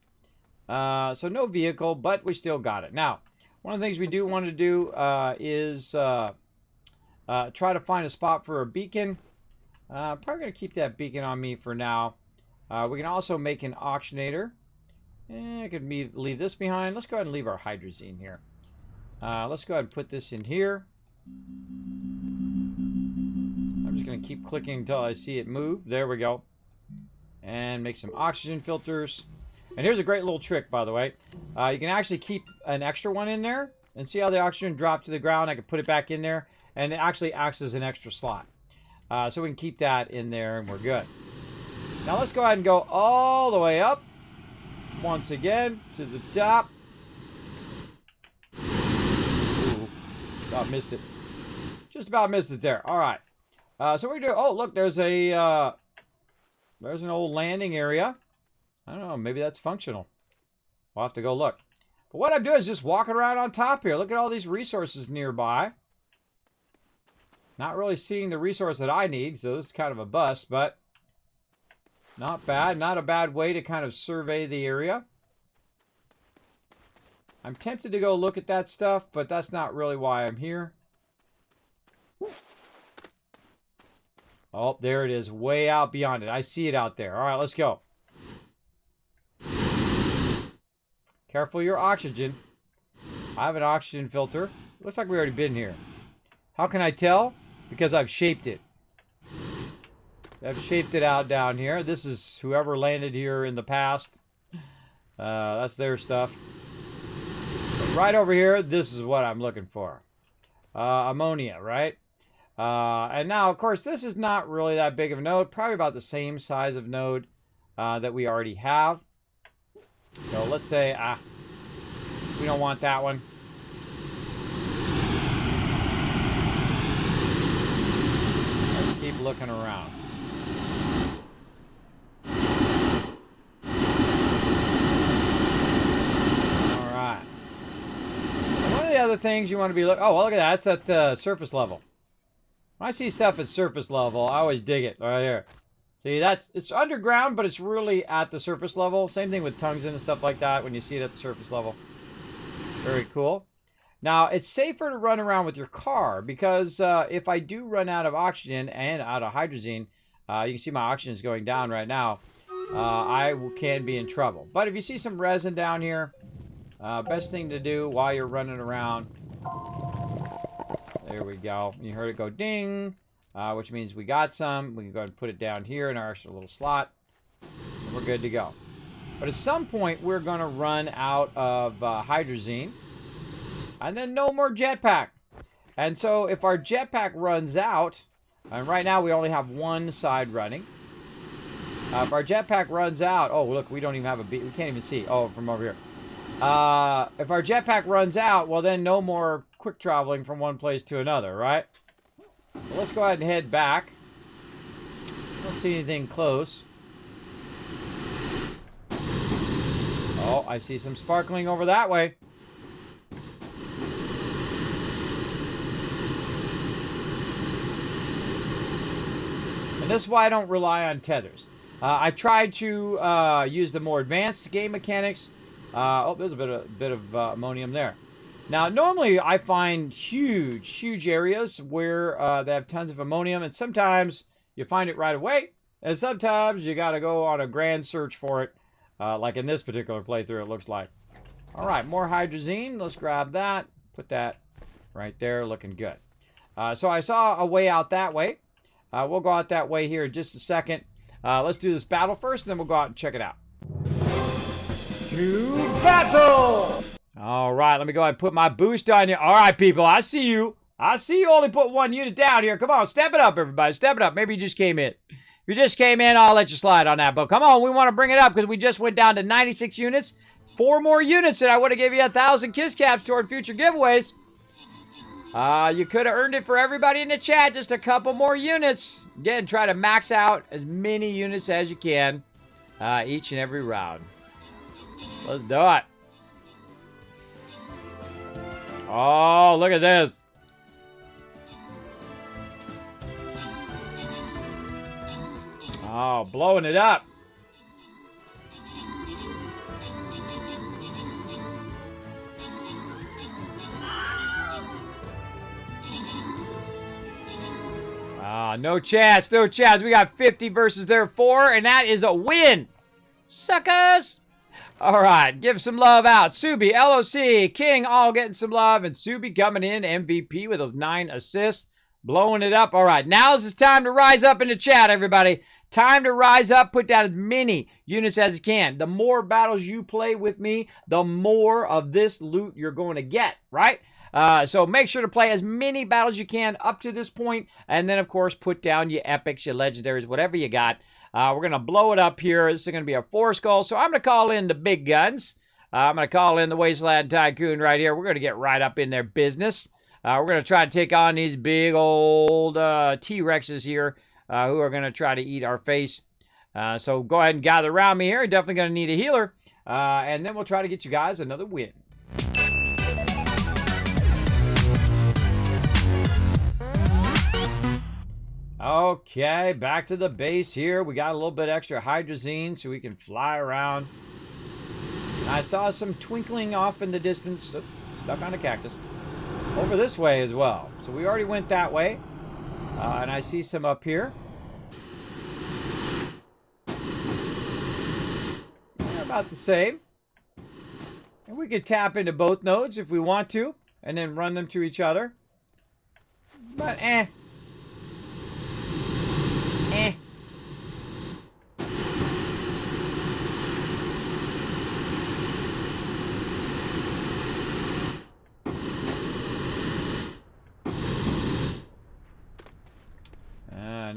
So no vehicle, but we still got it. Now, one of the things we do want to do is try to find a spot for a beacon. Probably going to keep that beacon on me for now. We can also make an oxygenator. I could leave this behind. Let's go ahead and leave our hydrazine here. Let's go ahead and put this in here. I'm just going to keep clicking until I see it move. There we go. And make some oxygen filters. And here's a great little trick, by the way. You can actually keep an extra one in there. And see how the oxygen dropped to the ground? I can put it back in there. And it actually acts as an extra slot. So we can keep that in there and we're good. Now let's go ahead and go all the way up. Once again, to the top. Ooh, about missed it. Just about missed it there. All right. So we do. Oh, look, there's an old landing area. I don't know. Maybe that's functional. We'll have to go look. But what I'm doing is just walking around on top here. Look at all these resources nearby. Not really seeing the resource that I need, so this is kind of a bust, but not bad. Not a bad way to kind of survey the area. I'm tempted to go look at that stuff, but that's not really why I'm here. Oh, there it is. Way out beyond it. I see it out there. All right, let's go. Careful your oxygen. I have an oxygen filter. Looks like we've already been here. How can I tell? Because I've shaped it. I've shaped it out down here. This is whoever landed here in the past. That's their stuff. But right over here, this is what I'm looking for. Ammonia, right? And now, of course, this is not really that big of a node. Probably about the same size of node that we already have. So let's say, we don't want that one. Let's keep looking around. All right. One of the other things you want to be looking... Oh, well, look at that. That's at surface level. When I see stuff at surface level, I always dig it right here. See, it's underground, but it's really at the surface level. Same thing with tungsten and stuff like that when you see it at the surface level. Very cool. Now, it's safer to run around with your car because if I do run out of oxygen and out of hydrazine, you can see my oxygen is going down right now, I can be in trouble. But if you see some resin down here, best thing to do while you're running around, there we go. You heard it go ding, which means we got some. We can go ahead and put it down here in our extra little slot, and we're good to go. But at some point, we're going to run out of hydrazine, and then no more jetpack. And so if our jetpack runs out, and right now we only have one side running. If our jetpack runs out, oh, look, we don't even have a beat. We can't even see. Oh, from over here. If our jetpack runs out, well, then no more quick traveling from one place to another, right? So let's go ahead and head back. Don't see anything close. Oh, I see some sparkling over that way. And this is why I don't rely on tethers. I tried to use the more advanced game mechanics. Oh, there's a bit of ammonium there. Now, normally I find huge areas where they have tons of ammonium, and sometimes you find it right away, and sometimes you got to go on a grand search for it, like in this particular playthrough, it looks like. All right, more hydrazine. Let's grab that. Put that right there, looking good. So I saw a way out that way. We'll go out that way here in just a second. Let's do this battle first, and then we'll go out and check it out. To battle! All right, let me go ahead and put my boost on you. All right, people, I see you. I see you only put one unit down here. Come on, step it up, everybody. Step it up. Maybe you just came in. If you just came in, I'll let you slide on that. But come on, we want to bring it up because we just went down to 96 units. 4 more units, and I would have given you 1,000 kiss caps toward future giveaways. You could have earned it for everybody in the chat. Just a couple more units. Again, try to max out as many units as you can each and every round. Let's do it. Oh, look at this. Oh, blowing it up. No chance, no chance. We got 50 versus their 4, and that is a win. Suckers. All right, give some love out. Subi, LOC, King, all getting some love, and Subi coming in MVP with those 9 assists, blowing it up. All right, now's the time to rise up in the chat, everybody. Time to rise up, put down as many units as you can. The more battles you play with me, the more of this loot you're going to get, right? So make sure to play as many battles you can up to this point, and then, of course, put down your epics, your legendaries, whatever you got. We're going to blow it up here. This is going to be a 4 skull, so I'm going to call in the big guns. I'm going to call in the Wasteland Tycoon right here. We're going to get right up in their business. We're going to try to take on these big old T-Rexes here who are going to try to eat our face. So go ahead and gather around me here. Definitely going to need a healer. And then we'll try to get you guys another win. Okay, back to the base here. We got a little bit extra hydrazine so we can fly around. And I saw some twinkling off in the distance, stuck on a cactus, over this way as well. So we already went that way. And I see some up here. They're about the same. And we could tap into both nodes if we want to, and then run them to each other. But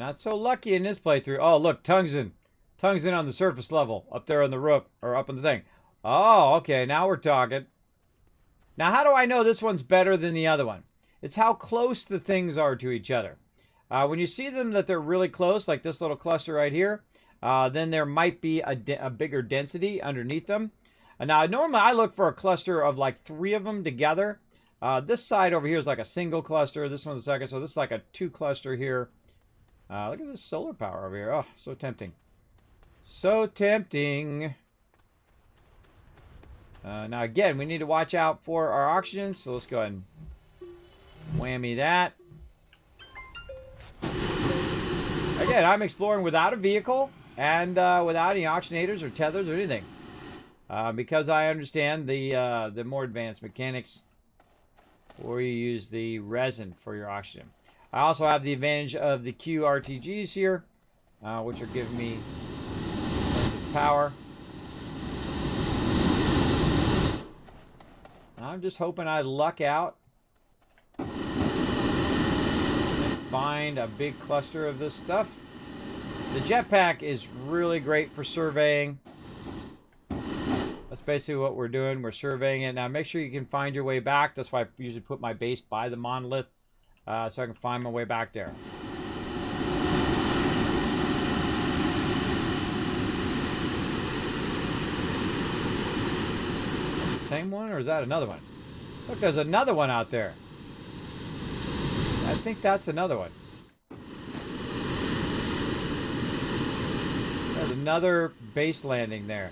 not so lucky in this playthrough. Oh, look, tungsten. Tungsten on the surface level. Up there on the roof. Or up on the thing. Oh, okay. Now we're talking. Now, how do I know this one's better than the other one? It's how close the things are to each other. When you see them that they're really close, like this little cluster right here, then there might be a bigger density underneath them. Now, normally I look for a cluster of like 3 of them together. This side over here is like a single cluster. This one's a second, so this is like a 2 cluster here. Look at this solar power over here. Oh, so tempting. So tempting. Now, again, we need to watch out for our oxygen, so let's go ahead and whammy that. Again, I'm exploring without a vehicle and without any oxygenators or tethers or anything. Because I understand the more advanced mechanics where you use the resin for your oxygen. I also have the advantage of the QRTGs here, which are giving me tons of power. I'm just hoping I luck out and find a big cluster of this stuff. The jetpack is really great for surveying. That's basically what we're doing. We're surveying it. Now make sure you can find your way back. That's why I usually put my base by the monolith so I can find my way back there. Same one, or is that another one? Look, there's another one out there. I think that's another one. There's another base landing there.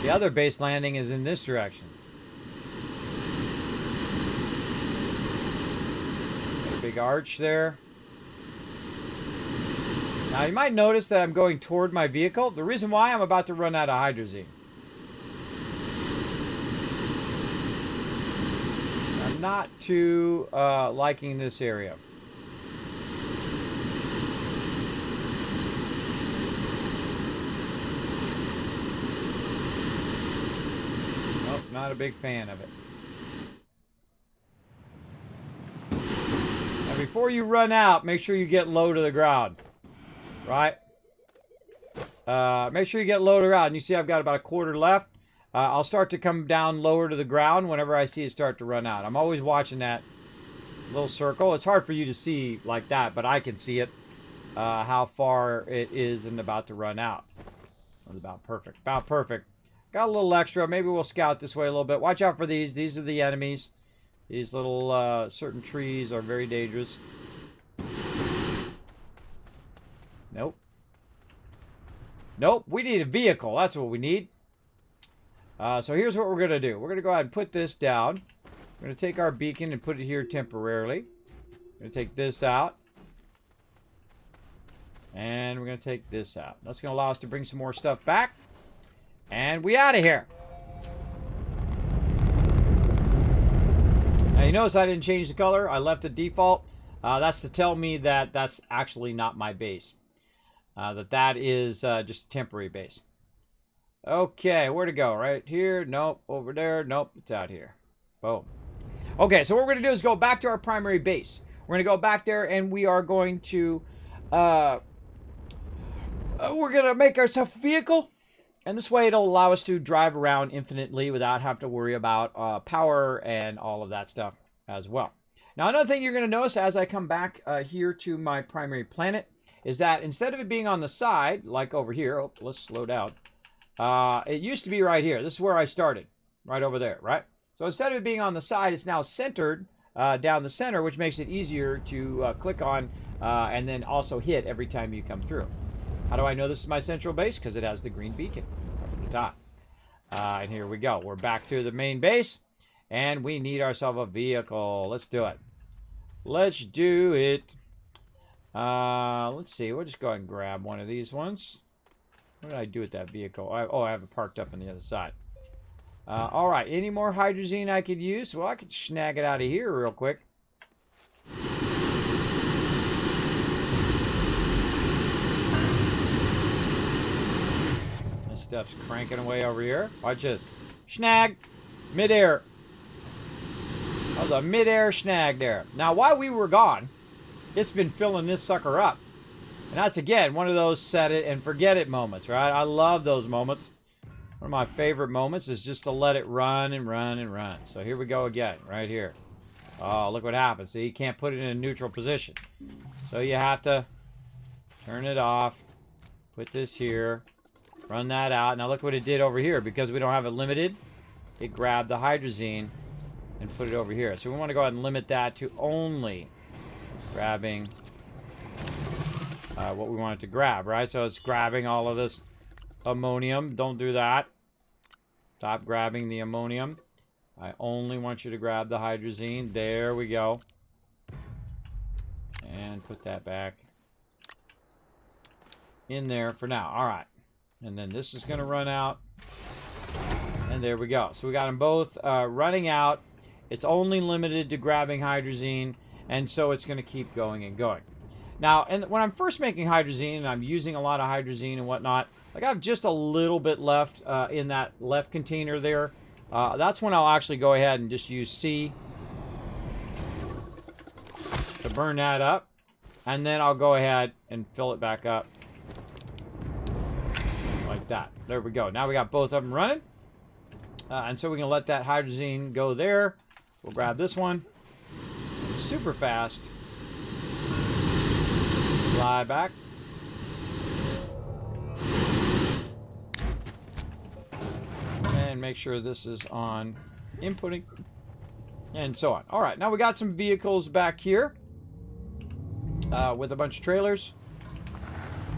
The other base landing is in this direction. Got a big arch there. Now you might notice that I'm going toward my vehicle. The reason why, I'm about to run out of hydrazine. I'm not too liking this area. Nope, not a big fan of it. Now before you run out, make sure you get low to the ground. Right? Make sure you get low to the ground. You see I've got about a quarter left. I'll start to come down lower to the ground whenever I see it start to run out. I'm always watching that little circle. It's hard for you to see like that, but I can see it. How far it is and about to run out. It's about perfect. About perfect. Got a little extra. Maybe we'll scout this way a little bit. Watch out for these. These are the enemies. These little certain trees are very dangerous. Nope. Nope. We need a vehicle. That's what we need. So here's what we're going to do. We're going to go ahead and put this down. We're going to take our beacon and put it here temporarily. We're going to take this out. And we're going to take this out. That's going to allow us to bring some more stuff back. And we out of here. Now you notice I didn't change the color. I left it default. That's to tell me that that's actually not my base. That is just a temporary base. Okay, where to go? Right here? Nope. Over there? Nope. It's out here. Boom. Okay, so what we're going to do is go back to our primary base. We're going to go back there and we are going to... we're going to make ourselves a vehicle. And this way it'll allow us to drive around infinitely without having to worry about power and all of that stuff as well. Now, another thing you're going to notice as I come back here to my primary planet is that instead of it being on the side, like over here... Oh, let's slow down. It used to be right here. This is where I started. Right over there, right? So instead of it being on the side, it's now centered down the center, which makes it easier to click on and then also hit every time you come through. How do I know this is my central base? Because it has the green beacon up at the top. And here we go. We're back to the main base. And we need ourselves a vehicle. Let's do it. Let's do it. Let's see. We'll just go ahead and grab one of these ones. What did I do with that vehicle? I have it parked up on the other side. All right. Any more hydrazine I could use? Well, I could snag it out of here real quick. This stuff's cranking away over here. Watch this. Snag. Midair. That was a midair snag there. Now, while we were gone, it's been filling this sucker up. And that's, again, one of those set it and forget it moments, right? I love those moments. One of my favorite moments is just to let it run and run and run. So here we go again, right here. Oh, look what happens. See, you can't put it in a neutral position. So you have to turn it off, put this here, run that out. Now look what it did over here. Because we don't have it limited, it grabbed the hydrazine and put it over here. So we want to go ahead and limit that to only grabbing what we want it to grab, right? So it's grabbing all of this ammonium. Don't do that. Stop grabbing the ammonium. I only want you to grab the hydrazine. There we go. And put that back in there for now. All right. And then this is going to run out. And there we go. So we got them both running out. It's only limited to grabbing hydrazine. And so it's going to keep going and going. Now, and when I'm first making hydrazine, and I'm using a lot of hydrazine and whatnot, like I have just a little bit left in that left container there. That's when I'll actually go ahead and just use C to burn that up. And then I'll go ahead and fill it back up like that. There we go. Now we got both of them running. And so we can let that hydrazine go there. We'll grab this one. Super fast. Fly back. And make sure this is on inputting. And so on. Alright, now we got some vehicles back here. With a bunch of trailers.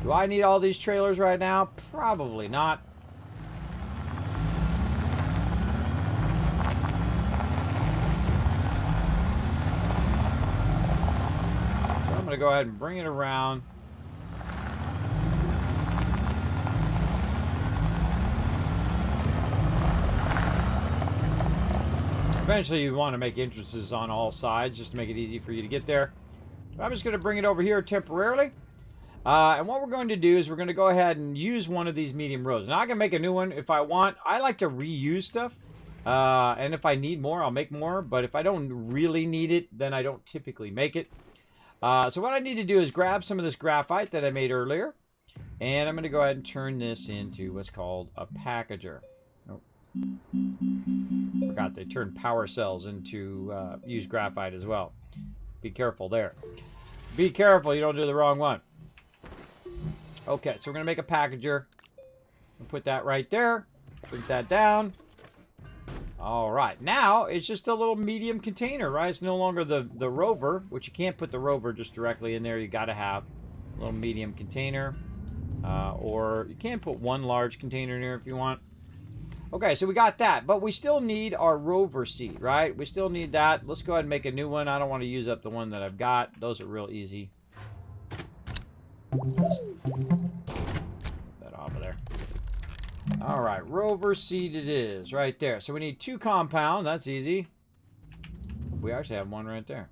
Do I need all these trailers right now? Probably not. So I'm going to go ahead and bring it around. Eventually you want to make entrances on all sides just to make it easy for you to get there. I'm just going to bring it over here temporarily. And what we're going to do is we're going to go ahead and use one of these medium rows. Now I can make a new one if I want. I like to reuse stuff. And if I need more, I'll make more. But if I don't really need it, then I don't typically make it. So what I need to do is grab some of this graphite that I made earlier. And I'm going to go ahead and turn this into what's called a packager. Oh. Forgot they turned power cells into used graphite as well. Be careful there. Be careful you don't do the wrong one. Okay, so we're going to make a packager. We'll put that right there. Put that down. All right, now it's just a little medium container, right? It's no longer the rover, which you can't put the rover just directly in there. You got to have a little medium container. Or you can put one large container in here if you want. Okay, so we got that, but we still need our rover seat, right? We still need that. Let's go ahead and make a new one. I don't want to use up the one that I've got. Those are real easy. That off of there. All right, rover seat it is right there. So we need 2 compound. That's easy. We actually have one right there.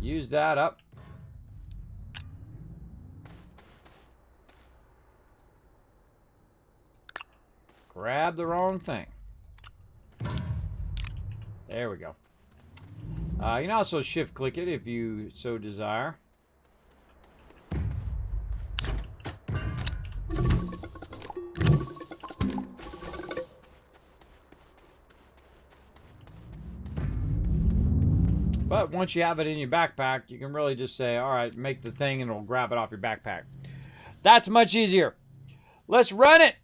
Use that up. Grab the wrong thing. There we go. You can also shift click it if you so desire. But once you have it in your backpack, you can really just say, all right, make the thing and it'll grab it off your backpack. That's much easier. Let's run it.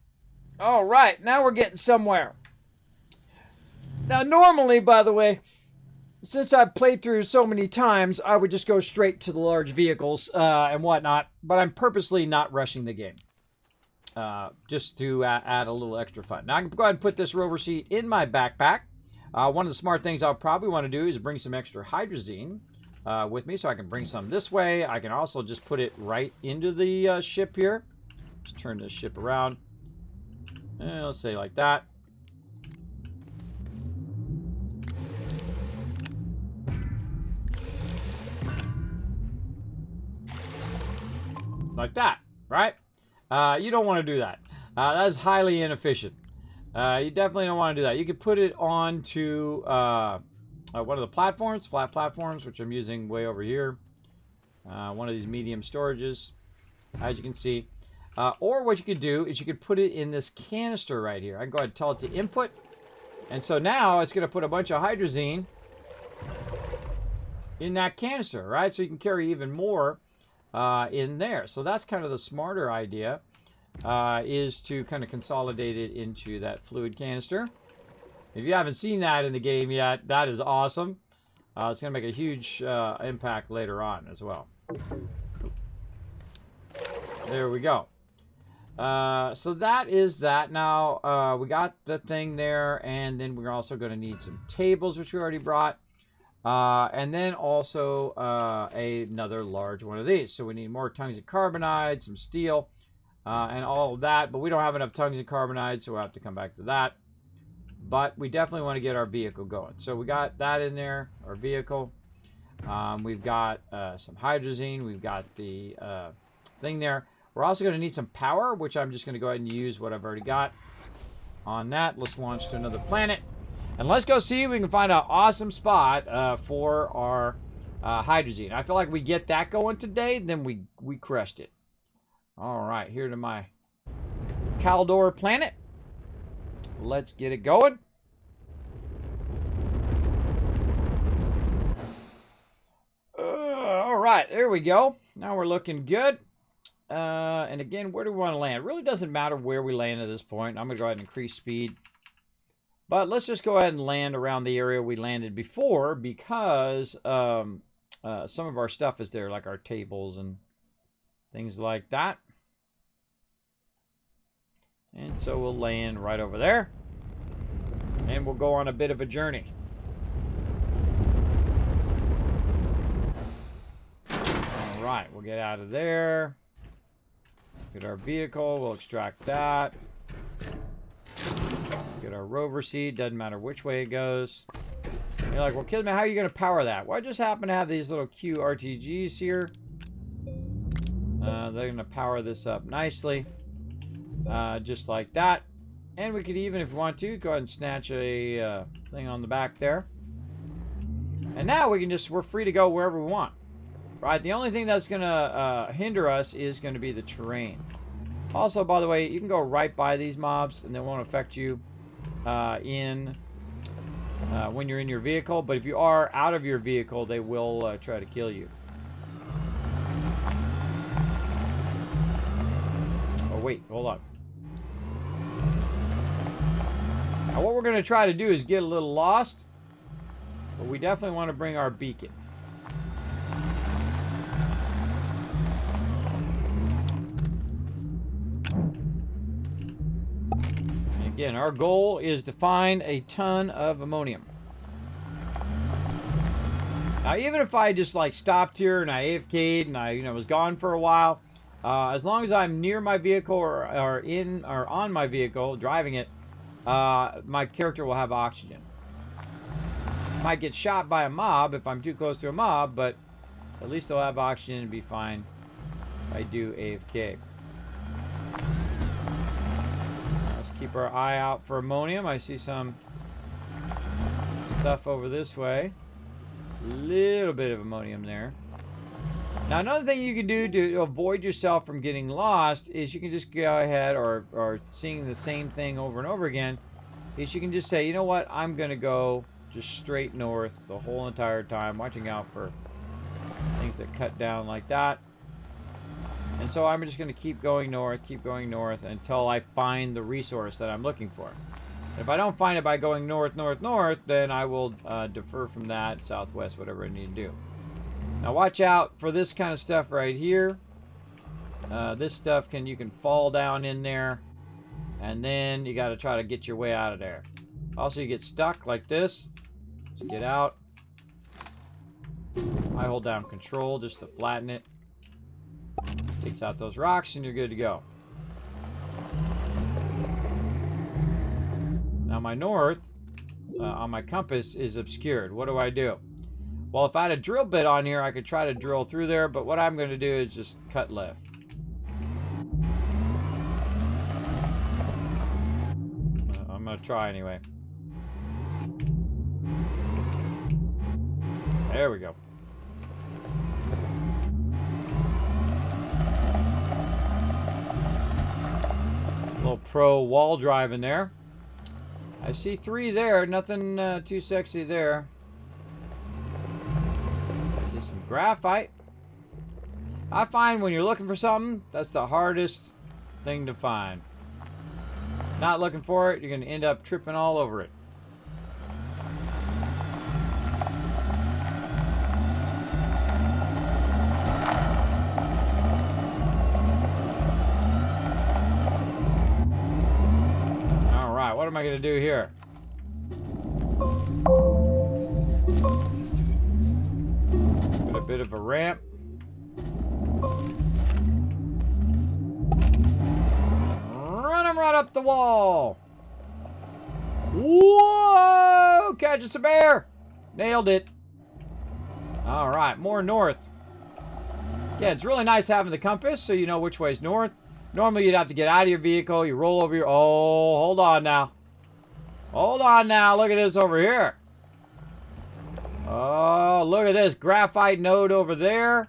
All right, now we're getting somewhere. Now, normally, by the way, since I've played through so many times, I would just go straight to the large vehicles and whatnot, but I'm purposely not rushing the game. Just to add a little extra fun. Now, I can go ahead and put this rover seat in my backpack. One of the smart things I'll probably want to do is bring some extra hydrazine with me, so I can bring some this way. I can also just put it right into the ship here. Just turn this ship around. And let's say like that. Like that, right? You don't want to do that. That is highly inefficient. You definitely don't want to do that. You could put it onto one of the platforms, flat platforms, which I'm using way over here. one of these medium storages, as you can see. Or what you could do is you could put it in this canister right here. I can go ahead and tell it to input. And so now it's going to put a bunch of hydrazine in that canister, right? So you can carry even more in there. So that's kind of the smarter idea, is to kind of consolidate it into that fluid canister. If you haven't seen that in the game yet, that is awesome. It's going to make a huge impact later on as well. There we go. So that is that. Now, we got the thing there, and then we're also going to need some tables, which we already brought. And then also another large one of these. So we need more tungsten carbonide, some steel, and all of that. But we don't have enough tungsten carbonide, so we'll have to come back to that. But we definitely want to get our vehicle going. So we got that in there, our vehicle. We've got some hydrazine. We've got the thing there. We're also going to need some power, which I'm just going to go ahead and use what I've already got on that. Let's launch to another planet. And let's go see if we can find an awesome spot for our hydrazine. I feel like we get that going today, then we crushed it. All right, here to my Caldor planet. Let's get it going. All right, there we go. Now we're looking good. And again, where do we want to land? It really doesn't matter where we land at this point. I'm going to go ahead and increase speed. But let's just go ahead and land around the area we landed before, because some of our stuff is there, like our tables and things like that. And so we'll land right over there. And we'll go on a bit of a journey. All right, we'll get out of there. Get our vehicle, we'll extract that. Get our rover seat, doesn't matter which way it goes. You're like, well, Kismet, how are you going to power that? Well, I just happen to have these little QRTGs here. They're going to power this up nicely. Just like that. And we could even, if we want to, go ahead and snatch a thing on the back there. And now we can just, we're free to go wherever we want. Right, the only thing that's going to hinder us is going to be the terrain. Also, by the way, you can go right by these mobs and they won't affect you when you're in your vehicle. But if you are out of your vehicle, they will try to kill you. Oh, wait, hold on. Now, what we're going to try to do is get a little lost. But we definitely want to bring our beacon. Again, our goal is to find a ton of ammonium. Now, even if I just like stopped here and I AFK'd and I was gone for a while, as long as I'm near my vehicle or on my vehicle driving it, my character will have oxygen. Might get shot by a mob if I'm too close to a mob, but at least I'll have oxygen and be fine if I do AFK. Keep our eye out for ammonium. I see some stuff over this way. Little bit of ammonium there. Now, another thing you can do to avoid yourself from getting lost is you can just go ahead, or seeing the same thing over and over again, is you can just say, you know what, I'm going to go just straight north the whole entire time, watching out for things that cut down like that. And so I'm just going to keep going north until I find the resource that I'm looking for. If I don't find it by going north, then I will defer from that, southwest, whatever I need to do. Now watch out for this kind of stuff right here. This stuff you can fall down in there, and then you got to try to get your way out of there. Also, you get stuck like this. Just get out. I hold down control just to flatten it. Takes out those rocks and you're good to go. Now my north on my compass is obscured. What do? Well, if I had a drill bit on here, I could try to drill through there, but what I'm going to do is just cut left. I'm going to try anyway. There we go. little pro wall driving there. I see 3 there. Nothing too sexy there. I see some graphite. I find when you're looking for something, that's the hardest thing to find. Not looking for it, you're going to end up tripping all over it. Alright, what am I going to do here? Got a bit of a ramp. Right up the wall. Whoa! Catch us a bear. Nailed it. All right, more north. Yeah, it's really nice having the compass so you know which way is north. Normally you'd have to get out of your vehicle. You roll over your... Oh, hold on now. Hold on now. Look at this over here. Oh, look at this. Graphite node over there.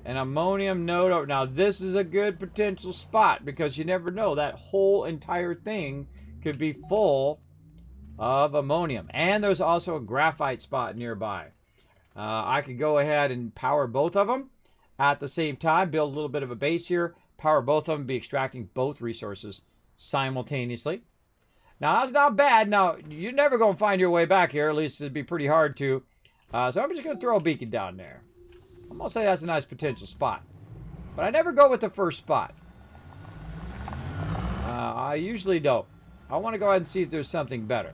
An ammonium node over. Now this is a good potential spot because you never know. That whole entire thing could be full of ammonium. And there's also a graphite spot nearby. I could go ahead and power both of them at the same time. Build a little bit of a base here. Power both of them. Be extracting both resources simultaneously. Now that's not bad. Now you're never going to find your way back here. At least it'd be pretty hard to. So I'm just going to throw a beacon down there. I'm going to say that's a nice potential spot. But I never go with the first spot. I usually don't. I want to go ahead and see if there's something better.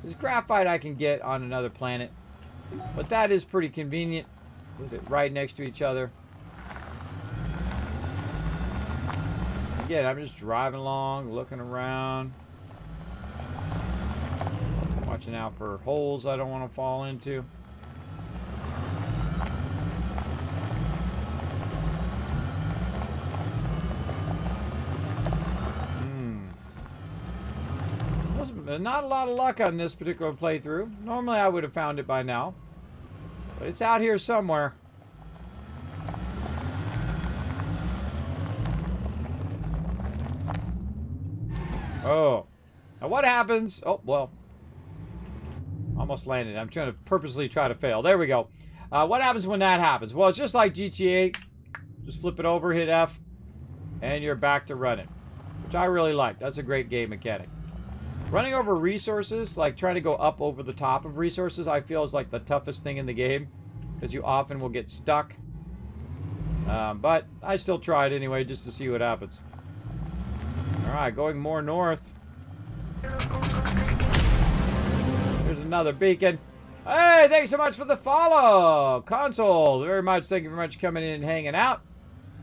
There's graphite I can get on another planet. But that is pretty convenient with it right next to each other. Again, I'm just driving along, looking around. Watching out for holes I don't want to fall into. Not a lot of luck on this particular playthrough. Normally I would have found it by now. But it's out here somewhere. Oh. Now what happens? Oh, well. Almost landed. I'm trying to purposely try to fail. There we go. What happens when that happens? Well, it's just like GTA. Just flip it over, hit F, and you're back to running. Which I really like. That's a great game mechanic. Running over resources, like trying to go up over the top of resources, I feel is like the toughest thing in the game. Because you often will get stuck. But I still try it anyway, just to see what happens. Alright, going more north. There's another beacon. Hey, thanks so much for the follow. Consoles, very much. Thank you very much for coming in and hanging out.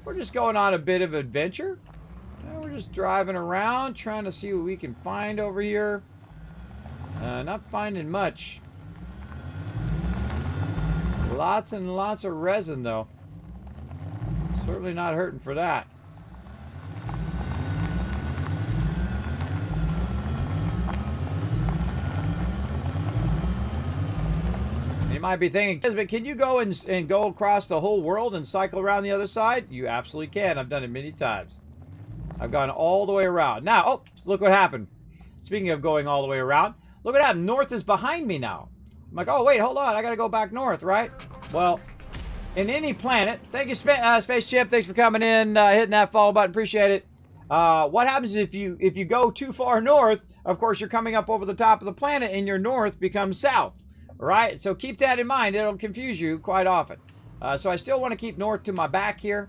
We're just going on a bit of adventure. We're just driving around, trying to see what we can find over here. Not finding much. Lots and lots of resin, though. Certainly not hurting for that. You might be thinking, Kismet, can you go and go across the whole world and cycle around the other side? You absolutely can. I've done it many times. I've gone all the way around. Now, oh, look what happened. Speaking of going all the way around, look what happened. North is behind me now. I'm like, oh, wait, hold on. I got to go back north, right? Well, in any planet, thank you, Spaceship. Thanks for coming in, hitting that follow button. Appreciate it. What happens if you go too far north? Of course, you're coming up over the top of the planet, and your north becomes south, right? So keep that in mind. It'll confuse you quite often. So I still want to keep north to my back here.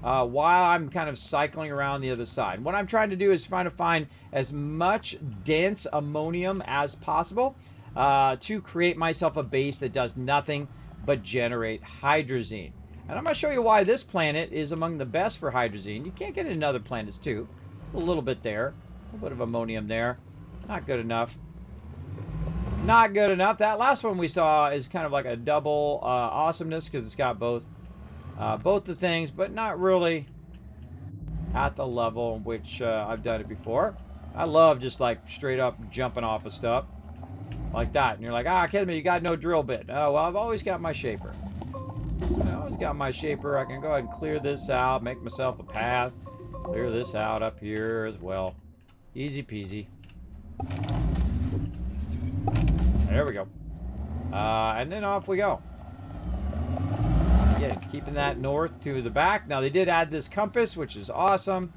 While I'm kind of cycling around the other side. What I'm trying to do is trying to find as much dense ammonium as possible to create myself a base that does nothing but generate hydrazine. And I'm going to show you why this planet is among the best for hydrazine. You can't get it in other planets too. A little bit there. A little bit of ammonium there. Not good enough. Not good enough. That last one we saw is kind of like a double awesomeness because it's got both the things, but not really at the level in which I've done it before. I love just like straight up jumping off of stuff like that. And you're like, ah, Kismet, you got no drill bit. Oh, well, I've always got my shaper. I always got my shaper. I can go ahead and clear this out, make myself a path, clear this out up here as well. Easy peasy. There we go. And then off we go. Again, keeping that north to the back. Now, they did add this compass, which is awesome.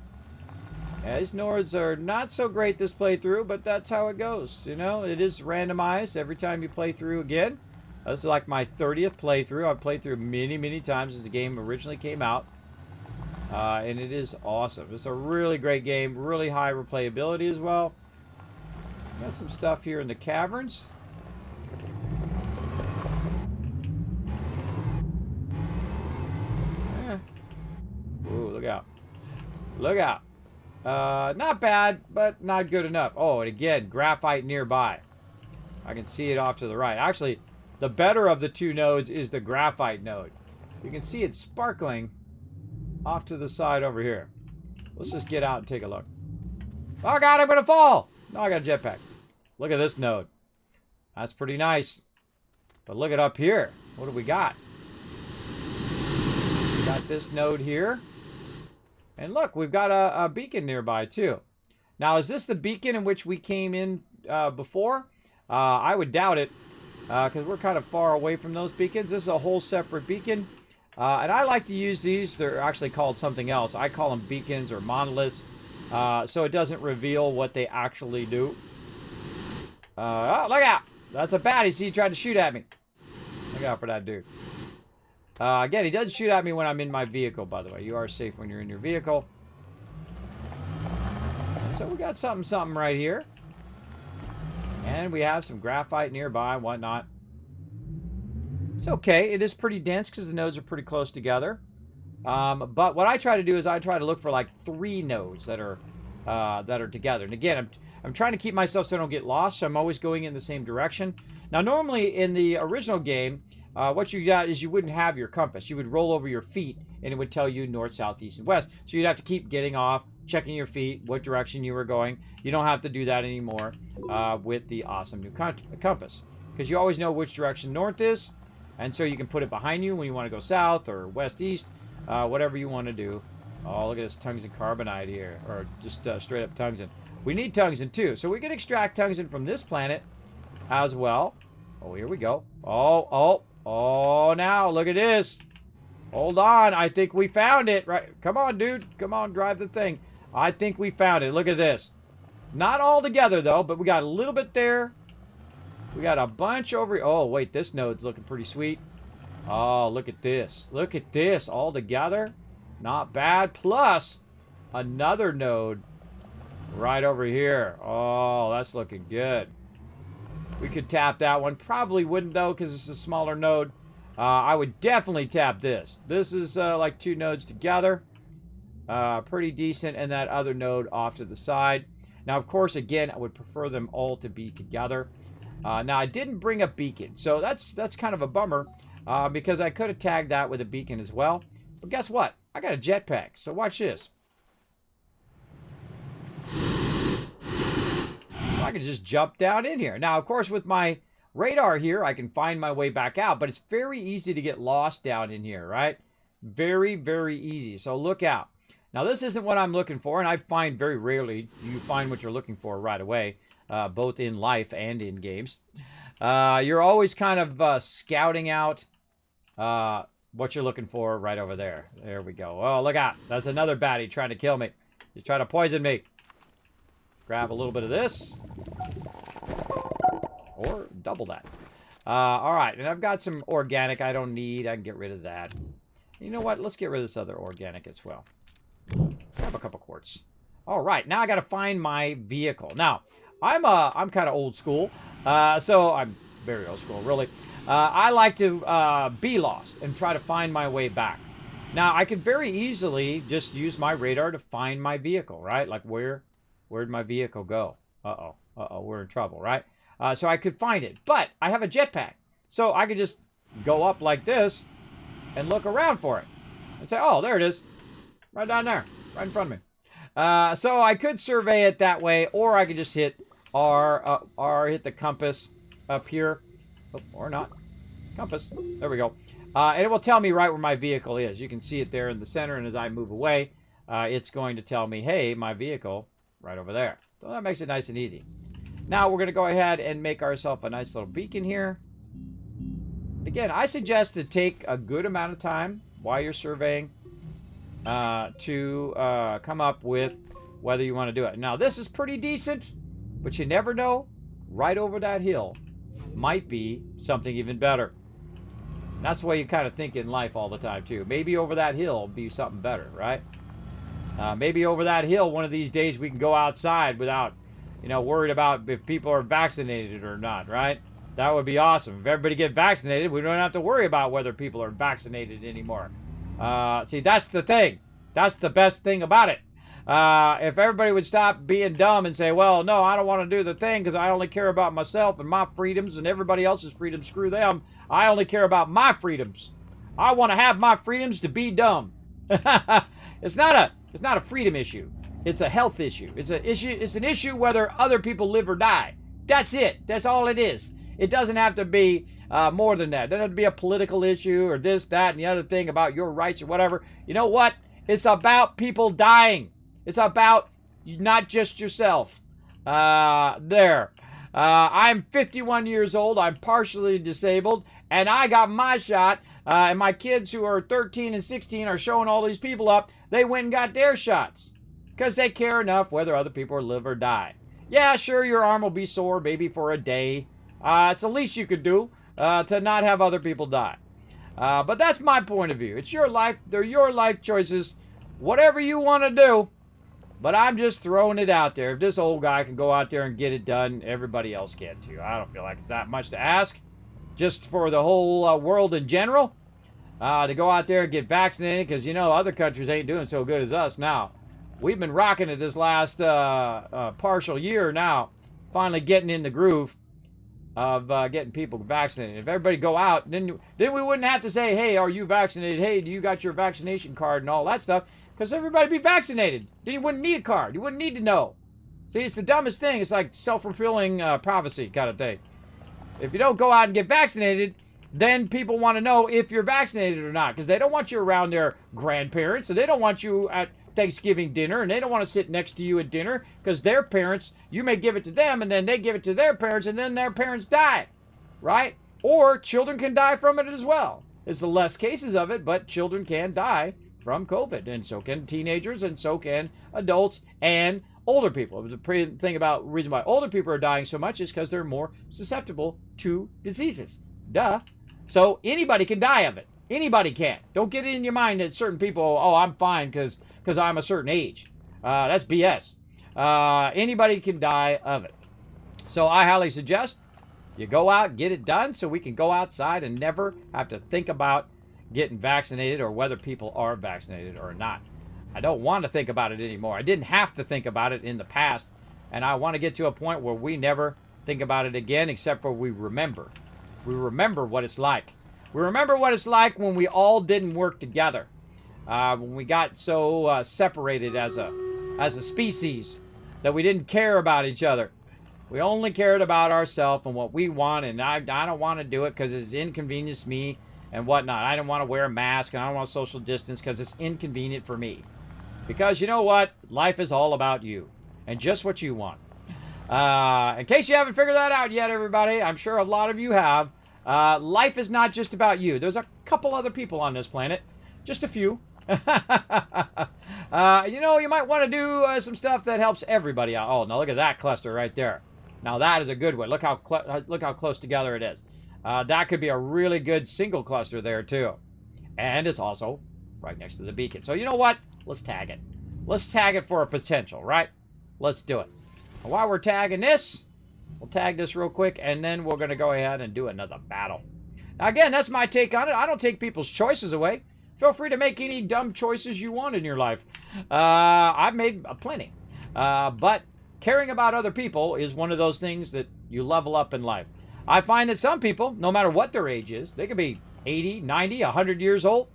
Yeah, these Nords are not so great this playthrough, but that's how it goes. You know, it is randomized every time you play through again. This is like my 30th playthrough. I've played through many, many times as the game originally came out. And it is awesome. It's a really great game. Really high replayability as well. Got some stuff here in the caverns. Yeah. Ooh, look out. Look out. Not bad, but not good enough. Oh, and again, graphite nearby. I can see it off to the right. Actually, the better of the two nodes is the graphite node. You can see it sparkling off to the side over here. Let's just get out and take a look. Oh, God, I'm going to fall. No, I got a jetpack. Look at this node. That's pretty nice. But look at up here. What do we got? We got this node here. And look, we've got a beacon nearby, too. Now, is this the beacon in which we came in before? I would doubt it, because we're kind of far away from those beacons. This is a whole separate beacon. And I like to use these. They're actually called something else. I call them beacons or monoliths, so it doesn't reveal what they actually do. Oh, look out! That's a baddie. See, he tried to shoot at me. Look out for that dude. Again, he doesn't shoot at me when I'm in my vehicle, by the way. You are safe when you're in your vehicle. So we got something right here. And we have some graphite nearby and whatnot. It's okay. It is pretty dense because the nodes are pretty close together. But what I try to do is I try to look for like 3 nodes that are together. And again, I'm trying to keep myself so I don't get lost, so I'm always going in the same direction. Now, normally in the original game, what you got is you wouldn't have your compass. You would roll over your feet, and it would tell you north, south, east, and west. So you'd have to keep getting off, checking your feet, what direction you were going. You don't have to do that anymore with the awesome new compass, because you always know which direction north is, and so you can put it behind you when you want to go south or west, east, whatever you want to do. Oh, look at this tungsten carbonite here, or just straight up tungsten. We need tungsten too, so we can extract tungsten from this planet as well. Oh, here we go. Oh, now, look at this. Hold on, I think we found it. Right, come on, dude. Come on, drive the thing. I think we found it. Look at this. Not all together, though, but we got a little bit there. We got a bunch over here. Oh, wait, this node's looking pretty sweet. Oh, look at this. Look at this all together. Not bad. Plus, another node right over here. Oh, that's looking good. We could tap that one. Probably wouldn't, though, because it's a smaller node. I would definitely tap this. This is like 2 nodes together. Pretty decent. And that other node off to the side. Now, of course, again, I would prefer them all to be together. Now, I didn't bring a beacon. So that's kind of a bummer. Because I could have tagged that with a beacon as well. But guess what? I got a jetpack. So watch this. I can just jump down in here. Now, of course, with my radar here, I can find my way back out, but it's very easy to get lost down in here, right? Very, very easy. So look out. Now, this isn't what I'm looking for, and I find very rarely you find what you're looking for right away, both in life and in games. You're always kind of scouting out what you're looking for right over there. There we go. Oh, look out. That's another baddie trying to kill me. He's trying to poison me. Grab a little bit of this. Or double that. All right, and I've got some organic I don't need. I can get rid of that. You know what? Let's get rid of this other organic as well. Grab a couple quartz. All right, now I got to find my vehicle. Now, I'm kind of old school. So I'm very old school, really. I like to be lost and try to find my way back. Now, I could very easily just use my radar to find my vehicle, right? Like, where'd my vehicle go? Uh-oh, we're in trouble, right? So I could find it, but I have a jetpack. So I could just go up like this and look around for it. And say, oh, there it is. Right down there, right in front of me. So I could survey it that way, or I could just hit R, hit the compass up here. Oh, or not. Compass. There we go. And it will tell me right where my vehicle is. You can see it there in the center, and as I move away, it's going to tell me, hey, my vehicle right over there. So that makes it nice and easy. Now we're going to go ahead and make ourselves a nice little beacon here. Again, I suggest to take a good amount of time while you're surveying to come up with whether you want to do it. Now, this is pretty decent, but you never know. Right over that hill might be something even better. That's the way you kind of think in life all the time, too. Maybe over that hill will be something better, right? Maybe over that hill one of these days we can go outside without, worried about if people are vaccinated or not, right? That would be awesome. If everybody get vaccinated, we don't have to worry about whether people are vaccinated anymore. See, that's the thing. That's the best thing about it. If everybody would stop being dumb and say, well, no, I don't want to do the thing because I only care about myself and my freedoms and everybody else's freedoms, screw them. I only care about my freedoms. I want to have my freedoms to be dumb. It's not a freedom issue. It's a health issue. It's an issue whether other people live or die. That's it. That's all it is. It doesn't have to be more than that. It doesn't have to be a political issue or this, that, and the other thing about your rights or whatever. You know what? It's about people dying. It's about not just yourself. I'm 51 years old. I'm partially disabled. And I got my shot. And my kids who are 13 and 16 are showing all these people up. They went and got their shots. Because they care enough whether other people live or die. Yeah, sure, your arm will be sore maybe for a day. It's the least you could do to not have other people die. But that's my point of view. It's your life. They're your life choices. Whatever you want to do. But I'm just throwing it out there. If this old guy can go out there and get it done, everybody else can too. I don't feel like it's that much to ask. Just for the whole world in general. To go out there and get vaccinated. Because, other countries ain't doing so good as us now. We've been rocking it this last partial year now. Finally getting in the groove of getting people vaccinated. If everybody go out, then we wouldn't have to say, hey, are you vaccinated? Hey, do you got your vaccination card and all that stuff? Because everybody be vaccinated. Then you wouldn't need a card. You wouldn't need to know. See, it's the dumbest thing. It's like self-fulfilling prophecy kind of thing. If you don't go out and get vaccinated, then people want to know if you're vaccinated or not. Because they don't want you around their grandparents. And they don't want you at Thanksgiving dinner. And they don't want to sit next to you at dinner. Because their parents, you may give it to them. And then they give it to their parents. And then their parents die. Right? Or children can die from it as well. It's the less cases of it. But children can die from COVID, and so can teenagers, and so can adults and older people. The thing about reason why older people are dying so much is because they're more susceptible to diseases. Duh. So anybody can die of it. Anybody can. Don't get it in your mind that certain people, oh, I'm fine because I'm a certain age. That's BS. Anybody can die of it. So I highly suggest you go out, get it done, so we can go outside and never have to think about getting vaccinated or whether people are vaccinated or not. I don't want to think about it anymore. I didn't have to think about it in the past, and I want to get to a point where we never think about it again except for we remember. We remember what it's like. We remember what it's like when we all didn't work together. When we got so separated as a species that we didn't care about each other. We only cared about ourselves and what we want, and I don't want to do it because it's inconvenienced me and whatnot. I don't want to wear a mask, and I don't want to social distance because it's inconvenient for me. Because you know what? Life is all about you and just what you want. In case you haven't figured that out yet, everybody, I'm sure a lot of you have. Life is not just about you. There's a couple other people on this planet. Just a few. You might want to do some stuff that helps everybody out. Oh, now look at that cluster right there. Now that is a good one. Look how close together it is. That could be a really good single cluster there too. And it's also right next to the beacon. So you know what? Let's tag it. Let's tag it for a potential, right? Let's do it. And while we're tagging this, we'll tag this real quick, and then we're going to go ahead and do another battle. Now again, that's my take on it. I don't take people's choices away. Feel free to make any dumb choices you want in your life. I've made plenty. But caring about other people is one of those things that you level up in life. I find that some people, no matter what their age is, they could be 80, 90, 100 years old,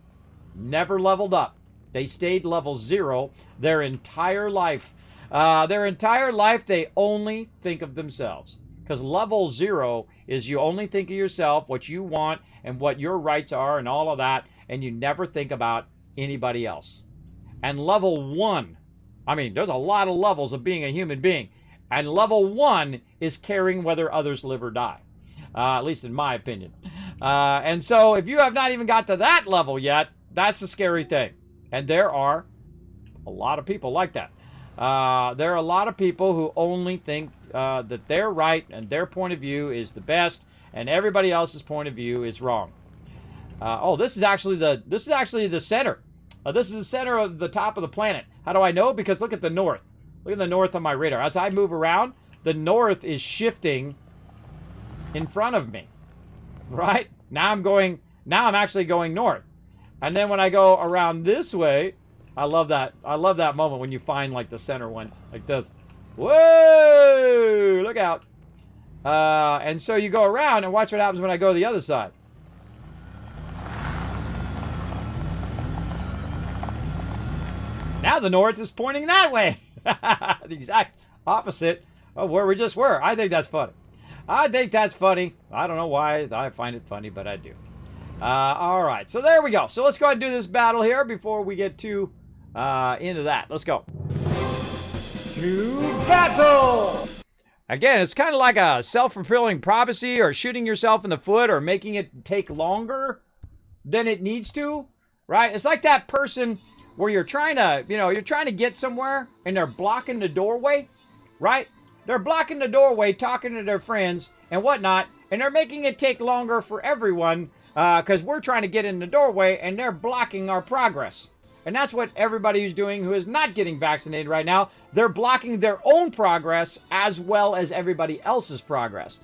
never leveled up. They stayed level 0 their entire life. They only think of themselves. Because level 0 is you only think of yourself, what you want, and what your rights are, and all of that, and you never think about anybody else. And level 1 I mean, there's a lot of levels of being a human being. And level 1 is caring whether others live or die. At least in my opinion. And so if you have not even got to that level yet, that's a scary thing. And there are a lot of people like that. There are a lot of people who only think that they're right and their point of view is the best and everybody else's point of view is wrong. Oh, this is actually the center. This is the center of the top of the planet. How do I know? Because look at the north. Look at the north on my radar. As I move around, the north is shifting in front of me. Right? Now I'm actually going north. And then when I go around this way, I love that moment when you find like the center one like this. Whoa! Look out. And so you go around and watch what happens when I go to the other side. Now the north is pointing that way. The exact opposite of where we just were. I think that's funny. I don't know why I find it funny, but I do. All right, so there we go. So let's go ahead and do this battle here before we get too into that. Let's go. To battle! Again, it's kind of like a self-fulfilling prophecy or shooting yourself in the foot or making it take longer than it needs to, right? It's like that person where you're trying to get somewhere and they're blocking the doorway, right? They're blocking the doorway, talking to their friends and whatnot, and they're making it take longer for everyone because we're trying to get in the doorway and they're blocking our progress. And that's what everybody who's doing who is not getting vaccinated right now. They're blocking their own progress as well as everybody else's progress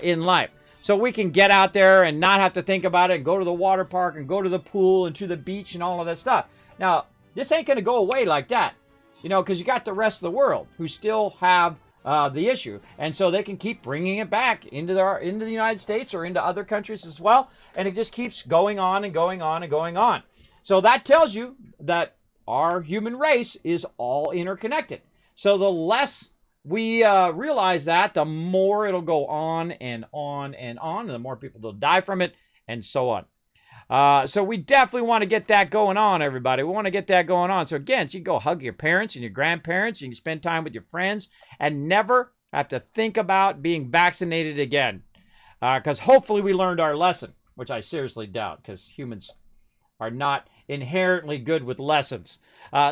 in life. So we can get out there and not have to think about it and go to the water park and go to the pool and to the beach and all of that stuff. Now, this ain't going to go away like that, because you got the rest of the world who still have the issue. And so they can keep bringing it back into the United States or into other countries as well. And it just keeps going on and going on and going on. So that tells you that our human race is all interconnected. So the less we realize that, the more it'll go on and on and on, and the more people will die from it, and so on. So we definitely want to get that going on, everybody. We want to get that going on. So again, you can go hug your parents and your grandparents. You can spend time with your friends and never have to think about being vaccinated again. Because hopefully we learned our lesson, which I seriously doubt, because humans are not inherently good with lessons.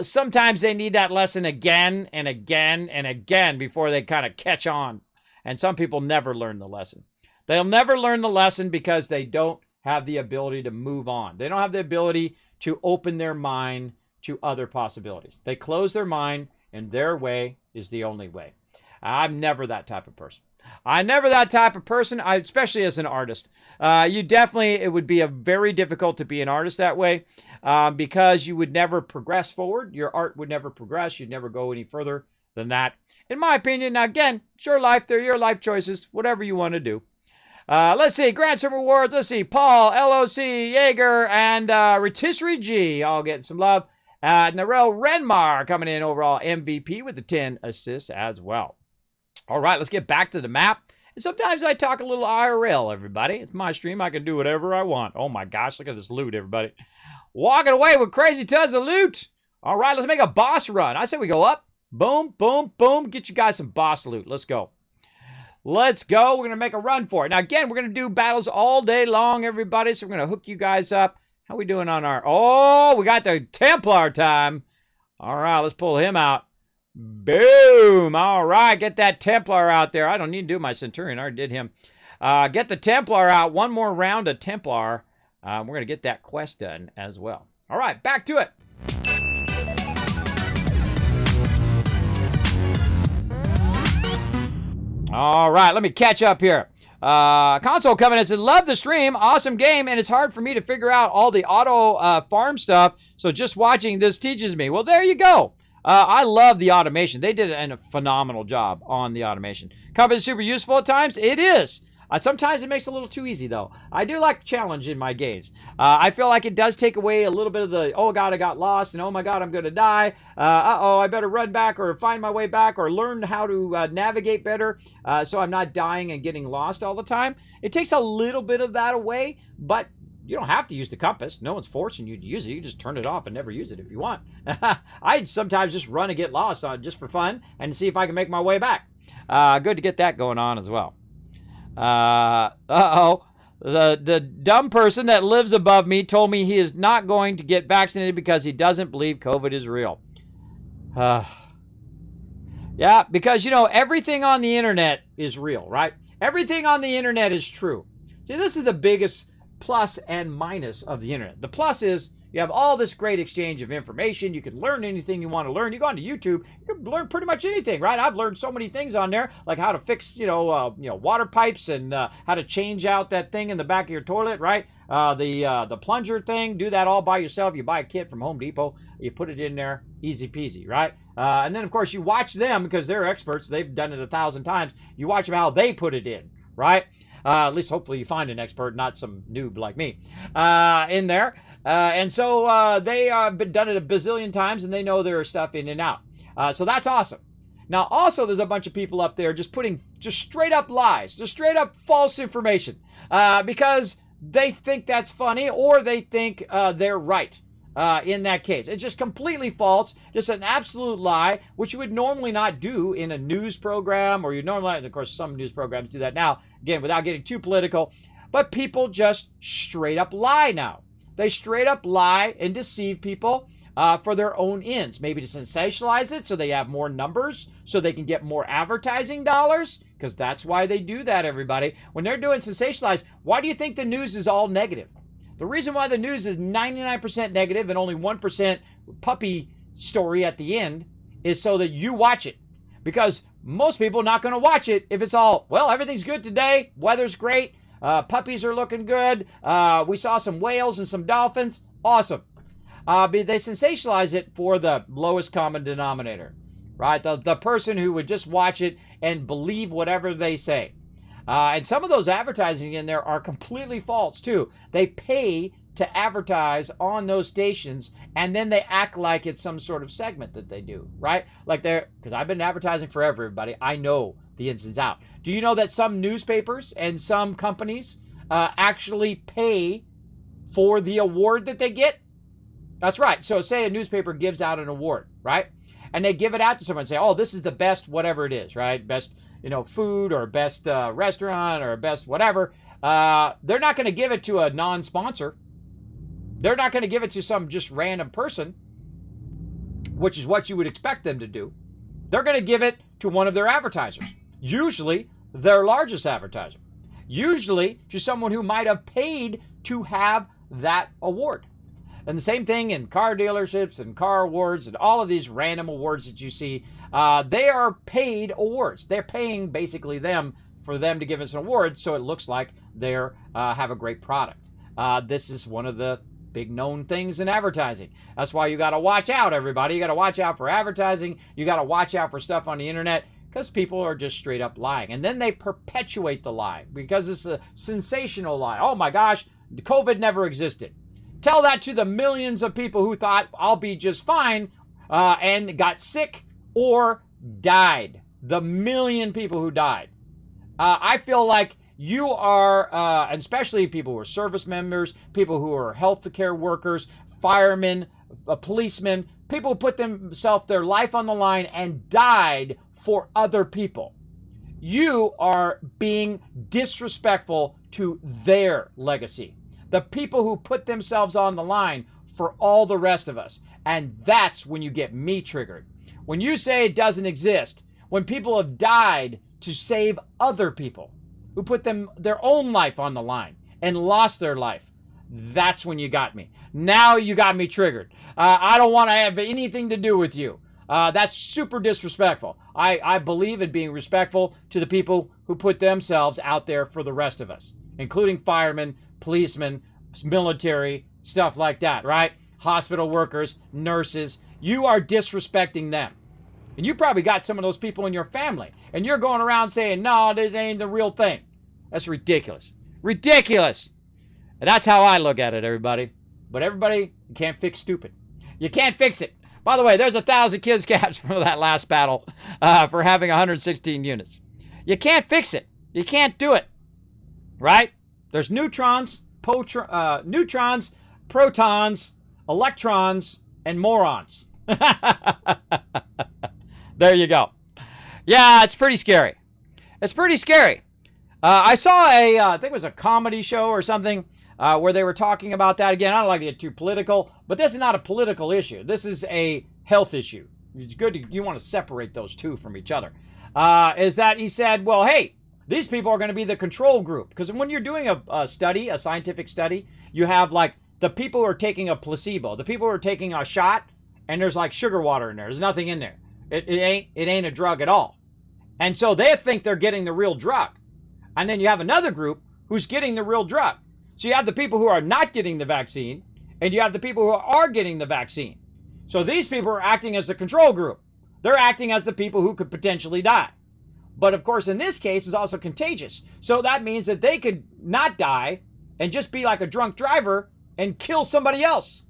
Sometimes they need that lesson again and again and again before they kind of catch on. And some people never learn the lesson. They'll never learn the lesson because they don't have the ability to move on. They don't have the ability to open their mind to other possibilities. They close their mind and their way is the only way. I'm never that type of person. Especially as an artist. It would be very difficult to be an artist that way because you would never progress forward. Your art would never progress. You'd never go any further than that. In my opinion, now again, they're your life choices, whatever you want to do. Let's see, Grand Super Awards. Let's see, Paul, LOC, Jaeger, and Rotisserie G all getting some love. Narelle Renmar coming in overall MVP with the 10 assists as well. All right, let's get back to the map. And sometimes I talk a little IRL, everybody. It's my stream. I can do whatever I want. Oh, my gosh. Look at this loot, everybody. Walking away with crazy tons of loot. All right, let's make a boss run. I say we go up. Boom, boom, boom. Get you guys some boss loot. Let's go. Let's go. We're going to make a run for it. Now, again, we're going to do battles all day long, everybody. So we're going to hook you guys up. How we doing on our... Oh, we got the Templar time. All right, let's pull him out. Boom! All right, get that Templar out there. I don't need to do my Centurion. I already did him. Get the Templar out. One more round of Templar. We're going to get that quest done as well. All right, back to it. All right, let me catch up here. Console coming and said, love the stream. Awesome game, and it's hard for me to figure out all the auto farm stuff, so just watching this teaches me. Well, there you go. I love the automation. They did a phenomenal job on the automation. Combat is super useful at times. It is. Sometimes it makes it a little too easy, though. I do like challenge in my games. I feel like it does take away a little bit of the, oh, God, I got lost, and oh, my God, I'm going to die. Uh-oh, I better run back or find my way back or learn how to navigate better so I'm not dying and getting lost all the time. It takes a little bit of that away, but You don't have to use the compass. No one's forcing you to use it. You just turn it off and never use it if you want. I sometimes just run and get lost on just for fun and see if I can make my way back. Good to get that going on as well. The dumb person that lives above me told me he is not going to get vaccinated because he doesn't believe COVID is real. Yeah, because, everything on the internet is real, right? Everything on the internet is true. See, this is the biggest plus and minus of the internet. The plus is you have all this great exchange of information. You can learn anything you want to learn. You go onto YouTube, you can learn pretty much anything, right? I've learned so many things on there, like how to fix, water pipes and how to change out that thing in the back of your toilet, right? The plunger thing, do that all by yourself. You buy a kit from Home Depot, you put it in there, easy peasy, right? And then, of course, you watch them because they're experts. They've done it 1,000 times. You watch them how they put it in, right? At least hopefully you find an expert, not some noob like me in there. And so they have done it a bazillion times, and they know their stuff in and out. So that's awesome. Now, also, there's a bunch of people up there just putting just straight up lies, just straight up false information because they think that's funny or they think they're right. In that case, it's just completely false, just an absolute lie, which you would normally not do in a news program, or you normally, and of course, some news programs do that now, again, without getting too political, but people just straight up lie now. They straight up lie and deceive people for their own ends, maybe to sensationalize it so they have more numbers, so they can get more advertising dollars, because that's why they do that, everybody. When they're doing sensationalize, why do you think the news is all negative? The reason why the news is 99% negative and only 1% puppy story at the end is so that you watch it. Because most people are not going to watch it if it's all, well, everything's good today, weather's great, puppies are looking good, we saw some whales and some dolphins, awesome. But they sensationalize it for the lowest common denominator, right? The person who would just watch it and believe whatever they say. And some of those advertising in there are completely false, too. They pay to advertise on those stations, and then they act like it's some sort of segment that they do, right? Like because I've been advertising forever, everybody. I know the ins and outs. Do you know that some newspapers and some companies actually pay for the award that they get? That's right. So say a newspaper gives out an award, right? And they give it out to someone and say, oh, this is the best whatever it is, right? Best food or best restaurant or best whatever. They're not going to give it to a non-sponsor. They're not going to give it to some just random person, which is what you would expect them to do. They're going to give it to one of their advertisers, usually their largest advertiser, usually to someone who might have paid to have that award. And the same thing in car dealerships and car awards and all of these random awards that you see. They are paid awards. They're paying basically them for them to give us an award so it looks like they have a great product. This is one of the big known things in advertising. That's why you got to watch out, everybody. You got to watch out for advertising. You got to watch out for stuff on the internet because people are just straight up lying. And then they perpetuate the lie because it's a sensational lie. Oh my gosh, COVID never existed. Tell that to the millions of people who thought I'll be just fine and got sick or died. The million people who died. I feel like you are, and especially people who are service members, people who are healthcare workers, firemen, policemen, people who put their life on the line and died for other people. You are being disrespectful to their legacy. The people who put themselves on the line for all the rest of us. And that's when you get me triggered. When you say it doesn't exist, when people have died to save other people who put their own life on the line and lost their life, that's when you got me. Now you got me triggered. I don't want to have anything to do with you. That's super disrespectful. I believe in being respectful to the people who put themselves out there for the rest of us, including firemen, policemen, military, stuff like that, right? Hospital workers, nurses. You are disrespecting them. And you probably got some of those people in your family. And you're going around saying, no, this ain't the real thing. That's ridiculous. Ridiculous. And that's how I look at it, everybody. But everybody, you can't fix stupid. You can't fix it. By the way, there's 1,000 kids caps from that last battle for having 116 units. You can't fix it. You can't do it. Right? There's neutrons, neutrons, protons, electrons, and morons. There you go. Yeah, it's pretty scary. It's pretty scary. I saw I think it was a comedy show or something where they were talking about that. Again, I don't like to get too political, but this is not a political issue. This is a health issue. It's good you want to separate those two from each other. Is that he said, well, hey, these people are going to be the control group. Because when you're doing a study, a scientific study, you have like the people who are taking a placebo, the people who are taking a shot, and there's like sugar water in there. There's nothing in there. It ain't a drug at all. And so they think they're getting the real drug. And then you have another group who's getting the real drug. So you have the people who are not getting the vaccine, and you have the people who are getting the vaccine. So these people are acting as the control group. They're acting as the people who could potentially die. But of course, in this case, it's also contagious. So that means that they could not die and just be like a drunk driver and kill somebody else.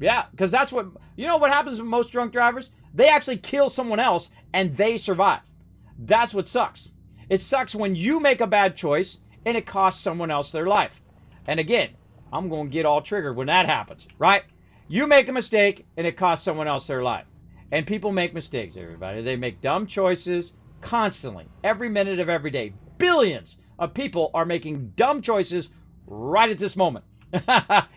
Yeah, because that's what, you know what happens with most drunk drivers? They actually kill someone else and they survive. That's what sucks. It sucks when you make a bad choice and it costs someone else their life. And again, I'm going to get all triggered when that happens, right? You make a mistake and it costs someone else their life. And people make mistakes, everybody. They make dumb choices constantly, every minute of every day. Billions of people are making dumb choices right at this moment.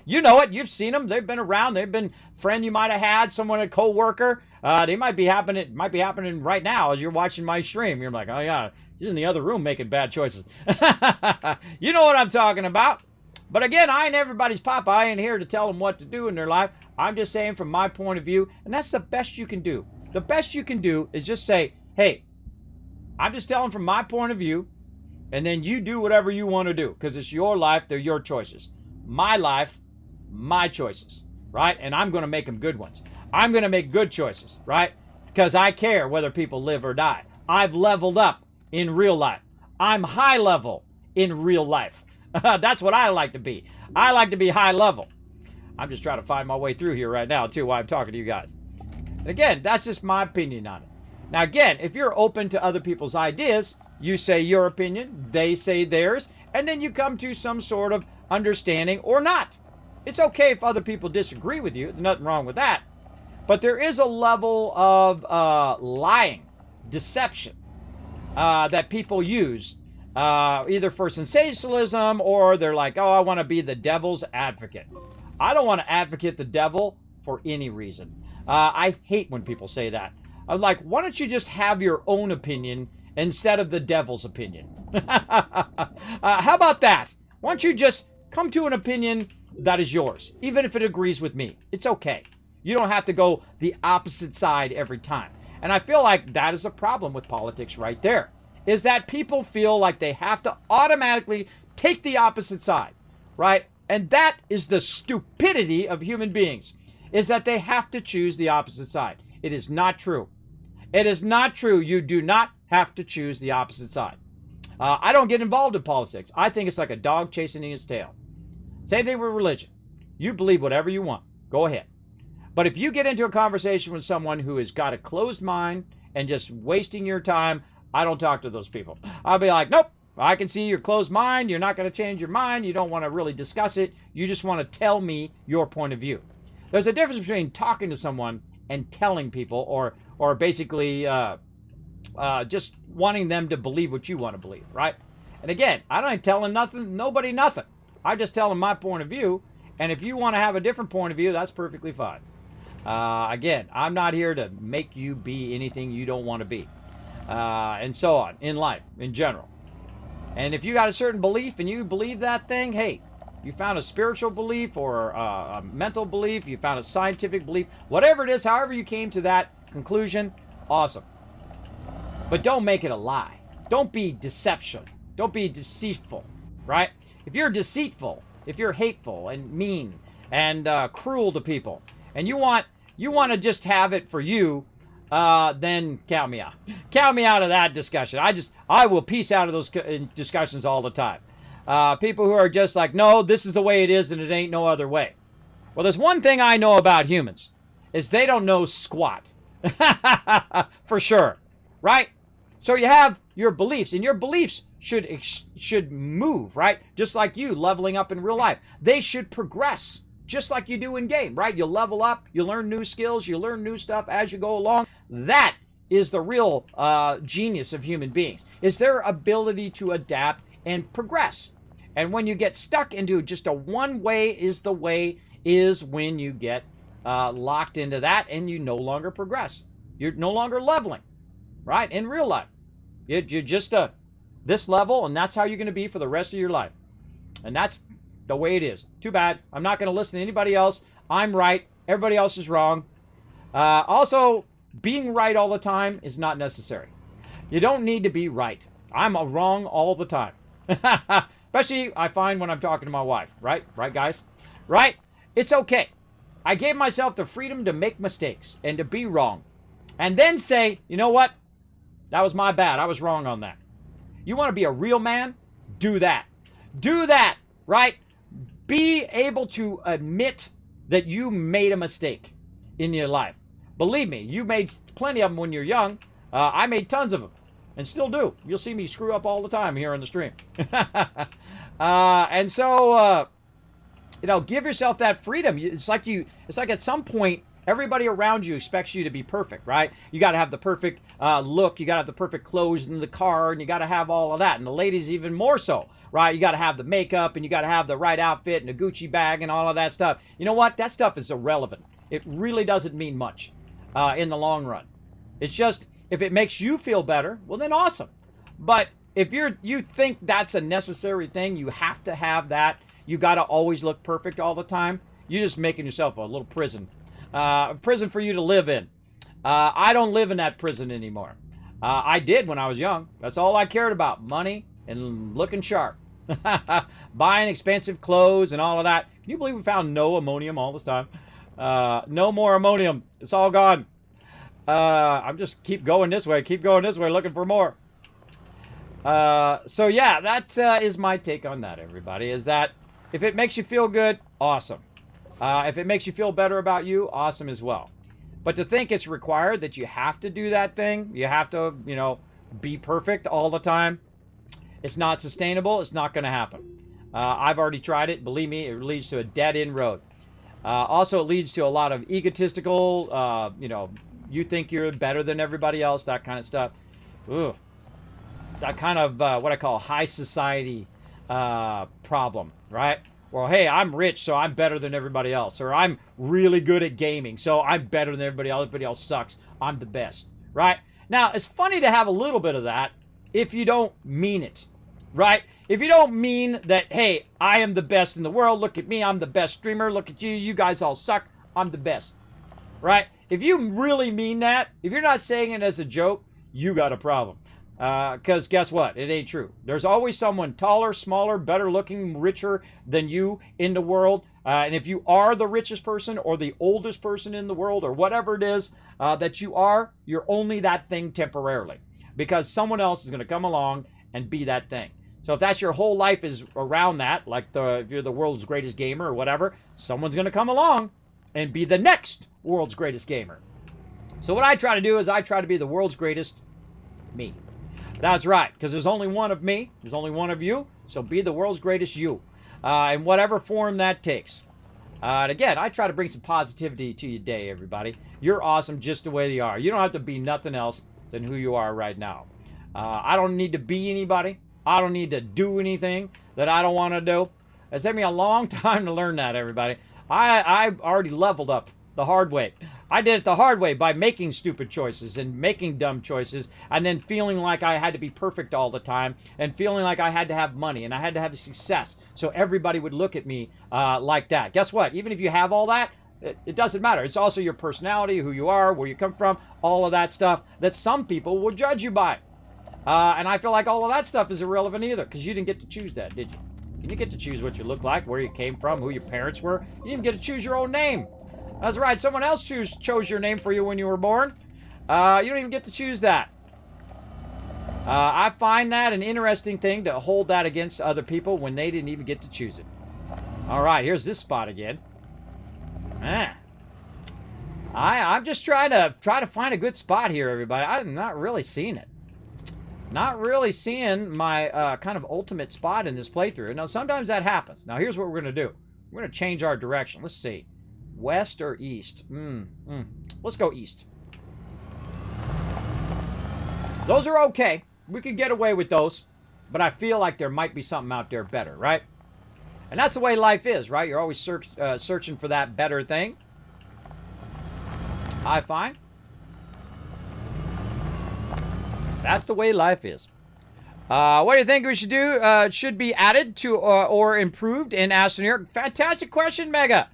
You know it. You've seen them. They've been around. They've been a friend you might have had, someone, a co-worker. They might be happening. It might be happening right now as you're watching my stream. You're like, oh yeah, he's in the other room making bad choices. You know what I'm talking about. But again, I ain't everybody's papa. I ain't here to tell them what to do in their life. I'm just saying from my point of view, and that's the best you can do. The best you can do is just say, hey, I'm just telling from my point of view, and then you do whatever you want to do, because it's your life, they're your choices. My life, my choices, right? And I'm going to make them good ones. I'm going to make good choices, right? Because I care whether people live or die. I've leveled up in real life. I'm high level in real life. That's what I like to be. I like to be high level. I'm just trying to find my way through here right now, too, while I'm talking to you guys. And again, that's just my opinion on it. Now, again, if you're open to other people's ideas, you say your opinion, they say theirs, and then you come to some sort of understanding or not. It's okay if other people disagree with you. There's nothing wrong with that. But there is a level of lying, deception that people use either for sensationalism or they're like, oh, I want to be the devil's advocate. I don't want to advocate the devil for any reason. I hate when people say that. I'm like, why don't you just have your own opinion instead of the devil's opinion? How about that? Why don't you just come to an opinion that is yours, even if it agrees with me? It's okay. You don't have to go the opposite side every time. And I feel like that is a problem with politics right there, is that people feel like they have to automatically take the opposite side, right? And that is the stupidity of human beings, is that they have to choose the opposite side. It is not true. It is not true. You do not have to choose the opposite side. I don't get involved in politics. I think it's like a dog chasing its tail. Same thing with religion. You believe whatever you want. Go ahead. But if you get into a conversation with someone who has got a closed mind and just wasting your time, I don't talk to those people. I'll be like, nope, I can see your closed mind. You're not going to change your mind. You don't want to really discuss it. You just want to tell me your point of view. There's a difference between talking to someone and telling people or basically just wanting them to believe what you want to believe, right? And again, I don't telling nobody nothing. I just tell them my point of view. And if you want to have a different point of view, that's perfectly fine. Again, I'm not here to make you be anything you don't want to be. And so on, in life, in general. And if you got a certain belief and you believe that thing, hey, you found a spiritual belief or a mental belief, you found a scientific belief, whatever it is, however you came to that conclusion, awesome. But don't make it a lie. Don't be deception. Don't be deceitful, right? If you're deceitful, if you're hateful and mean and cruel to people, and you want to just have it for you, then count me out. Count me out of that discussion. I will peace out of those discussions all the time. People who are just like, no, this is the way it is and it ain't no other way. Well, there's one thing I know about humans, is they don't know squat. For sure, right? So you have your beliefs, and your beliefs should move, right? Just like you leveling up in real life. They should progress just like you do in game, right? You level up, you learn new skills, you learn new stuff as you go along. That is the real genius of human beings, is their ability to adapt and progress. And when you get stuck into just a one way is the way is when you get locked into that and you no longer progress. You're no longer leveling, right? In real life. You're just this level, and that's how you're going to be for the rest of your life. And that's the way it is. Too bad. I'm not going to listen to anybody else. I'm right. Everybody else is wrong. Also, being right all the time is not necessary. You don't need to be right. I'm wrong all the time. Especially, I find when I'm talking to my wife. Right? Right, guys? Right? It's okay. I gave myself the freedom to make mistakes and to be wrong. And then say, you know what? That was my bad. I was wrong on that. You want to be a real man? Do that. Do that, right? Be able to admit that you made a mistake in your life. Believe me, you made plenty of them when you're young. I made tons of them and still do. You'll see me screw up all the time here on the stream. And so, give yourself that freedom. It's like at some point, everybody around you expects you to be perfect, right? You got to have the perfect look. You got to have the perfect clothes in the car, and you got to have all of that. And the ladies even more so, right? You got to have the makeup, and you got to have the right outfit and a Gucci bag and all of that stuff. You know what? That stuff is irrelevant. It really doesn't mean much in the long run. It's just, if it makes you feel better, well, then awesome. But if you think that's a necessary thing, you have to have that, you got to always look perfect all the time, you're just making yourself a little prison. A prison for you to live in. I don't live in that prison anymore. I did when I was young. That's all I cared about. Money and looking sharp. Buying expensive clothes and all of that. Can you believe we found no ammonium all this time? No more ammonium. It's all gone. I'm just keep going this way looking for more. So yeah, that is my take on that, everybody. Is that if it makes you feel good, awesome. If it makes you feel better about you, awesome as well. But to think it's required that you have to do that thing, you have to, be perfect all the time, it's not sustainable. It's not going to happen. I've already tried it. Believe me, it leads to a dead-end road. Also, it leads to a lot of egotistical, you think you're better than everybody else, that kind of stuff. Ugh. That kind of what I call high society problem, right? Well, hey, I'm rich, so I'm better than everybody else. Or I'm really good at gaming, so I'm better than everybody else. Everybody else sucks. I'm the best, right? Now, it's funny to have a little bit of that if you don't mean it, right? If you don't mean that, hey, I am the best in the world. Look at me. I'm the best streamer. Look at you. You guys all suck. I'm the best, right? If you really mean that, if you're not saying it as a joke, you got a problem. Because guess what? It ain't true. There's always someone taller, smaller, better looking, richer than you in the world. And if you are the richest person or the oldest person in the world or whatever it is that you are, you're only that thing temporarily. Because someone else is going to come along and be that thing. So if that's your whole life is around that, like if you're the world's greatest gamer or whatever, someone's going to come along and be the next world's greatest gamer. So what I try to do is I try to be the world's greatest me. That's right, because there's only one of me, there's only one of you, so be the world's greatest you, in whatever form that takes. And again, I try to bring some positivity to your day, everybody. You're awesome just the way you are. You don't have to be nothing else than who you are right now. I don't need to be anybody. I don't need to do anything that I don't want to do. It's taken me a long time to learn that, everybody. I've already leveled up the hard way. I did it the hard way by making stupid choices and making dumb choices and then feeling like I had to be perfect all the time and feeling like I had to have money and I had to have success so everybody would look at me like that. Guess what? Even if you have all that, it doesn't matter. It's also your personality, who you are, where you come from, all of that stuff that some people will judge you by. And I feel like all of that stuff is irrelevant either because you didn't get to choose that, did you? You didn't get to choose what you look like, where you came from, who your parents were. You didn't even get to choose your own name. That's right. Someone else chose your name for you when you were born. You don't even get to choose that. I find that an interesting thing to hold that against other people when they didn't even get to choose it. All right, here's this spot again. I'm just trying to find a good spot here, everybody. I'm not really seeing it. Not really seeing my kind of ultimate spot in this playthrough. Now, sometimes that happens. Now, here's what we're going to do. We're going to change our direction. Let's see. West or east? Let's go east. Those are okay. We can get away with those. But I feel like there might be something out there better, right? And that's the way life is, right? You're always searching for that better thing. I find. That's the way life is. What do you think we should do? Should be added to or improved in Astroneer? Fantastic question, Mega.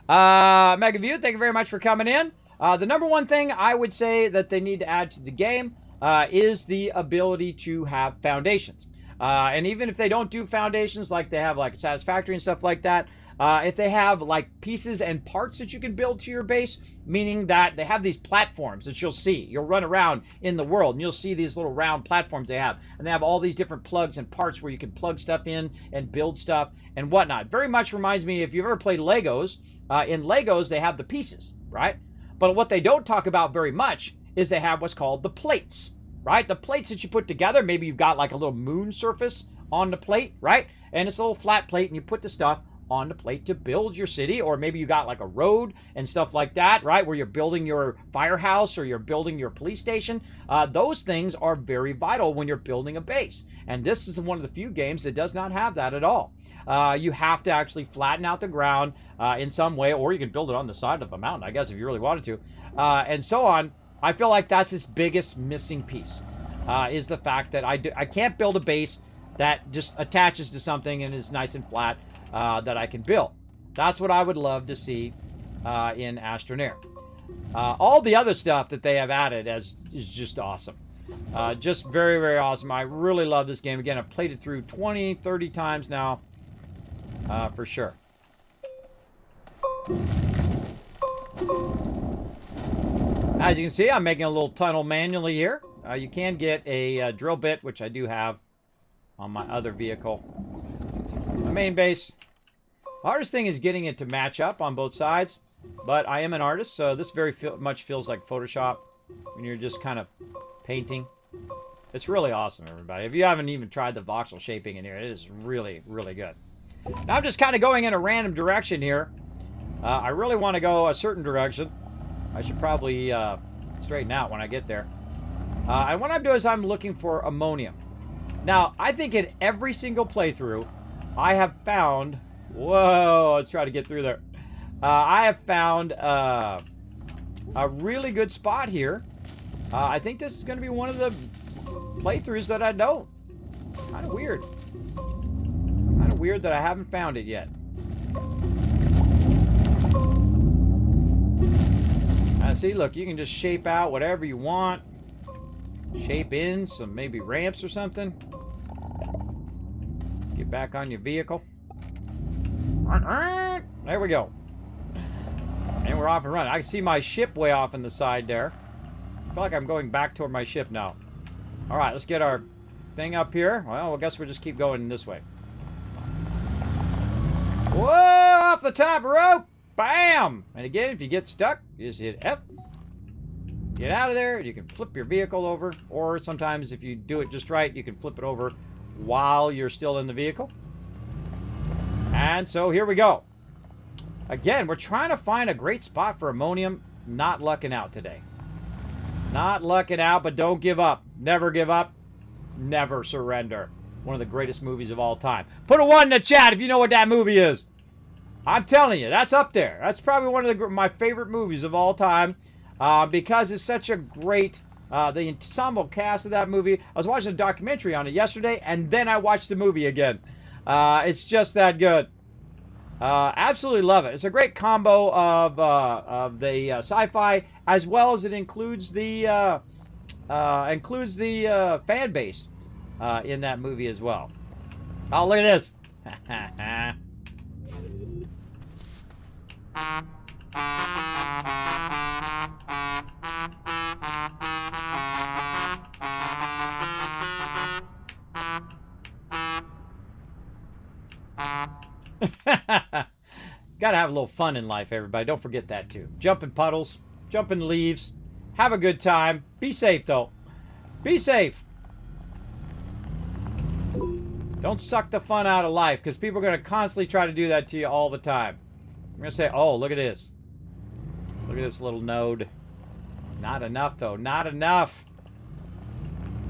Mega View, thank you very much for coming in. The number one thing I would say that they need to add to the game is the ability to have foundations. And even if they don't do foundations like they have like Satisfactory and stuff like that, if they have like pieces and parts that you can build to your base, meaning that they have these platforms that you'll see. You'll run around in the world and you'll see these little round platforms they have. And they have all these different plugs and parts where you can plug stuff in and build stuff and whatnot. Very much reminds me, if you've ever played Legos, in Legos they have the pieces, right? But what they don't talk about very much is they have what's called the plates, right? The plates that you put together, maybe you've got like a little moon surface on the plate, right? And it's a little flat plate and you put the stuff on the plate to build your city, or maybe you got like a road and stuff like that, right? Where you're building your firehouse or you're building your police station. Those things are very vital when you're building a base. And this is one of the few games that does not have that at all. You have to actually flatten out the ground in some way, or you can build it on the side of a mountain, I guess, if you really wanted to, and so on. I feel like that's its biggest missing piece, is the fact that I can't build a base that just attaches to something and is nice and flat. That I can build. That's what I would love to see in Astroneer. All the other stuff that they have added is just awesome. Just very, very awesome. I really love this game. Again, I've played it through 20, 30 times now, for sure. As you can see, I'm making a little tunnel manually here. You can get a drill bit, which I do have on my other vehicle. My main base. Hardest thing is getting it to match up on both sides, but I am an artist, so this very much feels like Photoshop when you're just kind of painting. It's really awesome, everybody. If you haven't even tried the voxel shaping in here, it is really, really good. Now I'm just kind of going in a random direction here. I really want to go a certain direction. I should probably straighten out when I get there. And what I'm doing is I'm looking for ammonium. Now, I think in every single playthrough, I have found... Whoa, let's try to get through there. I have found a really good spot here. I think this is going to be one of the playthroughs that I don't. Kind of weird. Kind of weird that I haven't found it yet. See, look, you can just shape out whatever you want. Shape in some maybe ramps or something. Get back on your vehicle. There we go. And we're off and running. I can see my ship way off in the side there. I feel like I'm going back toward my ship now. All right, let's get our thing up here. Well, I guess we'll just keep going this way. Whoa, off the top rope. Bam! And again, if you get stuck, you just hit F. Get out of there. You can flip your vehicle over. Or sometimes if you do it just right, you can flip it over while you're still in the vehicle. And so here we go. Again, we're trying to find a great spot for ammonium. Not lucking out today. Not lucking out, but don't give up. Never give up. Never surrender. One of the greatest movies of all time. Put a 1 in the chat if you know what that movie is. I'm telling you, that's up there. That's probably one of my favorite movies of all time. Because it's such a great... the ensemble cast of that movie. I was watching a documentary on it yesterday, and then I watched the movie again. It's just that good. Absolutely love it. It's a great combo of the sci-fi, as well as it includes the fan base in that movie as well. Oh, look at this. Gotta have a little fun in life, everybody. Don't forget that too. Jump in puddles, jump in leaves, have a good time. Be safe though. Be safe. Don't suck the fun out of life, because people are going to constantly try to do that to you all the time. I'm going to say, oh, look at this. Look at this little node. Not enough, though. Not enough.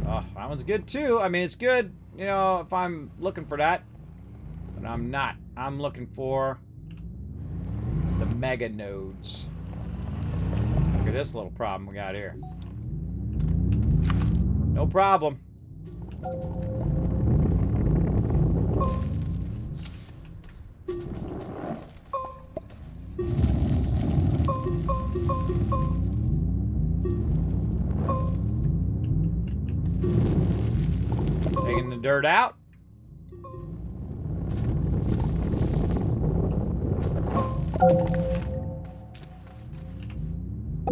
Oh, that one's good, too. I mean, it's good, you know, if I'm looking for that. But I'm not. I'm looking for the mega nodes. Look at this little problem we got here. No problem. Taking the dirt out.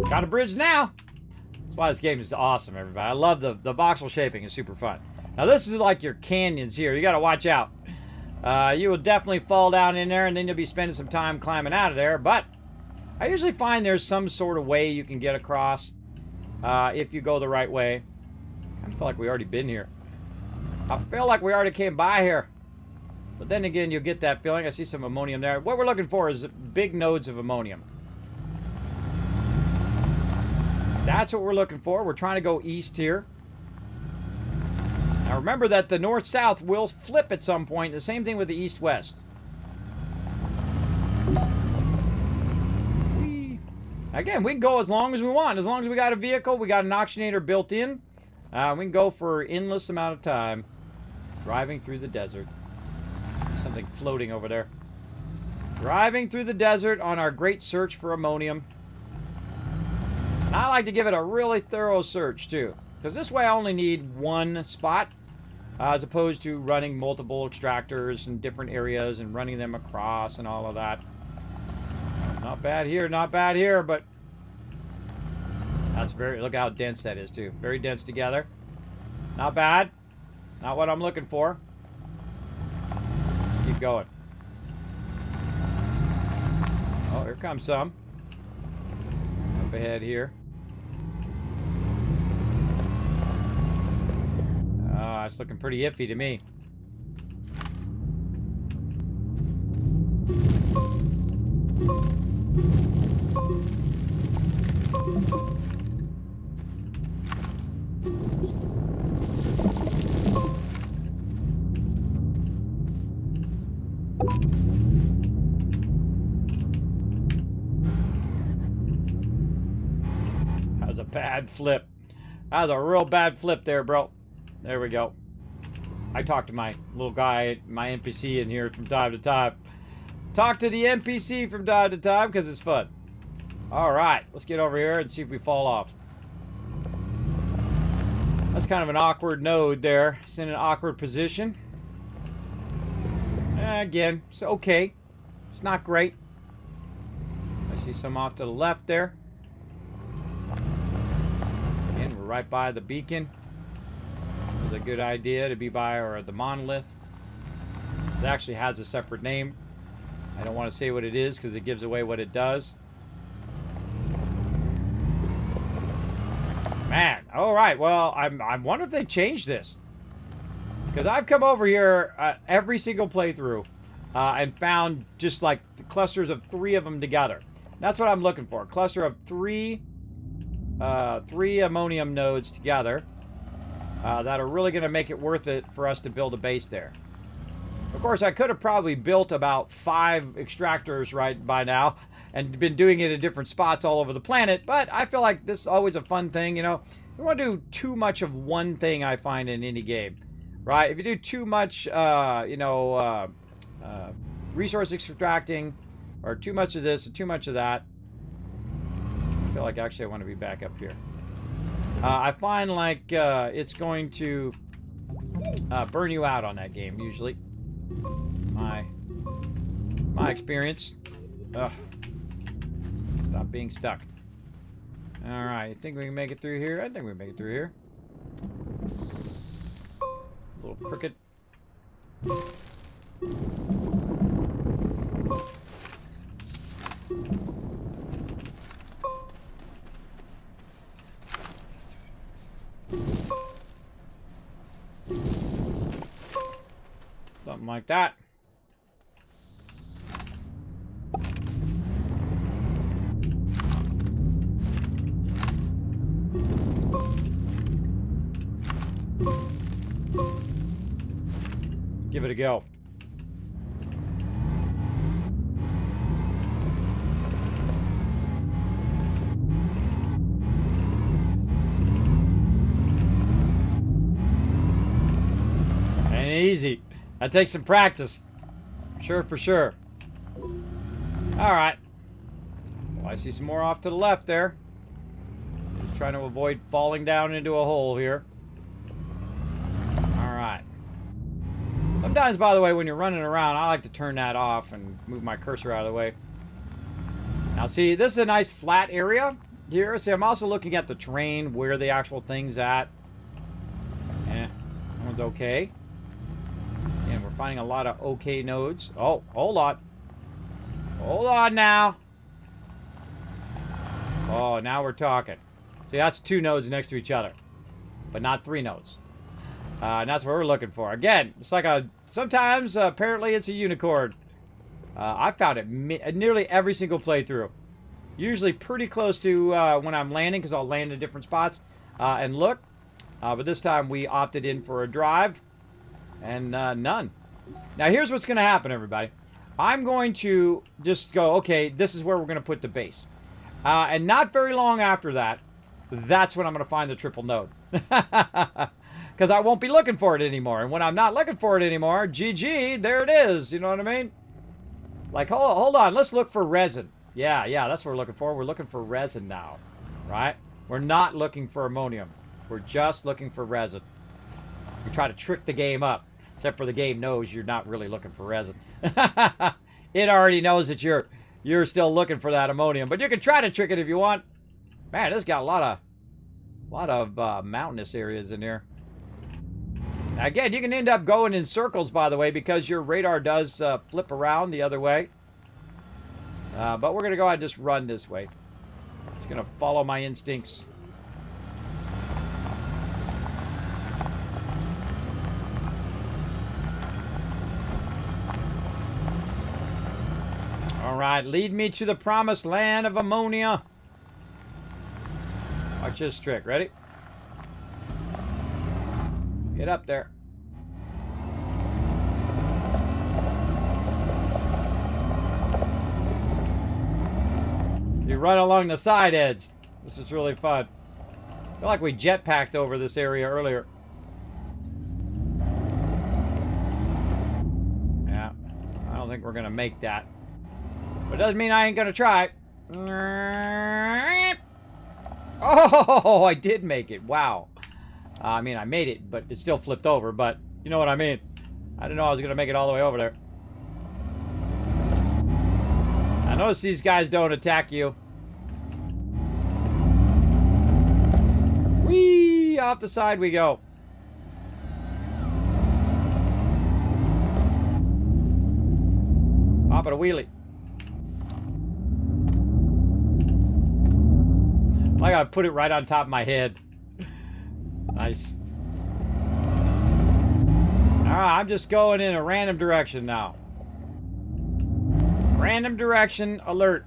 Got a bridge now. That's why this game is awesome, everybody. I love the voxel shaping. It's super fun. Now, this is like your canyons here. You got to watch out. You will definitely fall down in there, and then you'll be spending some time climbing out of there. But I usually find there's some sort of way you can get across if you go the right way. I feel like we already been here. I feel like we already came by here. But then again, you'll get that feeling. I see some ammonium there. What we're looking for is big nodes of ammonium. That's what we're looking for. We're trying to go east here. Now remember that the north-south will flip at some point. The same thing with the east-west. Again, we can go as long as we want. As long as we got a vehicle, we got an auctionator built in. We can go for an endless amount of time. Driving through the desert. Something floating over there. Driving through the desert on our great search for ammonium. And I like to give it a really thorough search, too. Because this way I only need one spot. As opposed to running multiple extractors in different areas and running them across and all of that. Not bad here, but... That's very... Look how dense that is, too. Very dense together. Not bad. Not what I'm looking for. Let's keep going. Oh, here comes some. Up ahead here. It's looking pretty iffy to me. That was a bad flip. That was a real bad flip there, bro. There we go. I talk to my little guy, my NPC in here from time to time. Talk to the NPC from time to time because it's fun. Alright, let's get over here and see if we fall off. That's kind of an awkward node there. It's in an awkward position. Again, it's okay. It's not great. I see some off to the left there. Again, we're right by the beacon. It's a good idea to be by or the monolith. It actually has a separate name. I don't want to say what it is because it gives away what it does. Man, all right. Well, I wonder if they changed this because I've come over here every single playthrough and found just like the clusters of 3 of them together. That's what I'm looking for. A cluster of three ammonium nodes together. That are really going to make it worth it for us to build a base there. Of course, I could have probably built about 5 extractors right by now and been doing it in different spots all over the planet, but I feel like this is always a fun thing, you know. You don't want to do too much of one thing, I find, in any game, right? If you do too much, resource extracting, or too much of this or too much of that, I feel like actually I want to be back up here. I find like it's going to burn you out on that game usually. My experience. Ugh. Stop being stuck. All right, you think we can make it through here? I think we can make it through here. A little crooked. Something like that. Give it a go. Ain't easy. That takes some practice. Sure, for sure. Alright. Well, I see some more off to the left there. Just trying to avoid falling down into a hole here. Alright. Sometimes, by the way, when you're running around, I like to turn that off and move my cursor out of the way. Now, see, this is a nice flat area here. See, I'm also looking at the terrain, where the actual thing's at. That one's okay. And we're finding a lot of okay nodes. Oh, hold on. Hold on now. Oh, now we're talking. See, that's 2 nodes next to each other. But not 3 nodes. And that's what we're looking for. Again, it's like a... Sometimes, apparently, it's a unicorn. I found it nearly every single playthrough. Usually pretty close to when I'm landing, because I'll land in different spots and look. But this time, we opted in for a drive. And none. Now, here's what's going to happen, everybody. I'm going to just go, okay, this is where we're going to put the base. And not very long after that, that's when I'm going to find the triple node. Because I won't be looking for it anymore. And when I'm not looking for it anymore, GG, there it is. You know what I mean? Like, hold on. Let's look for resin. Yeah, that's what we're looking for. We're looking for resin now. Right? We're not looking for ammonium. We're just looking for resin. We try to trick the game up. Except for the game knows you're not really looking for resin. It already knows that you're still looking for that ammonium. But you can try to trick it if you want. Man, this got a lot of mountainous areas in here. Again, you can end up going in circles, by the way, because your radar does flip around the other way. But we're going to go ahead and just run this way. Just going to follow my instincts. All right, lead me to the promised land of ammonia. Watch this trick. Ready? Get up there. You run along the side edge. This is really fun. I feel like we jetpacked over this area earlier. Yeah, I don't think we're going to make that. But it doesn't mean I ain't going to try. Oh, I did make it. Wow. I mean, I made it, but it still flipped over. But you know what I mean. I didn't know I was going to make it all the way over there. I notice these guys don't attack you. Whee! Off the side we go. Pop it a wheelie. I gotta put it right on top of my head. Nice. Alright, I'm just going in a random direction now. Random direction alert.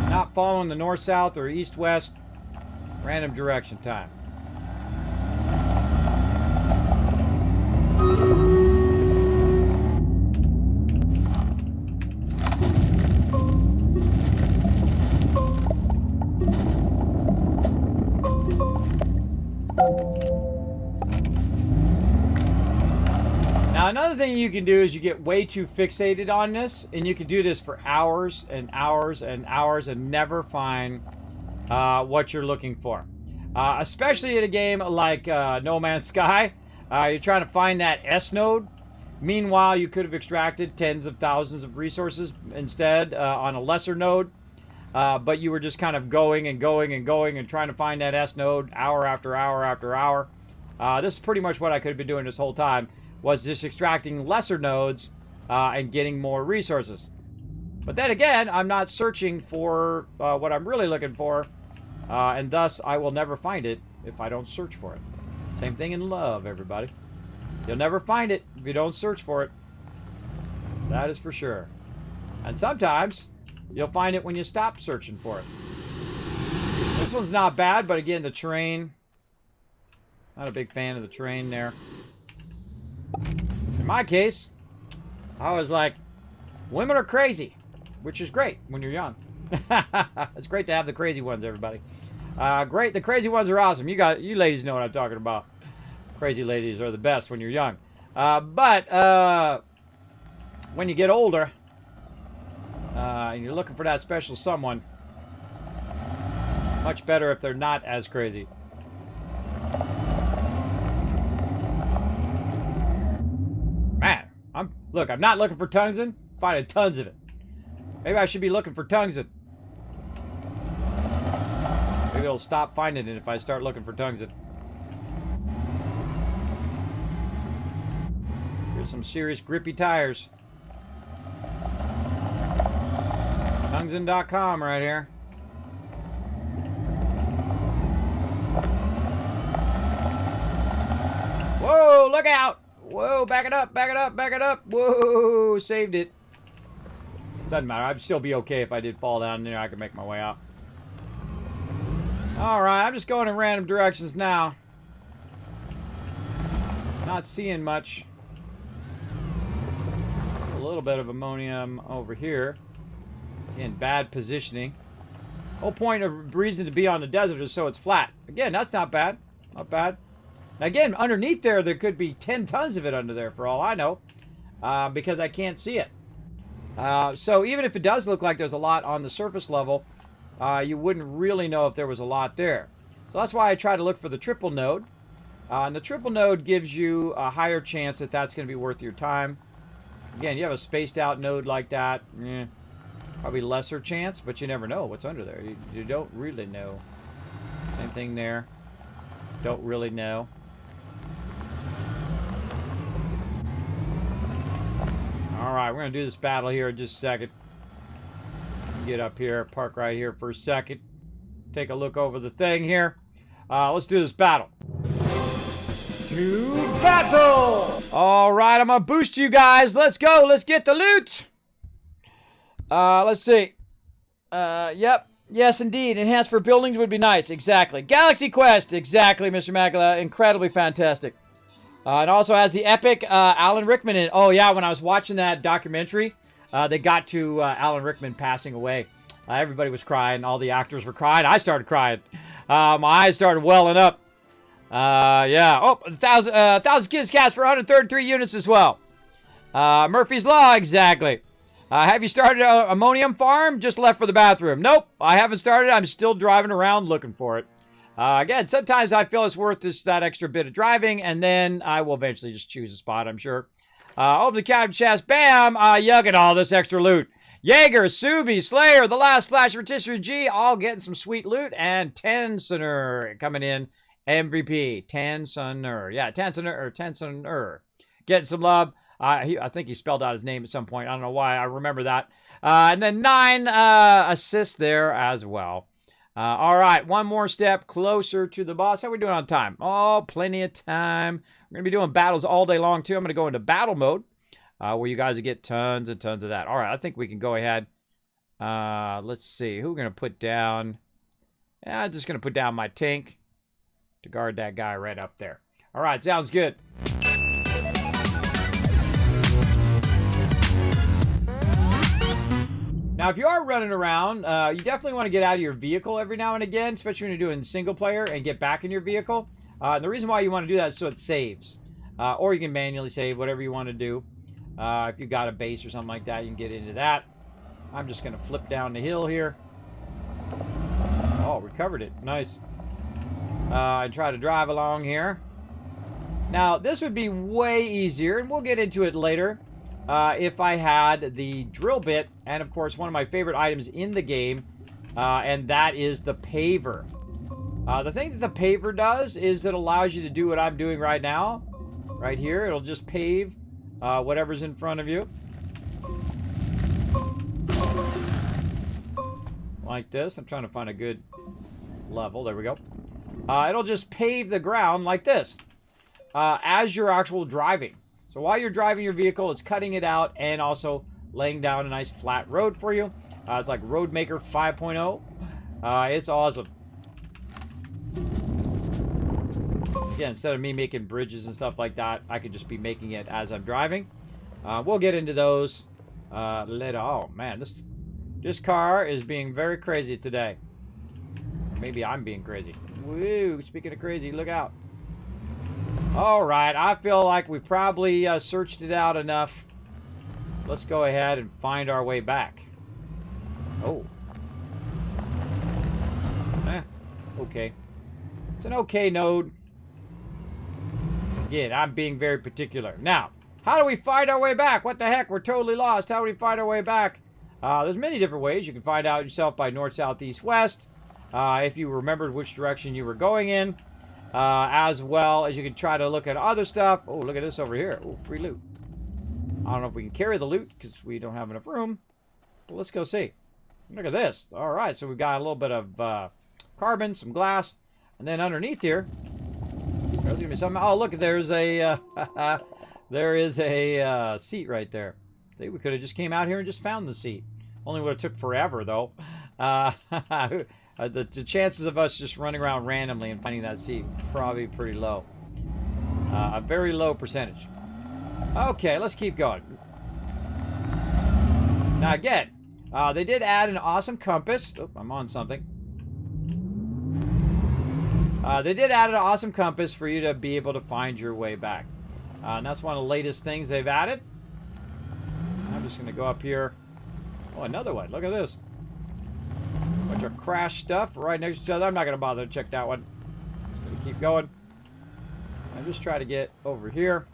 Not following the north-south or east-west. Random direction time. Now, another thing you can do is you get way too fixated on this, and you can do this for hours and hours and hours and never find what you're looking for. Especially in a game like No Man's Sky. You're trying to find that S node. Meanwhile, you could have extracted tens of thousands of resources instead on a lesser node. But you were just kind of going and going and going and trying to find that S node hour after hour after hour. This is pretty much what I could have been doing this whole time. Was just extracting lesser nodes and getting more resources. But then again, I'm not searching for what I'm really looking for, and thus I will never find it if I don't search for it. Same thing in love, everybody. You'll never find it if you don't search for it. That is for sure. And sometimes you'll find it when you stop searching for it. This one's not bad, but again, the terrain. Not a big fan of the terrain there. In my case, I was like, women are crazy, which is great when you're young. It's great to have the crazy ones, everybody. Great, the crazy ones are awesome. You ladies know what I'm talking about. Crazy ladies are the best when you're young. But when you get older, and you're looking for that special someone, much better if they're not as crazy. Man, I'm not looking for tungsten, finding tons of it. Maybe I should be looking for tungsten. Maybe it'll stop finding it if I start looking for tungsten. Here's some serious grippy tires. Tungsten.com right here. Whoa, look out! Whoa, back it up, back it up, back it up. Whoa, saved it. Doesn't matter. I'd still be okay if I did fall down there. I could make my way out. Alright, I'm just going in random directions now. Not seeing much. A little bit of ammonium over here. In bad positioning. Whole point of reason to be on the desert is so it's flat. Again, that's not bad. Not bad. Now again, underneath there could be 10 tons of it under there for all I know. Because I can't see it. So even if it does look like there's a lot on the surface level, you wouldn't really know if there was a lot there. So that's why I try to look for the triple node. And the triple node gives you a higher chance that that's going to be worth your time. Again, you have a spaced out node like that, probably lesser chance, but you never know what's under there. You don't really know. Same thing there. Don't really know. Alright, we're going to do this battle here in just a second. Get up here, park right here for a second. Take a look over the thing here. Let's do this battle. To battle! Alright, I'm going to boost you guys. Let's go. Let's get the loot. Let's see. Yep. Yes, indeed. Enhanced for buildings would be nice. Exactly. Galaxy Quest. Exactly, Mr. Magala. Incredibly fantastic. It also has the epic Alan Rickman in it. Oh, yeah, when I was watching that documentary, they got to Alan Rickman passing away. Everybody was crying. All the actors were crying. I started crying. My eyes started welling up. Yeah. Oh, 1,000 kids cats for 133 units as well. Murphy's Law, exactly. Have you started an ammonium farm? Just left for the bathroom. Nope, I haven't started. I'm still driving around looking for it. Again, sometimes I feel it's worth that extra bit of driving, and then I will eventually just choose a spot, I'm sure. Open the cabin chest. Bam! Yuck at all this extra loot. Jaeger, Subi, Slayer, The Last Flash, Rotisserie G, all getting some sweet loot. And Tensoner coming in. MVP. Tensoner. Yeah, Tensoner. Getting some love. I think he spelled out his name at some point. I don't know why. I remember that. And then 9 assists there as well. All right, one more step closer to the boss. How are we doing on time? Oh, plenty of time. We're going to be doing battles all day long, too. I'm going to go into battle mode, where you guys will get tons and tons of that. All right, I think we can go ahead. Let's see. Who are we going to put down? Yeah, I'm just going to put down my tank to guard that guy right up there. All right, sounds good. Now, if you are running around, you definitely want to get out of your vehicle every now and again, especially when you're doing single player, and get back in your vehicle. And the reason why you want to do that is so it saves. Or you can manually save, whatever you want to do. If you've got a base or something like that, you can get into that. I'm just going to flip down the hill here. Oh, recovered it. Nice. And try to drive along here. Now, this would be way easier, and we'll get into it later. If I had the drill bit, and of course one of my favorite items in the game, and that is the paver. The thing that the paver does is it allows you to do what I'm doing right now. Right here, it'll just pave whatever's in front of you. Like this. I'm trying to find a good level. There we go. It'll just pave the ground like this. as you're actual driving. So while you're driving your vehicle, it's cutting it out and also laying down a nice flat road for you. It's like Roadmaker 5.0. It's awesome. Again, instead of me making bridges and stuff like that, I could just be making it as I'm driving. We'll get into those later. Oh man, this car is being very crazy today. Maybe I'm being crazy. Woo! Speaking of crazy, look out. All right, I feel like we probably searched it out enough. Let's go ahead and find our way back. Oh. Okay. It's an okay node. Again, I'm being very particular. Now, how do we find our way back? What the heck? We're totally lost. How do we find our way back? There's many different ways. You can find out yourself by north, south, east, west. If you remembered which direction you were going in. As well as you can try to look at other stuff. Oh, look at this over here. Oh, free loot. I don't know if we can carry the loot because we don't have enough room. But let's go see. Look at this. All right, so we've got a little bit of carbon, some glass, and then underneath here, there's gonna be something. Oh, look, there's a there is a seat right there. See, we could have just came out here and just found the seat. Only would have took forever though. The chances of us just running around randomly and finding that seat probably pretty low. A very low percentage. Okay, let's keep going. Now again, they did add an awesome compass. Oh, I'm on something. They did add an awesome compass for you to be able to find your way back. And that's one of the latest things they've added. I'm just going to go up here. Oh, another one. Look at this. Bunch of crash stuff right next to each other. I'm not going to bother to check that one. Just going to keep going. And just try to get over here.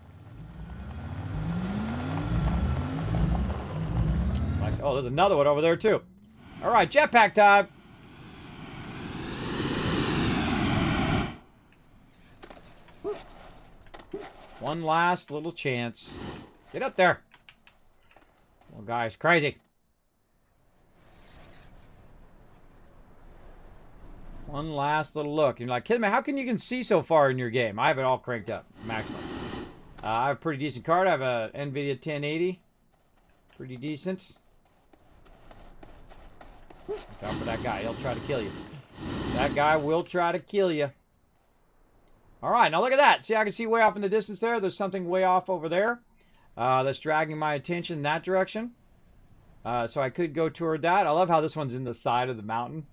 Like, oh, there's another one over there too. All right, jetpack time. One last little chance. Get up there. Well, guy's crazy. One last little look. You're like, Kismet, how can you can see so far in your game? I have it all cranked up, maximum. I have a pretty decent card. I have a NVIDIA 1080. Pretty decent. Look out for that guy. He'll try to kill you. That guy will try to kill you. All right, now look at that. See, I can see way off in the distance there. There's something way off over there that's dragging my attention in that direction. So I could go toward that. I love how this one's in the side of the mountain.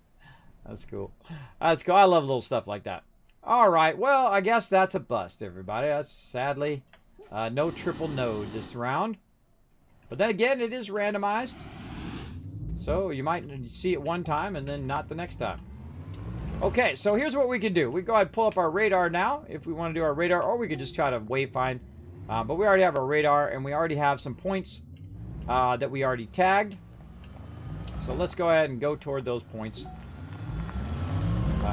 That's cool. That's cool. I love little stuff like that. All right, well, I guess that's a bust, everybody. That's sadly no triple node this round. But then again, it is randomized. So you might see it one time and then not the next time. Okay, so here's what we can do. We can go ahead and pull up our radar now if we want to do our radar, or we could just try to wayfind. But we already have our radar, and we already have some points that we already tagged. So let's go ahead and go toward those points.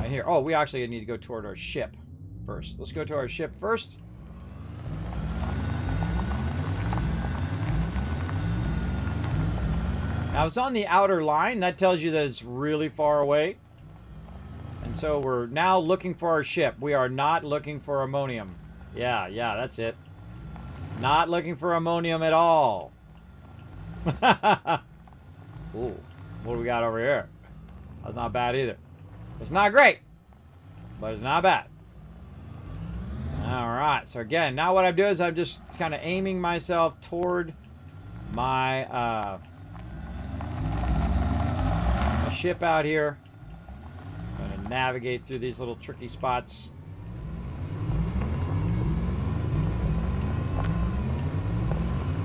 Here, oh, we actually need to go toward our ship first. Let's go to our ship first. Now, it's on the outer line. That tells you that it's really far away. And so we're now looking for our ship. We are not looking for ammonium. Yeah, that's it. Not looking for ammonium at all. Ooh, what do we got over here? That's not bad either. It's not great, but it's not bad. All right, so again, now what I'm doing is I'm just kind of aiming myself toward my, my ship out here. I'm going to navigate through these little tricky spots. I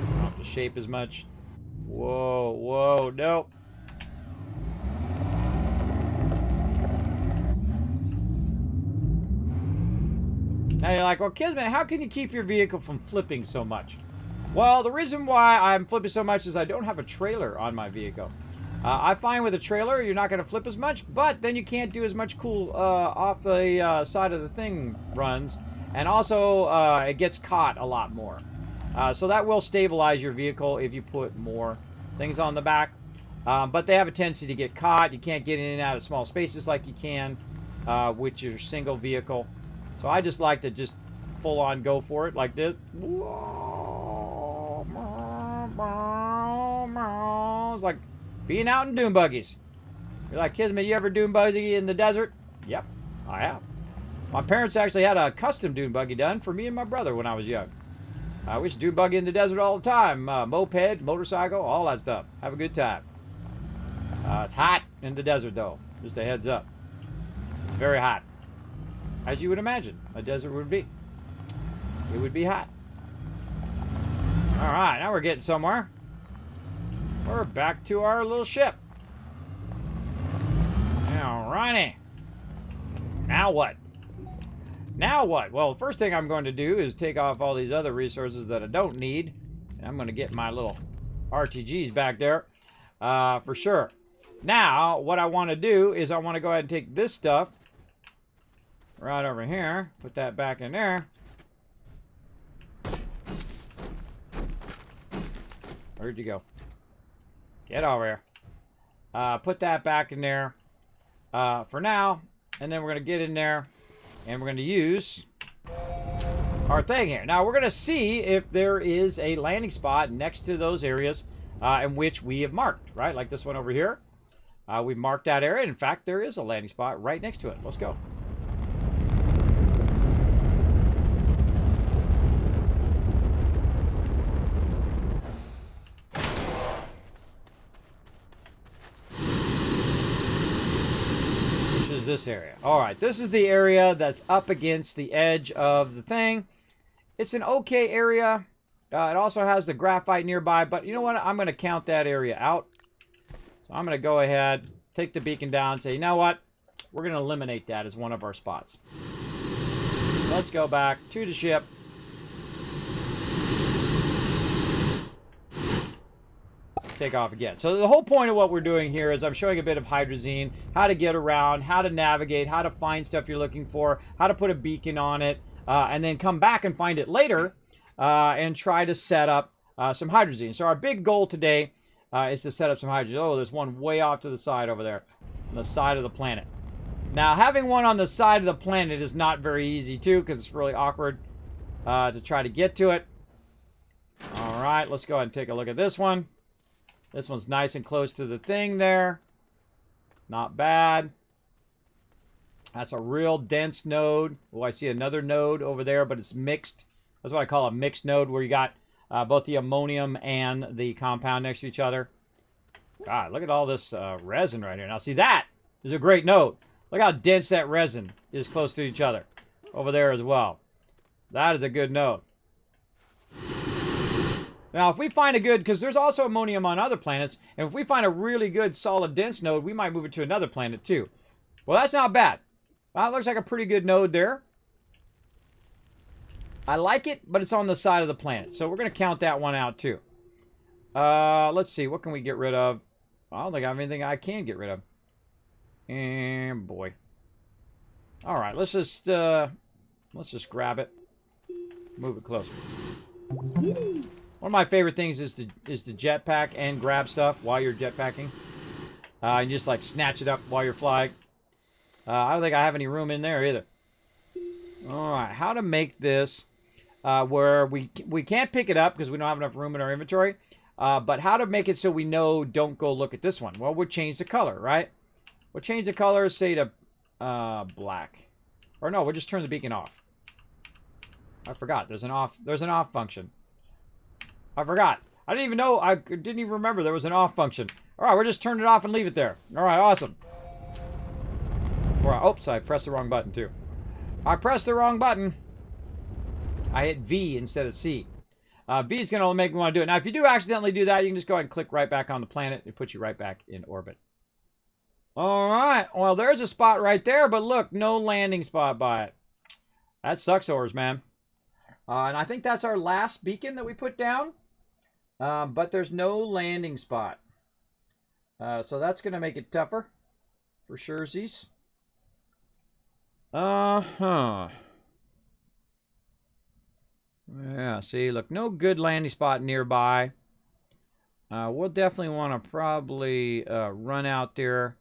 don't have to shape as much. Whoa, nope. Now you're like, well, Kismet, how can you keep your vehicle from flipping so much? Well, the reason why I'm flipping so much is I don't have a trailer on my vehicle. I find with a trailer, you're not going to flip as much, but then you can't do as much cool off the side of the thing runs. And also, it gets caught a lot more. So that will stabilize your vehicle if you put more things on the back. But they have a tendency to get caught. You can't get in and out of small spaces like you can with your single vehicle. So I just like to just full on go for it like this. It's like being out in dune buggies. You're like, Kismet, you ever dune buggy in the desert? Yep, I have. My parents actually had a custom dune buggy done for me and my brother when I was young. We used to dune buggy in the desert all the time. Moped, motorcycle, all that stuff. Have a good time. It's hot in the desert though. Just a heads up. It's very hot. As you would imagine a desert would be. It would be hot. Alright, now we're getting somewhere. We're back to our little ship. Alrighty. Now what? Now what? Well, the first thing I'm going to do is take off all these other resources that I don't need. And I'm going to get my little RTGs back there. For sure. Now, what I want to do is I want to go ahead and take this stuff right over here. Put that back in there. Where'd you go? Get over here. Put that back in there for now. And then we're going to get in there. And we're going to use our thing here. Now, we're going to see if there is a landing spot next to those areas in which we have marked, right? Like this one over here. We've marked that area. In fact, there is a landing spot right next to it. Let's go. This area. Alright, this is the area that's up against the edge of the thing. It's an okay area. It also has the graphite nearby, but you know what? I'm going to count that area out. So I'm going to go ahead, take the beacon down, and say, you know what? We're going to eliminate that as one of our spots. Let's go back to the ship. Take off again. So the whole point of what we're doing here is I'm showing a bit of hydrazine, how to get around, how to navigate, how to find stuff you're looking for, how to put a beacon on it, and then come back and find it later and try to set up some hydrazine. So our big goal today is to set up some hydrazine. Oh, there's one way off to the side over there, on the side of the planet. Now, having one on the side of the planet is not very easy too, because it's really awkward to try to get to it. All right, let's go ahead and take a look at this one. This one's nice and close to the thing there. Not bad. That's a real dense node. Oh, I see another node over there, but it's mixed. That's what I call a mixed node, where you got both the ammonium and the compound next to each other. God, look at all this resin right here. Now, see, that is a great node. Look how dense that resin is close to each other. Over there as well. That is a good node. Now, if we find a good, because there's also ammonium on other planets, and if we find a really good, solid, dense node, we might move it to another planet, too. Well, that's not bad. Well, it looks like a pretty good node there. I like it, but it's on the side of the planet, so we're going to count that one out, too. Let's see, what can we get rid of? I don't think I have anything I can get rid of. And, boy. All right, let's just grab it. Move it closer. One of my favorite things is to jetpack and grab stuff while you're jetpacking. And just like snatch it up while you're flying. I don't think I have any room in there either. Alright, how to make this where we can't pick it up because we don't have enough room in our inventory. But how to make it so we know don't go look at this one. Well, we'll change the color, right? We'll change the color, say to black. Or no, we'll just turn the beacon off. I forgot. There's an off function. I forgot. I didn't even know. I didn't even remember there was an off function. All right, we'll just turn it off and leave it there. All right, awesome. All right, oops, I pressed the wrong button too. I pressed the wrong button. I hit V instead of C. V is going to make me want to do it. Now, if you do accidentally do that, you can just go ahead and click right back on the planet. It puts you right back in orbit. All right. Well, there's a spot right there, but look, no landing spot by it. That sucks, Ors, man. And I think that's our last beacon that we put down. But there's no landing spot. So that's going to make it tougher. For surezies. Uh-huh. Yeah, see, look, no good landing spot nearby. We'll definitely want to probably run out there.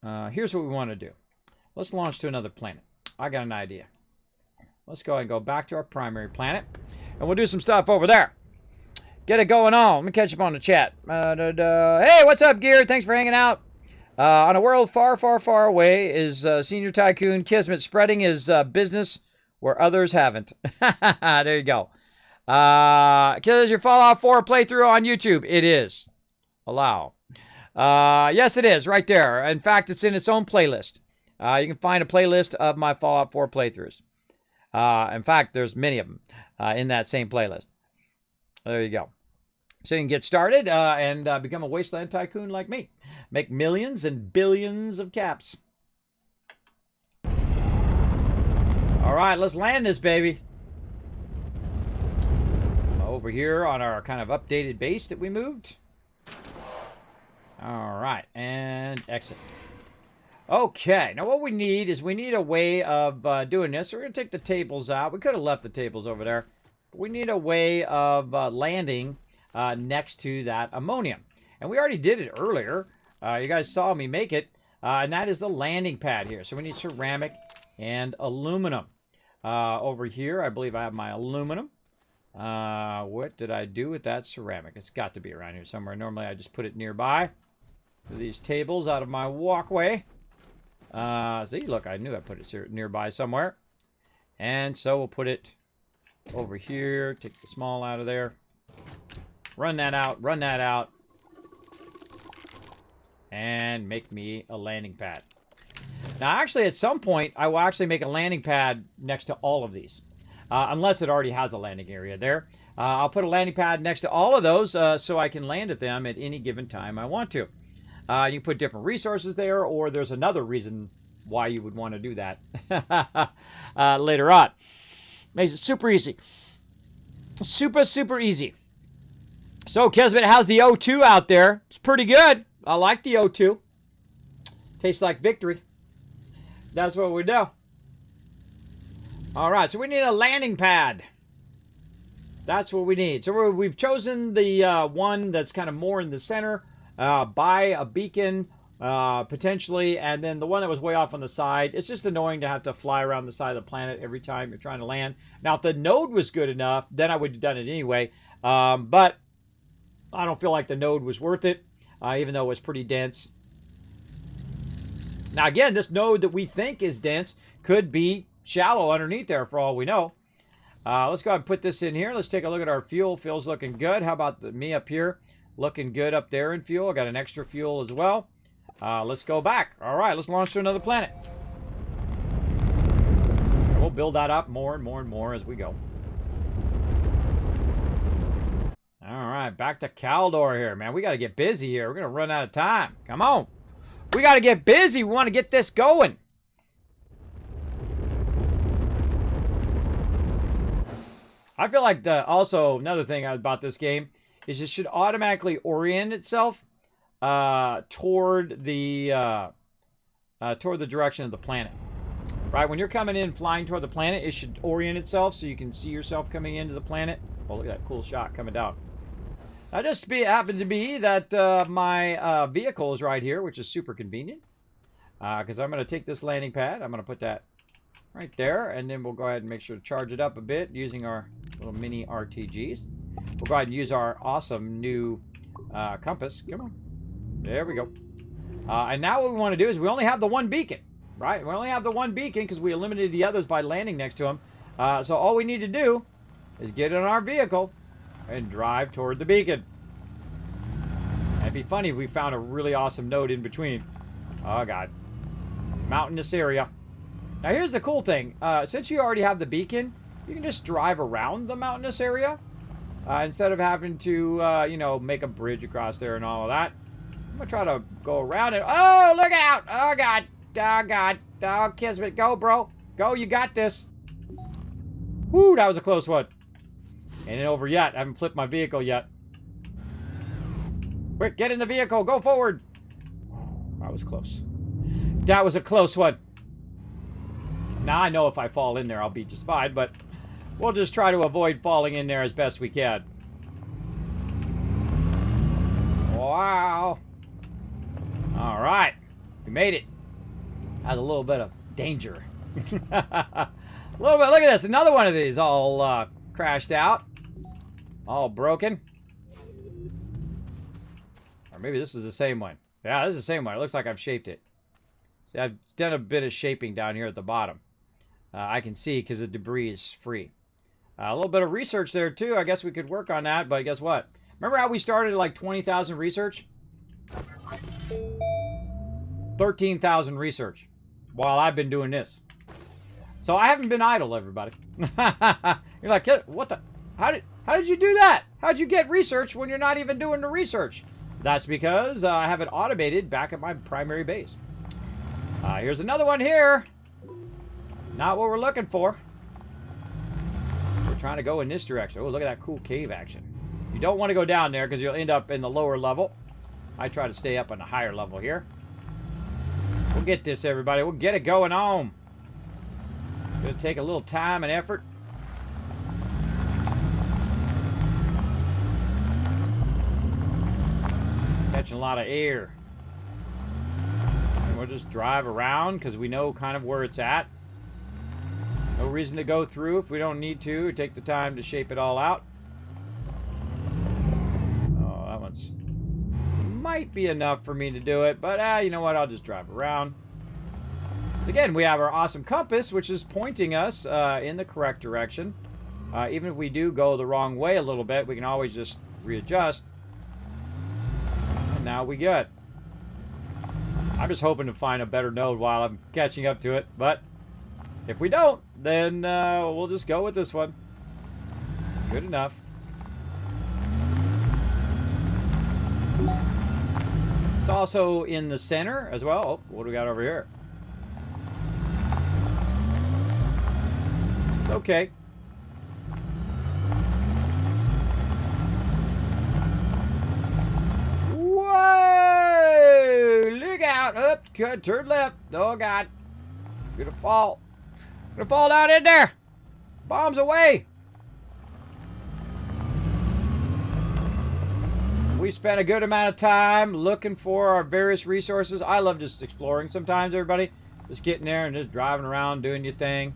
Here's what we want to do. Let's launch to another planet. I got an idea. let's go ahead and go back to our primary planet. And we'll do some stuff over there. Get it going on. Let me catch up on the chat. Hey, what's up, Gear? Thanks for hanging out. On a world far, far, far away is Senior Tycoon Kismet spreading his business where others haven't. There you go. Is your Fallout 4 playthrough on YouTube? It is. Allow. Yes, it is. Right there. In fact, it's in its own playlist. You can find a playlist of my Fallout 4 playthroughs. In fact, there's many of them in that same playlist. There you go. So you can get started and become a wasteland tycoon like me. Make millions and billions of caps. All right, let's land this baby. Over here on our kind of updated base that we moved. All right, and exit. Okay, now what we need is we need a way of doing this. So we're going to take the tables out. We could have left the tables over there. We need a way of landing next to that ammonium. And we already did it earlier. You guys saw me make it. And that is the landing pad here. So we need ceramic and aluminum. Over here, I believe I have my aluminum. What did I do with that ceramic? It's got to be around here somewhere. Normally, I just put it nearby. These tables out of my walkway. See, look, I knew I put it nearby somewhere. And so we'll put it over here. Take the small out of there. Run that out. Run that out. And make me a landing pad. Now, actually, at some point, I will actually make a landing pad next to all of these. Unless it already has a landing area there. I'll put a landing pad next to all of those so I can land at them at any given time I want to. You can put different resources there, or there's another reason why you would want to do that later on. Makes it super easy. Super, super easy. So, Kismet, how's the O2 out there? It's pretty good. I like the O2. Tastes like victory. That's what we do. All right, so we need a landing pad. That's what we need. So we've chosen the one that's kind of more in the center, by a beacon, potentially, and then the one that was way off on the side. It's just annoying to have to fly around the side of the planet every time you're trying to land. Now, if the node was good enough, then I would have done it anyway. But I don't feel like the node was worth it, even though it was pretty dense. Now, again, this node that we think is dense could be shallow underneath there for all we know. Let's go ahead and put this in here. Let's take a look at our fuel. Fuel's looking good. How about me up here? Looking good up there in fuel. I got an extra fuel as well. Let's go back. All right, let's launch to another planet. And we'll build that up more and more and more as we go. All right, back to Caldor here, man. We got to get busy here. We're going to run out of time. Come on. We got to get busy. We want to get this going. I feel like also another thing about this game is it should automatically orient itself toward the direction of the planet. Right? When you're coming in flying toward the planet, it should orient itself so you can see yourself coming into the planet. Oh, look at that cool shot coming down. Now, just happened to be that my vehicle is right here, which is super convenient. Because I'm going to take this landing pad. I'm going to put that right there. And then we'll go ahead and make sure to charge it up a bit using our little mini RTGs. We'll go ahead and use our awesome new compass. Come on. There we go. And now what we want to do is we only have the one beacon. Right? We only have the one beacon because we eliminated the others by landing next to them. So all we need to do is get in our vehicle and drive toward the beacon. It'd be funny if we found a really awesome node in between. Oh, God. Mountainous area. Now, here's the cool thing. Since you already have the beacon, you can just drive around the mountainous area instead of having to, you know, make a bridge across there and all of that. I'm going to try to go around it. Oh, look out. Oh, God. Oh, God. Oh, Kismet. Go, bro. Go. You got this. Woo, that was a close one. Ain't over yet. I haven't flipped my vehicle yet. Quick, get in the vehicle. Go forward. That was close. That was a close one. Now, I know if I fall in there, I'll be just fine, but we'll just try to avoid falling in there as best we can. Wow. All right. We made it. Had a little bit of danger A little bit. Look at this. Another one of these all crashed out. All broken. Or maybe this is the same one. Yeah, this is the same one. It looks like I've shaped it. See, I've done a bit of shaping down here at the bottom. I can see because the debris is free. A little bit of research there, too. I guess we could work on that, but guess what? Remember how we started at like 20,000 research? 13,000 research while I've been doing this. So I haven't been idle, everybody. You're like, what the? How did you do that? How'd you get research when you're not even doing the research? That's because I have it automated back at my primary base. Here's another one here. Not what we're looking for. We're trying to go in this direction. Oh, look at that cool cave action. You don't want to go down there because you'll end up in the lower level. I try to stay up on the higher level here. We'll get this, everybody. We'll get it going on. It's going to take a little time and effort. Catching a lot of air. And we'll just drive around because we know kind of where it's at. No reason to go through if we don't need to. Take the time to shape it all out. Oh, that one's... might be enough for me to do it, but you know what? I'll just drive around. Again, we have our awesome compass, which is pointing us in the correct direction. Even if we do go the wrong way a little bit, we can always just readjust. And now we good. I'm just hoping to find a better node while I'm catching up to it, but if we don't, then we'll just go with this one. Good enough. It's also in the center as well. Oh, what do we got over here? Okay. Whoa! Look out! Up, good, turn left. Oh God, gonna fall. Gonna fall down in there. Bombs away. We spent a good amount of time looking for our various resources. I love just exploring sometimes, everybody. Just getting there and just driving around, doing your thing.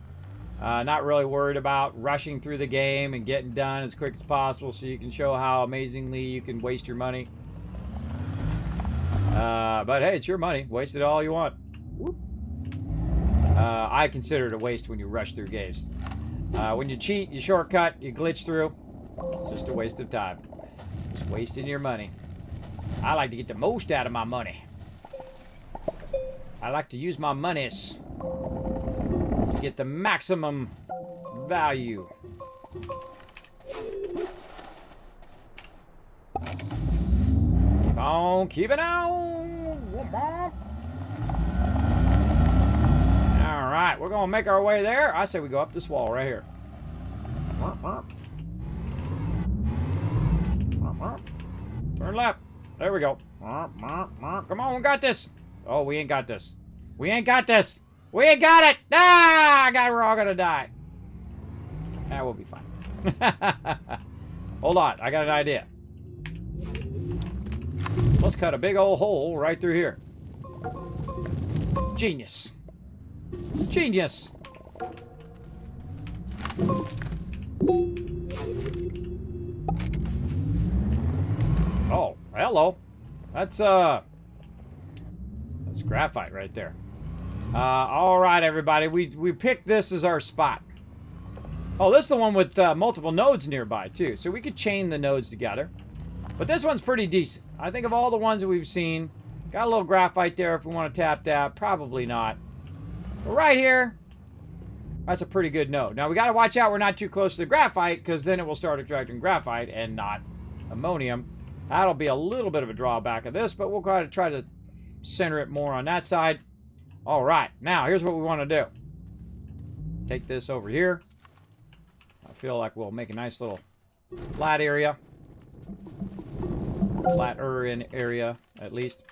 Not really worried about rushing through the game and getting done as quick as possible so you can show how amazingly you can waste your money. But hey, it's your money. Waste it all you want. Whoop. I consider it a waste when you rush through games. When you cheat, you shortcut, you glitch through. It's just a waste of time. Just wasting your money. I like to get the most out of my money. I like to use my monies to get the maximum value. Keep on, keep it on. Alright, we're going to make our way there. I say we go up this wall right here. Turn left. There we go. Come on, we got this. Oh, we ain't got this. We ain't got this. We ain't got it. Ah, we're all gonna die. That will be fine. Hold on, I got an idea. Let's cut a big old hole right through here. Genius. Genius. Oh, hello. That's graphite right there. All right, everybody. We picked this as our spot. Oh, this is the one with multiple nodes nearby, too. So we could chain the nodes together. But this one's pretty decent. I think of all the ones that we've seen, got a little graphite there if we want to tap that. Probably not. But right here, that's a pretty good node. Now, we got to watch out we're not too close to the graphite, because then it will start extracting graphite and not ammonium. That'll be a little bit of a drawback of this, but we'll try to center it more on that side. All right, now here's what we want to do. Take this over here. I feel like we'll make a nice little flat area. Flatter in area, at least.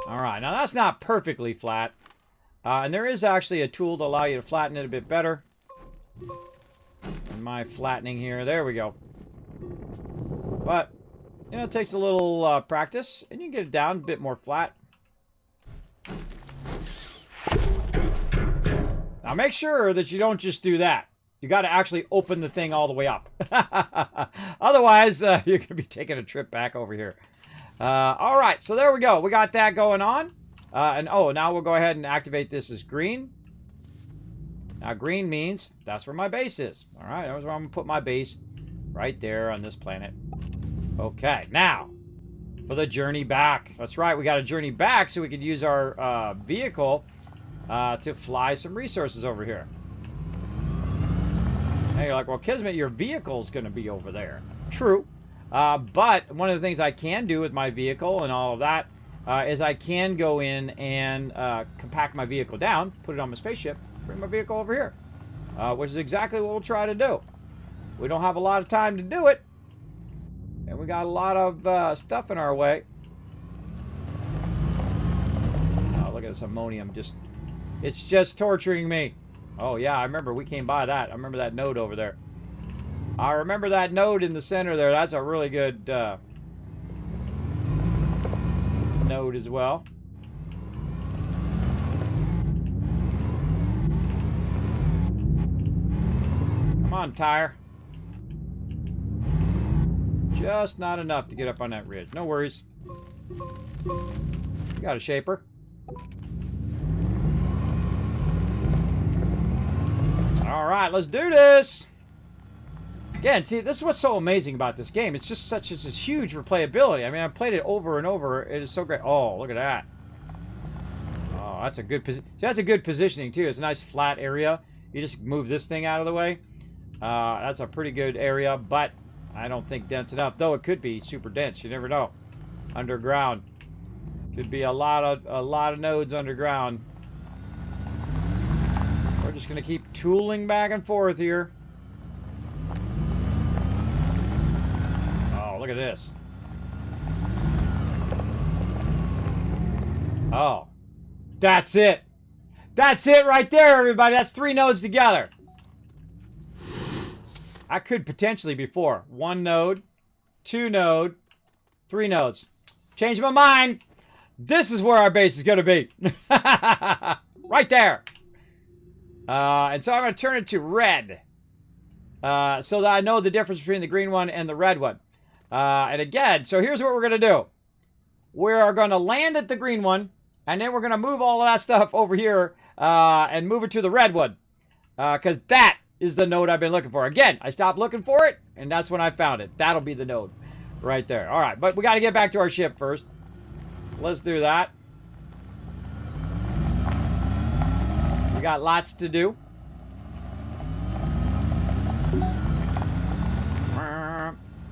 All right, now that's not perfectly flat. And there is actually a tool to allow you to flatten it a bit better. And my flattening here, there we go. But, you know, it takes a little practice, and you can get it down a bit more flat. Now make sure that you don't just do that. You got to actually open the thing all the way up. Otherwise, you're going to be taking a trip back over here. All right, so there we go. We got that going on. And oh, now we'll go ahead and activate this as green. Now green means that's where my base is. All right, that's where I'm going to put my base. Right there on this planet. Okay, now for the journey back. That's right, we got to journey back so we could use our vehicle to fly some resources over here. And you're like, well, Kismet, your vehicle's going to be over there. True. But one of the things I can do with my vehicle and all of that is I can go in and compact my vehicle down, put it on my spaceship, bring my vehicle over here, which is exactly what we'll try to do. We don't have a lot of time to do it, and we got a lot of stuff in our way. Oh, look at this ammonium. It's just torturing me. Oh, yeah, I remember we came by that. I remember that node over there. I remember that node in the center there. That's a really good node as well. Come on, tire. Just not enough to get up on that ridge. No worries. Got a shaper. All right, let's do this. Again, see, this is what's so amazing about this game. It's just such a huge replayability. I mean, I've played it over and over. It is so great. Oh, look at that. Oh, that's a good position. See, that's a good positioning, too. It's a nice flat area. You just move this thing out of the way. That's a pretty good area, but I don't think dense enough. Though it could be super dense. You never know. Underground. Could be a lot of nodes underground. We're just going to keep tooling back and forth here. Oh, look at this. Oh. That's it. That's it right there, everybody. That's 3 nodes together. I could potentially be 4. 1 node, 2 node, 3 nodes. Change my mind. This is where our base is going to be. Right there. And so I'm going to turn it to red. So that I know the difference between the green one and the red one. And again, so here's what we're going to do. We are going to land at the green one. And then we're going to move all of that stuff over here. And move it to the red one. Because that is the node I've been looking for. Again, I stopped looking for it. And that's when I found it. That'll be the node. Right there. All right. But we got to get back to our ship first. Let's do that. We got lots to do.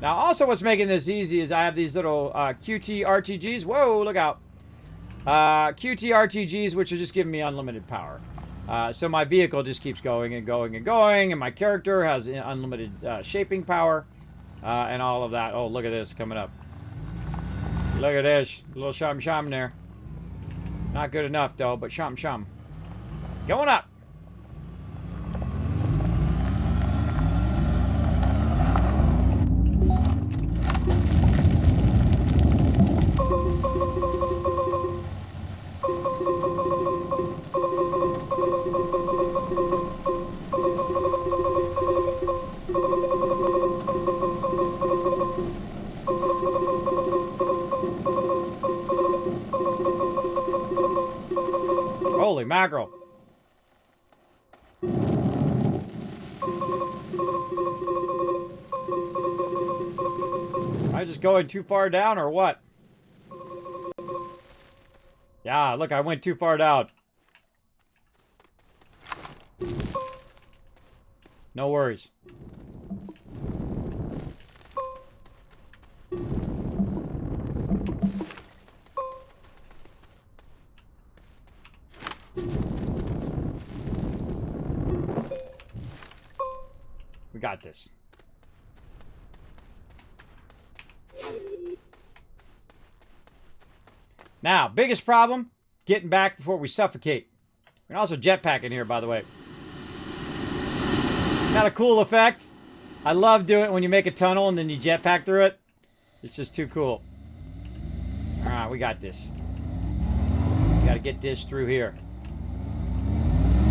Now, also what's making this easy is I have these little QT RTGs. Whoa, look out. QT RTGs, which are just giving me unlimited power. So my vehicle just keeps going and going and going, and my character has unlimited shaping power and all of that. Oh, look at this coming up. Look at this. A little shum-shum there. Not good enough, though, but shum-shum. Going up. Holy mackerel. Am I just going too far down or what? Yeah, look, I went too far down. No worries. We got this. Now, biggest problem, getting back before we suffocate. We can also jetpack in here, by the way. Got a cool effect. I love doing it when you make a tunnel and then you jetpack through it. It's just too cool. Alright, we got this. We gotta get this through here.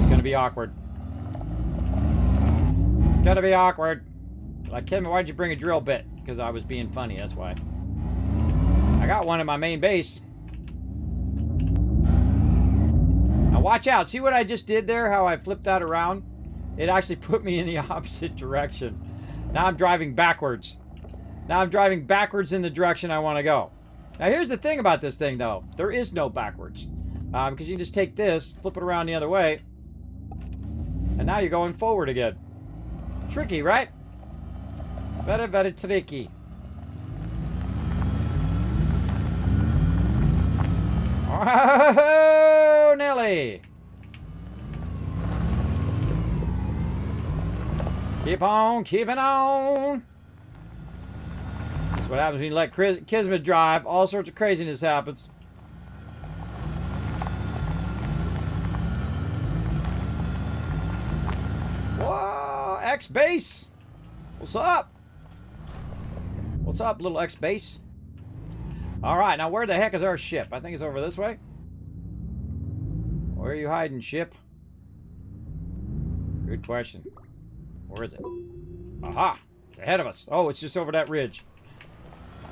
It's gonna be awkward. It's gonna be awkward. Like, Kismet, why'd you bring a drill bit? Because I was being funny, that's why. I got one in my main base. Now watch out. See what I just did there? How I flipped that around? It actually put me in the opposite direction. Now I'm driving backwards. Now I'm driving backwards in the direction I want to go. Now here's the thing about this thing, though. There is no backwards. Because you can just take this, flip it around the other way, and now you're going forward again. Tricky, right? Very, very tricky. Oh, Nelly! Keep on keeping on. That's what happens when you let Kismet drive. All sorts of craziness happens. Whoa, X-Base. What's up? What's up, little X-Base? Alright, now where the heck is our ship? I think it's over this way. Where are you hiding, ship? Good question. Where is it? Aha! It's ahead of us. Oh, it's just over that ridge.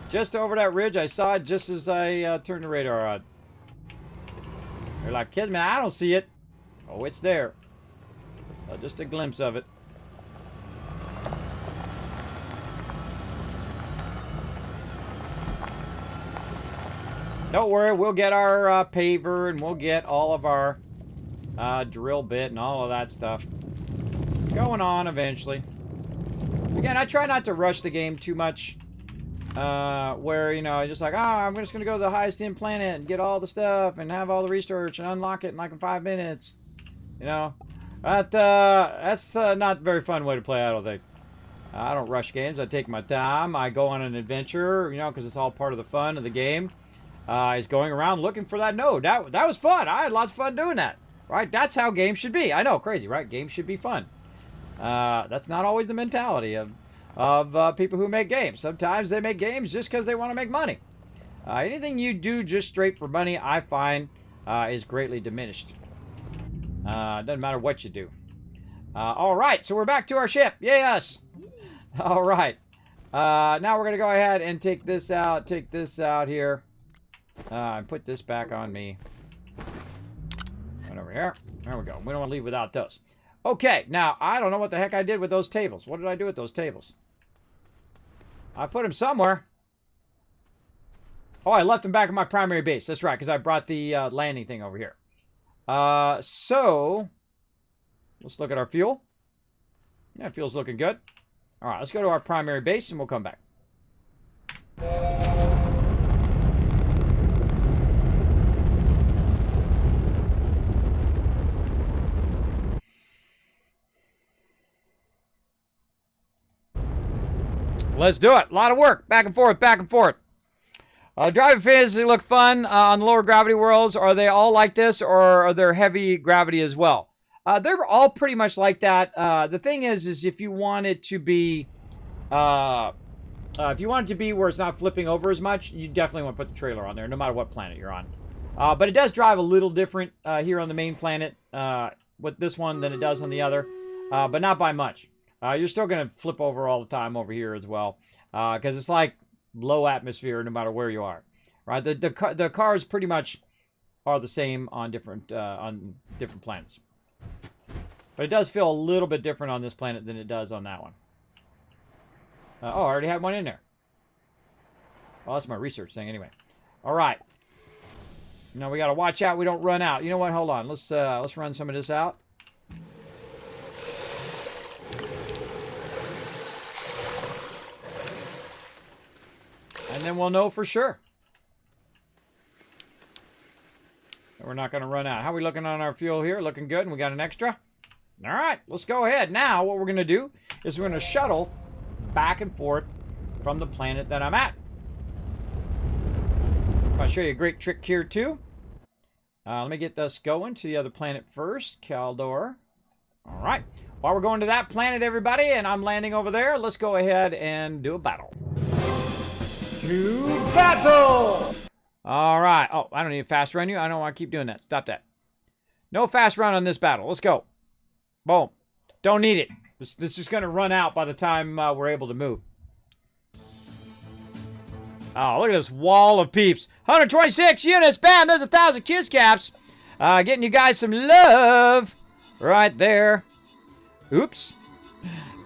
Just over that ridge. I saw it just as I turned the radar on. You're like, Kismet, I don't see it. Oh, it's there. So just a glimpse of it. Don't worry, we'll get our paver and we'll get all of our drill bit and all of that stuff going on eventually. Again, I try not to rush the game too much. Where, you know, just like, I'm just going to go to the highest end planet and get all the stuff and have all the research and unlock it in like 5 minutes. You know, that's not a very fun way to play, I don't think. I don't rush games. I take my time. I go on an adventure, you know, because it's all part of the fun of the game. Is going around looking for that node. That was fun. I had lots of fun doing that. Right? That's how games should be. I know, crazy, right? Games should be fun. That's not always the mentality of people who make games. Sometimes they make games just because they want to make money. Anything you do just straight for money, I find, is greatly diminished. Doesn't matter what you do. All right, so we're back to our ship. Yay, us. All right. Now we're going to go ahead and take this out here. And put this back on me. Right over here. There we go. We don't want to leave without those. Okay, now, I don't know what the heck I did with those tables. What did I do with those tables? I put them somewhere. Oh, I left them back in my primary base. That's right, because I brought the landing thing over here. So, let's look at our fuel. Yeah, fuel's looking good. All right, let's go to our primary base, and we'll come back. Let's do it. A lot of work. Back and forth, back and forth. Driving fantasy look fun on the lower gravity worlds. Are they all like this, or are there heavy gravity as well? They're all pretty much like that. The thing is if you want it to be, where it's not flipping over as much, you definitely want to put the trailer on there, no matter what planet you're on. But it does drive a little different here on the main planet with this one than it does on the other, but not by much. You're still going to flip over all the time over here as well, because it's like low atmosphere no matter where you are, right? The cars pretty much are the same on different planets, but it does feel a little bit different on this planet than it does on that one. I already had one in there. Well, that's my research thing anyway. All right. Now we got to watch out we don't run out. You know what? Hold on. Let's run some of this out. And then we'll know for sure. We're not going to run out. How are we looking on our fuel here? Looking good, and we got an extra? All right, let's go ahead. Now, what we're going to do is we're going to shuttle back and forth from the planet that I'm at. I'll show you a great trick here, too. Let me get us going to the other planet first, Caldor. All right. While we're going to that planet, everybody, and I'm landing over there, let's go ahead and do a battle. To battle! All right. Oh, I don't need to fast run you. I don't want to keep doing that. Stop that. No fast run on this battle. Let's go. Boom. Don't need it. This is going to run out by the time we're able to move. Oh, look at this wall of peeps. 126 units. Bam, there's 1,000 kiss caps. Getting you guys some love right there. Oops.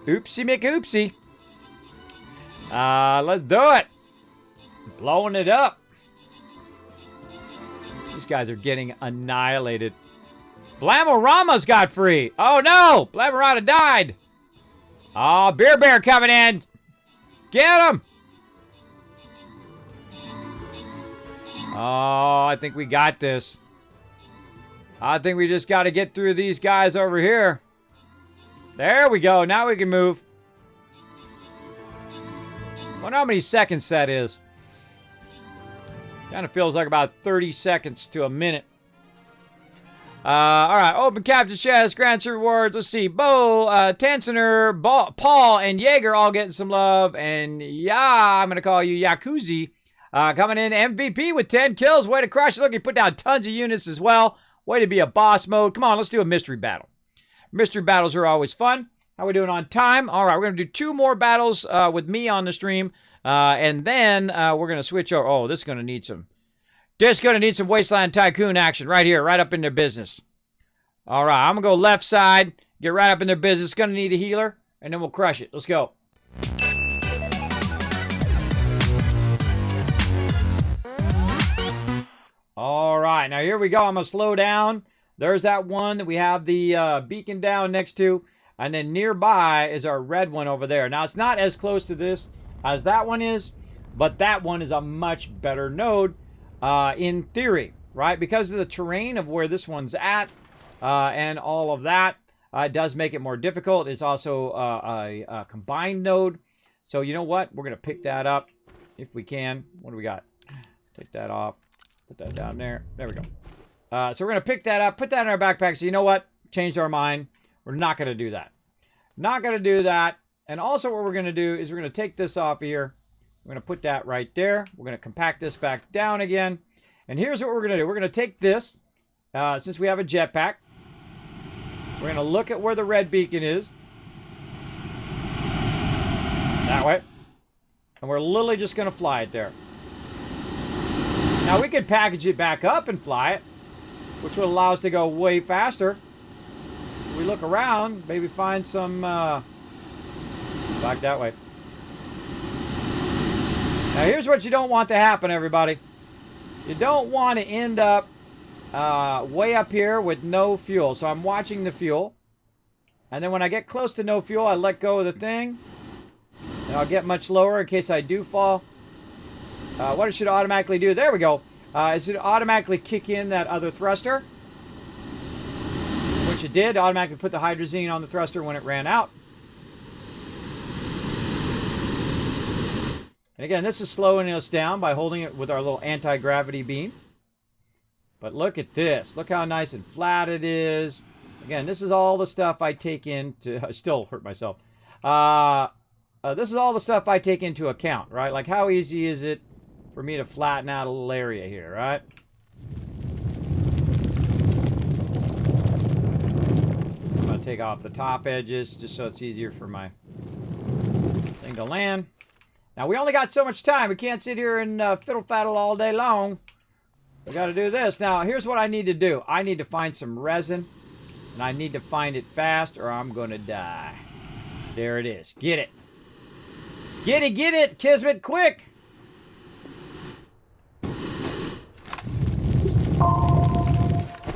Oopsie McOopsie. Let's do it. Blowing it up. These guys are getting annihilated. Blamorama's got free. Oh no! Blamorama died. Oh, Beer Bear coming in. Get him! Oh, I think we got this. I think we just got to get through these guys over here. There we go. Now we can move. Wonder how many seconds that is. Kind of feels like about 30 seconds to a minute. All right, open captain chest, grants rewards. Let's see, Bo, Tansener, Paul, and Jaeger all getting some love. And yeah, I'm going to call you Yakuzi. Coming in MVP with 10 kills. Way to crush it. Look, he put down tons of units as well. Way to be a boss mode. Come on, let's do a mystery battle. Mystery battles are always fun. How we doing on time? All right, we're going to do 2 more battles with me on the stream. And then we're going to switch over. Oh, this is going to need some... This is going to need some Wasteland Tycoon action right here, right up in their business. All right, I'm going to go left side, get right up in their business. Going to need a healer, and then we'll crush it. Let's go. All right, now here we go. I'm going to slow down. There's that one that we have the beacon down next to. And then nearby is our red one over there. Now, it's not as close to this as that one is, but that one is a much better node. In theory, right? Because of the terrain of where this one's at and all of that, it does make it more difficult. It's also a combined node. So you know what? We're going to pick that up if we can. What do we got? Take that off. Put that down there. There we go. So we're going to pick that up, put that in our backpack. So you know what? Changed our mind. We're not going to do that. Not going to do that. And also what we're going to do is we're going to take this off here. We're going to put that right there. We're going to compact this back down again. And here's what we're going to do. We're going to take this, since we have a jetpack. We're going to look at where the red beacon is. That way. And we're literally just going to fly it there. Now we could package it back up and fly it, which would allow us to go way faster. We look around, maybe find some, back that way. Now, here's what you don't want to happen, everybody. You don't want to end up way up here with no fuel. So I'm watching the fuel. And then when I get close to no fuel, I let go of the thing. And I'll get much lower in case I do fall. What it should automatically do, there we go. Is it automatically kick in that other thruster? Which it did. Automatically put the hydrazine on the thruster when it ran out. And again, this is slowing us down by holding it with our little anti-gravity beam. But look at this. Look how nice and flat it is. Again, this is all the stuff I take into... I still hurt myself. This is all the stuff I take into account, right? Like, how easy is it for me to flatten out a little area here, right? I'm going to take off the top edges just so it's easier for my thing to land. Now, we only got so much time. We can't sit here and fiddle-faddle all day long. We got to do this. Now, here's what I need to do. I need to find some resin, and I need to find it fast, or I'm going to die. There it is. Get it. Get it, Kismet, quick!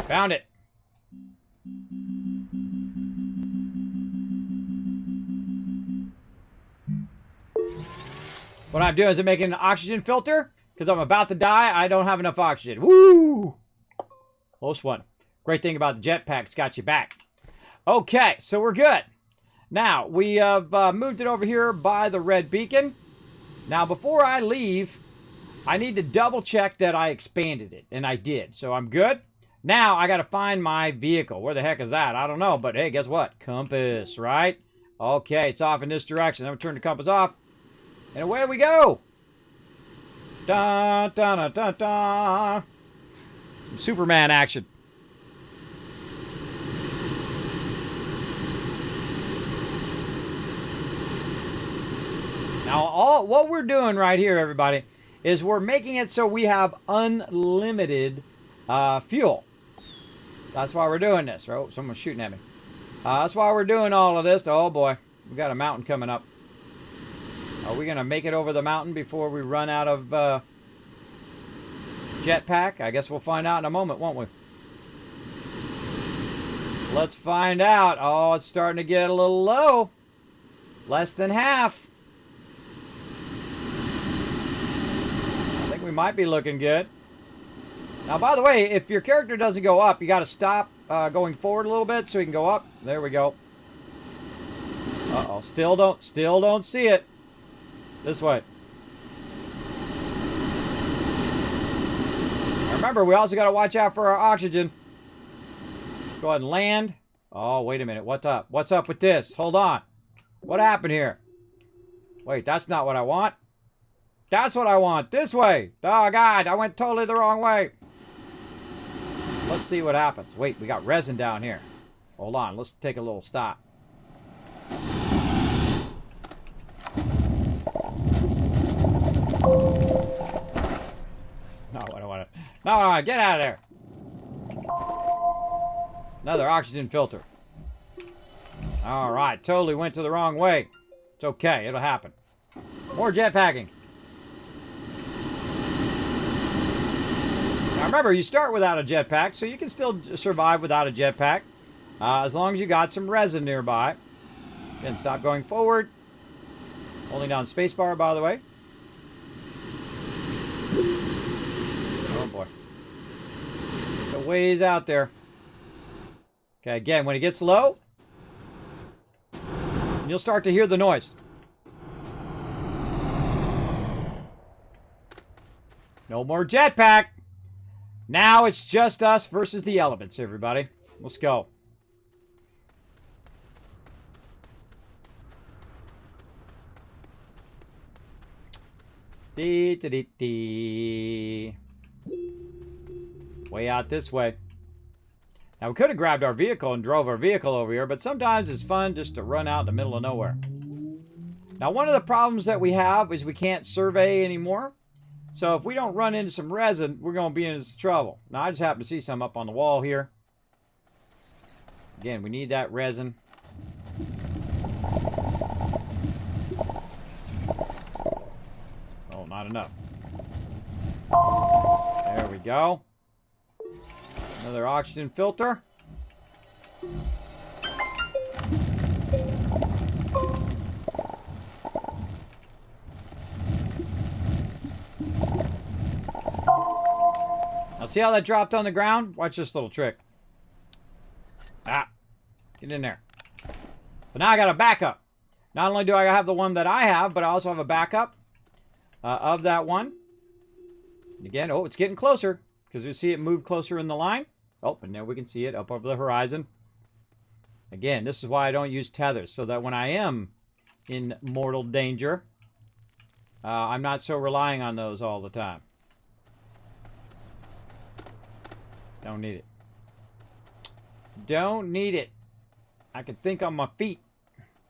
Found it. What I'm doing is I'm making an oxygen filter because I'm about to die. I don't have enough oxygen. Woo! Close one. Great thing about the jetpack's got you back. Okay, so we're good. Now, we have moved it over here by the red beacon. Now, before I leave, I need to double check that I expanded it, and I did. So I'm good. Now, I got to find my vehicle. Where the heck is that? I don't know, but hey, guess what? Compass, right? Okay, it's off in this direction. I'm going to turn the compass off. And away we go! Dun, dun, dun, dun, dun. Superman action. Now, what we're doing right here, everybody, is we're making it so we have unlimited fuel. That's why we're doing this. Oh, someone's shooting at me. That's why we're doing all of this. Oh, boy. We got a mountain coming up. Are we going to make it over the mountain before we run out of jetpack? I guess we'll find out in a moment, won't we? Let's find out. Oh, it's starting to get a little low. Less than half. I think we might be looking good. Now, by the way, if your character doesn't go up, you got to stop going forward a little bit so he can go up. There we go. Uh-oh. Still don't see it. This way. Now remember, we also got to watch out for our oxygen. Go ahead and land. Oh, wait a minute. What's up? What's up with this? Hold on. What happened here? Wait, that's not what I want. That's what I want. This way. Oh, God. I went totally the wrong way. Let's see what happens. Wait, we got resin down here. Hold on. Let's take a little stop. No, I don't want it. No, get out of there. Another oxygen filter. All right, totally went to the wrong way. It's okay, it'll happen. More jetpacking. Now remember, you start without a jetpack, so you can still survive without a jetpack, as long as you got some resin nearby. Again, stop going forward. Holding down spacebar, by the way. Oh boy. It's a ways out there. Okay, again, when it gets low, you'll start to hear the noise. No more jetpack. Now it's just us versus the elements, everybody. Let's go. Dee. Way out this way. Now, we could have grabbed our vehicle and drove our vehicle over here, but sometimes it's fun just to run out in the middle of nowhere. Now, one of the problems that we have is we can't survey anymore. So if we don't run into some resin, we're going to be in some trouble. Now, I just happen to see some up on the wall here. Again, we need that resin. Oh, not enough. There we go. Another oxygen filter. Now see how that dropped on the ground? Watch this little trick. Ah, get in there. But now I got a backup. Not only do I have the one that I have, but I also have a backup of that one. And again, oh, it's getting closer because you see it move closer in the line. Oh, and there we can see it up over the horizon. Again, this is why I don't use tethers, so that when I am in mortal danger, I'm not so relying on those all the time. Don't need it. Don't need it. I can think on my feet.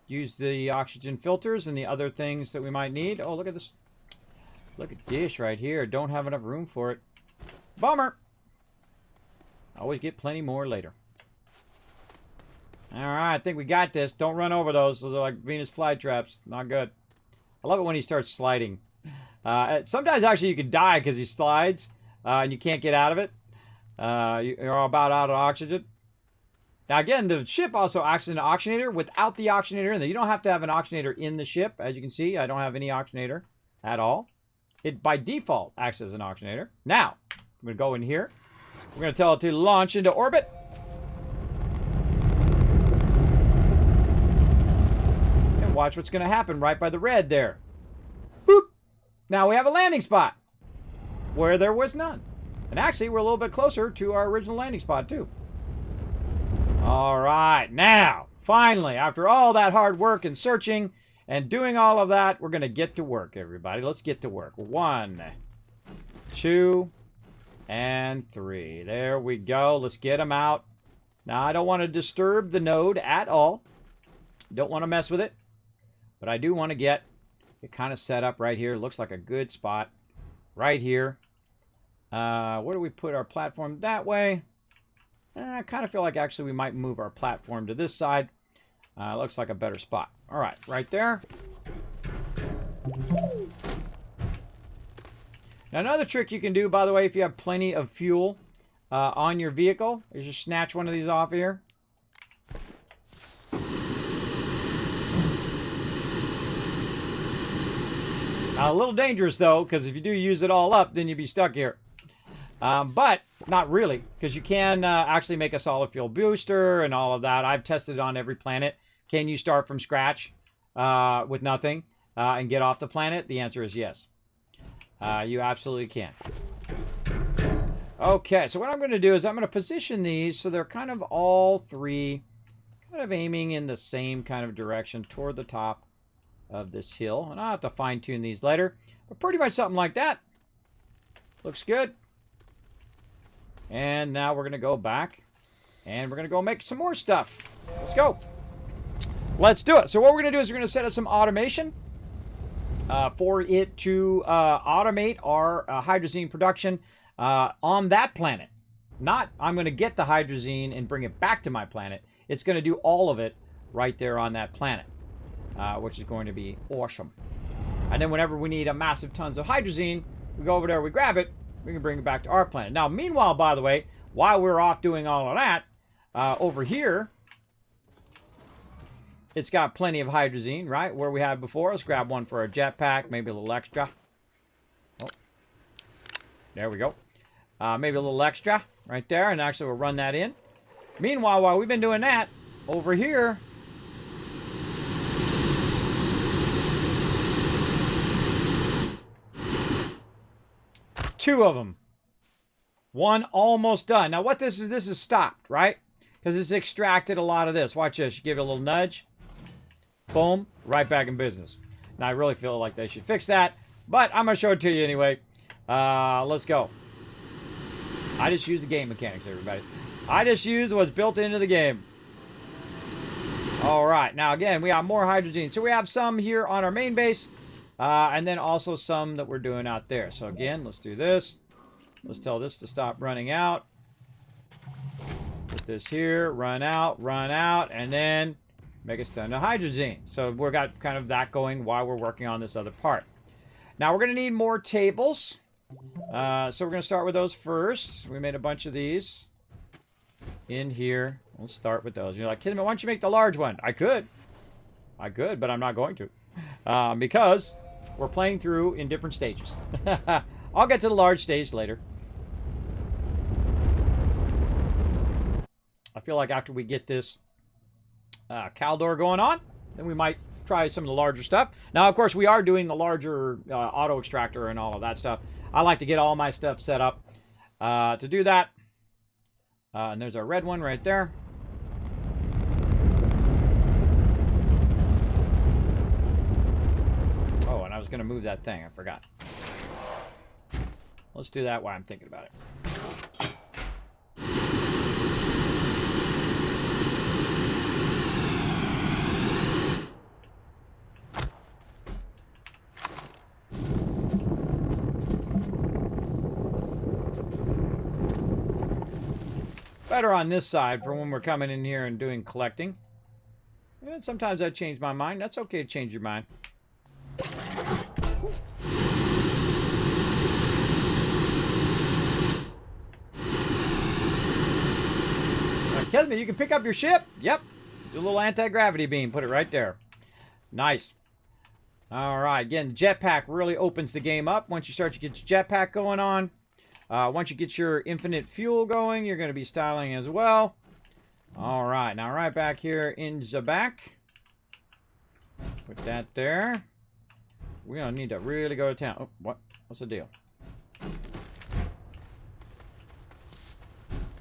Use the oxygen filters and the other things that we might need. Oh, look at this. Look at this right here. Don't have enough room for it. Bummer. Always get plenty more later. Alright, I think we got this. Don't run over those. Those are like Venus flytraps. Not good. I love it when he starts sliding. Sometimes actually you can die because he slides and you can't get out of it. You're about out of oxygen. Now again, the ship also acts as an oxygenator. Without the oxygenator in there, you don't have to have an oxygenator in the ship. As you can see, I don't have any oxygenator at all. It by default acts as an oxygenator. Now, I'm going to go in here. We're going to tell it to launch into orbit. And watch what's going to happen right by the red there. Boop. Now we have a landing spot where there was none. And actually, we're a little bit closer to our original landing spot, too. All right. Now, finally, after all that hard work and searching and doing all of that, we're going to get to work, everybody. Let's get to work. 1, 2, and 3. There we go. Let's get them out. Now, I don't want to disturb the node at all. Don't want to mess with it. But I do want to get It kind of set up right here. Looks like a good spot right here. Where do we put our platform? That way. I kind of feel like actually we might move our platform to this side. Looks like a better spot. All right, right there. Now, another trick you can do, by the way, if you have plenty of fuel on your vehicle, is just snatch one of these off here. A little dangerous, though, because if you do use it all up, then you'd be stuck here. But not really, because you can actually make a solid fuel booster and all of that. I've tested it on every planet. Can you start from scratch with nothing and get off the planet? The answer is yes. You absolutely can. Okay, so what I'm going to do is I'm going to position these so they're kind of all three kind of aiming in the same kind of direction toward the top of this hill. And I'll have to fine-tune these later. But pretty much something like that. Looks good. And now we're going to go back. And we're going to go make some more stuff. Let's go. Let's do it. So what we're going to do is we're going to set up some automation for it to automate our hydrazine production on that planet. Not, I'm going to get the hydrazine and bring it back to my planet. It's going to do all of it right there on that planet. Which is going to be awesome. And then whenever we need a massive tons of hydrazine, we go over there, we grab it, we can bring it back to our planet. Now, meanwhile, by the way, while we're off doing all of that, over here, it's got plenty of hydrazine, right? Where we had before. Let's grab one for a jetpack, maybe a little extra. Oh, there we go. Maybe a little extra right there, and actually we'll run that in. Meanwhile, while we've been doing that, over here, two of them. One almost done. Now what this is stopped, right? Because it's extracted a lot of this. Watch this. You give it a little nudge. Boom. Right back in business. Now I really feel like they should fix that. But I'm going to show it to you anyway. Let's go. I just used the game mechanics, everybody. I just used what's built into the game. Alright. Now again, we have more hydrazine. So we have some here on our main base. And then also some that we're doing out there. So again, let's do this. Let's tell this to stop running out. Put this here, run out, and then make it stand to hydrazine. So we've got kind of that going while we're working on this other part. Now we're going to need more tables. So we're going to start with those first. We made a bunch of these in here. We'll start with those. You're like, Kismet, why don't you make the large one? I could, but I'm not going to. Because we're playing through in different stages. I'll get to the large stage later. I feel like after we get this Caldor going on, then we might try some of the larger stuff. Now, of course, we are doing the larger auto extractor and all of that stuff. I like to get all my stuff set up to do that. And there's our red one right there. Oh, and I was going to move that thing. I forgot. Let's do that while I'm thinking about it. Better on this side for when we're coming in here and doing collecting. And sometimes I change my mind. That's okay to change your mind. Kismet, you can pick up your ship. Yep. Do a little anti-gravity beam. Put it right there. Nice. All right. Again, jetpack really opens the game up. Once you start to get your jetpack going on. Once you get your infinite fuel going, you're going to be styling as well. All right. Now, right back here in the back. Put that there. We're going to need to really go to town. Oh, what? What's the deal?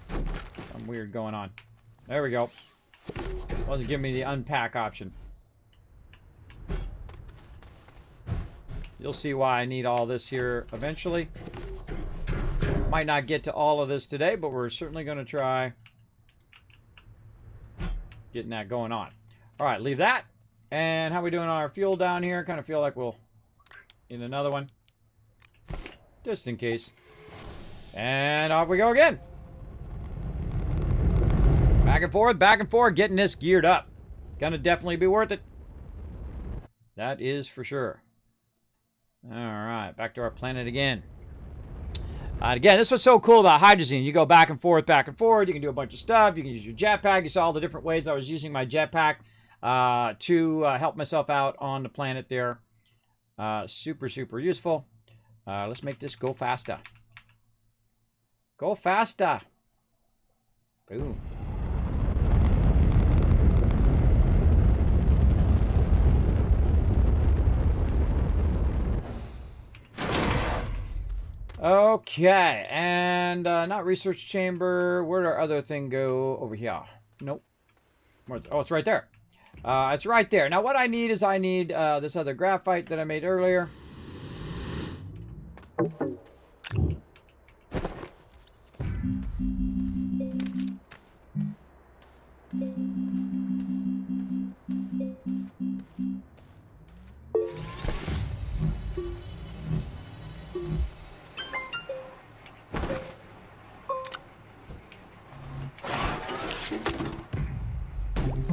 Something weird going on. There we go. Wasn't giving me the unpack option. You'll see why I need all this here eventually. Might not get to all of this today, but we're certainly going to try getting that going on. All right, leave that. And how we doing on our fuel down here? Kind of feel like we'll In another one. Just in case. And off we go again. Back and forth, getting this geared up. Gonna definitely be worth it. That is for sure. Alright, back to our planet again. Again, this was so cool about hydrazine. You go back and forth, back and forth. You can do a bunch of stuff. You can use your jetpack. You saw all the different ways I was using my jetpack to help myself out on the planet there. Super, super useful. Let's make this go faster. Go faster. Boom. Okay, and not research chamber. Where did our other thing go? Over here. Nope. Oh, it's right there. It's right there. Now, what I need is this other graphite that I made earlier.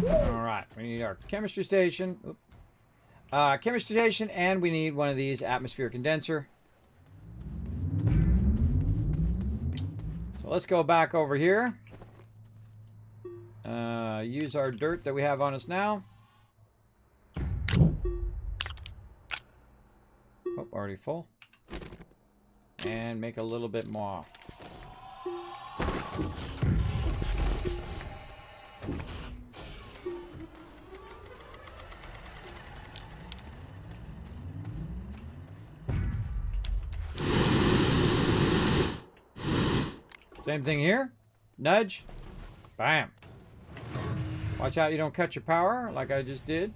Alright, we need our chemistry station. Chemistry station, and we need one of these atmosphere condenser. So let's go back over here. Use our dirt that we have on us now. Oh, already full. And make a little bit more. Same thing here. Nudge. Bam. Watch out you don't cut your power like I just did.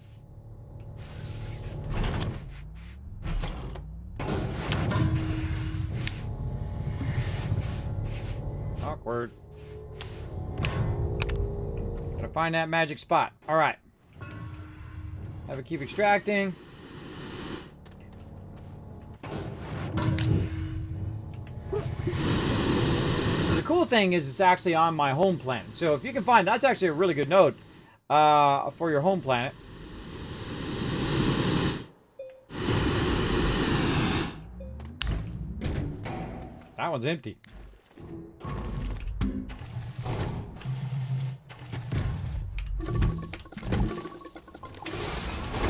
Awkward. Gotta find that magic spot. Alright. Have it keep extracting. The cool thing is it's actually on my home planet. So if you can find, that's actually a really good node for your home planet. That one's empty.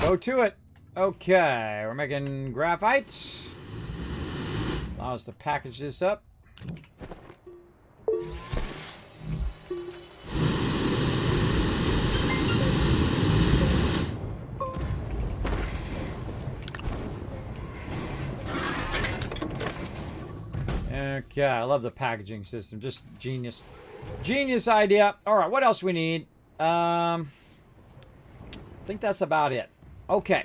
Go to it. Okay, we're making graphite. Allow us to package this up. Okay, I love the packaging system. Just genius. Genius idea. Alright, what else we need? I think that's about it. Okay.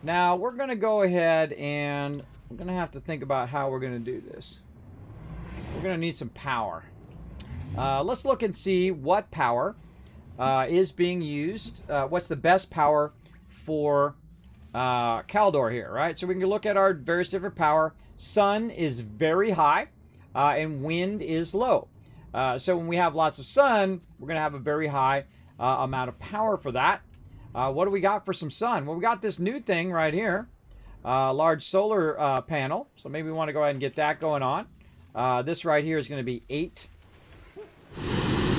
Now, we're going to go ahead and we're going to have to think about how we're going to do this. We're going to need some power. Let's look and see what power is being used. What's the best power for Caldor here, right? So we can look at our various different power. Sun is very high, and wind is low. So when we have lots of sun, we're going to have a very high amount of power for that. What do we got for some sun? Well, we got this new thing right here, large solar panel. So maybe we want to go ahead and get that going on. This right here is going to be 8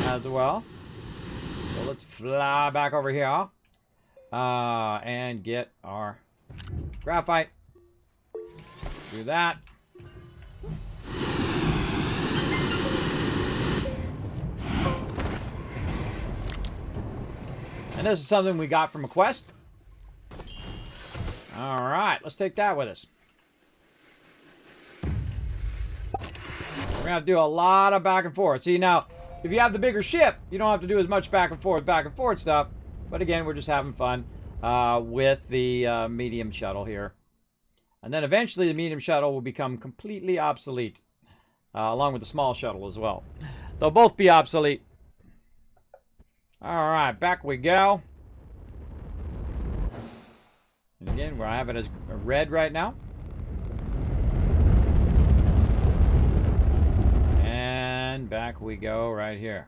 as well. So let's fly back over here and get our graphite. Do that. And this is something we got from a quest. Alright, let's take that with us. We're going to have to do a lot of back and forth. See, now, if you have the bigger ship, you don't have to do as much back and forth stuff. But again, we're just having fun with the medium shuttle here. And then eventually the medium shuttle will become completely obsolete. Along with the small shuttle as well. They'll both be obsolete. Alright, back we go. And again, where I have it as red right now. back we go right here.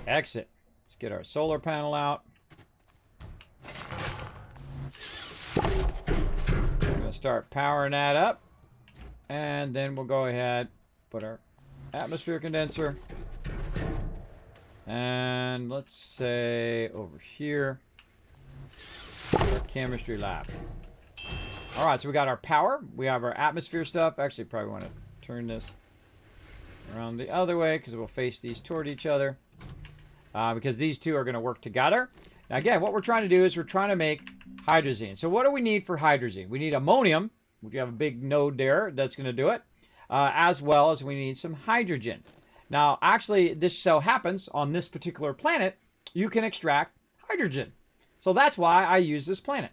Exit. Let's get our solar panel out. Just going to start powering that up. And then we'll go ahead, put our atmosphere condenser. And let's say over here, our chemistry lab. All right, so we got our power. We have our atmosphere stuff. Actually, probably want to turn this around the other way because we'll face these toward each other. Because these two are going to work together. Now, again, what we're trying to do is we're trying to make hydrazine. So what do we need for hydrazine? We need ammonium, which you have a big node there that's going to do it, as well as we need some hydrogen. Now, actually, this so happens on this particular planet, you can extract hydrogen. So that's why I use this planet.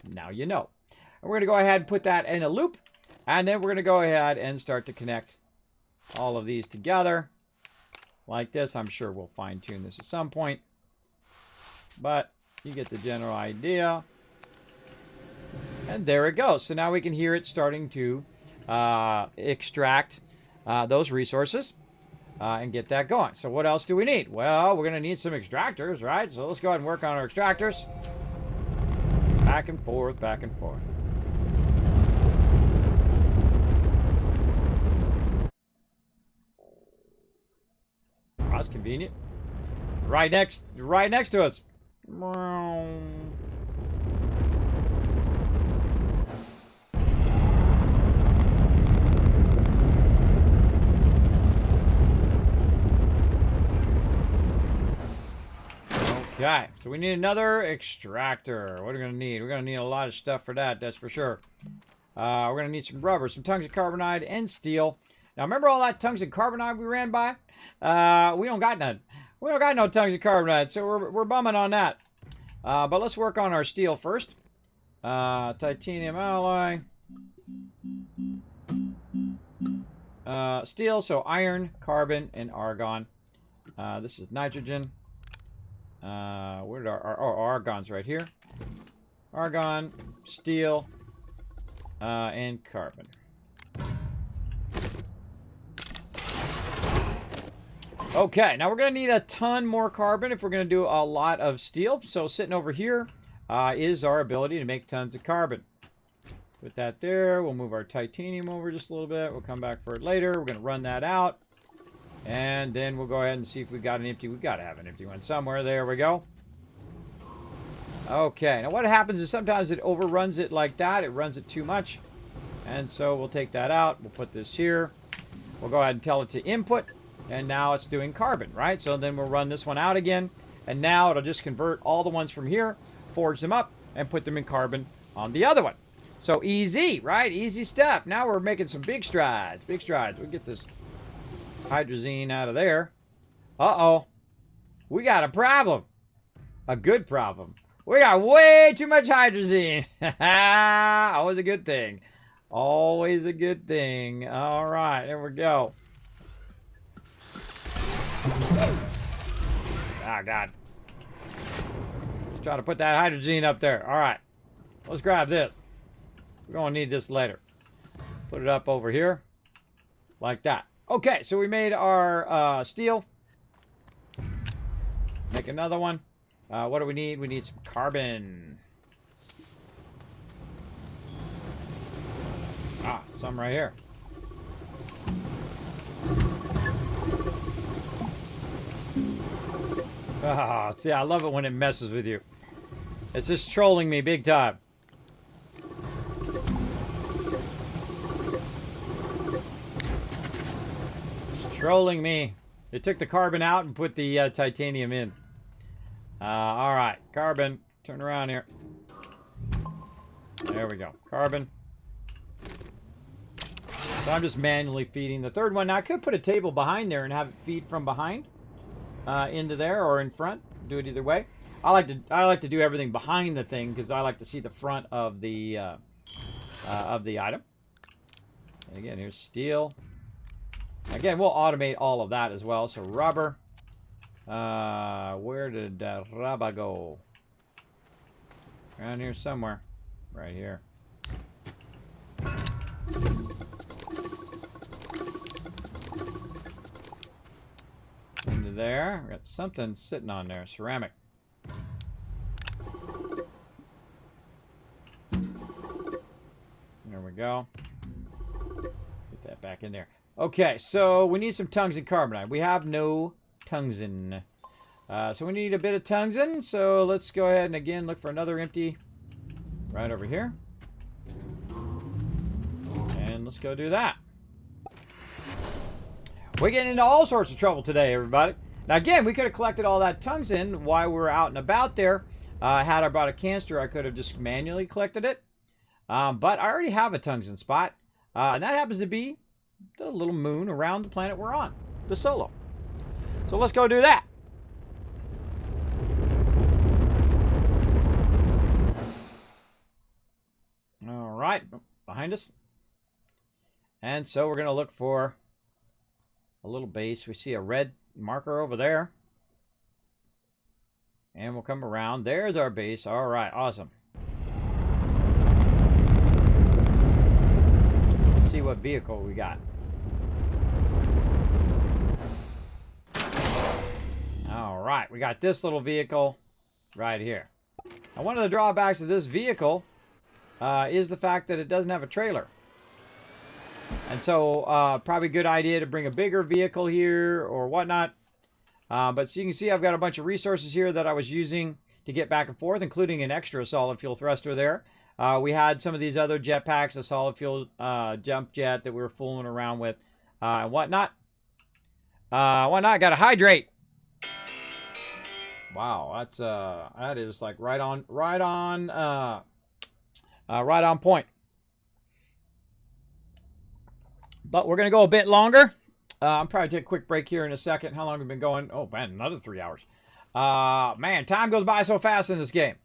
Now you know. And we're going to go ahead and put that in a loop. And then we're going to go ahead and start to connect all of these together. Like this. I'm sure we'll fine-tune this at some point. But you get the general idea. And there it goes. So now we can hear it starting to extract those resources and get that going. So what else do we need? Well, we're going to need some extractors, right? So let's go ahead and work on our extractors. Back and forth, back and forth. That's convenient. Right next to us. Okay, so we need another extractor. What are we going to need? We're going to need a lot of stuff for that, that's for sure. We're going to need some rubber, some tungsten carbonide, and steel. Now, remember all that tungsten carbonide we ran by? We don't got none. We don't got no tungsten carbonide, so we're bumming on that. But let's work on our steel first. Titanium alloy. Steel, so iron, carbon, and argon. This is nitrogen. Where did our argon's right here. Argon, steel, and carbon. Okay, now we're going to need a ton more carbon if we're going to do a lot of steel. So sitting over here is our ability to make tons of carbon. Put that there. We'll move our titanium over just a little bit. We'll come back for it later. We're going to run that out. And then we'll go ahead and see if we got an empty. We've got to have an empty one somewhere. There we go. Okay, now what happens is sometimes it overruns it like that. It runs it too much. And so we'll take that out. We'll put this here. We'll go ahead and tell it to input. And now it's doing carbon, right? So then we'll run this one out again. And now it'll just convert all the ones from here, forge them up, and put them in carbon on the other one. So easy, right? Easy stuff. Now we're making some big strides. Big strides. We'll get this hydrazine out of there. Uh-oh. We got a problem. A good problem. We got way too much hydrazine. Always a good thing. Always a good thing. All right, there we go. Oh, God. Let's try to put that hydrazine up there. All right. Let's grab this. We're going to need this later. Put it up over here. Like that. Okay, so we made our steel. Make another one. What do we need? We need some carbon. Ah, some right here. Ah, see, I love it when it messes with you. It's just trolling me big time. It's trolling me. It took the carbon out and put the titanium in. All right, carbon. Turn around here. There we go. Carbon. So I'm just manually feeding the third one. Now I could put a table behind there and have it feed from behind into there or in front. Do it either way. I like to do everything behind the thing because I like to see the front of the item. And again, here's steel. Again, we'll automate all of that as well. So rubber. Where did rubber go? Around here somewhere. Right here. there. We got something sitting on there. Ceramic. There we go. Get that back in there. Okay, so we need some tungsten carbonate. We have no tungsten. So we need a bit of tungsten. So let's go ahead and again look for another empty right over here. And let's go do that. We're getting into all sorts of trouble today, everybody. Now, again, we could have collected all that tungsten while we were out and about there. Had I brought a canister, I could have just manually collected it. But I already have a tungsten spot. And that happens to be the little moon around the planet we're on, the Solo. So let's go do that. All right, behind us. And so we're going to look for a little base. We see a red marker over there. And we'll come around. There's our base. All right, awesome. Let's see what vehicle we got. All right, we got this little vehicle right here. Now, one of the drawbacks of this vehicle is the fact that it doesn't have a trailer. And so, probably a good idea to bring a bigger vehicle here or whatnot. But so you can see I've got a bunch of resources here that I was using to get back and forth, including an extra solid fuel thruster there. We had some of these other jetpacks, a solid fuel jump jet that we were fooling around with and whatnot. Got to hydrate. Wow, that's that is like right on point. But we're gonna go a bit longer. I'll probably take a quick break here in a second. How long have we been going? Oh man, another 3 hours. Man, time goes by so fast in this game.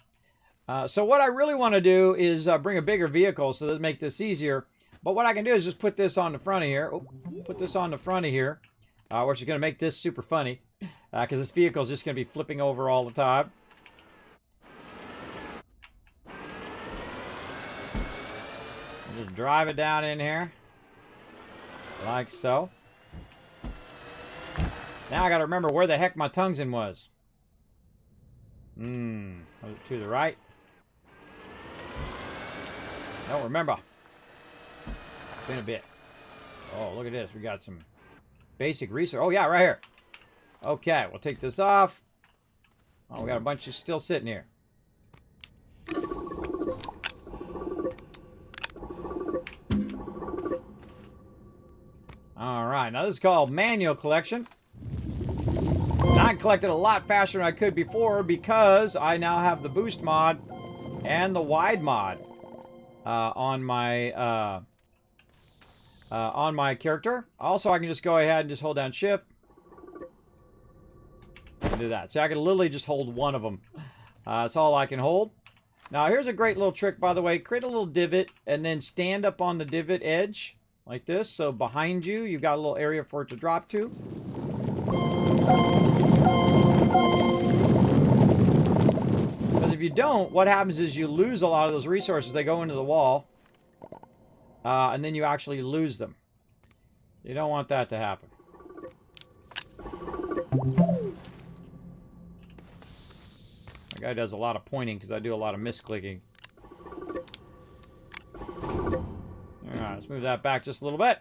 So what I really want to do is bring a bigger vehicle so that make this easier. But what I can do is just put this on the front of here. Oh, put this on the front of here, which is going to make this super funny. Because this vehicle is just going to be flipping over all the time. Just drive it down in here. Like so. Now I got to remember where the heck my tungsten was. Was it to the right? Don't remember. It's been a bit. Oh, look at this. We got some basic research. Oh, yeah, right here. Okay, we'll take this off. Oh, we got a bunch of still sitting here. All right, now this is called manual collection. I collected a lot faster than I could before because I now have the boost mod and the wide mod on my character. Also, I can just go ahead and just hold down shift and do that. So I can literally just hold one of them. That's all I can hold. Now, here's a great little trick, by the way. Create a little divot and then stand up on the divot edge like this. So behind you, you've got a little area for it to drop to. Because if you don't, what happens is you lose a lot of those resources. They go into the wall. And then you actually lose them. You don't want that to happen. My guy does a lot of pointing because I do a lot of misclicking. Alright, let's move that back just a little bit.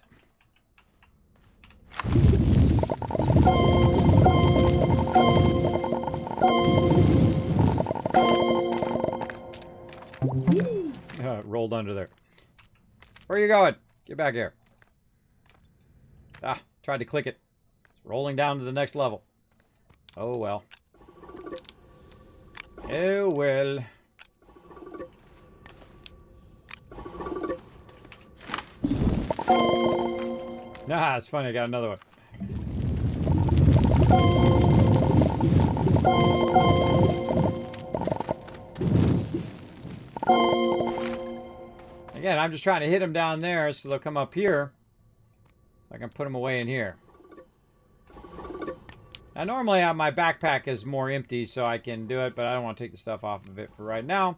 It rolled under there. Where are you going? Get back here. Ah, tried to click it. It's rolling down to the next level. Oh well. Oh well. Ah, it's funny. I got another one. Again, I'm just trying to hit them down there so they'll come up here. So I can put them away in here. Now, normally my backpack is more empty, so I can do it, but I don't want to take the stuff off of it for right now.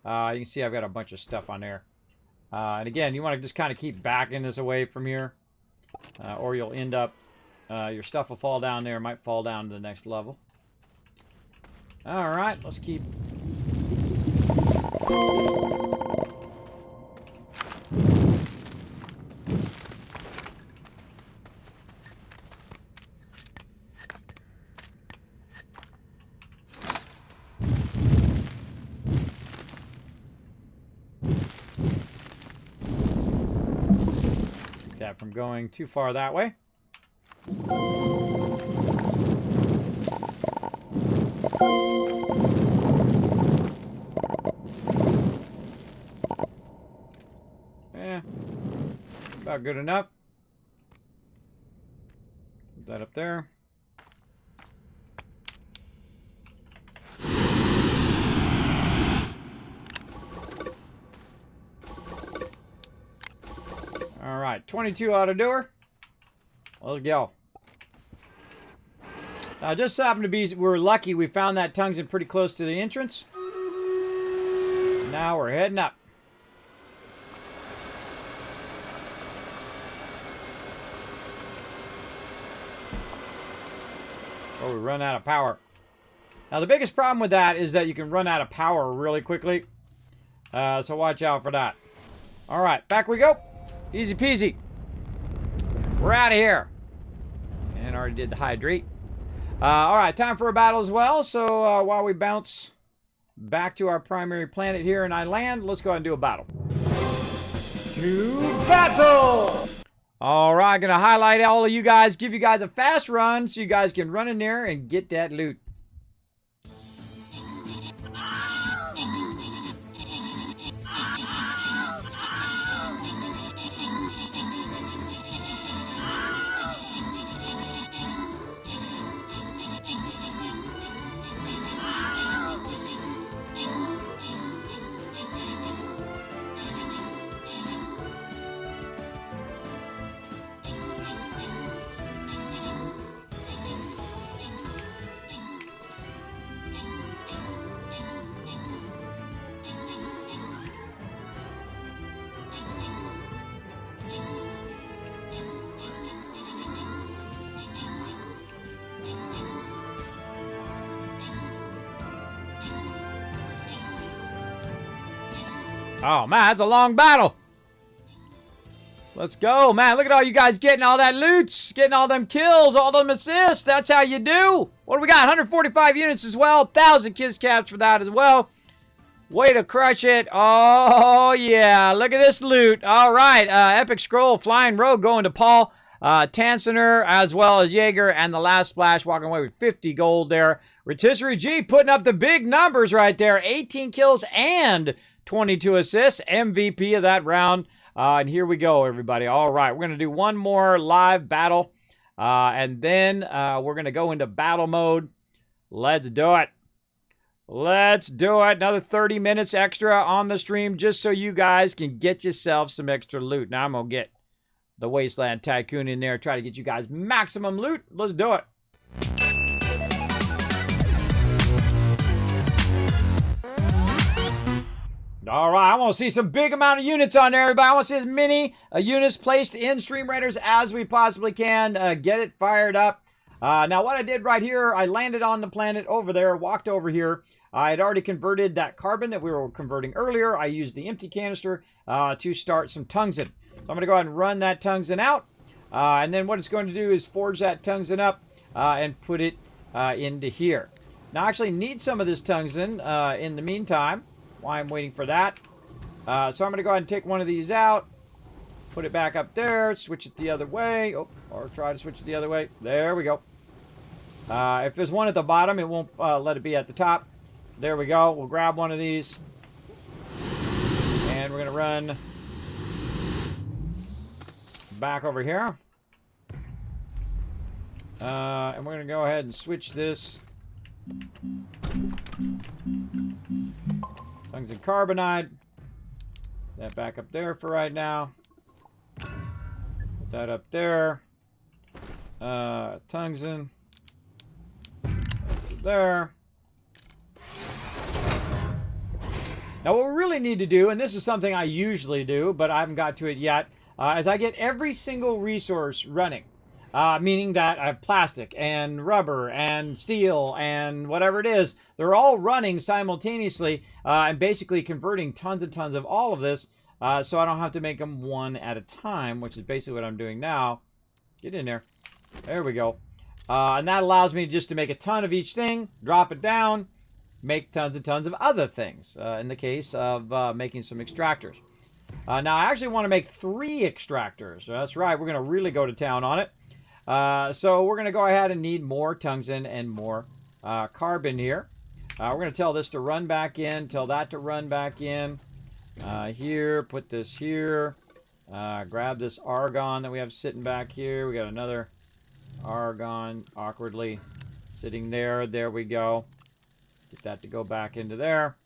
You can see I've got a bunch of stuff on there. And again, you want to just kind of keep backing this away from here. Or you'll end up Your stuff will fall down there. Might fall down to the next level. All right, let's keep... Keep that from going too far that way. Yeah, about good enough. Put that up there. All right, 22 ought to do her. Let's go. Now, just happened to be, we're lucky we found that tungsten pretty close to the entrance. Now we're heading up. Oh, we run out of power. Now, the biggest problem with that is that you can run out of power really quickly. So watch out for that. All right, back we go. Easy peasy. We're out of here. And already did the hydrate. All right, time for a battle as well. So while we bounce back to our primary planet here and I land, let's go ahead and do a battle. To battle! All right, gonna highlight all of you guys, give you guys a fast run so you guys can run in there and get that loot. Oh, man, that's a long battle. Let's go, man. Look at all you guys getting all that loot, getting all them kills, all them assists. That's how you do. What do we got? 145 units as well. 1,000 kiss caps for that as well. Way to crush it. Oh, yeah. Look at this loot. All right. Epic Scroll, Flying Rogue going to Paul. Tansener as well as Jaeger. And the last splash walking away with 50 gold there. Rotisserie G putting up the big numbers right there. 18 kills and 22 assists, MVP of that round. And here we go, everybody. All right, we're going to do one more live battle. And then we're going to go into battle mode. Let's do it. Let's do it. Another 30 minutes extra on the stream just so you guys can get yourself some extra loot. Now I'm going to get the Wasteland Tycoon in there, try to get you guys maximum loot. Let's do it. All right, I want to see some big amount of units on there, everybody. I want to see as many units placed in Stream Raiders as we possibly can. Get it fired up. Now, what I did right here, I landed on the planet over there, walked over here. I had already converted that carbon that we were converting earlier. I used the empty canister to start some tungsten. So I'm going to go ahead and run that tungsten out. And then what it's going to do is forge that tungsten up and put it into here. Now, I actually need some of this tungsten in the meantime. While I'm waiting for that. So I'm going to go ahead and take one of these out. Put it back up there. Switch it the other way. Oh, or try to switch it the other way. There we go. If there's one at the bottom, it won't let it be at the top. There we go. We'll grab one of these. And we're going to run back over here. And we're going to go ahead and switch this. Tungsten carbonide. That back up there for right now. Put that up there. Tungsten. There. Now what we really need to do, and this is something I usually do, but I haven't got to it yet, is I get every single resource running. meaning that I have plastic and rubber and steel and whatever it is. They're all running simultaneously and basically converting tons and tons of all of this so I don't have to make them one at a time, which is basically what I'm doing now. Get in there. There we go. And that allows me just to make a ton of each thing, drop it down, make tons and tons of other things, in the case of making some extractors. Now, I actually want to make 3 extractors. That's right. We're going to really go to town on it. So we're going to go ahead and need more tungsten and more carbon here. We're going to tell this to run back in, tell that to run back in. Here, put this here. Grab this argon that we have sitting back here. We got another argon awkwardly sitting there. There we go. Get that to go back into there.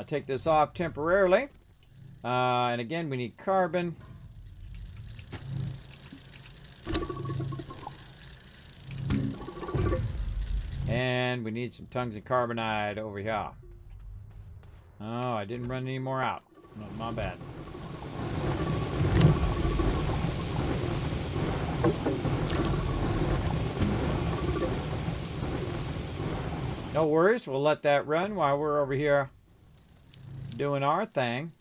Take this off temporarily. And again, we need carbon. And we need some tungsten carbonide over here. Oh, I didn't run any more out. No, my bad. No worries, we'll let that run while we're over here doing our thing.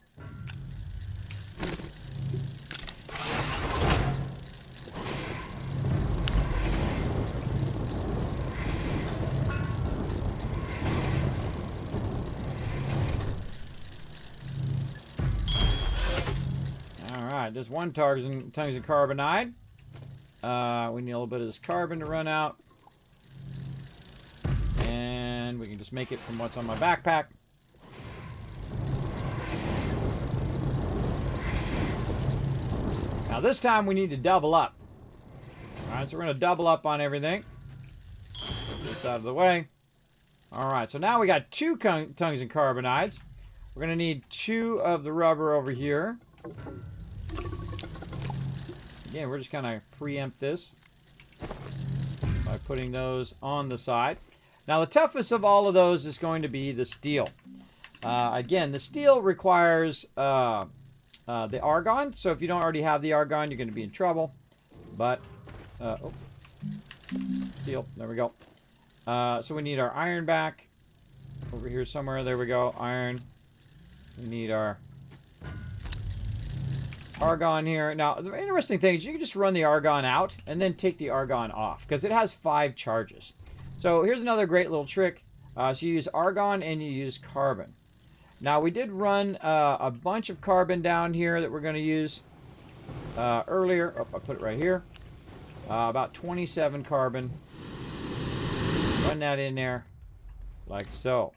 Alright, there's one tungsten carbonide. We need a little bit of this carbon to run out. And we can just make it from what's on my backpack. Now this time we need to double up. Alright, so we're going to double up on everything. Get this out of the way. Alright, so now we got 2 tungsten carbonides. We're going to need 2 of the rubber over here. Again, we're just going to preempt this by putting those on the side. Now, the toughest of all of those is going to be the steel. Again, the steel requires the argon. So if you don't already have the argon, you're going to be in trouble. But, steel, there we go. So we need our iron back over here somewhere. There we go, iron. We need our argon here. Now, the interesting thing is you can just run the argon out and then take the argon off because it has 5 charges. So here's another great little trick. So you use argon and you use carbon. Now, we did run a bunch of carbon down here that we're going to use earlier. Oh, I put it right here. About 27 carbon. Run that in there like so.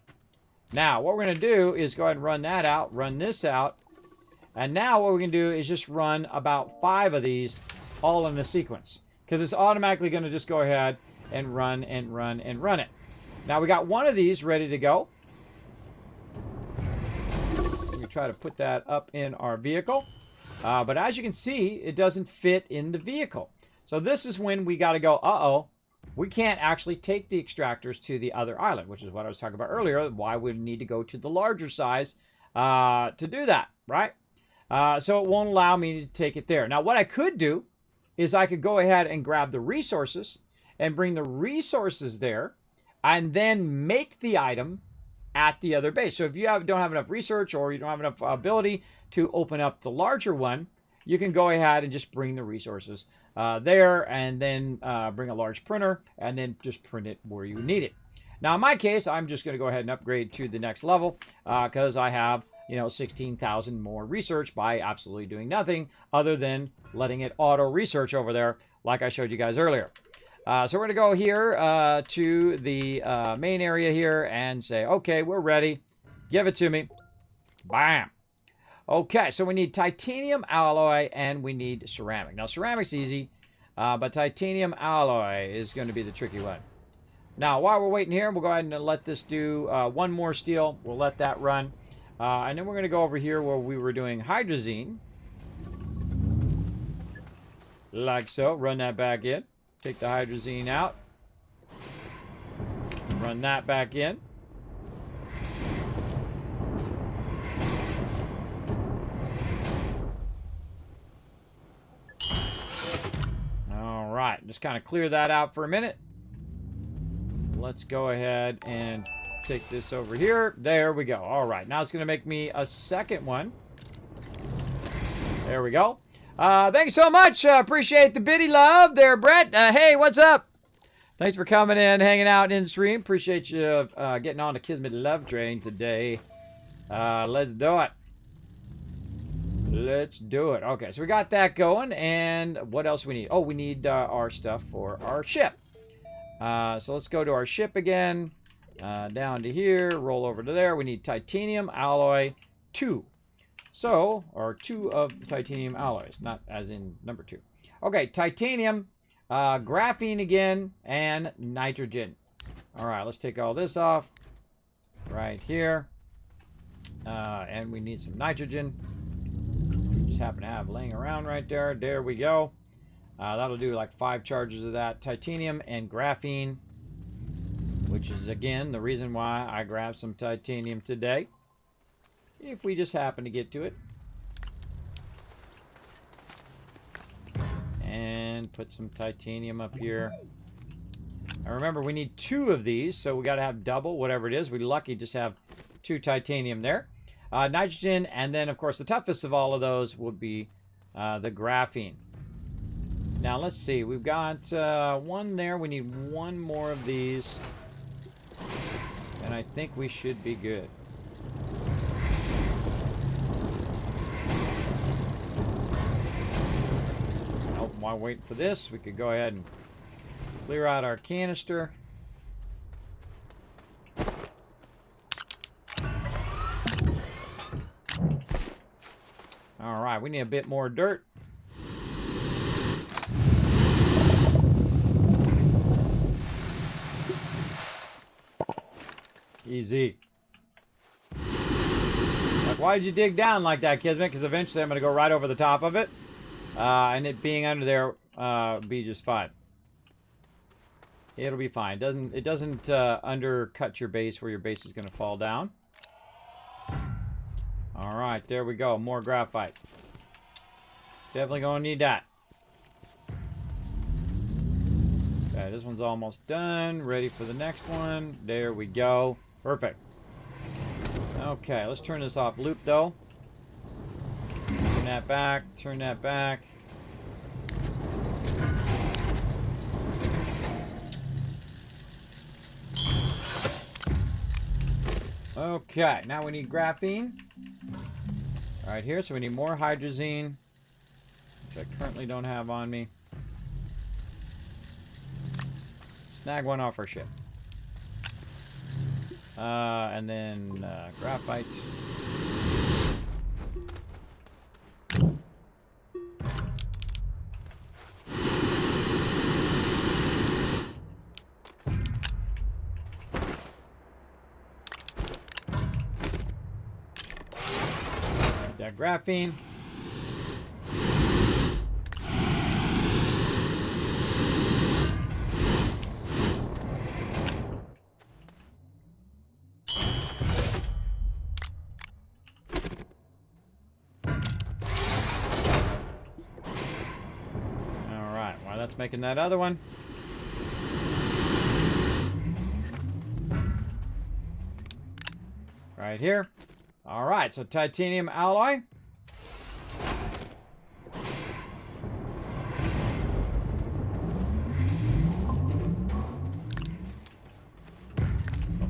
Now, what we're going to do is go ahead and run that out, run this out. And now what we can do is just run about 5 of these all in a sequence. Because it's automatically going to just go ahead and run and run and run it. Now we got one of these ready to go. We try to put that up in our vehicle. But as you can see, it doesn't fit in the vehicle. So this is when we got to go, uh-oh, we can't actually take the extractors to the other island, which is what I was talking about earlier, why we need to go to the larger size to do that, right? So it won't allow me to take it there. Now, what I could do is I could go ahead and grab the resources and bring the resources there and then make the item at the other base. So if you don't have enough research or you don't have enough ability to open up the larger one, you can go ahead and just bring the resources there and then bring a large printer and then just print it where you need it. Now, in my case, I'm just going to go ahead and upgrade to the next level because I have 16,000 more research by absolutely doing nothing other than letting it auto research over there like I showed you guys earlier. So we're going to go here to the main area here and say, okay, we're ready. Give it to me. Bam. Okay, so we need titanium alloy and we need ceramic. Now, ceramic's easy, but titanium alloy is going to be the tricky one. Now, while we're waiting here, we'll go ahead and let this do one more steel. We'll let that run. And then we're going to go over here where we were doing hydrazine. Like so. Run that back in. Take the hydrazine out. Run that back in. All right. just kind of clear that out for a minute. Let's go ahead and take this over here. There we go. All right, now it's going to make me a second one. There we go. Thank you so much. Appreciate the biddy love there, Brett. Hey, what's up? Thanks for coming in, hanging out in the stream. Appreciate you getting on the Kismet Love Train today. Let's do it. Let's do it. Okay, so we got that going, and what else we need? Oh, we need our stuff for our ship. So let's go to our ship again. Down to here, roll over to there. We need titanium alloy 2. So, or 2 of titanium alloys, not as in number 2. Okay, titanium, graphene again, and nitrogen. All right, let's take all this off right here. And we need some nitrogen. We just happen to have laying around right there. There we go. That'll do like 5 charges of that titanium and graphene, which is again the reason why I grabbed some titanium today. If we just happen to get to it. And put some titanium up here. And remember, we need 2 of these, so we got to have double, whatever it is. We're lucky just have 2 titanium there. Nitrogen, and then, of course, the toughest of all of those would be the graphene. Now, let's see. We've got 1 there. We need 1 more of these. And I think we should be good. Nope, while waiting for this, we could go ahead and clear out our canister. All right, we need a bit more dirt. Easy. Like, why did you dig down like that, Kismet? Because eventually I'm going to go right over the top of it. And it being under there be just fine. It'll be fine. It doesn't undercut your base where your base is going to fall down. All right, there we go. More graphite. Definitely going to need that. Okay, this one's almost done. Ready for the next one. There we go. Perfect. Okay, let's turn this off loop, though. Turn that back. Turn that back. Okay, now we need graphene. Right here, so we need more hydrazine, which I currently don't have on me. Snag one off our ship. And then graphite. That graphene. Making that other one. Right here. All right, so titanium alloy.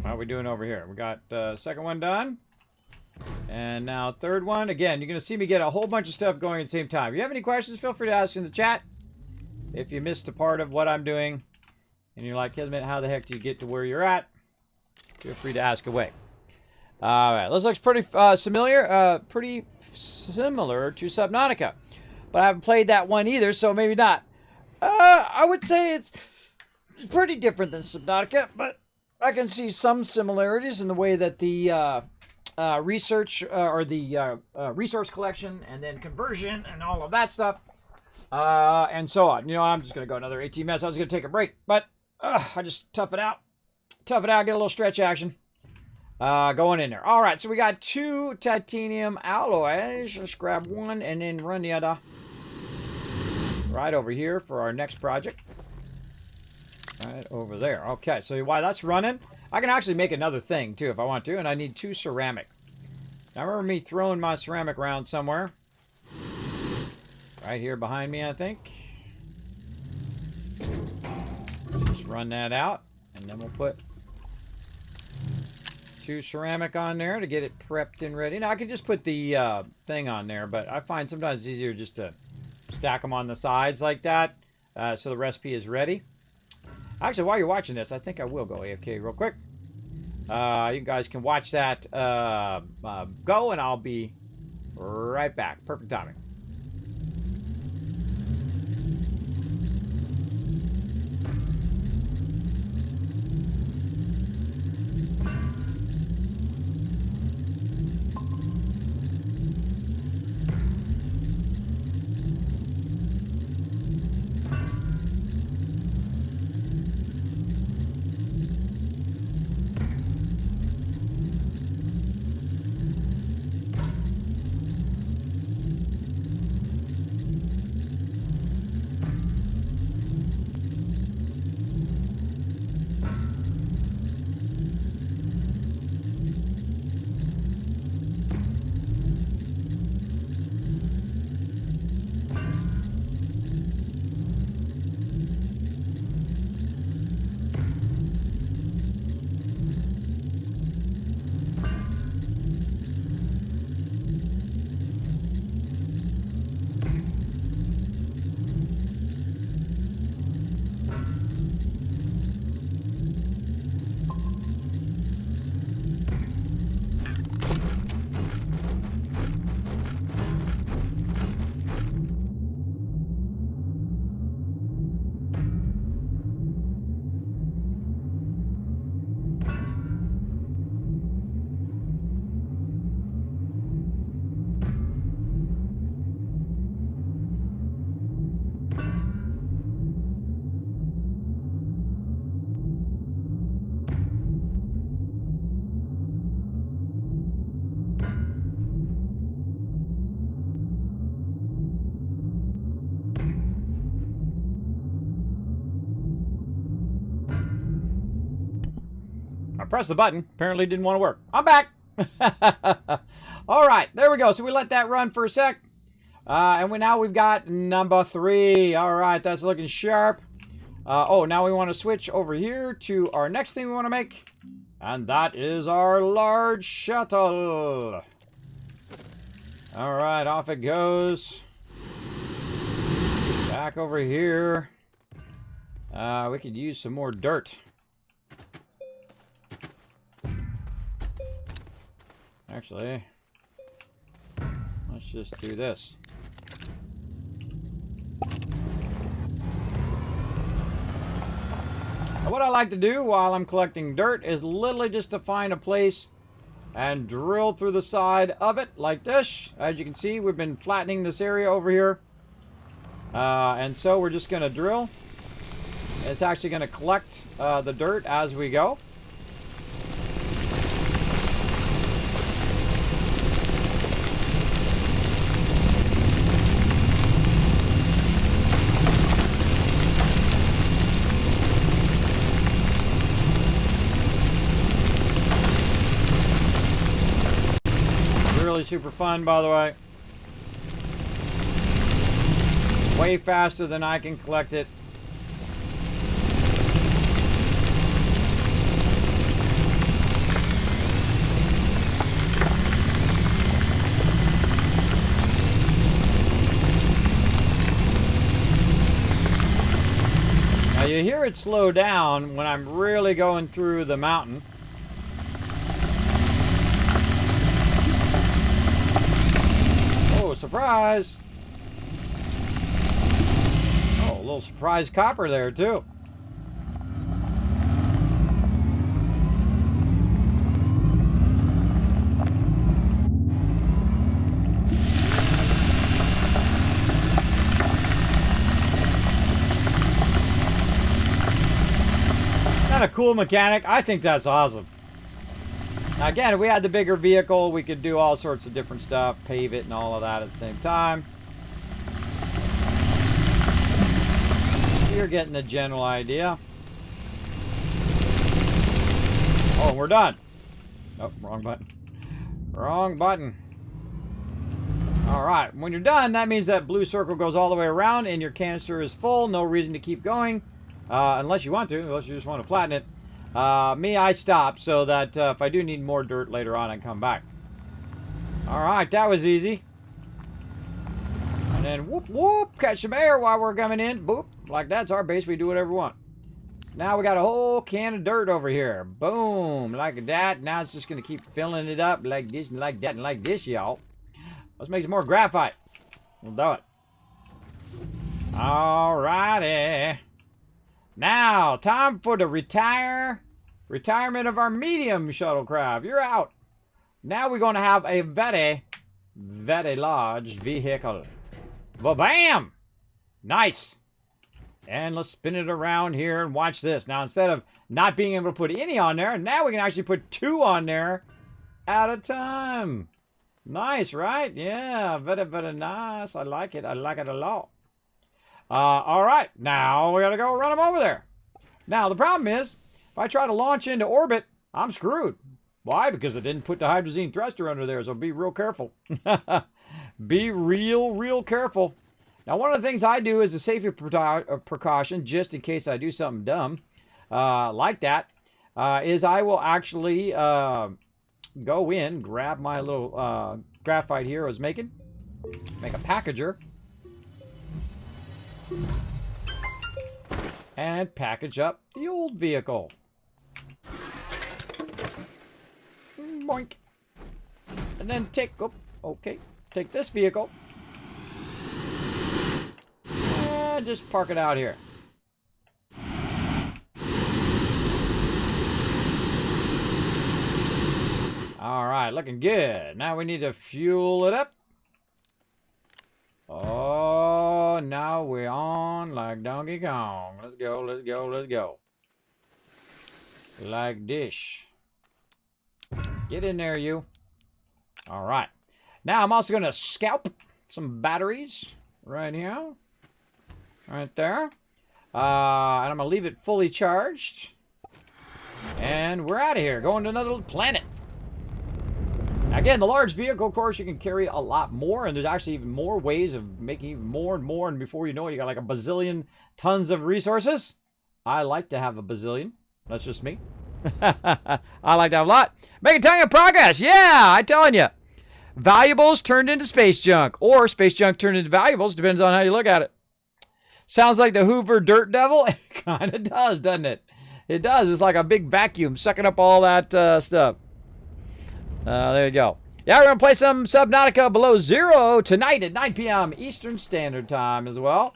How are we doing over here? We got second one done. And now third one. Again, you're going to see me get a whole bunch of stuff going at the same time. If you have any questions, feel free to ask in the chat. If you missed a part of what I'm doing, and you're like, Kismet, how the heck do you get to where you're at? Feel free to ask away. All right, this looks pretty similar to Subnautica, but I haven't played that one either, so maybe not. I would say it's pretty different than Subnautica, but I can see some similarities in the way that the research or the resource collection and then conversion and all of that stuff. And so on. You know, I'm just going to go another 18 minutes. I was going to take a break, but I just tough it out, get a little stretch action going in there. All right, so we got 2 titanium alloys. Let's grab one and then run the other right over here for our next project. Right over there. Okay, so while that's running, I can actually make another thing, too, if I want to. And I need 2 ceramic. Now, remember me throwing my ceramic around somewhere. Right here behind me, I think. Just run that out. And then we'll put 2 ceramic on there to get it prepped and ready. Now, I could just put the thing on there, but I find sometimes it's easier just to stack them on the sides like that, so the recipe is ready. Actually, while you're watching this, I think I will go AFK real quick. You guys can watch that go, and I'll be right back. Perfect timing. I pressed the button. Apparently didn't want to work. I'm back. All right, there we go. So we let that run for a sec. And now we've got number 3. All right, that's looking sharp. Oh, now we want to switch over here to our next thing we want to make. And that is our large shuttle. All right, off it goes. Back over here. We could use some more dirt. Actually, let's just do this. Now, what I like to do while I'm collecting dirt is literally just to find a place and drill through the side of it like this. As you can see, we've been flattening this area over here. And so we're just going to drill. It's actually going to collect the dirt as we go. Really super fun, by the way. Way faster than I can collect it. Now you hear it slow down when I'm really going through the mountain. Oh, surprise! Oh, a little surprise copper there, too. Kind of cool mechanic. I think that's awesome. Now again, if we had the bigger vehicle, we could do all sorts of different stuff, pave it and all of that at the same time. You're getting the general idea. Oh, and we're done. Oh, wrong button. Wrong button. All right, when you're done, that means that blue circle goes all the way around and your canister is full. No reason to keep going, unless you want to, unless you just want to flatten it. Me, I stopped so that if I do need more dirt later on, I can come back. All right, that was easy. And then whoop, whoop, catch some air while we're coming in. Boop, like that's our base. We do whatever we want. Now we got a whole can of dirt over here. Boom, like that. Now it's just going to keep filling it up like this and like that and like this, y'all. Let's make some more graphite. We'll do it. Alrighty. Now, time for the retirement of our medium shuttlecraft. You're out. Now we're going to have a very, very large vehicle. Ba-bam! Nice. And let's spin it around here and watch this. Now, instead of not being able to put any on there, now we can actually put 2 on there at a time. Nice, right? Yeah, very, very nice. I like it. I like it a lot. All right, now we got to go run them over there. Now, the problem is, if I try to launch into orbit, I'm screwed. Why? Because I didn't put the hydrazine thruster under there, so be real careful. Be real careful. Now, one of the things I do as a safety precaution, just in case I do something dumb like that, is I will actually go in, grab my little graphite here I was making, make a packager, and package up the old vehicle. Boink. And then take this vehicle and just park it out here. All right, looking good. Now we need to fuel it up. Oh, now we're on like Donkey Kong. Let's go, let's go, let's go. Like this. Get in there, you. All right. Now I'm also going to scalp some batteries right here. Right there. And I'm going to leave it fully charged. And we're out of here. Going to another little planet. Again, the large vehicle, of course, you can carry a lot more, and there's actually even more ways of making even more and more, and before you know it, you got like a bazillion tons of resources. I like to have a bazillion. That's just me. I like to have a lot. Make a ton of progress. Yeah, I'm telling you. Valuables turned into space junk, or space junk turned into valuables, depends on how you look at it. Sounds like the Hoover Dirt Devil. It kind of does, doesn't it? It does. It's like a big vacuum sucking up all that stuff. There you go. Yeah, we're going to play some Subnautica Below Zero tonight at 9 p.m. Eastern Standard Time as well.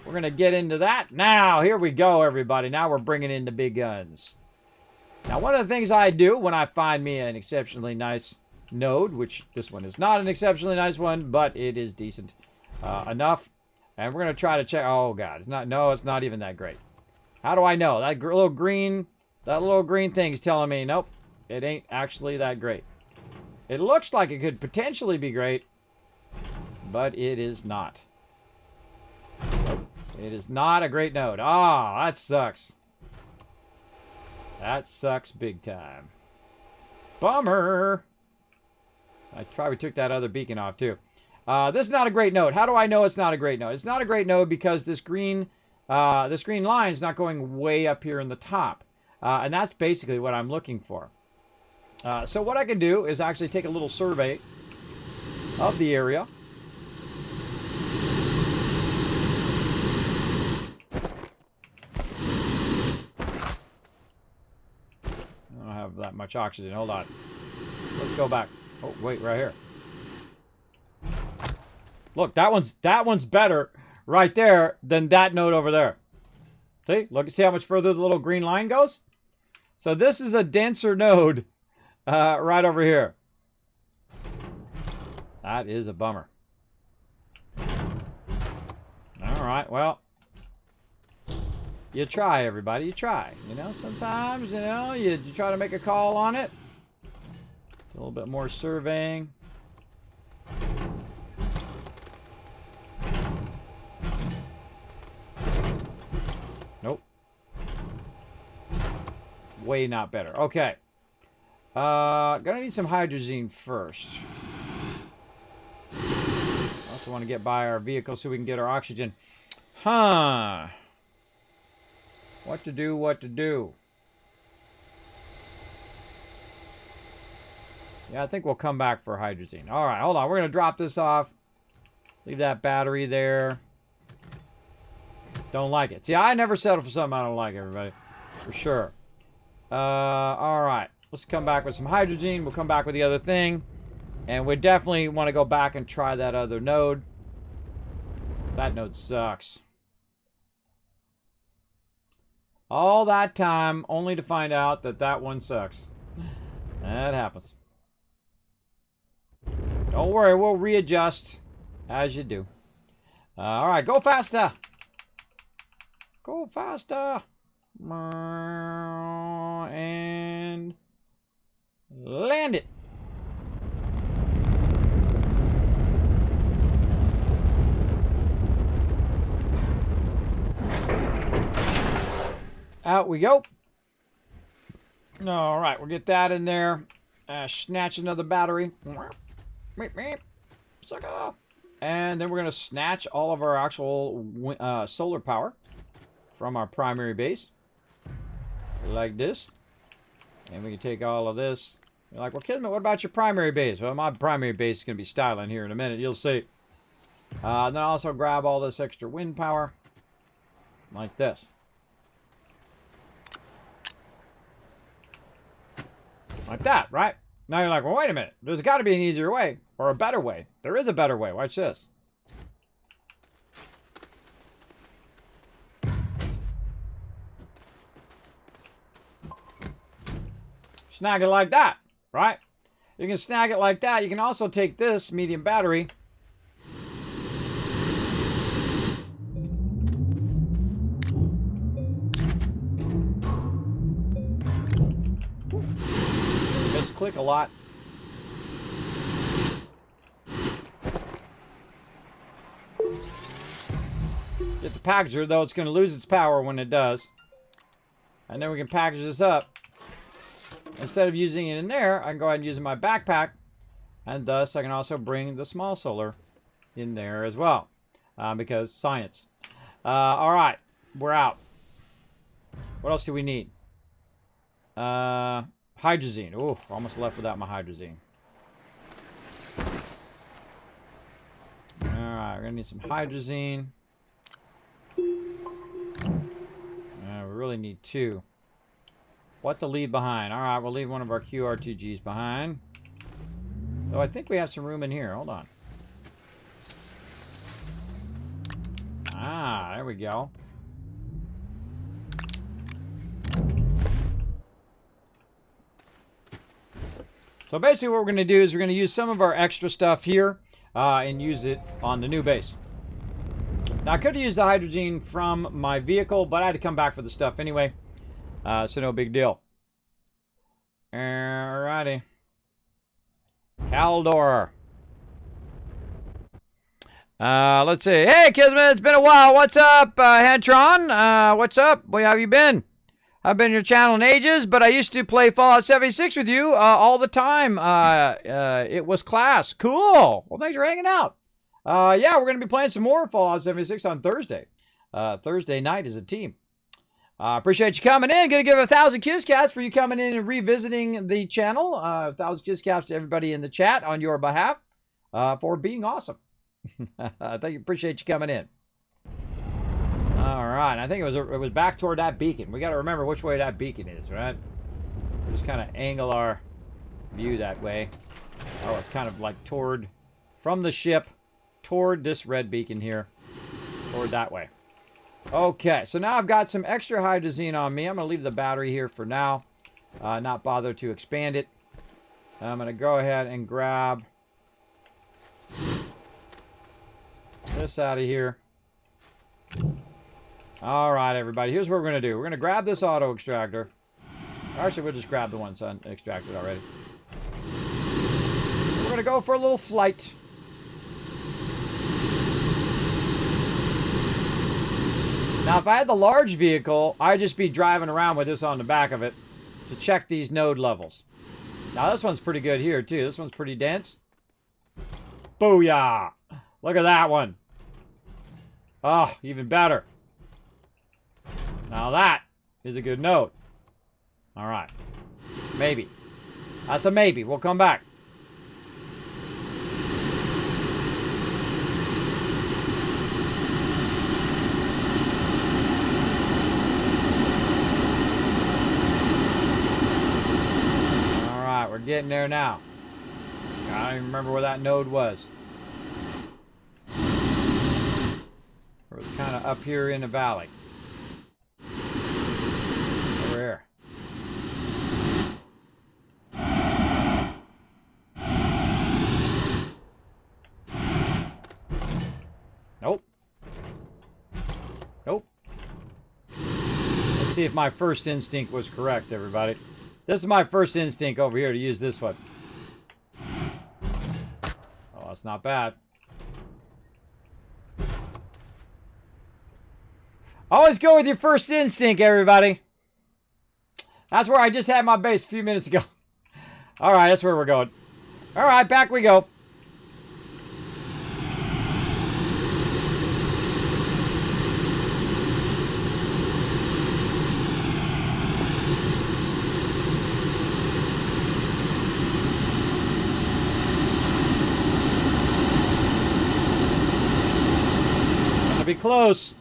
We're going to get into that. Now, here we go, everybody. Now we're bringing in the big guns. Now, one of the things I do when I find me an exceptionally nice node, which this one is not an exceptionally nice one, but it is decent enough. And we're going to try to check. Oh, God. It's not even that great. How do I know? That little green thing's telling me, nope, it ain't actually that great. It looks like it could potentially be great, but it is not. Nope. It is not a great node. Ah, that sucks. That sucks big time. Bummer. I probably took that other beacon off too. This is not a great node. How do I know it's not a great node? It's not a great node because this green line is not going way up here in the top. And that's basically what I'm looking for. So what I can do is actually take a little survey of the area. I don't have that much oxygen. Hold on. Let's go back. Oh, wait, right here. Look, that one's better right there than that node over there. See? Look, see how much further the little green line goes? So this is a denser node. Right over here. That is a bummer. Alright, well. You try, everybody. You try. You know, sometimes, you know, you try to make a call on it. A little bit more surveying. Nope. Way not better. Okay. Gonna need some hydrazine first. Also want to get by our vehicle so we can get our oxygen. Huh. What to do, what to do. Yeah, I think we'll come back for hydrazine. Alright, hold on. We're going to drop this off. Leave that battery there. Don't like it. See, I never settle for something I don't like, everybody. For sure. Alright. Let's come back with some hydrazine. We'll come back with the other thing. And we definitely want to go back and try that other node. That node sucks. All that time, only to find out that that one sucks. That happens. Don't worry, we'll readjust as you do. Alright, go faster! Go faster! And land it! Out we go. Alright, we'll get that in there. Snatch another battery. Sucker. And then we're going to snatch all of our actual solar power from our primary base. Like this. And we can take all of this. You're like, well, Kismet, what about your primary base? Well, my primary base is going to be styling here in a minute. You'll see. Then also grab all this extra wind power. Like this. Like that, right? Now you're like, well, wait a minute. There's got to be an easier way. Or a better way. There is a better way. Watch this. Snag it like that, right? You can snag it like that. You can also take this medium battery. Click a lot. Get the packager, though it's going to lose its power when it does. And then we can package this up. Instead of using it in there, I can go ahead and use it in my backpack. And thus, I can also bring the small solar in there as well. Because science. Alright, we're out. What else do we need? Hydrazine. Ooh, almost left without my hydrazine. Alright, we're going to need some hydrazine. We really need two. What to leave behind? Alright, we'll leave one of our QRTGs behind. Oh, I think we have some room in here. Hold on. Ah, there we go. So basically what we're going to do is we're going to use some of our extra stuff here and use it on the new base. Now I could have used the hydrazine from my vehicle, but I had to come back for the stuff anyway. So no big deal. Alrighty. Caldor. Let's see. Hey Kismet, it's been a while. What's up, Hentron? What's up? Where have you been? I've been on your channel in ages, but I used to play Fallout 76 with you all the time. It was class. Cool. Well, thanks for hanging out. Yeah, we're going to be playing some more Fallout 76 on Thursday. Thursday night as a team. Appreciate you coming in. Going to give 1,000 Kiss Cats for you coming in and revisiting the channel. 1,000 Kiss Cats to everybody in the chat on your behalf for being awesome. Thank you. Appreciate you coming in. All right, I think it was back toward that beacon. We got to remember which way that beacon is, right? We'll just kind of angle our view that way. Oh, it's kind of like toward, from the ship, toward this red beacon here, toward that way. Okay, so now I've got some extra hydrazine on me. I'm going to leave the battery here for now, not bother to expand it. I'm going to go ahead and grab this out of here. Alright, everybody. Here's what we're going to do. We're going to grab this auto extractor. Actually, we'll just grab the one that's extracted already. We're going to go for a little flight. Now, if I had the large vehicle, I'd just be driving around with this on the back of it to check these node levels. Now this one's pretty good here too. This one's pretty dense. Booyah! Look at that one. Oh, even better. Now that is a good note. All right. Maybe. That's a maybe. We'll come back. All right, we're getting there now. I don't even remember where that node was. It was kind of up here in the valley. Over here. Nope. Nope. Let's see if my first instinct was correct, everybody. This is my first instinct over here to use this one. Oh, that's not bad. Always go with your first instinct, everybody. That's where I just had my base a few minutes ago. All right, that's where we're going. All right, back we go. Gonna be close.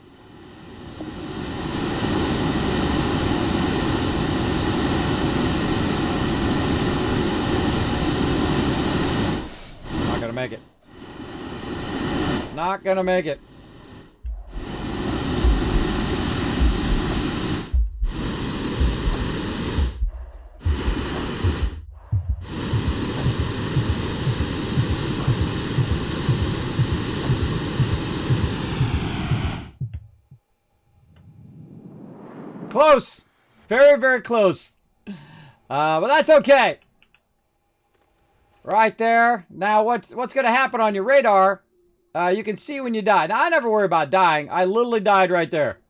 Make it. Not gonna make it. Close. Very, very close. But that's okay. Right there. Now, what's going to happen on your radar, you can see when you die. Now, I never worry about dying. I literally died right there.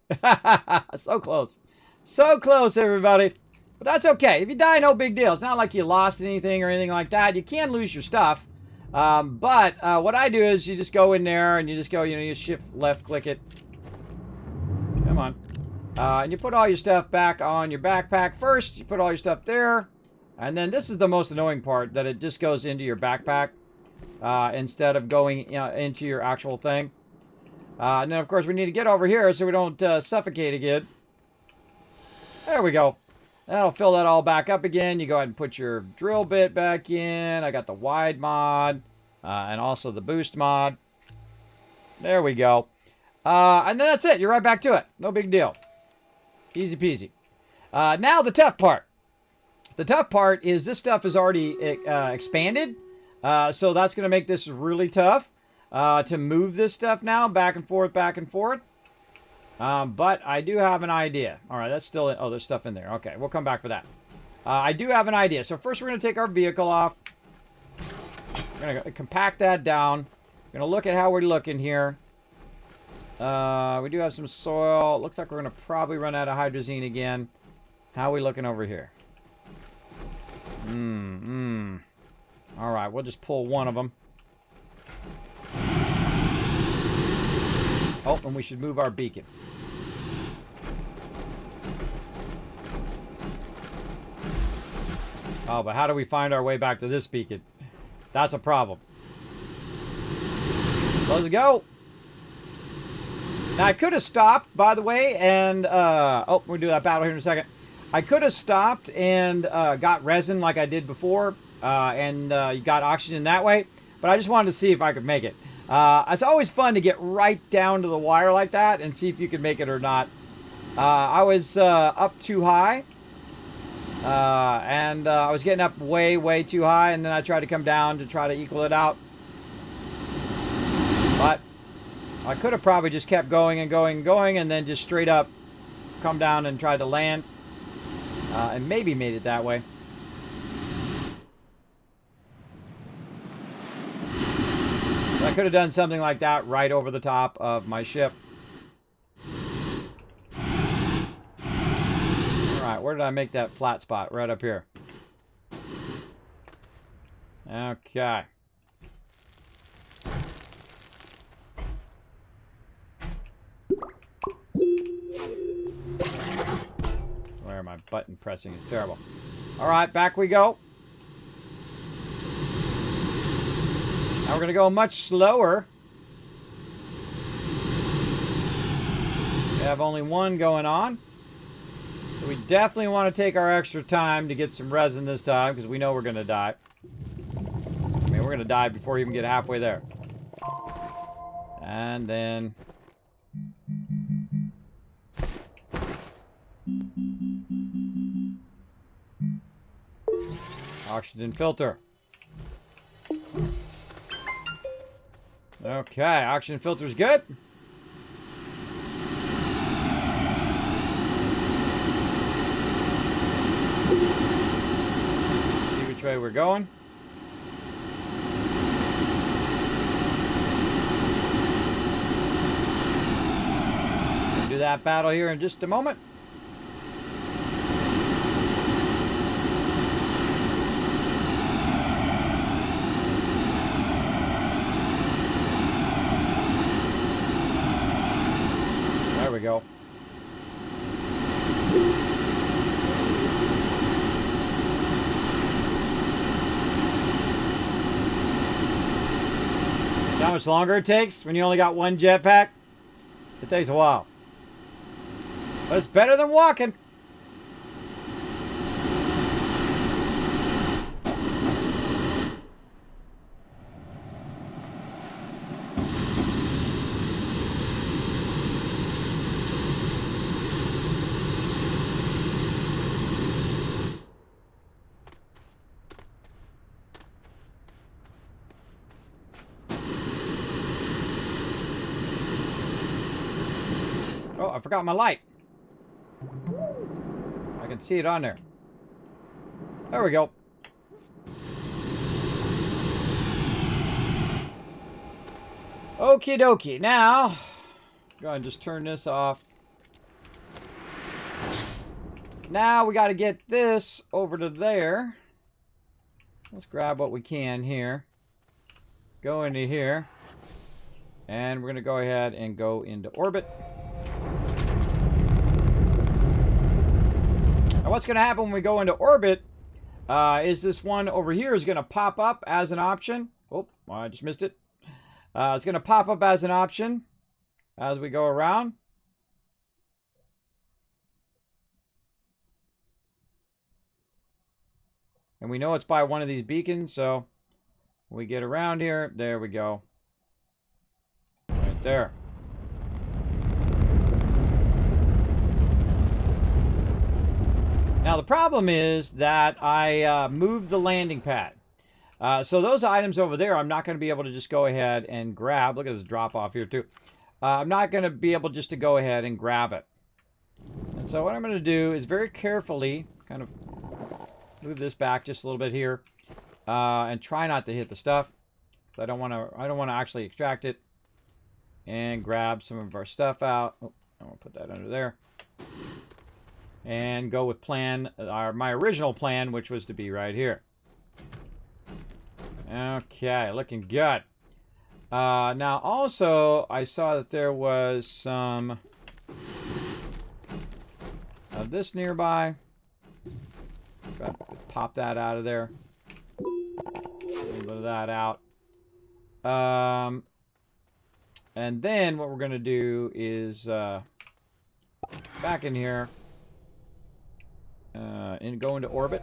So close. So close, everybody. But that's okay. If you die, no big deal. It's not like you lost anything or anything like that. You can lose your stuff. But what I do is you just go in there and you just go, you shift left click it. Come on. And you put all your stuff back on your backpack first. You put all your stuff there. And then this is the most annoying part, that it just goes into your backpack instead of going into your actual thing. And then, of course, we need to get over here so we don't suffocate again. There we go. That'll fill that all back up again. You go ahead and put your drill bit back in. I got the wide mod and also the boost mod. There we go. And then that's it. You're right back to it. No big deal. Easy peasy. Now the tough part. The tough part is this stuff is already expanded, so that's going to make this really tough to move this stuff now back and forth, back and forth. But I do have an idea. All right, that's still... Oh, there's stuff in there. Okay, we'll come back for that. I do have an idea. So first we're going to take our vehicle off. We're going to compact that down. We're going to look at how we're looking here. We do have some soil. Looks like we're going to probably run out of hydrazine again. How are we looking over here? All right, we'll just pull one of them. Oh, and we should move our beacon. Oh, but how do we find our way back to this beacon? That's a problem. Let's go. Now, I could have stopped, by the way, and... oh, we'll do that battle here in a second. I could have stopped and got resin like I did before, and you got oxygen that way, but I just wanted to see if I could make it. It's always fun to get right down to the wire like that and see if you can make it or not. I was up too high, and I was getting up way, way too high, and then I tried to come down to try to equal it out. But I could have probably just kept going and going and going, and then just straight up come down and try to land. And maybe made it that way. I could have done something like that right over the top of my ship. Alright, where did I make that flat spot? Right up here. Okay. Where my button pressing is terrible. All right, back we go. Now we're going to go much slower. We have only one going on. So we definitely want to take our extra time to get some resin this time because we know we're going to die. I mean, we're going to die before we even get halfway there. And then... oxygen filter. Okay, oxygen filter's good. See which way we're going. We'll do that battle here in just a moment. There we go. How much longer it takes when you only got one jetpack? It takes a while. But it's better than walking. Oh, I forgot my light. I can see it on there. There we go. Okie dokie. Now, go ahead and just turn this off. Now we got to get this over to there. Let's grab what we can here. Go into here. And we're going to go ahead and go into orbit. Now what's going to happen when we go into orbit is this one over here is going to pop up as an option. Oh, I just missed it. It's going to pop up as an option as we go around. And we know it's by one of these beacons, so when we get around here, there we go. Right there. Now the problem is that I moved the landing pad. So those items over there, I'm not going to be able to just go ahead and grab. Look at this drop off here too. I'm not going to be able just to go ahead and grab it. And so what I'm going to do is very carefully kind of move this back just a little bit here, and try not to hit the stuff. So I don't want to actually extract it and grab some of our stuff out. Oh, I'm going to put that under there. And go with my original plan, which was to be right here. Okay, looking good. Now also, I saw that there was some of this nearby. Pop that out of there. A little bit of that out. And then what we're going to do is back in here. And go into orbit.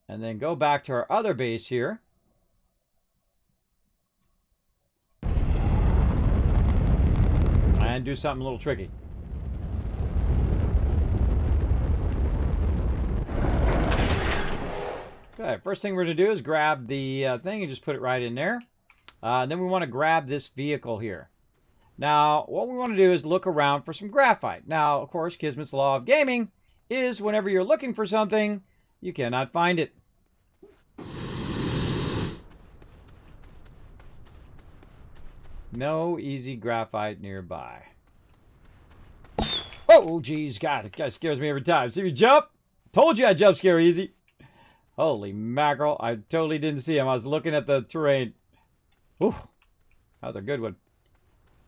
And then go back to our other base here. And do something a little tricky. Okay, first thing we're going to do is grab the thing and just put it right in there. Then we want to grab this vehicle here. Now, what we want to do is look around for some graphite. Now, of course, Kismet's law of gaming is whenever you're looking for something, you cannot find it. No easy graphite nearby. Oh, geez, God, it guy scares me every time. See me jump? Told you I jump scare easy. Holy mackerel, I totally didn't see him. I was looking at the terrain. Ooh, that was a good one.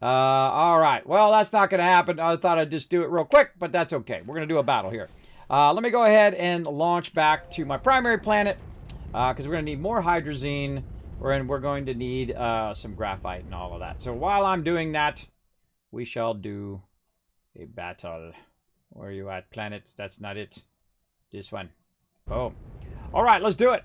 All right. Well, that's not going to happen. I thought I'd just do it real quick, but that's okay. We're going to do a battle here. Let me go ahead and launch back to my primary planet, because we're going to need more hydrazine, and we're going to need some graphite and all of that. So while I'm doing that, we shall do a battle. Where are you at, planet? That's not it. This one. Boom. All right, let's do it.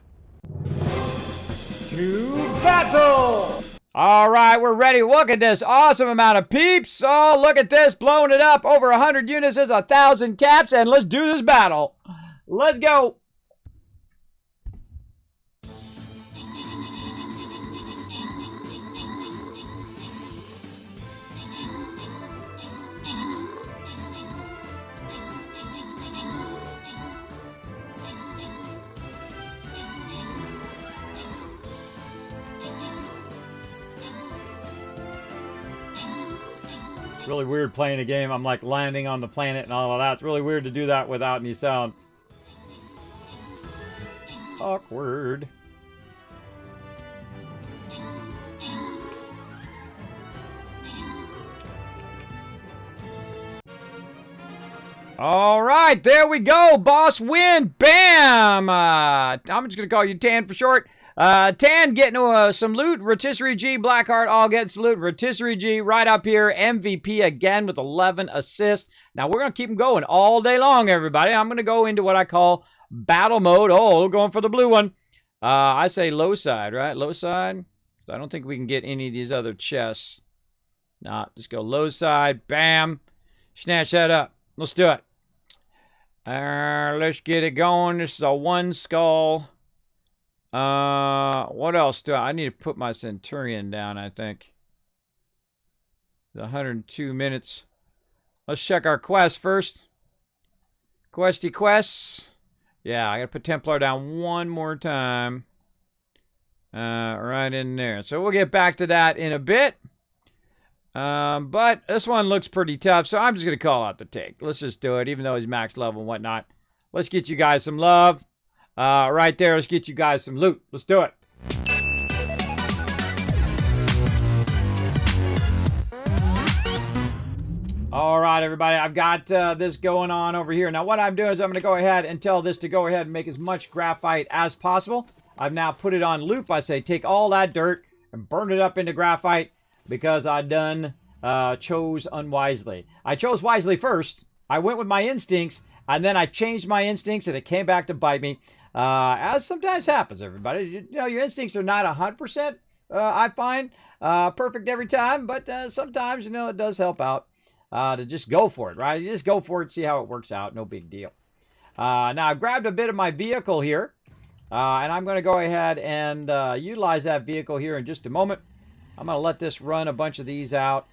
To battle! All right, we're ready. Look at this awesome amount of peeps. Oh, look at this, blowing it up. Over 100 units is 1,000 caps, and let's do this battle. Let's go. Really weird playing a game. I'm like landing on the planet and all of that. It's really weird to do that without any sound. Awkward. All right, there we go. Boss win. Bam! I'm just going to call you Tan for short. Tan getting some loot. Rotisserie G, Blackheart all getting some loot. Rotisserie G right up here. MVP again with 11 assists. Now we're going to keep them going all day long, everybody. I'm going to go into what I call battle mode. Oh, we're going for the blue one. I say low side, right? Low side. I don't think we can get any of these other chests. Nah, just go low side. Bam. Snatch that up. Let's do it. Let's get it going. This is a one skull. What else do I need to put my Centurion down, I think. 102 minutes. Let's check our quest first. Questy quests. Yeah, I gotta put Templar down one more time. Right in there. So we'll get back to that in a bit. But this one looks pretty tough, so I'm just gonna call out the take. Let's just do it, even though he's max level and whatnot. Let's get you guys some love. Right there, let's get you guys some loot. Let's do it. All right, everybody, I've got this going on over here. Now, what I'm doing is I'm going to go ahead and tell this to go ahead and make as much graphite as possible. I've now put it on loop. I say take all that dirt and burn it up into graphite because I done chose unwisely. I chose wisely first. I went with my instincts, and then I changed my instincts, and it came back to bite me. As sometimes happens, everybody. You know, your instincts are not 100%, I find, perfect every time, but sometimes, you know, it does help out to just go for it, right? You just go for it, see how it works out. No big deal. Now, I've grabbed a bit of my vehicle here, and I'm going to go ahead and utilize that vehicle here in just a moment. I'm going to let this run a bunch of these out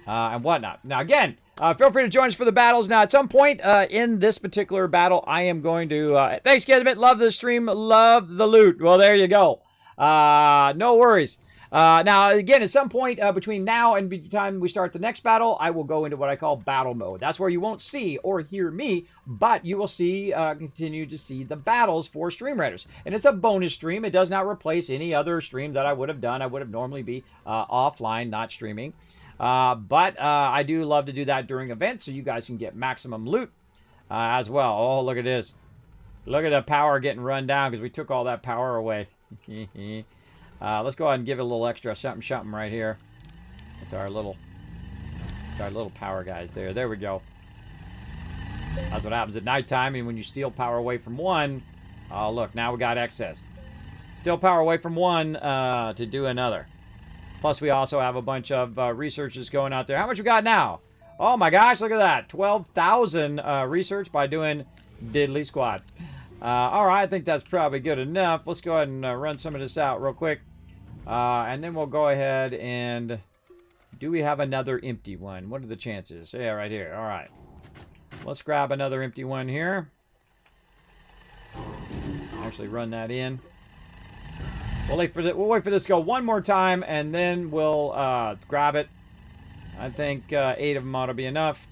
and whatnot. Now, again, feel free to join us for the battles. Now, at some point in this particular battle, I am going to... thanks, Kismet. Love the stream. Love the loot. Well, there you go. No worries. Now, again, at some point between now and the time we start the next battle, I will go into what I call battle mode. That's where you won't see or hear me, but you will see, continue to see the battles for Stream Raiders. And it's a bonus stream. It does not replace any other stream that I would have done. I would have normally be offline, not streaming. But I do love to do that during events so you guys can get maximum loot as well. Oh, look at this. Look at the power getting run down because we took all that power away. Let's go ahead and give it a little extra something right here. With our little power guys there. There we go. That's what happens at nighttime. And when you steal power away from one, oh, look, now we got excess. Steal power away from one to do another. Plus, we also have a bunch of researchers going out there. How much we got now? Oh, my gosh, look at that. 12,000 research by doing diddly squat. All right, I think that's probably good enough. Let's go ahead and run some of this out real quick. And then we'll go ahead and... Do we have another empty one? What are the chances? Yeah, right here. All right. Let's grab another empty one here. Actually run that in. We'll wait for this to go one more time, and then we'll grab it. I think 8 of them ought to be enough.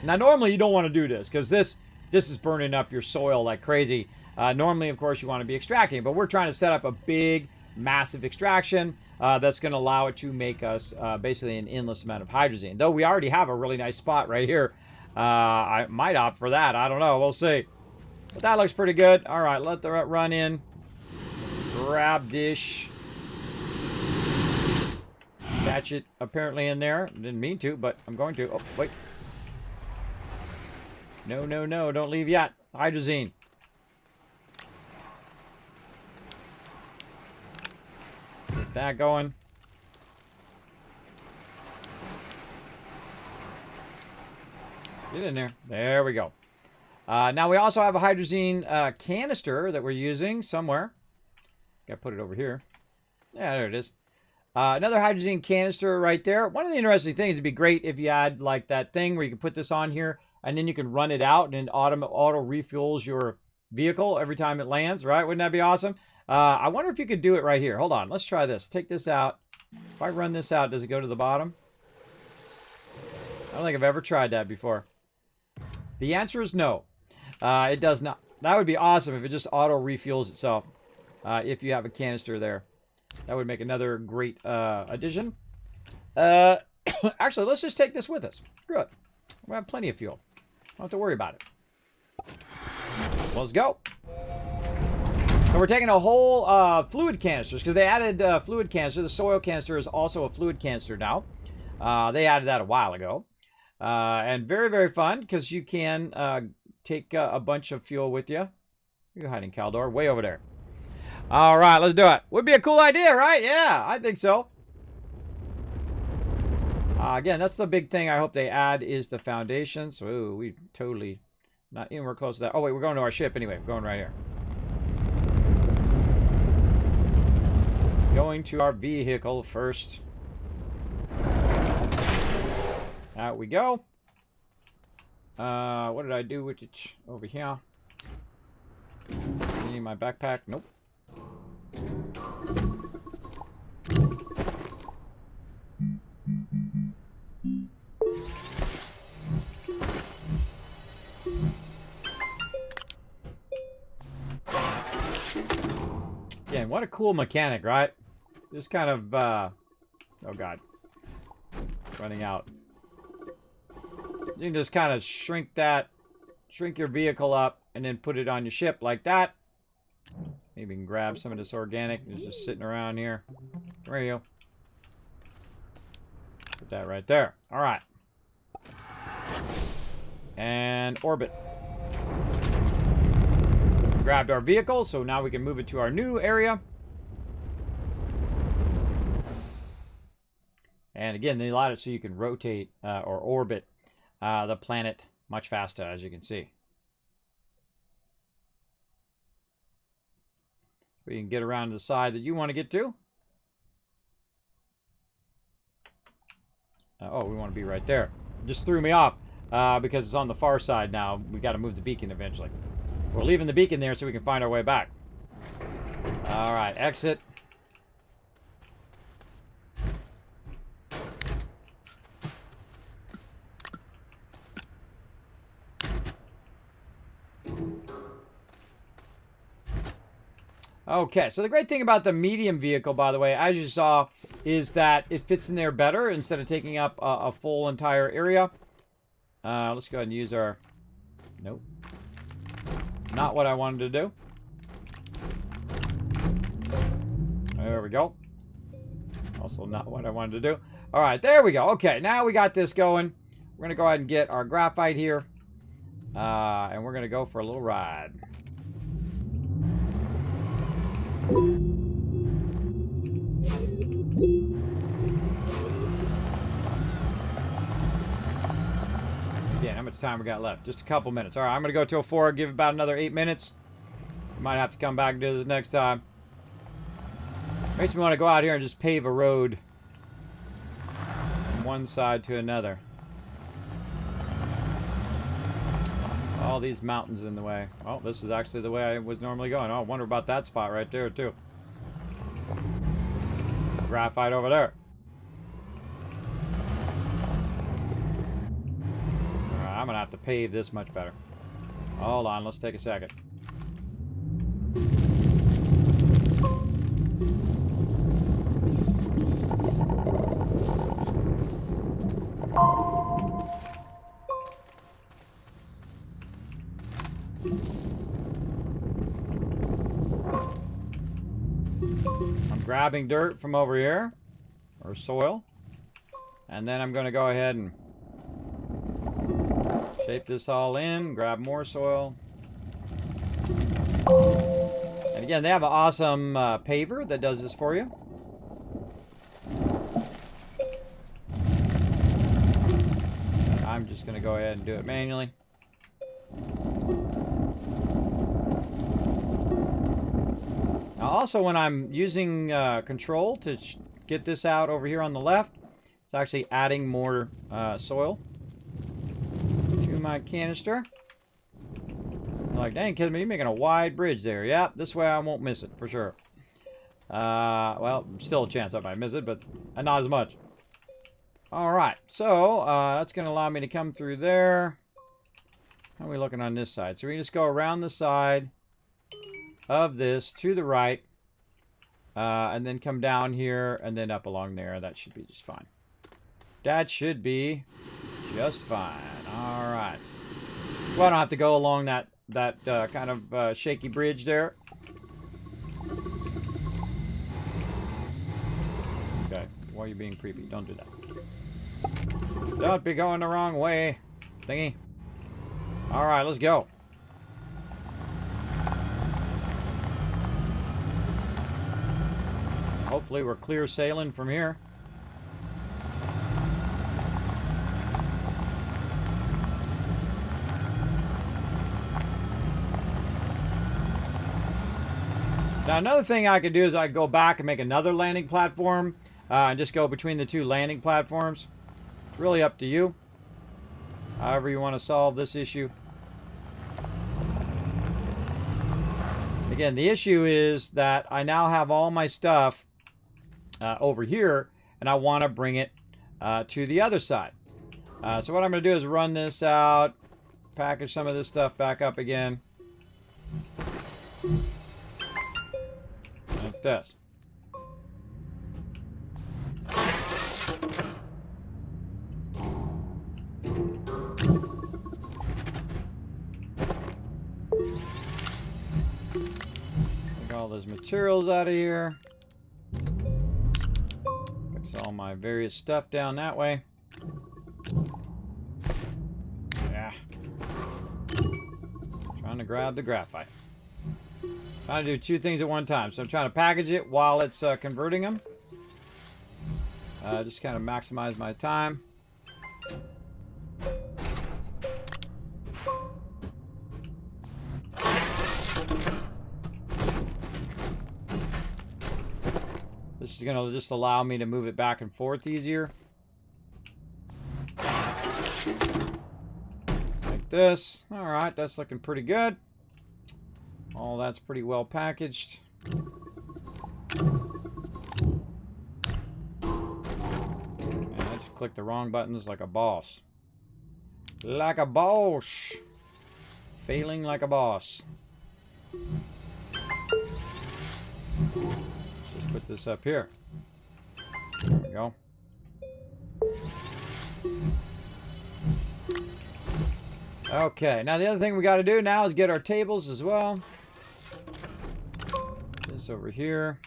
Now, normally you don't want to do this because this is burning up your soil like crazy. Normally, of course, you want to be extracting, but we're trying to set up a big, massive extraction that's going to allow it to make us basically an endless amount of hydrazine. Though we already have a really nice spot right here. I might opt for that. I don't know. We'll see. But that looks pretty good. All right, let the run in. Grab dish. Catch it apparently in there. Didn't mean to, but I'm going to. Oh, wait. No, no, no. Don't leave yet. Hydrazine. Get that going. Get in there. There we go. Now we also have a hydrazine canister that we're using somewhere. Gotta put it over here. Yeah, there it is. Another hydrazine canister right there. One of the interesting things, it'd be great if you had like that thing where you can put this on here and then you can run it out and it auto refuels your vehicle every time it lands, right? Wouldn't that be awesome? I wonder if you could do it right here. Hold on, let's try this. Take this out. If I run this out, does it go to the bottom? I don't think I've ever tried that before. The answer is no. It does not. That would be awesome if it just auto refuels itself. If you have a canister there. That would make another great addition. Actually, let's just take this with us. Screw it. We have plenty of fuel. Don't have to worry about it. Well, let's go. So we're taking a whole fluid canisters because they added fluid canister. The soil canister is also a fluid canister now. They added that a while ago. And very, very fun because you can take a bunch of fuel with you. You're hiding, Caldor. Way over there. All right, let's do it. Would be a cool idea, right? Yeah, I think so. Again, that's the big thing I hope they add is the foundations. Ooh, we totally not anywhere close to that. Oh, wait, we're going to our ship anyway. We're going right here. Going to our vehicle first. Out we go. What did I do with it over here? Need my backpack? Nope. Again, what a cool mechanic, right? Just kind of, oh god. Running out. You can just kind of shrink your vehicle up, and then put it on your ship like that. Maybe you can grab some of this organic that's just sitting around here. There you go. Put that right there. All right. And orbit. Grabbed our vehicle, so now we can move it to our new area. And again, they allowed it so you can rotate or orbit the planet much faster, as you can see. We can get around to the side that you want to get to. Oh, we want to be right there. Just threw me off because it's on the far side now. We got to move the beacon eventually. We're leaving the beacon there so we can find our way back. All right, exit. Okay, so the great thing about the medium vehicle, by the way, as you saw, is that it fits in there better instead of taking up a full entire area. Let's go ahead and use our... Nope. Not what I wanted to do. There we go. Also not what I wanted to do. All right, there we go. Okay, now we got this going. We're going to go ahead and get our graphite here. And we're going to go for a little ride. Again, how much time we got left? Just a couple minutes. All right, I'm going to go till 4, give about another 8 minutes. Might have to come back and do this next time. Makes me want to go out here and just pave a road from one side to another. All these mountains in the way. Oh, this is actually the way I was normally going. Oh, I wonder about that spot right there, too. Graphite over there. Alright, I'm gonna have to pave this much better. Hold on, let's take a second. I'm grabbing dirt from over here, or soil, and then I'm going to go ahead and shape this all in, grab more soil. And again, they have an awesome paver that does this for you. I'm just going to go ahead and do it manually. Now also, when I'm using control to get this out over here on the left, it's actually adding more soil to my canister. I'm like, dang, Kismet, you're making a wide bridge there. Yep, this way I won't miss it, for sure. Well, still a chance I might miss it, but not as much. Alright, so that's going to allow me to come through there. How are we looking on this side? So we just go around the side of this to the right, and then come down here and then up along there. That should be just fine. That should be just fine. All right. Well, I don't have to go along that kind of shaky bridge there. Okay. Why are you being creepy? Don't do that. Don't be going the wrong way, thingy. All right, let's go. Hopefully we're clear sailing from here. Now another thing I could do is I could go back and make another landing platform and just go between the two landing platforms. It's really up to you. However you want to solve this issue. Again, the issue is that I now have all my stuff over here, and I want to bring it to the other side. So what I'm going to do is run this out, package some of this stuff back up again. Like this. Take all those materials out of here. Fix all my various stuff down that way. Yeah. Trying to grab the graphite. Trying to do two things at one time. So I'm trying to package it while it's converting them. Just kind of maximize my time. This is going to just allow me to move it back and forth easier. Like this. Alright, that's looking pretty good. All that's pretty well packaged. And I just clicked the wrong buttons like a boss. Like a boss. Failing like a boss. Just put this up here. There we go. Okay, now the other thing we got to do now is get our tables as well. This over here.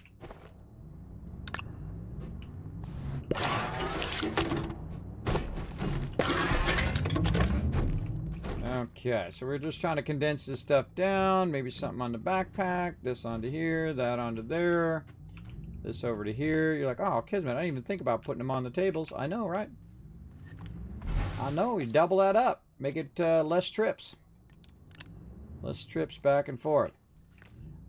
Okay, so we're just trying to condense this stuff down. Maybe something on the backpack. This onto here, that onto there. This over to here. You're like, oh, Kismet, I didn't even think about putting them on the tables. I know, right? I know, you double that up. Make it less trips. Less trips back and forth.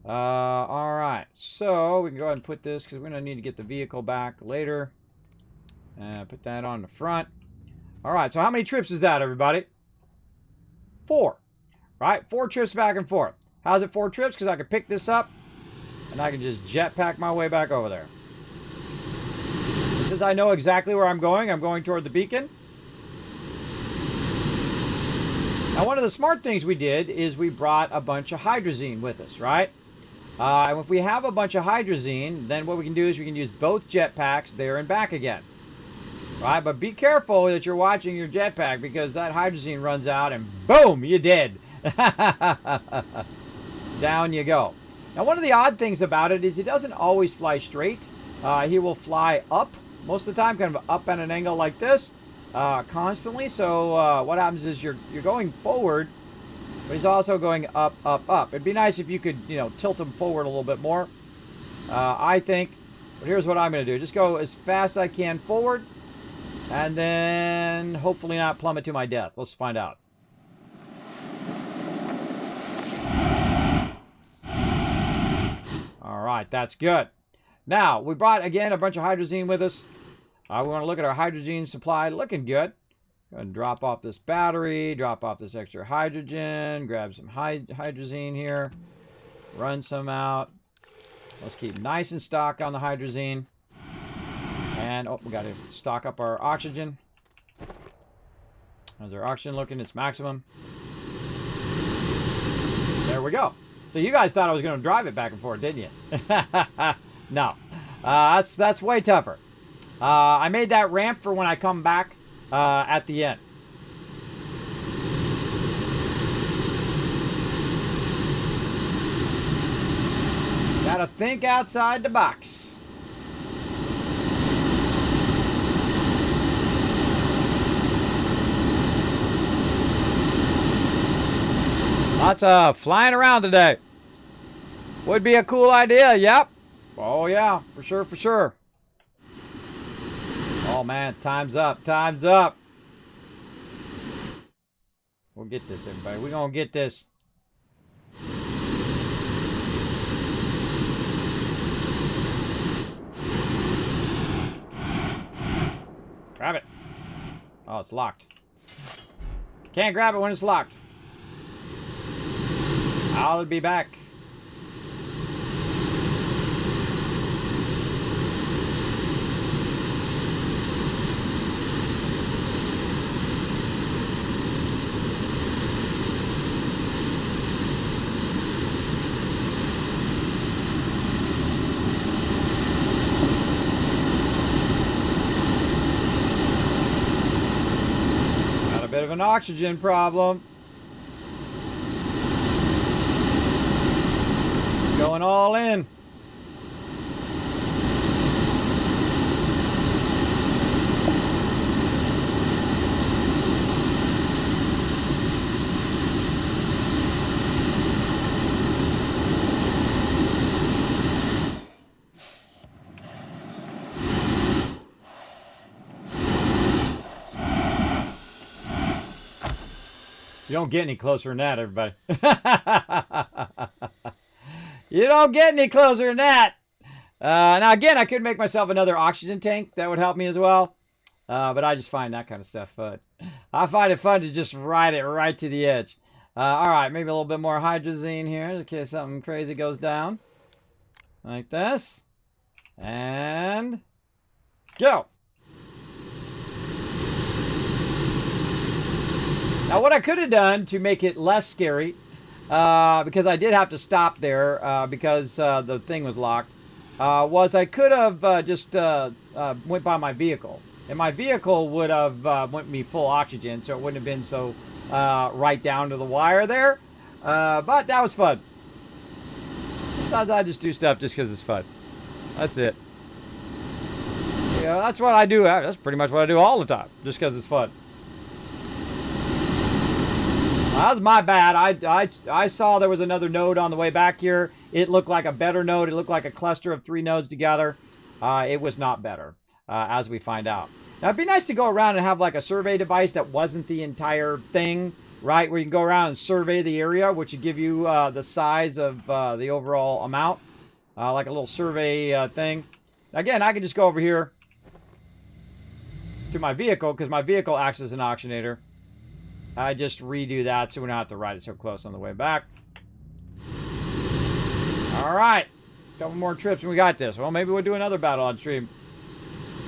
Alright, so we can go ahead and put this, because we're going to need to get the vehicle back later. Put that on the front. Alright, so how many trips is that, everybody? 4. Right? 4 trips back and forth. How's it 4 trips? Because I can pick this up, and I can just jetpack my way back over there. Since I know exactly where I'm going toward the beacon. Now, one of the smart things we did is we brought a bunch of hydrazine with us, right? And if we have a bunch of hydrazine, then what we can do is we can use both jetpacks there and back again. Right? But be careful that you're watching your jetpack because that hydrazine runs out and boom, you're dead. Down you go. Now, one of the odd things about it is he doesn't always fly straight. He will fly up most of the time, kind of up at an angle like this, constantly. So what happens is you're going forward, but he's also going up, up, up. It'd be nice if you could, tilt him forward a little bit more, I think. But here's what I'm going to do. Just go as fast as I can forward, and then hopefully not plummet to my death. Let's find out. All right, that's good. Now, we brought, again, a bunch of hydrazine with us. We want to look at our hydrazine supply. Looking good. Go ahead and drop off this battery, drop off this extra hydrogen, grab some hydrazine here, run some out. Let's keep nice and stock on the hydrazine. And, oh, we got to stock up our oxygen. How's our oxygen looking? It's maximum. There we go. So you guys thought I was going to drive it back and forth, didn't you? No. That's way tougher. I made that ramp for when I come back at the end. Gotta think outside the box. Lots of flying around today. Would be a cool idea, yep. Oh yeah, for sure, for sure. Oh man, time's up, time's up. We'll get this, everybody. We're gonna get this. Grab it. Oh, it's locked. Can't grab it when it's locked. I'll be back. Got a bit of an oxygen problem. Going all in. You don't get any closer than that, everybody. You don't get any closer than that. Now, again, I could make myself another oxygen tank. That would help me as well. But I just find that kind of stuff fun. I find it fun to just ride it right to the edge. All right, maybe a little bit more hydrazine here in case something crazy goes down. Like this. And go. Now, what I could have done to make it less scary, because I did have to stop there because the thing was locked, was I could have just went by my vehicle. And my vehicle would have went me full oxygen, so it wouldn't have been so right down to the wire there. But that was fun. Sometimes I just do stuff just because it's fun. That's it. Yeah, that's what I do. That's pretty much what I do all the time, just because it's fun. That was my bad. I saw there was another node on the way back here. It looked like a better node. It looked like a cluster of 3 nodes together. It was not better, as we find out. Now, it'd be nice to go around and have like a survey device that wasn't the entire thing, right? Where you can go around and survey the area, which would give you the size of the overall amount. Like a little survey thing. Again, I can just go over here to my vehicle, because my vehicle acts as an oxygenator. I just redo that so we don't have to ride it so close on the way back. All right. Couple more trips and we got this. Well, maybe we'll do another battle on stream.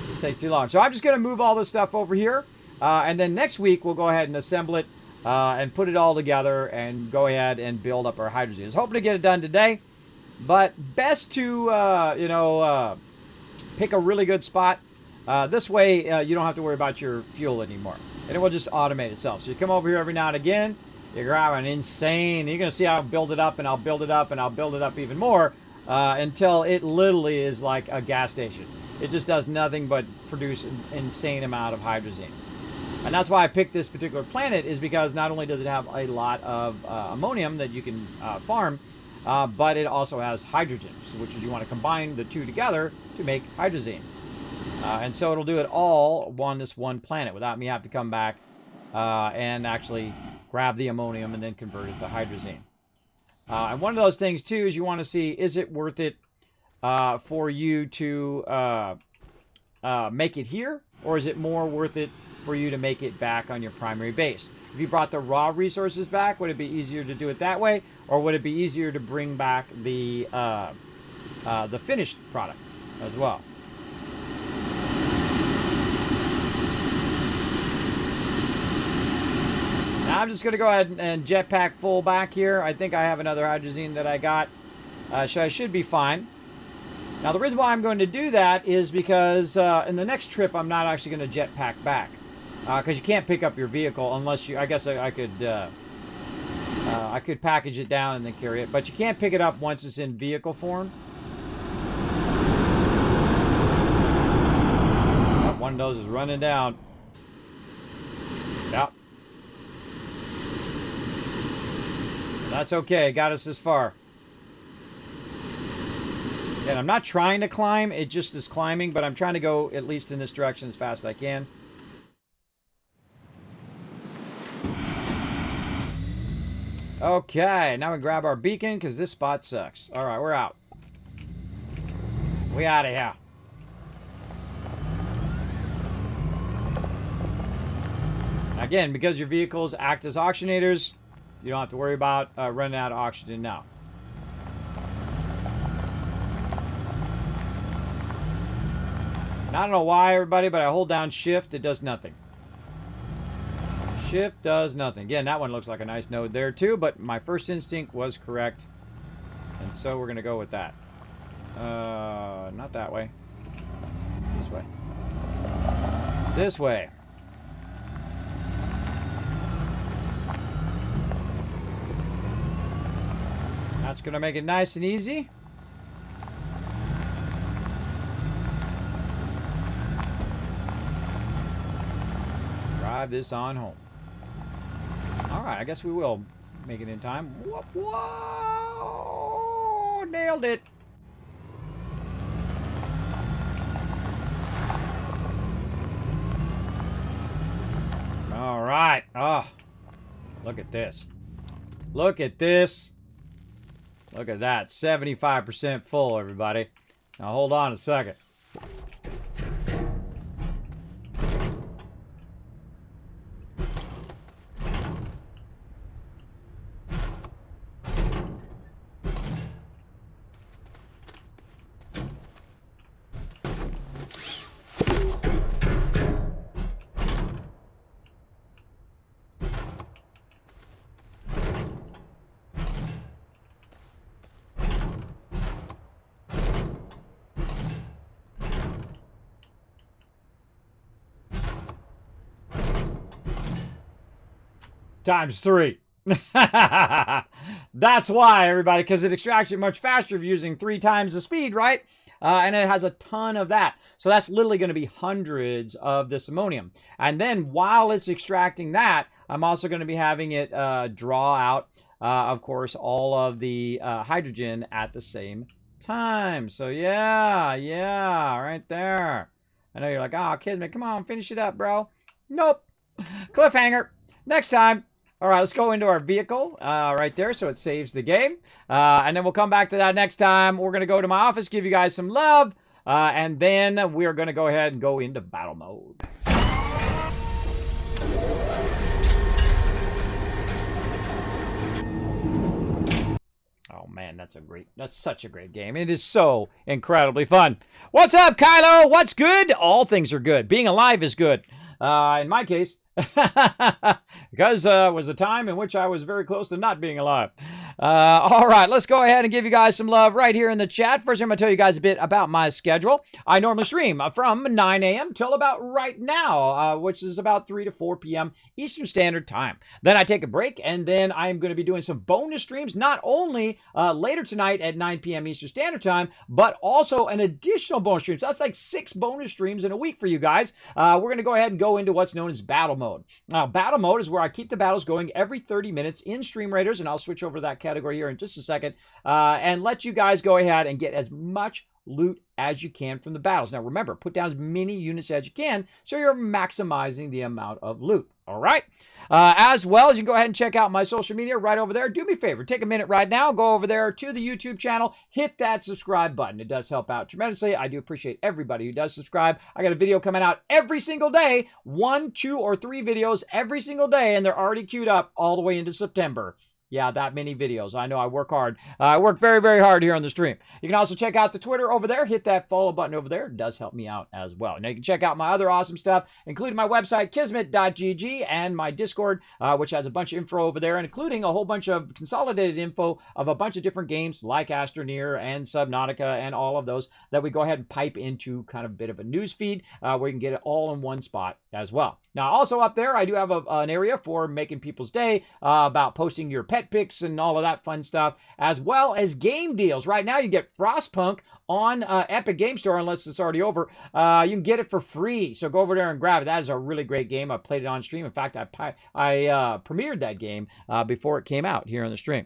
This takes too long. So I'm just going to move all this stuff over here. And then next week, we'll go ahead and assemble it and put it all together and go ahead and build up our hydrazine. I was hoping to get it done today, but best to, pick a really good spot. This way, you don't have to worry about your fuel anymore. And it will just automate itself. So you come over here every now and again, you grab an insane, you're going to see how I'll build it up, and I'll build it up, and I'll build it up even more until it literally is like a gas station. It just does nothing but produce an insane amount of hydrazine. And that's why I picked this particular planet, is because not only does it have a lot of ammonium that you can farm, but it also has hydrogen, which is you want to combine the two together to make hydrazine. And so it'll do it all on this one planet without me having to come back and actually grab the ammonium and then convert it to hydrazine. And one of those things, too, is you want to see, is it worth it for you to make it here? Or is it more worth it for you to make it back on your primary base? If you brought the raw resources back, would it be easier to do it that way? Or would it be easier to bring back the finished product as well? Now I'm just going to go ahead and jetpack full back here. I think I have another hydrazine that I got. So I should be fine. Now the reason why I'm going to do that is because in the next trip I'm not actually going to jetpack back. Because you can't pick up your vehicle unless you... I guess I could package it down and then carry it. But you can't pick it up once it's in vehicle form. Oh, one of those is running down. Yep. That's okay. Got us this far. And I'm not trying to climb. It just is climbing. But I'm trying to go at least in this direction as fast as I can. Okay. Now we grab our beacon because this spot sucks. Alright, we're out. We out of here. Again, because your vehicles act as oxygenators, you don't have to worry about running out of oxygen now. And I don't know why, everybody, but I hold down shift, it does nothing. Shift does nothing. Again, that one looks like a nice node there too, but my first instinct was correct. And so we're going to go with that. Not that way. This way. This way. That's going to make it nice and easy. Drive this on home. Alright, I guess we will make it in time. Whoop, whoa! Nailed it! Alright. Oh, look at this. Look at this. Look at that. 75% full, everybody. Now hold on a second. Times 3. That's why, everybody, because it extracts it much faster if you're using 3 times the speed, right? And it has a ton of that. So that's literally going to be hundreds of this ammonium. And then while it's extracting that, I'm also going to be having it draw out, of course, all of the hydrogen at the same time. So yeah, right there. I know you're like, oh, Kismet, come on, finish it up, bro. Nope. Cliffhanger. Next time. All right, let's go into our vehicle right there so it saves the game. And then we'll come back to that next time. We're going to go to my office, give you guys some love. And then we're going to go ahead and go into battle mode. Oh, man, that's such a great game. It is so incredibly fun. What's up, Kylo? What's good? All things are good. Being alive is good. In my case, Because it was a time in which I was very close to not being alive. All right, let's go ahead and give you guys some love right here in the chat. First, I'm going to tell you guys a bit about my schedule. I normally stream from 9 a.m. till about right now, which is about 3 to 4 p.m. Eastern Standard Time. Then I take a break, and then I'm going to be doing some bonus streams, not only later tonight at 9 p.m. Eastern Standard Time, but also an additional bonus stream. So that's like 6 bonus streams in a week for you guys. We're going to go ahead and go into what's known as battle mode. Now, battle mode is where I keep the battles going every 30 minutes in Stream Raiders, and I'll switch over to that category here in just a second, and let you guys go ahead and get as much loot as you can from the battles. Now, remember, put down as many units as you can so you're maximizing the amount of loot. All right. As well as you can go ahead and check out my social media right over there. Do me a favor. Take a minute right now. Go over there to the YouTube channel. Hit that subscribe button. It does help out tremendously. I do appreciate everybody who does subscribe. I got a video coming out every single day. 1, 2, or 3 videos every single day. And they're already queued up all the way into September. Yeah, that many videos. I know I work hard. I work very, very hard here on the stream. You can also check out the Twitter over there. Hit that follow button over there. It does help me out as well. Now you can check out my other awesome stuff, including my website, kismet.gg, and my Discord, which has a bunch of info over there, including a whole bunch of consolidated info of a bunch of different games like Astroneer and Subnautica and all of those that we go ahead and pipe into kind of a bit of a news feed where you can get it all in one spot as well. Now, also up there, I do have an area for making people's day about posting your pet picks and all of that fun stuff, as well as game deals. Right now, you get Frostpunk on Epic Game Store, unless it's already over. You can get it for free, so go over there and grab it. That is a really great game. I played it on stream. In fact, I premiered that game before it came out here on the stream.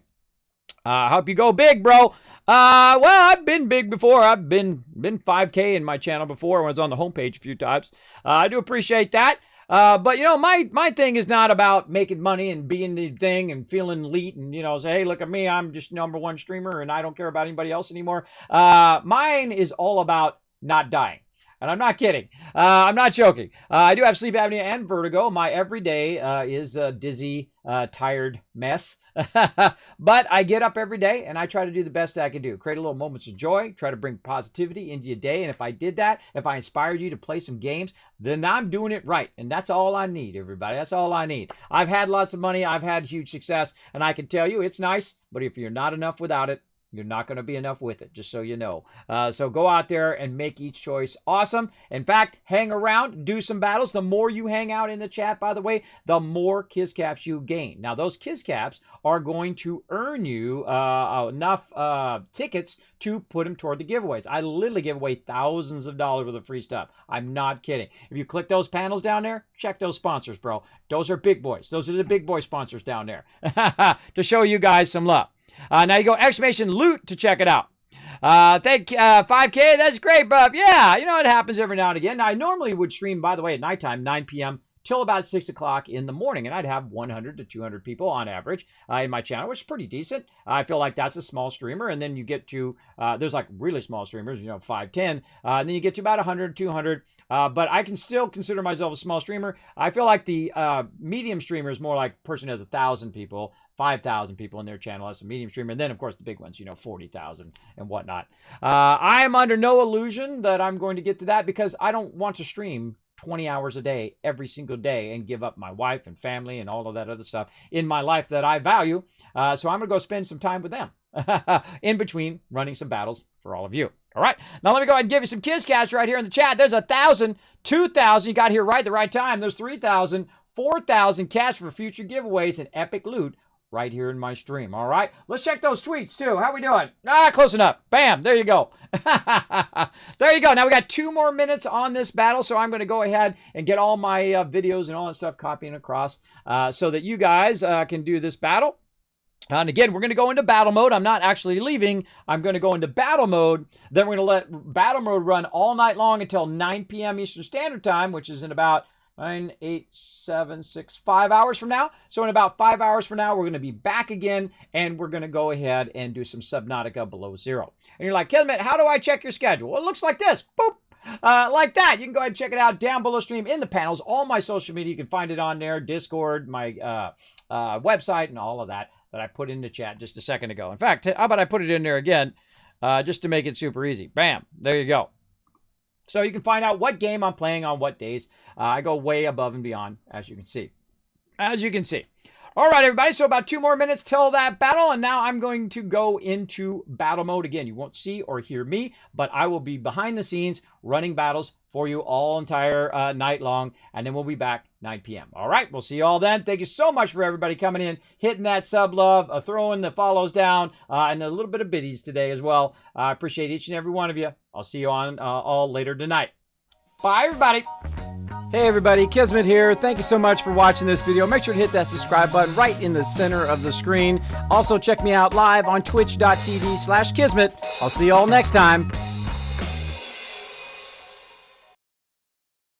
I hope you go big, bro. Well, I've been big before. I've been 5K in my channel before when I was on the homepage a few times. I do appreciate that. But, you know, my thing is not about making money and being the thing and feeling elite and, you know, say, hey, look at me, I'm just #1 streamer and I don't care about anybody else anymore. Mine is all about not dying. And I'm not kidding. I'm not joking. I do have sleep apnea and vertigo. My everyday is a dizzy, tired mess. But I get up every day and I try to do the best I can do. Create a little moments of joy. Try to bring positivity into your day. And if I did that, if I inspired you to play some games, then I'm doing it right. And that's all I need, everybody. That's all I need. I've had lots of money. I've had huge success. And I can tell you it's nice. But if you're not enough without it, you're not going to be enough with it, just so you know. So go out there and make each choice awesome. In fact, hang around, do some battles. The more you hang out in the chat, by the way, the more Kiz Caps you gain. Now, those Kiz Caps are going to earn you enough tickets to put them toward the giveaways. I literally give away thousands of dollars worth of free stuff. I'm not kidding. If you click those panels down there, check those sponsors, bro. Those are big boys. Those are the big boy sponsors down there to show you guys some love. Now you go exclamation loot to check it out. Thank 5K. That's great, bub. Yeah, you know, it happens every now and again. Now, I normally would stream, by the way, at nighttime, 9 p.m. till about 6 o'clock in the morning, and I'd have 100 to 200 people on average in my channel, which is pretty decent. I feel like that's a small streamer, and then you get to, there's like really small streamers, you know, 5, 10, and then you get to about 100, 200, but I can still consider myself a small streamer. I feel like the medium streamer is more like a person who has 1,000 people, 5,000 people in their channel as a medium streamer. And then, of course, the big ones, you know, 40,000 and whatnot. I am under no illusion that I'm going to get to that because I don't want to stream 20 hours a day every single day and give up my wife and family and all of that other stuff in my life that I value. So I'm going to go spend some time with them in between running some battles for all of you. All right. Now let me go ahead and give you some Kiz Caps right here in the chat. There's 1,000, 2,000. You got here right the right time. There's 3,000, 4,000 cash for future giveaways and epic loot right here in my stream. All right, let's check those tweets too. How we doing? Close enough. Bam, there you go. There you go. Now we got 2 more minutes on this battle, so I'm going to go ahead and get all my videos and all that stuff copying across so that you guys can do this battle. And again, we're going to go into battle mode. I'm not actually leaving. I'm going to go into battle mode. Then we're going to let battle mode run all night long until 9 p.m. Eastern Standard Time, which is in about 9, 8, 7, 6, 5 hours from now. So in about 5 hours from now, we're going to be back again, and we're going to go ahead and do some Subnautica Below Zero. And you're like, Kismet, how do I check your schedule? Well, it looks like this. Boop. Like that. You can go ahead and check it out down below stream in the panels. All my social media, you can find it on there. Discord, my website, and all of that I put in the chat just a second ago. In fact, how about I put it in there again just to make it super easy. Bam. There you go. So you can find out what game I'm playing on what days. I go way above and beyond, as you can see. All right, everybody, so about 2 more minutes till that battle, and now I'm going to go into battle mode again. You won't see or hear me, but I will be behind the scenes running battles for you all entire night long, and then we'll be back 9 p.m. All right, we'll see you all then. Thank you so much for everybody coming in, hitting that sub love, throwing the follows down, and a little bit of biddies today as well. I appreciate each and every one of you. I'll see you on all later tonight. Bye, everybody. Hey everybody, Kismet here. Thank you so much for watching this video. Make sure to hit that subscribe button right in the center of the screen. Also check me out live on twitch.tv/Kismet. I'll see you all next time.